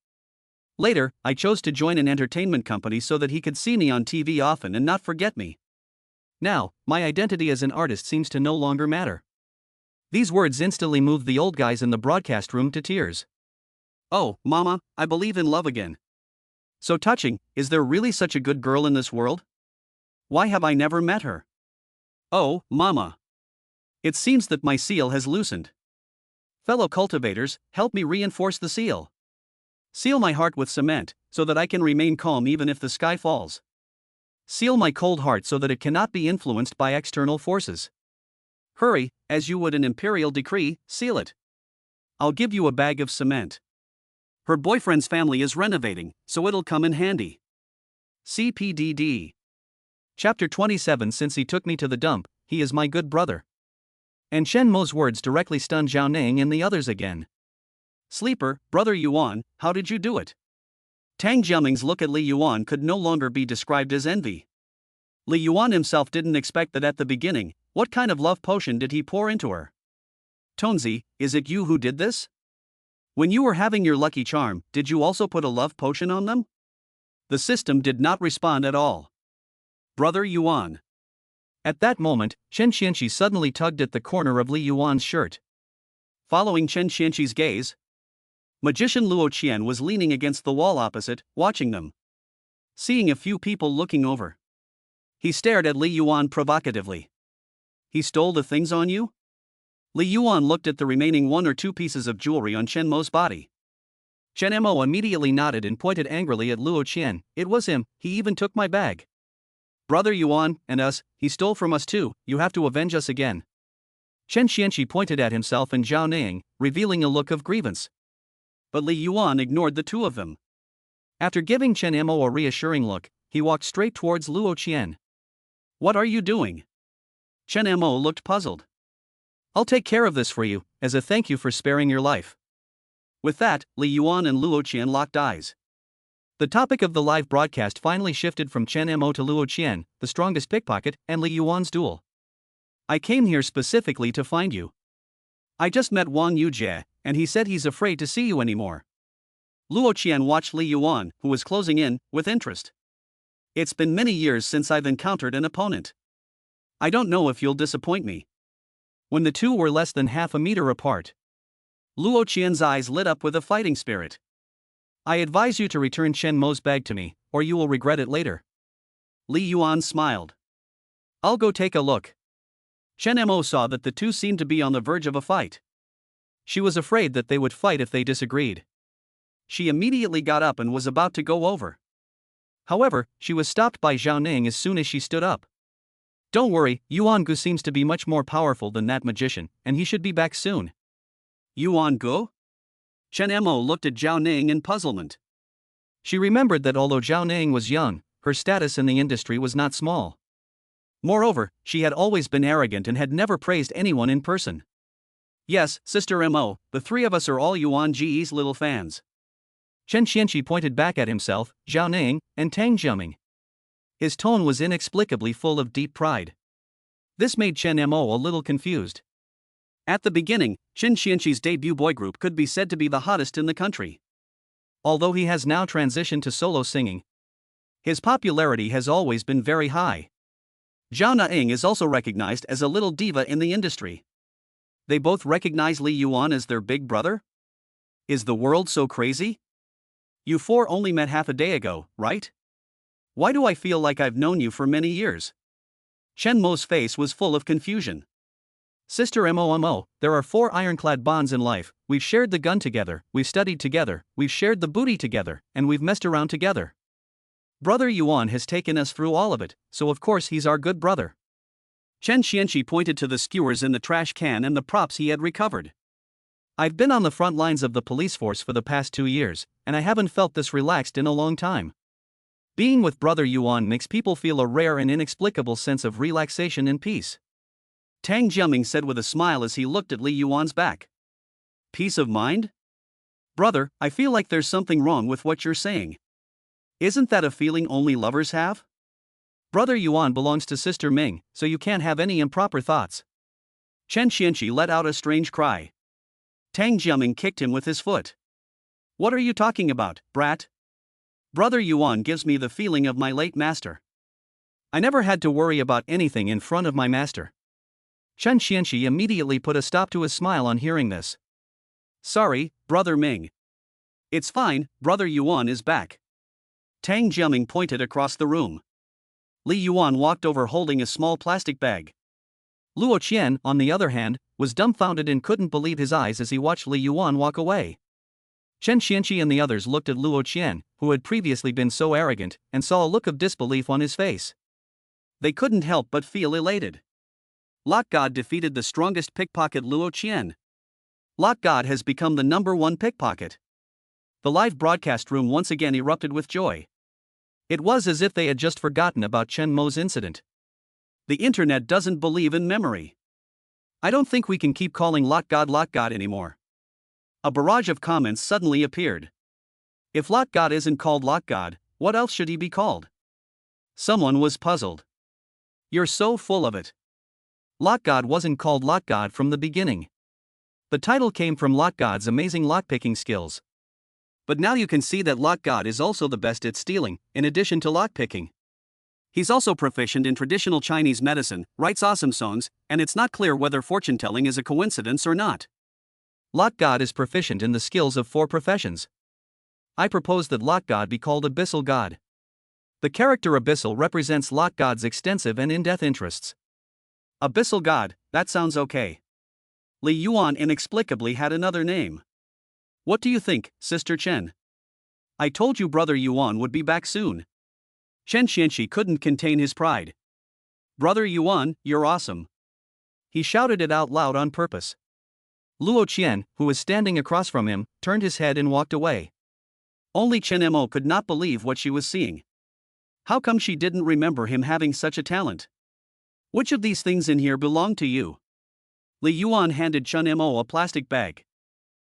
Later, I chose to join an entertainment company so that he could see me on TV often and not forget me. Now, my identity as an artist seems to no longer matter. These words instantly moved the old guys in the broadcast room to tears. Oh, Mama, I believe in love again. So touching, is there really such a good girl in this world? Why have I never met her? Oh, Mama. It seems that my seal has loosened. Fellow cultivators, help me reinforce the seal. Seal my heart with cement, so that I can remain calm even if the sky falls. Seal my cold heart so that it cannot be influenced by external forces. Hurry, as you would an imperial decree, seal it. I'll give you a bag of cement. Her boyfriend's family is renovating, so it'll come in handy. CPDD. Chapter 27. Since he took me to the dump, he is my good brother. And Chen Mo's words directly stunned Zhao Naing and the others again. Sleeper, Brother Yuan, how did you do it? Tang Jiaming's look at Li Yuan could no longer be described as envy. Li Yuan himself didn't expect that at the beginning. What kind of love potion did he pour into her? Tonzi, is it you who did this? When you were having your lucky charm, did you also put a love potion on them? The system did not respond at all. Brother Yuan. At that moment, Chen Xianxi suddenly tugged at the corner of Li Yuan's shirt. Following Chen Xianxi's gaze, Magician Luo Qian was leaning against the wall opposite, watching them. Seeing a few people looking over, he stared at Li Yuan provocatively. He stole the things on you? Li Yuan looked at the remaining 1 or 2 pieces of jewelry on Chen Mo's body. Chen Mo immediately nodded and pointed angrily at Luo Qian. It was him, he even took my bag. Brother Yuan, and us, he stole from us too, you have to avenge us again. Chen Xianxi pointed at himself and Zhao Naing, revealing a look of grievance. But Li Yuan ignored the two of them. After giving Chen Mo a reassuring look, he walked straight towards Luo Qian. What are you doing? Chen Mo looked puzzled. I'll take care of this for you, as a thank you for sparing your life. With that, Li Yuan and Luo Qian locked eyes. The topic of the live broadcast finally shifted from Chen Mo to Luo Qian, the strongest pickpocket, and Li Yuan's duel. I came here specifically to find you. I just met Wang Yujie, and he said he's afraid to see you anymore. Luo Qian watched Li Yuan, who was closing in, with interest. It's been many years since I've encountered an opponent. I don't know if you'll disappoint me. When the two were less than half a meter apart, Luo Qian's eyes lit up with a fighting spirit. I advise you to return Chen Mo's bag to me, or you will regret it later. Li Yuan smiled. I'll go take a look. Chen Mo saw that the two seemed to be on the verge of a fight. She was afraid that they would fight if they disagreed. She immediately got up and was about to go over. However, she was stopped by Zhao Ning as soon as she stood up. Don't worry, Yuan Gu seems to be much more powerful than that magician, and he should be back soon. Yuan Gu? Chen Mo looked at Zhao Ning in puzzlement. She remembered that although Zhao Ning was young, her status in the industry was not small. Moreover, she had always been arrogant and had never praised anyone in person. Yes, Sister Mo, the three of us are all Yuan Ge's little fans. Chen Xianqi pointed back at himself, Zhao Ning, and Tang Jiaming. His tone was inexplicably full of deep pride. This made Chen Mo a little confused. At the beginning, Chen Xianqi's debut boy group could be said to be the hottest in the country. Although he has now transitioned to solo singing, his popularity has always been very high. Zhao Naing is also recognized as a little diva in the industry. They both recognize Li Yuan as their big brother? Is the world so crazy? You four only met half a day ago, right? Why do I feel like I've known you for many years? Chen Mo's face was full of confusion. Sister Mo, there are 4 ironclad bonds in life. We've shared the gun together, we've studied together, we've shared the booty together, and we've messed around together. Brother Yuan has taken us through all of it, so of course he's our good brother. Chen Xianqi pointed to the skewers in the trash can and the props he had recovered. I've been on the front lines of the police force for the past 2 years, and I haven't felt this relaxed in a long time. Being with Brother Yuan makes people feel a rare and inexplicable sense of relaxation and peace. Tang Jiaming said with a smile as he looked at Li Yuan's back. Peace of mind? Brother, I feel like there's something wrong with what you're saying. Isn't that a feeling only lovers have? Brother Yuan belongs to Sister Ming, so you can't have any improper thoughts. Chen Xianqi let out a strange cry. Tang Jiaming kicked him with his foot. What are you talking about, brat? Brother Yuan gives me the feeling of my late master. I never had to worry about anything in front of my master. Chen Xianqi immediately put a stop to his smile on hearing this. Sorry, Brother Ming. It's fine, Brother Yuan is back. Tang Jiaming pointed across the room. Li Yuan walked over holding a small plastic bag. Luo Qian, on the other hand, was dumbfounded and couldn't believe his eyes as he watched Li Yuan walk away. Chen Xianqi and the others looked at Luo Qian, who had previously been so arrogant, and saw a look of disbelief on his face. They couldn't help but feel elated. Lot God defeated the strongest pickpocket Luo Qian. Lot God has become the #1 pickpocket. The live broadcast room once again erupted with joy. It was as if they had just forgotten about Chen Mo's incident. The internet doesn't believe in memory. I don't think we can keep calling Lot God anymore. A barrage of comments suddenly appeared. If Lot God isn't called Lot God, what else should he be called? Someone was puzzled. You're so full of it. Lot God wasn't called Lot God from the beginning. The title came from Lot God's amazing lockpicking skills. But now you can see that Lot God is also the best at stealing, in addition to lockpicking. He's also proficient in traditional Chinese medicine, writes awesome songs, and it's not clear whether fortune-telling is a coincidence or not. Lot God is proficient in the skills of 4 professions. I propose that Lot God be called Abyssal God. The character Abyssal represents Lot God's extensive and in-depth interests. Abyssal God, that sounds okay. Li Yuan inexplicably had another name. What do you think, Sister Chen? I told you Brother Yuan would be back soon. Chen Xianqi couldn't contain his pride. Brother Yuan, you're awesome. He shouted it out loud on purpose. Luo Qian, who was standing across from him, turned his head and walked away. Only Chen Mo could not believe what she was seeing. How come she didn't remember him having such a talent? Which of these things in here belong to you? Li Yuan handed Chen Mo a plastic bag.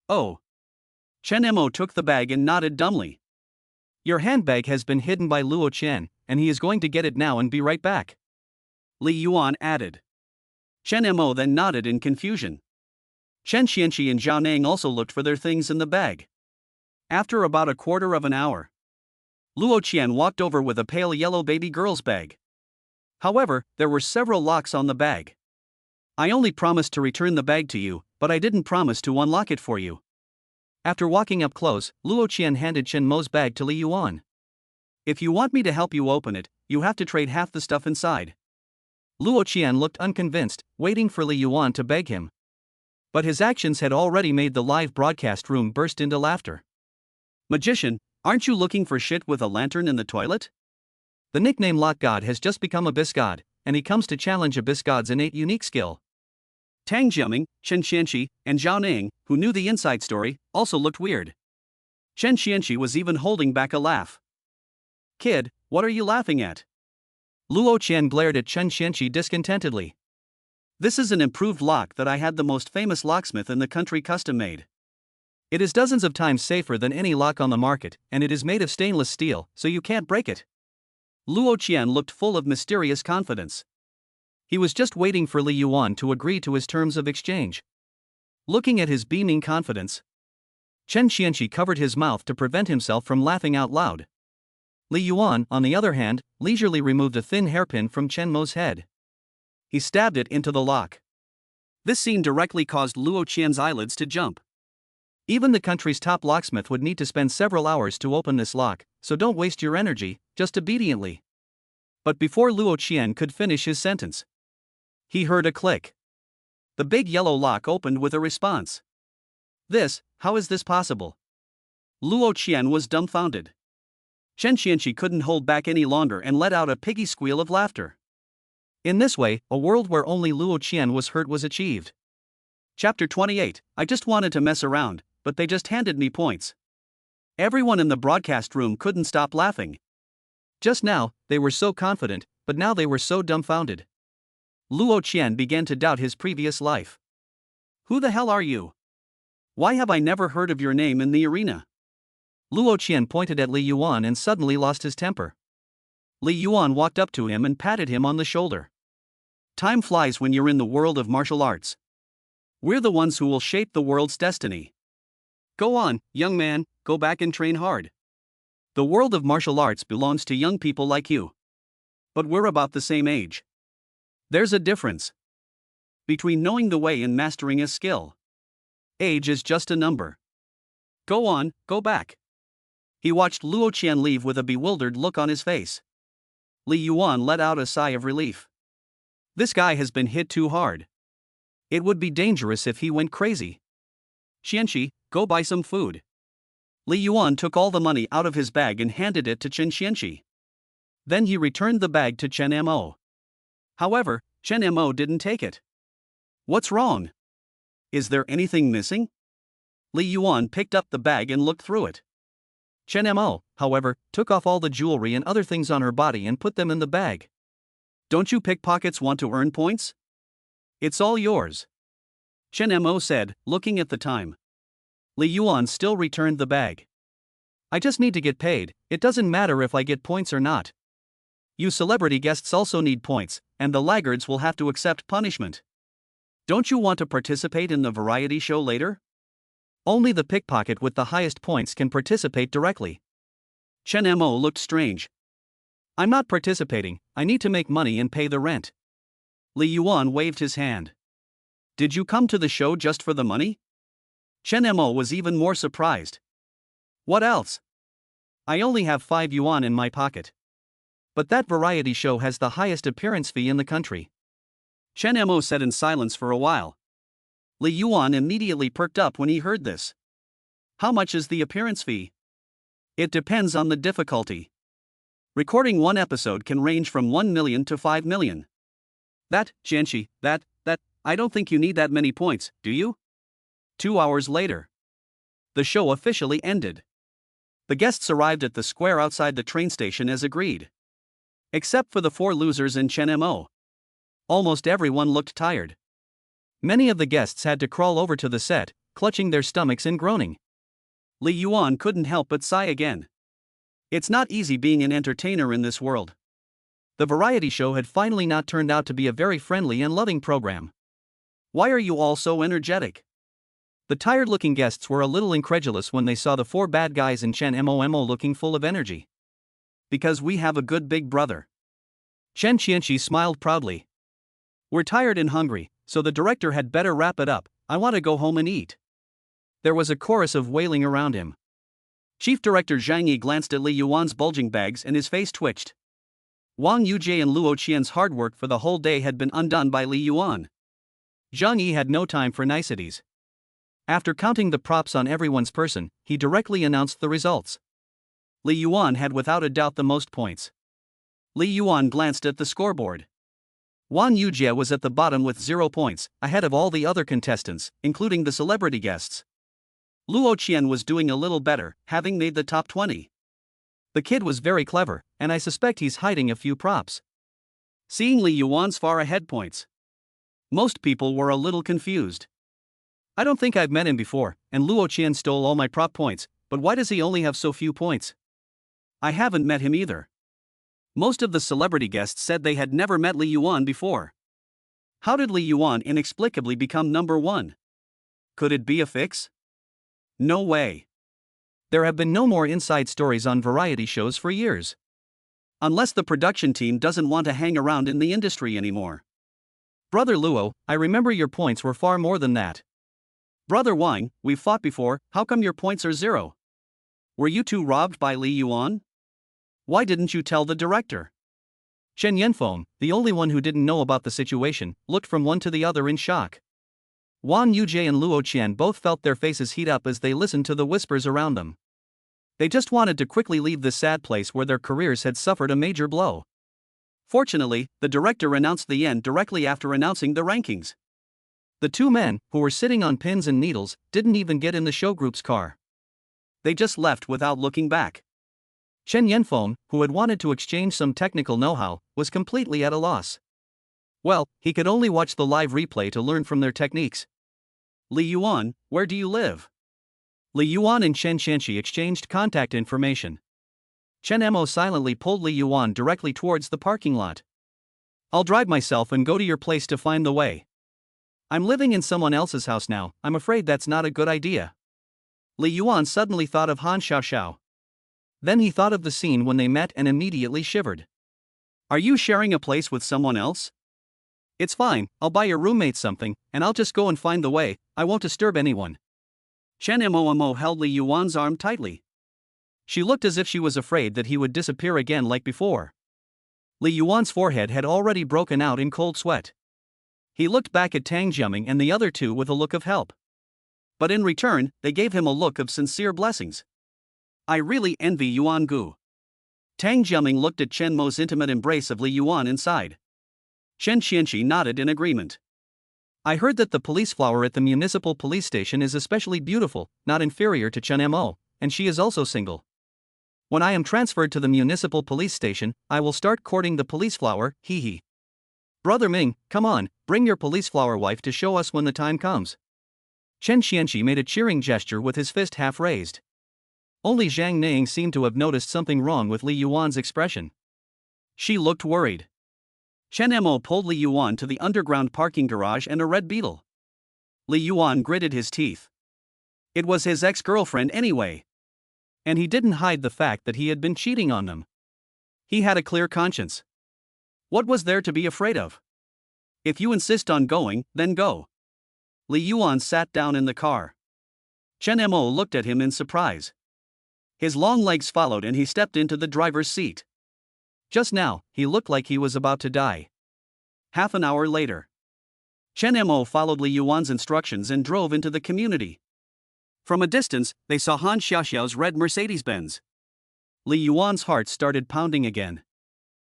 Oh. Chen Mo took the bag and nodded dumbly. Your handbag has been hidden by Luo Qian, and he is going to get it now and be right back. Li Yuan added. Chen Mo then nodded in confusion. Chen Xianqi and Zhao Nang also looked for their things in the bag. After about a quarter of an hour, Luo Qian walked over with a pale yellow baby girl's bag. However, there were several locks on the bag. I only promised to return the bag to you, but I didn't promise to unlock it for you. After walking up close, Luo Qian handed Chen Mo's bag to Li Yuan. If you want me to help you open it, you have to trade half the stuff inside. Luo Qian looked unconvinced, waiting for Li Yuan to beg him. But his actions had already made the live broadcast room burst into laughter. Magician, aren't you looking for shit with a lantern in the toilet? The nickname Lock God has just become Abyss God, and he comes to challenge Abyss God's innate unique skill. Tang Jiaming, Chen Xianqi, and Zhao Nang, who knew the inside story, also looked weird. Chen Xianqi was even holding back a laugh. Kid, what are you laughing at? Luo Qian glared at Chen Xianqi discontentedly. This is an improved lock that I had the most famous locksmith in the country custom made. It is dozens of times safer than any lock on the market, and it is made of stainless steel, so you can't break it. Luo Qian looked full of mysterious confidence. He was just waiting for Li Yuan to agree to his terms of exchange. Looking at his beaming confidence, Chen Xianqi covered his mouth to prevent himself from laughing out loud. Li Yuan, on the other hand, leisurely removed a thin hairpin from Chen Mo's head. He stabbed it into the lock. This scene directly caused Luo Qian's eyelids to jump. Even the country's top locksmith would need to spend several hours to open this lock, so don't waste your energy, just obediently. But before Luo Qian could finish his sentence, he heard a click. The big yellow lock opened with a response. How is this possible? Luo Qian was dumbfounded. Chen Xianqi couldn't hold back any longer and let out a piggy squeal of laughter. In this way, a world where only Luo Qian was hurt was achieved. Chapter 28. I just wanted to mess around, but they just handed me points. Everyone in the broadcast room couldn't stop laughing. Just now, they were so confident, but now they were so dumbfounded. Luo Qian began to doubt his previous life. Who the hell are you? Why have I never heard of your name in the arena? Luo Qian pointed at Li Yuan and suddenly lost his temper. Li Yuan walked up to him and patted him on the shoulder. Time flies when you're in the world of martial arts. We're the ones who will shape the world's destiny. Go on, young man, go back and train hard. The world of martial arts belongs to young people like you. But we're about the same age. There's a difference between knowing the way and mastering a skill. Age is just a number. Go on, go back. He watched Luo Qian leave with a bewildered look on his face. Li Yuan let out a sigh of relief. This guy has been hit too hard. It would be dangerous if he went crazy. Xianqi, go buy some food. Li Yuan took all the money out of his bag and handed it to Chen Xianqi. Then he returned the bag to Chen Mo. However, Chen Mo didn't take it. What's wrong? Is there anything missing? Li Yuan picked up the bag and looked through it. Chen Mo, however, took off all the jewelry and other things on her body and put them in the bag. Don't you pickpockets want to earn points? It's all yours. Chen Mo said, looking at the time. Li Yuan still returned the bag. I just need to get paid, it doesn't matter if I get points or not. You celebrity guests also need points, and the laggards will have to accept punishment. Don't you want to participate in the variety show later? Only the pickpocket with the highest points can participate directly. Chen Mo looked strange. I'm not participating, I need to make money and pay the rent. Li Yuan waved his hand. Did you come to the show just for the money? Chen Mo was even more surprised. What else? I only have 5 yuan in my pocket. But that variety show has the highest appearance fee in the country. Chen Mo sat in silence for a while. Li Yuan immediately perked up when he heard this. How much is the appearance fee? It depends on the difficulty. Recording one episode can range from 1 million to 5 million. Xianqi, I don't think you need that many points, do you? 2 hours later. The show officially ended. The guests arrived at the square outside the train station as agreed. Except for the 4 losers and Chen Mo. Almost everyone looked tired. Many of the guests had to crawl over to the set, clutching their stomachs and groaning. Li Yuan couldn't help but sigh again. It's not easy being an entertainer in this world. The variety show had finally not turned out to be a very friendly and loving program. Why are you all so energetic? The tired-looking guests were a little incredulous when they saw the four bad guys and Chen Mo looking full of energy. Because we have a good big brother. Chen Qianqi smiled proudly. We're tired and hungry, so the director had better wrap it up. I want to go home and eat. There was a chorus of wailing around him. Chief Director Zhang Yi glanced at Li Yuan's bulging bags and his face twitched. Wang Yujie and Luo Qian's hard work for the whole day had been undone by Li Yuan. Zhang Yi had no time for niceties. After counting the props on everyone's person, he directly announced the results. Li Yuan had without a doubt the most points. Li Yuan glanced at the scoreboard. Wang Yujie was at the bottom with 0 points, ahead of all the other contestants, including the celebrity guests. Luo Qian was doing a little better, having made the top 20. The kid was very clever, and I suspect he's hiding a few props. Seeing Li Yuan's far ahead points, most people were a little confused. I don't think I've met him before, and Luo Qian stole all my prop points, but why does he only have so few points? I haven't met him either. Most of the celebrity guests said they had never met Li Yuan before. How did Li Yuan inexplicably become number 1? Could it be a fix? No way. There have been no more inside stories on variety shows for years. Unless the production team doesn't want to hang around in the industry anymore. Brother Luo, I remember your points were far more than that. Brother Wang, we've fought before, how come your points are 0? Were you two robbed by Li Yuan? Why didn't you tell the director? Chen Yanfeng, the only one who didn't know about the situation, looked from one to the other in shock. Wang Yujie and Luo Qian both felt their faces heat up as they listened to the whispers around them. They just wanted to quickly leave this sad place where their careers had suffered a major blow. Fortunately, the director announced the end directly after announcing the rankings. The two men, who were sitting on pins and needles, didn't even get in the show group's car. They just left without looking back. Chen Yanfeng, who had wanted to exchange some technical know-how, was completely at a loss. Well, he could only watch the live replay to learn from their techniques. Li Yuan, where do you live? Li Yuan and Chen Qianqi exchanged contact information. Chen Mo silently pulled Li Yuan directly towards the parking lot. I'll drive myself and go to your place to find the way. I'm living in someone else's house now, I'm afraid that's not a good idea. Li Yuan suddenly thought of Han Xiaoxiao. Then he thought of the scene when they met and immediately shivered. Are you sharing a place with someone else? It's fine, I'll buy your roommate something, and I'll just go and find the way, I won't disturb anyone. Chen Mo held Li Yuan's arm tightly. She looked as if she was afraid that he would disappear again like before. Li Yuan's forehead had already broken out in cold sweat. He looked back at Tang Jiaming and the other two with a look of help. But in return, they gave him a look of sincere blessings. I really envy Yuan Gu. Tang Jiaming looked at Chen Mo's intimate embrace of Li Yuan inside. Chen Qianqi nodded in agreement. I heard that the police flower at the municipal police station is especially beautiful, not inferior to Chen Mo, and she is also single. When I am transferred to the municipal police station, I will start courting the police flower, hee hee. Brother Ming, come on, bring your police flower wife to show us when the time comes. Chen Qianqi made a cheering gesture with his fist half raised. Only Zhang Ning seemed to have noticed something wrong with Li Yuan's expression. She looked worried. Chen Mo pulled Li Yuan to the underground parking garage and a red Beetle. Li Yuan gritted his teeth. It was his ex-girlfriend anyway. And he didn't hide the fact that he had been cheating on them. He had a clear conscience. What was there to be afraid of? If you insist on going, then go. Li Yuan sat down in the car. Chen Mo looked at him in surprise. His long legs followed and he stepped into the driver's seat. Just now, he looked like he was about to die. Half an hour later, Chen Mo followed Li Yuan's instructions and drove into the community. From a distance, they saw Han Xiaoxiao's red Mercedes-Benz. Li Yuan's heart started pounding again.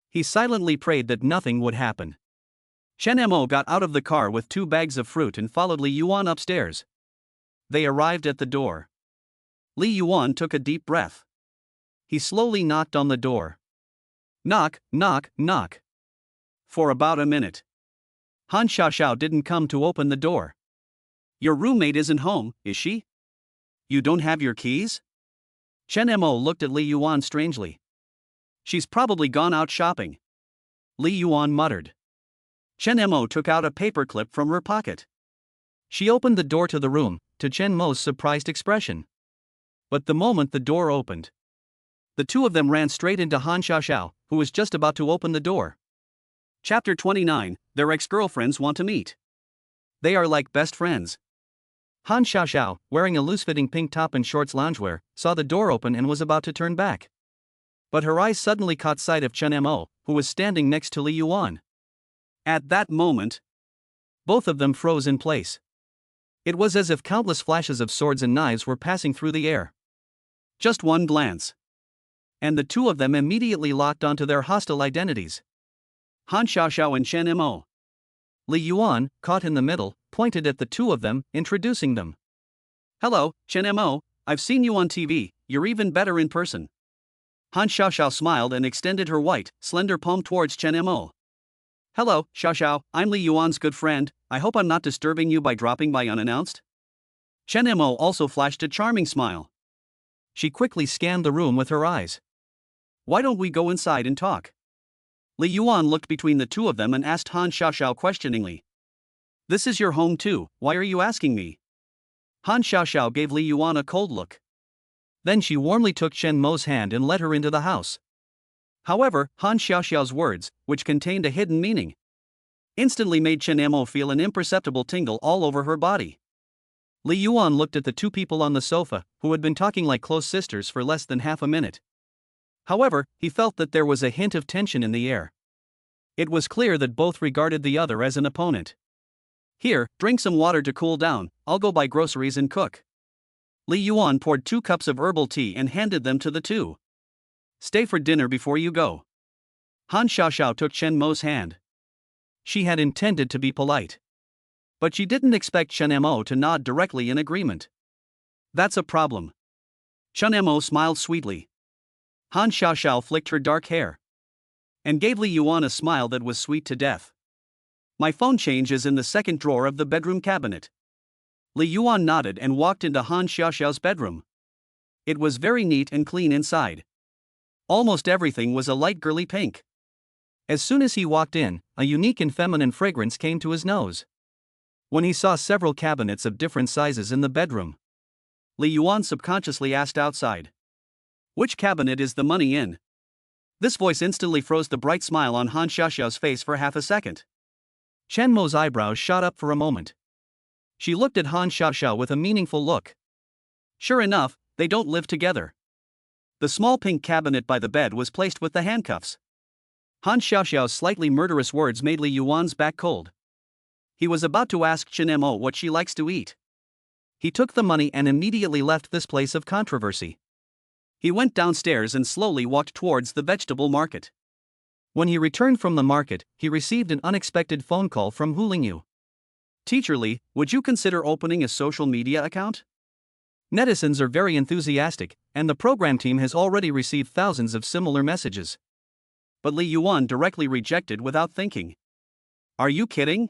He silently prayed that nothing would happen. Chen Mo got out of the car with 2 bags of fruit and followed Li Yuan upstairs. They arrived at the door. Li Yuan took a deep breath. He slowly knocked on the door. Knock, knock, knock. For about a minute. Han Xiaoxiao didn't come to open the door. Your roommate isn't home, is she? You don't have your keys? Chen Mo looked at Li Yuan strangely. She's probably gone out shopping. Li Yuan muttered. Chen Mo took out a paperclip from her pocket. She opened the door to the room, to Chen Mo's surprised expression. But the moment the door opened, the two of them ran straight into Han Xiaoxiao, who was just about to open the door. Chapter 29, Their ex-girlfriends want to meet. They are like best friends. Han Xiaoxiao, wearing a loose-fitting pink top and shorts loungewear, saw the door open and was about to turn back. But her eyes suddenly caught sight of Chen Mo, who was standing next to Li Yuan. At that moment, both of them froze in place. It was as if countless flashes of swords and knives were passing through the air. Just one glance, and the two of them immediately locked onto their hostile identities. Han Xiaoxiao and Chen Mo. Li Yuan, caught in the middle, pointed at the two of them, introducing them. Hello, Chen Mo, I've seen you on TV, you're even better in person. Han Xiaoxiao smiled and extended her white, slender palm towards Chen Mo. Hello, Xiaoxiao, I'm Li Yuan's good friend, I hope I'm not disturbing you by dropping by unannounced. Chen Mo also flashed a charming smile. She quickly scanned the room with her eyes. Why don't we go inside and talk? Li Yuan looked between the two of them and asked Han Xiaoxiao questioningly. This is your home too, why are you asking me? Han Xiaoxiao gave Li Yuan a cold look. Then she warmly took Chen Mo's hand and led her into the house. However, Han Xiaoxiao's words, which contained a hidden meaning, instantly made Chen Mo feel an imperceptible tingle all over her body. Li Yuan looked at the two people on the sofa, who had been talking like close sisters for less than half a minute. However, he felt that there was a hint of tension in the air. It was clear that both regarded the other as an opponent. Here, drink some water to cool down, I'll go buy groceries and cook. Li Yuan poured 2 cups of herbal tea and handed them to the two. Stay for dinner before you go. Han Xiaoxiao took Chen Mo's hand. She had intended to be polite, but she didn't expect Chen Mo to nod directly in agreement. That's a problem. Chen Mo smiled sweetly. Han Xiaoxiao flicked her dark hair and gave Li Yuan a smile that was sweet to death. My phone change is in the second drawer of the bedroom cabinet. Li Yuan nodded and walked into Han Xiaoxiao's bedroom. It was very neat and clean inside. Almost everything was a light girly pink. As soon as he walked in, a unique and feminine fragrance came to his nose. When he saw several cabinets of different sizes in the bedroom, Li Yuan subconsciously asked outside, which cabinet is the money in? This voice instantly froze the bright smile on Han Xiaoxiao's face for half a second. Chen Mo's eyebrows shot up for a moment. She looked at Han Xiaoxiao with a meaningful look. Sure enough, they don't live together. The small pink cabinet by the bed was placed with the handcuffs. Han Xiaoxiao's slightly murderous words made Li Yuan's back cold. He was about to ask Chen Mo what she likes to eat. He took the money and immediately left this place of controversy. He went downstairs and slowly walked towards the vegetable market. When he returned from the market, he received an unexpected phone call from Hu Lingyu. Teacher Li, would you consider opening a social media account? Netizens are very enthusiastic, and the program team has already received thousands of similar messages. But Li Yuan directly rejected without thinking. Are you kidding?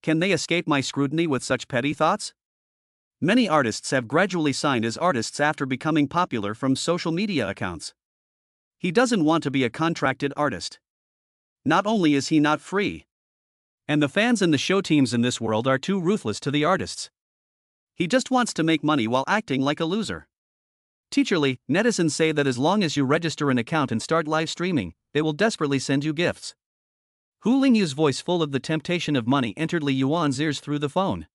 Can they escape my scrutiny with such petty thoughts? Many artists have gradually signed as artists after becoming popular from social media accounts. He doesn't want to be a contracted artist. Not only is he not free, and the fans and the show teams in this world are too ruthless to the artists. He just wants to make money while acting like a loser. Teacher Li, netizens say that as long as you register an account and start live streaming, they will desperately send you gifts. Hu Lingyu's voice full of the temptation of money entered Li Yuan's ears through the phone.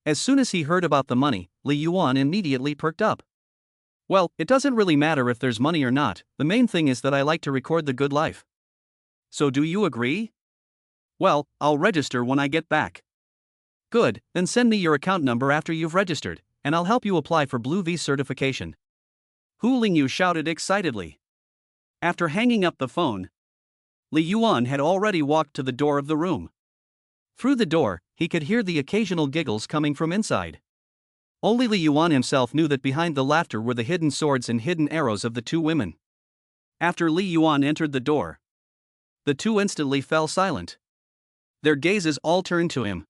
As soon as he heard about the money, Li Yuan immediately perked up. Well, it doesn't really matter if there's money or not, the main thing is that I like to record the good life. So do you agree? Well, I'll register when I get back. Good, then send me your account number after you've registered, and I'll help you apply for Blue V certification. Hu Lingyu shouted excitedly. After hanging up the phone, Li Yuan had already walked to the door of the room. Through the door, he could hear the occasional giggles coming from inside. Only Li Yuan himself knew that behind the laughter were the hidden swords and hidden arrows of the two women. After Li Yuan entered the door, the two instantly fell silent. Their gazes all turned to him.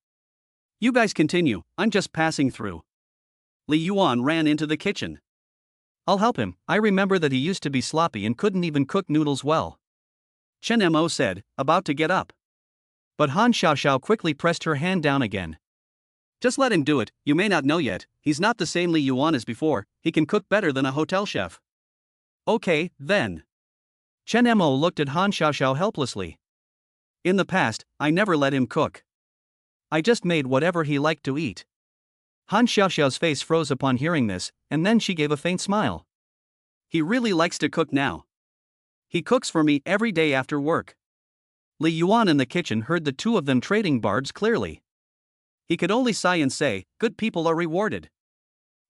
You guys continue, I'm just passing through. Li Yuan ran into the kitchen. I'll help him, I remember that he used to be sloppy and couldn't even cook noodles well. Chen Mo said, about to get up. But Han Xiaoxiao quickly pressed her hand down again. Just let him do it, you may not know yet, he's not the same Li Yuan as before, he can cook better than a hotel chef. Okay, then. Chen Mo looked at Han Xiaoxiao helplessly. In the past, I never let him cook. I just made whatever he liked to eat. Han Xiaoxiao's face froze upon hearing this, and then she gave a faint smile. He really likes to cook now. He cooks for me every day after work. Li Yuan in the kitchen heard the two of them trading barbs clearly. He could only sigh and say, good people are rewarded.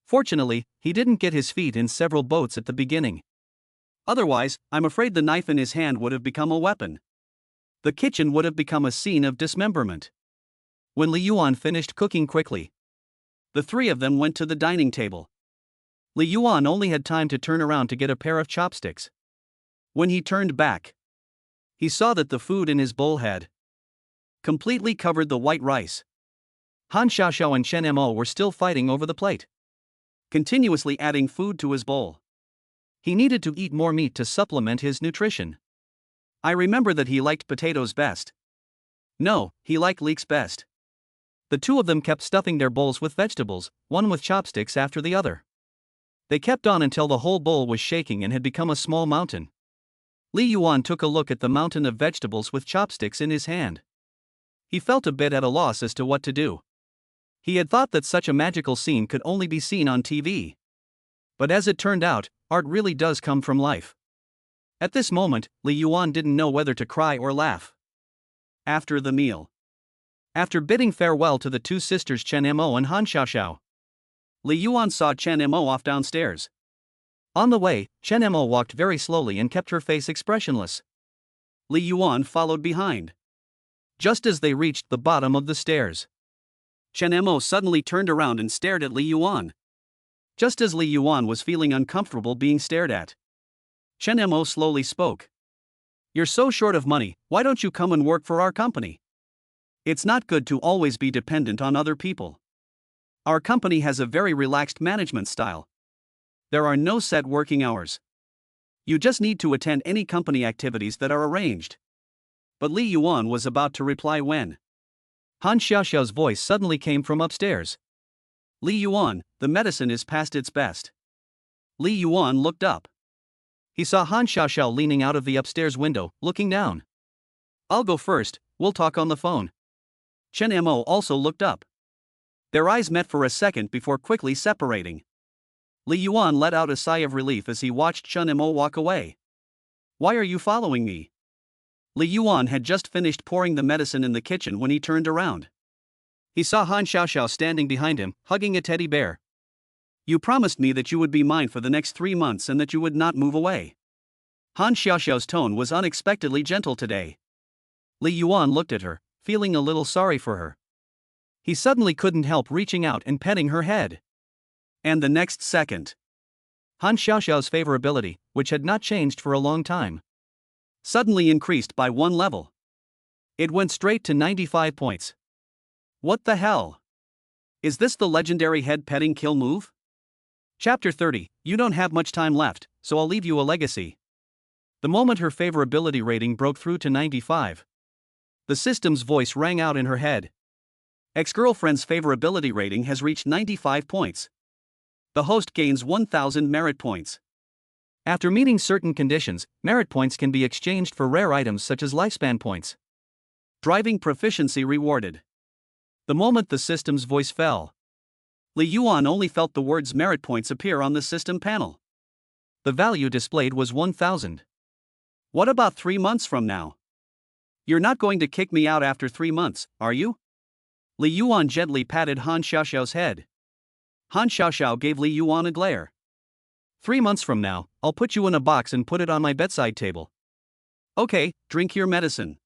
Fortunately, he didn't get his feet in several boats at the beginning. Otherwise, I'm afraid the knife in his hand would have become a weapon. The kitchen would have become a scene of dismemberment. When Li Yuan finished cooking quickly, the three of them went to the dining table. Li Yuan only had time to turn around to get a pair of chopsticks. When he turned back, he saw that the food in his bowl had completely covered the white rice. Han Xiaoxiao and Chen Mo were still fighting over the plate, continuously adding food to his bowl. He needed to eat more meat to supplement his nutrition. I remember that he liked potatoes best. No, he liked leeks best. The two of them kept stuffing their bowls with vegetables, one with chopsticks after the other. They kept on until the whole bowl was shaking and had become a small mountain. Li Yuan took a look at the mountain of vegetables with chopsticks in his hand. He felt a bit at a loss as to what to do. He had thought that such a magical scene could only be seen on TV. But as it turned out, art really does come from life. At this moment, Li Yuan didn't know whether to cry or laugh. After the meal, after bidding farewell to the two sisters Chen Mo and Han Xiaoxiao, Li Yuan saw Chen Mo off downstairs. On the way, Chen Mo walked very slowly and kept her face expressionless. Li Yuan followed behind. Just as they reached the bottom of the stairs, Chen Mo suddenly turned around and stared at Li Yuan. Just as Li Yuan was feeling uncomfortable being stared at, Chen Mo slowly spoke. You're so short of money, why don't you come and work for our company? It's not good to always be dependent on other people. Our company has a very relaxed management style. There are no set working hours. You just need to attend any company activities that are arranged. But Li Yuan was about to reply when Han Xiaoxiao's voice suddenly came from upstairs. Li Yuan, the medicine is past its best. Li Yuan looked up. He saw Han Xiaoxiao leaning out of the upstairs window, looking down. I'll go first, we'll talk on the phone. Chen Mo also looked up. Their eyes met for a second before quickly separating. Li Yuan let out a sigh of relief as he watched Chen Mo walk away. Why are you following me? Li Yuan had just finished pouring the medicine in the kitchen when he turned around. He saw Han Xiaoxiao standing behind him, hugging a teddy bear. You promised me that you would be mine for the next 3 months and that you would not move away. Han Xiaoxiao's tone was unexpectedly gentle today. Li Yuan looked at her, feeling a little sorry for her. He suddenly couldn't help reaching out and petting her head. And the next second, Han Xiaoxiao's favorability, which had not changed for a long time, suddenly increased by 1 level. It went straight to 95 points. What the hell? Is this the legendary head petting kill move? Chapter 30, you don't have much time left, so I'll leave you a legacy. The moment her favorability rating broke through to 95, the system's voice rang out in her head. Ex-girlfriend's favorability rating has reached 95 points. The host gains 1,000 merit points. After meeting certain conditions, merit points can be exchanged for rare items such as lifespan points. Driving proficiency rewarded. The moment the system's voice fell, Li Yuan only felt the words merit points appear on the system panel. The value displayed was 1,000. What about 3 months from now? You're not going to kick me out after 3 months, are you? Li Yuan gently patted Han Xiaoxiao's head. Han Xiaoxiao gave Li Yuan a glare. 3 months from now, I'll put you in a box and put it on my bedside table. Okay, drink your medicine.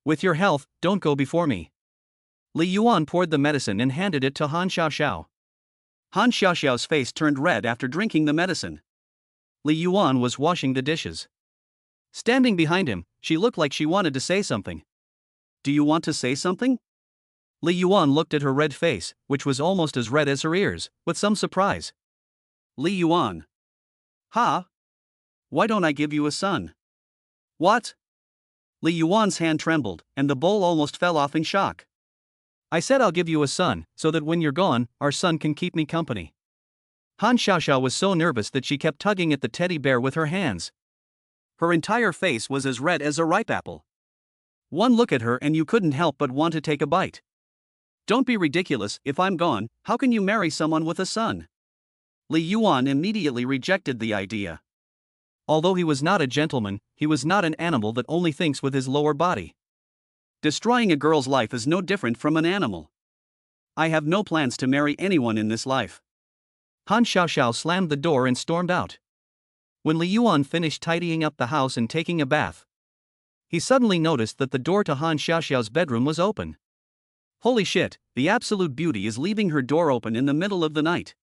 With your health, don't go before me. Li Yuan poured the medicine and handed it to Han Xiaoxiao. Han Xiaoxiao's face turned red after drinking the medicine. Li Yuan was washing the dishes. Standing behind him, she looked like she wanted to say something. do you want to say something? Li Yuan looked at her red face, which was almost as red as her ears, with some surprise. Li Yuan. Huh? Why don't I give you a son? What? Li Yuan's hand trembled, and the bowl almost fell off in shock. I said I'll give you a son, so that when you're gone, our son can keep me company. Han Xiaoxiao was so nervous that she kept tugging at the teddy bear with her hands. Her entire face was as red as a ripe apple. One look at her and you couldn't help but want to take a bite. Don't be ridiculous, if I'm gone, how can you marry someone with a son? Li Yuan immediately rejected the idea. Although he was not a gentleman, he was not an animal that only thinks with his lower body. Destroying a girl's life is no different from an animal. I have no plans to marry anyone in this life. Han Xiaoxiao slammed the door and stormed out. When Li Yuan finished tidying up the house and taking a bath, he suddenly noticed that the door to Han Xiaoxiao's bedroom was open. Holy shit, the absolute beauty is leaving her door open in the middle of the night.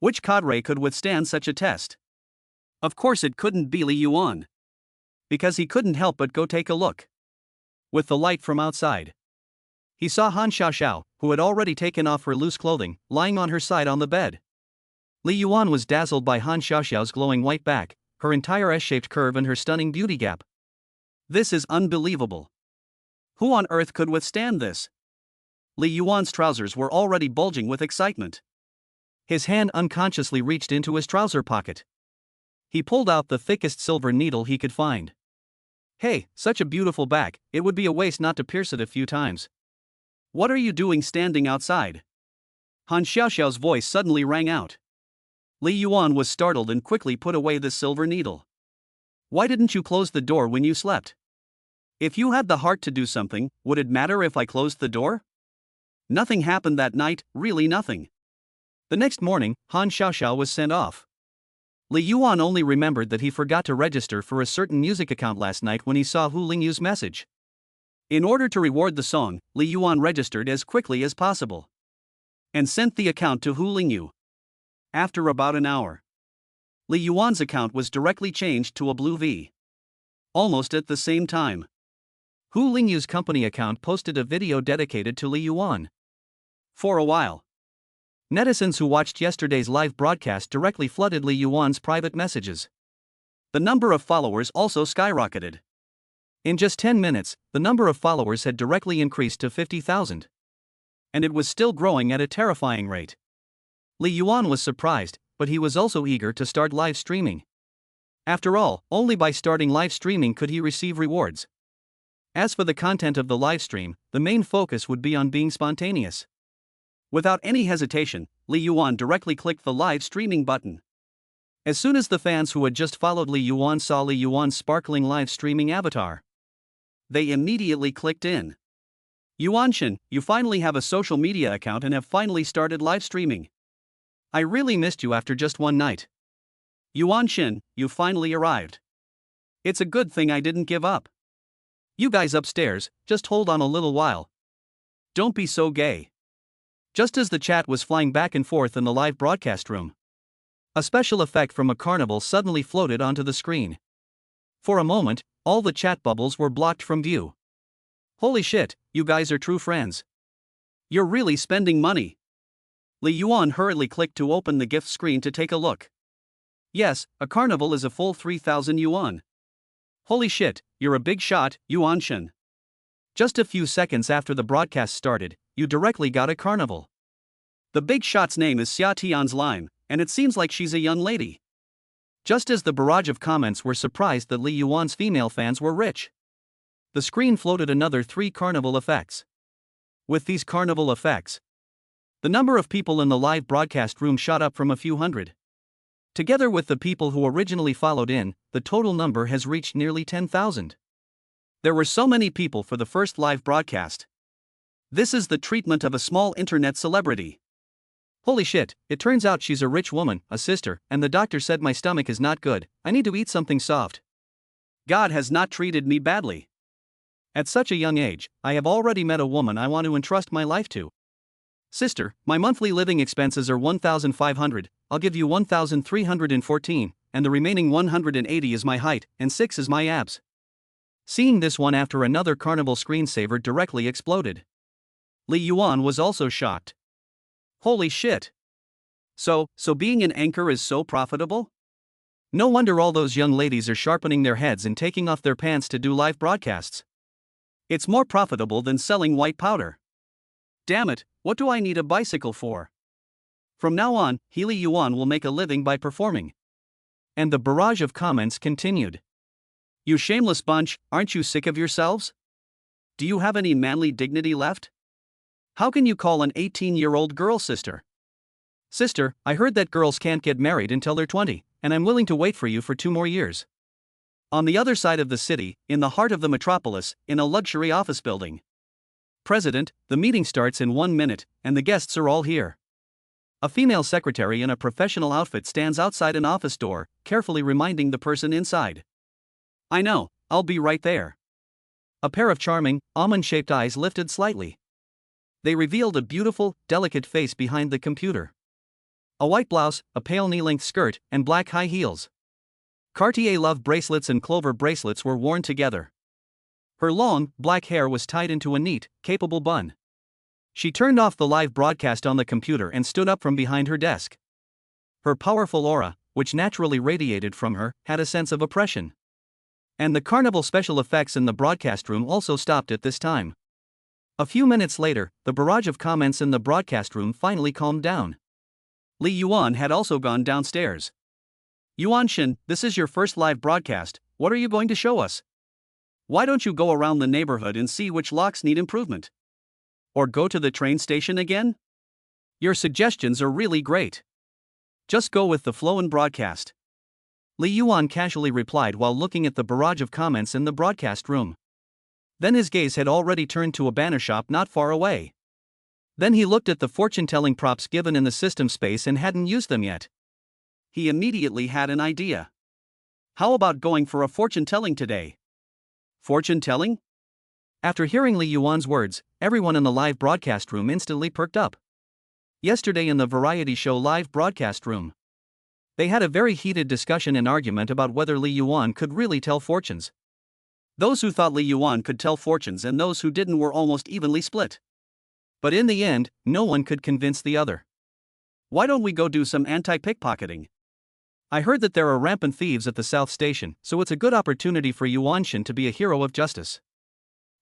Which cadre could withstand such a test? Of course it couldn't be Li Yuan. Because he couldn't help but go take a look. With the light from outside, he saw Han Xiaoxiao, who had already taken off her loose clothing, lying on her side on the bed. Li Yuan was dazzled by Han Xiaoxiao's glowing white back, her entire S-shaped curve and her stunning beauty gap. This is unbelievable. Who on earth could withstand this? Li Yuan's trousers were already bulging with excitement. His hand unconsciously reached into his trouser pocket. He pulled out the thickest silver needle he could find. Hey, such a beautiful back, it would be a waste not to pierce it a few times. What are you doing standing outside? Han Xiaoxiao's voice suddenly rang out. Li Yuan was startled and quickly put away the silver needle. Why didn't you close the door when you slept? If you had the heart to do something, would it matter if I closed the door? Nothing happened that night, really nothing. The next morning, Han Xiaoxiao was sent off. Li Yuan only remembered that he forgot to register for a certain music account last night when he saw Hu Lingyu's message. In order to reward the song, Li Yuan registered as quickly as possible and sent the account to Hu Lingyu. After about an hour, Li Yuan's account was directly changed to a blue V. Almost at the same time, Hu Lingyu's company account posted a video dedicated to Li Yuan. For a while, netizens who watched yesterday's live broadcast directly flooded Li Yuan's private messages. The number of followers also skyrocketed. In just 10 minutes, the number of followers had directly increased to 50,000. And it was still growing at a terrifying rate. Li Yuan was surprised, but he was also eager to start live streaming. After all, only by starting live streaming could he receive rewards. As for the content of the live stream, the main focus would be on being spontaneous. Without any hesitation, Li Yuan directly clicked the live streaming button. As soon as the fans who had just followed Li Yuan saw Li Yuan's sparkling live streaming avatar, they immediately clicked in. Yuanshin, you finally have a social media account and have finally started live streaming. I really missed you after just one night. Yuanshin, you finally arrived. It's a good thing I didn't give up. You guys upstairs, just hold on a little while. Don't be so gay. Just as the chat was flying back and forth in the live broadcast room, a special effect from a carnival suddenly floated onto the screen. For a moment, all the chat bubbles were blocked from view. Holy shit, you guys are true friends. You're really spending money. Li Yuan hurriedly clicked to open the gift screen to take a look. Yes, a carnival is a full 3,000 yuan. Holy shit, you're a big shot, Yuanshin. Just a few seconds after the broadcast started, you directly got a carnival. The big shot's name is Xia Tian's Lime, and it seems like she's a young lady. Just as the barrage of comments were surprised that Li Yuan's female fans were rich, the screen floated another 3 carnival effects. With these carnival effects, the number of people in the live broadcast room shot up from a few hundred. Together with the people who originally followed in, the total number has reached nearly 10,000. There were so many people for the first live broadcast. This is the treatment of a small internet celebrity. Holy shit, it turns out she's a rich woman, a sister, and the doctor said my stomach is not good, I need to eat something soft. God has not treated me badly. At such a young age, I have already met a woman I want to entrust my life to. Sister, my monthly living expenses are 1,500, I'll give you 1,314, and the remaining 180 is my height, and 6 is my abs. Seeing this one after another carnival screensaver directly exploded. Li Yuan was also shocked. Holy shit. So being an anchor is so profitable? No wonder all those young ladies are sharpening their heads and taking off their pants to do live broadcasts. It's more profitable than selling white powder. Damn it, what do I need a bicycle for? From now on, Li Yuan will make a living by performing. And the barrage of comments continued. You shameless bunch, aren't you sick of yourselves? Do you have any manly dignity left? How can you call an 18-year-old girl sister? Sister, I heard that girls can't get married until they're 20, and I'm willing to wait for you for 2 more years. On the other side of the city, in the heart of the metropolis, in a luxury office building. President, the meeting starts in 1 minute, and the guests are all here. A female secretary in a professional outfit stands outside an office door, carefully reminding the person inside. I know, I'll be right there. A pair of charming, almond-shaped eyes lifted slightly. They revealed a beautiful, delicate face behind the computer. A white blouse, a pale knee-length skirt, and black high heels. Cartier love bracelets and clover bracelets were worn together. Her long, black hair was tied into a neat, capable bun. She turned off the live broadcast on the computer and stood up from behind her desk. Her powerful aura, which naturally radiated from her, had a sense of oppression. And the carnival special effects in the broadcast room also stopped at this time. A few minutes later, the barrage of comments in the broadcast room finally calmed down. Li Yuan had also gone downstairs. Yuanshin, this is your first live broadcast, what are you going to show us? Why don't you go around the neighborhood and see which locks need improvement? Or go to the train station again? Your suggestions are really great. Just go with the flow and broadcast. Li Yuan casually replied while looking at the barrage of comments in the broadcast room. Then his gaze had already turned to a banner shop not far away. Then he looked at the fortune-telling props given in the system space and hadn't used them yet. He immediately had an idea. How about going for a fortune-telling today? Fortune-telling? After hearing Li Yuan's words, everyone in the live broadcast room instantly perked up. Yesterday in the variety show live broadcast room, they had a very heated discussion and argument about whether Li Yuan could really tell fortunes. Those who thought Li Yuan could tell fortunes and those who didn't were almost evenly split. But in the end, no one could convince the other. Why don't we go do some anti-pickpocketing? I heard that there are rampant thieves at the South Station, so it's a good opportunity for Yuanshin to be a hero of justice.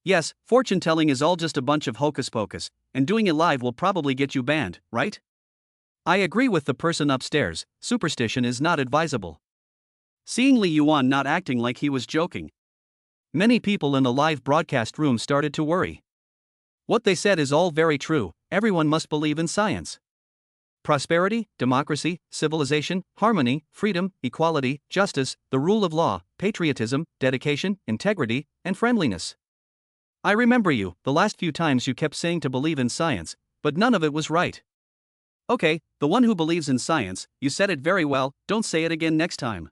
Yes, fortune-telling is all just a bunch of hocus-pocus, and doing it live will probably get you banned, right? I agree with the person upstairs, superstition is not advisable. Seeing Li Yuan not acting like he was joking, many people in the live broadcast room started to worry. What they said is all very true, everyone must believe in science. Prosperity, democracy, civilization, harmony, freedom, equality, justice, the rule of law, patriotism, dedication, integrity, and friendliness. I remember you, the last few times you kept saying to believe in science, but none of it was right. Okay, the one who believes in science, you said it very well, don't say it again next time.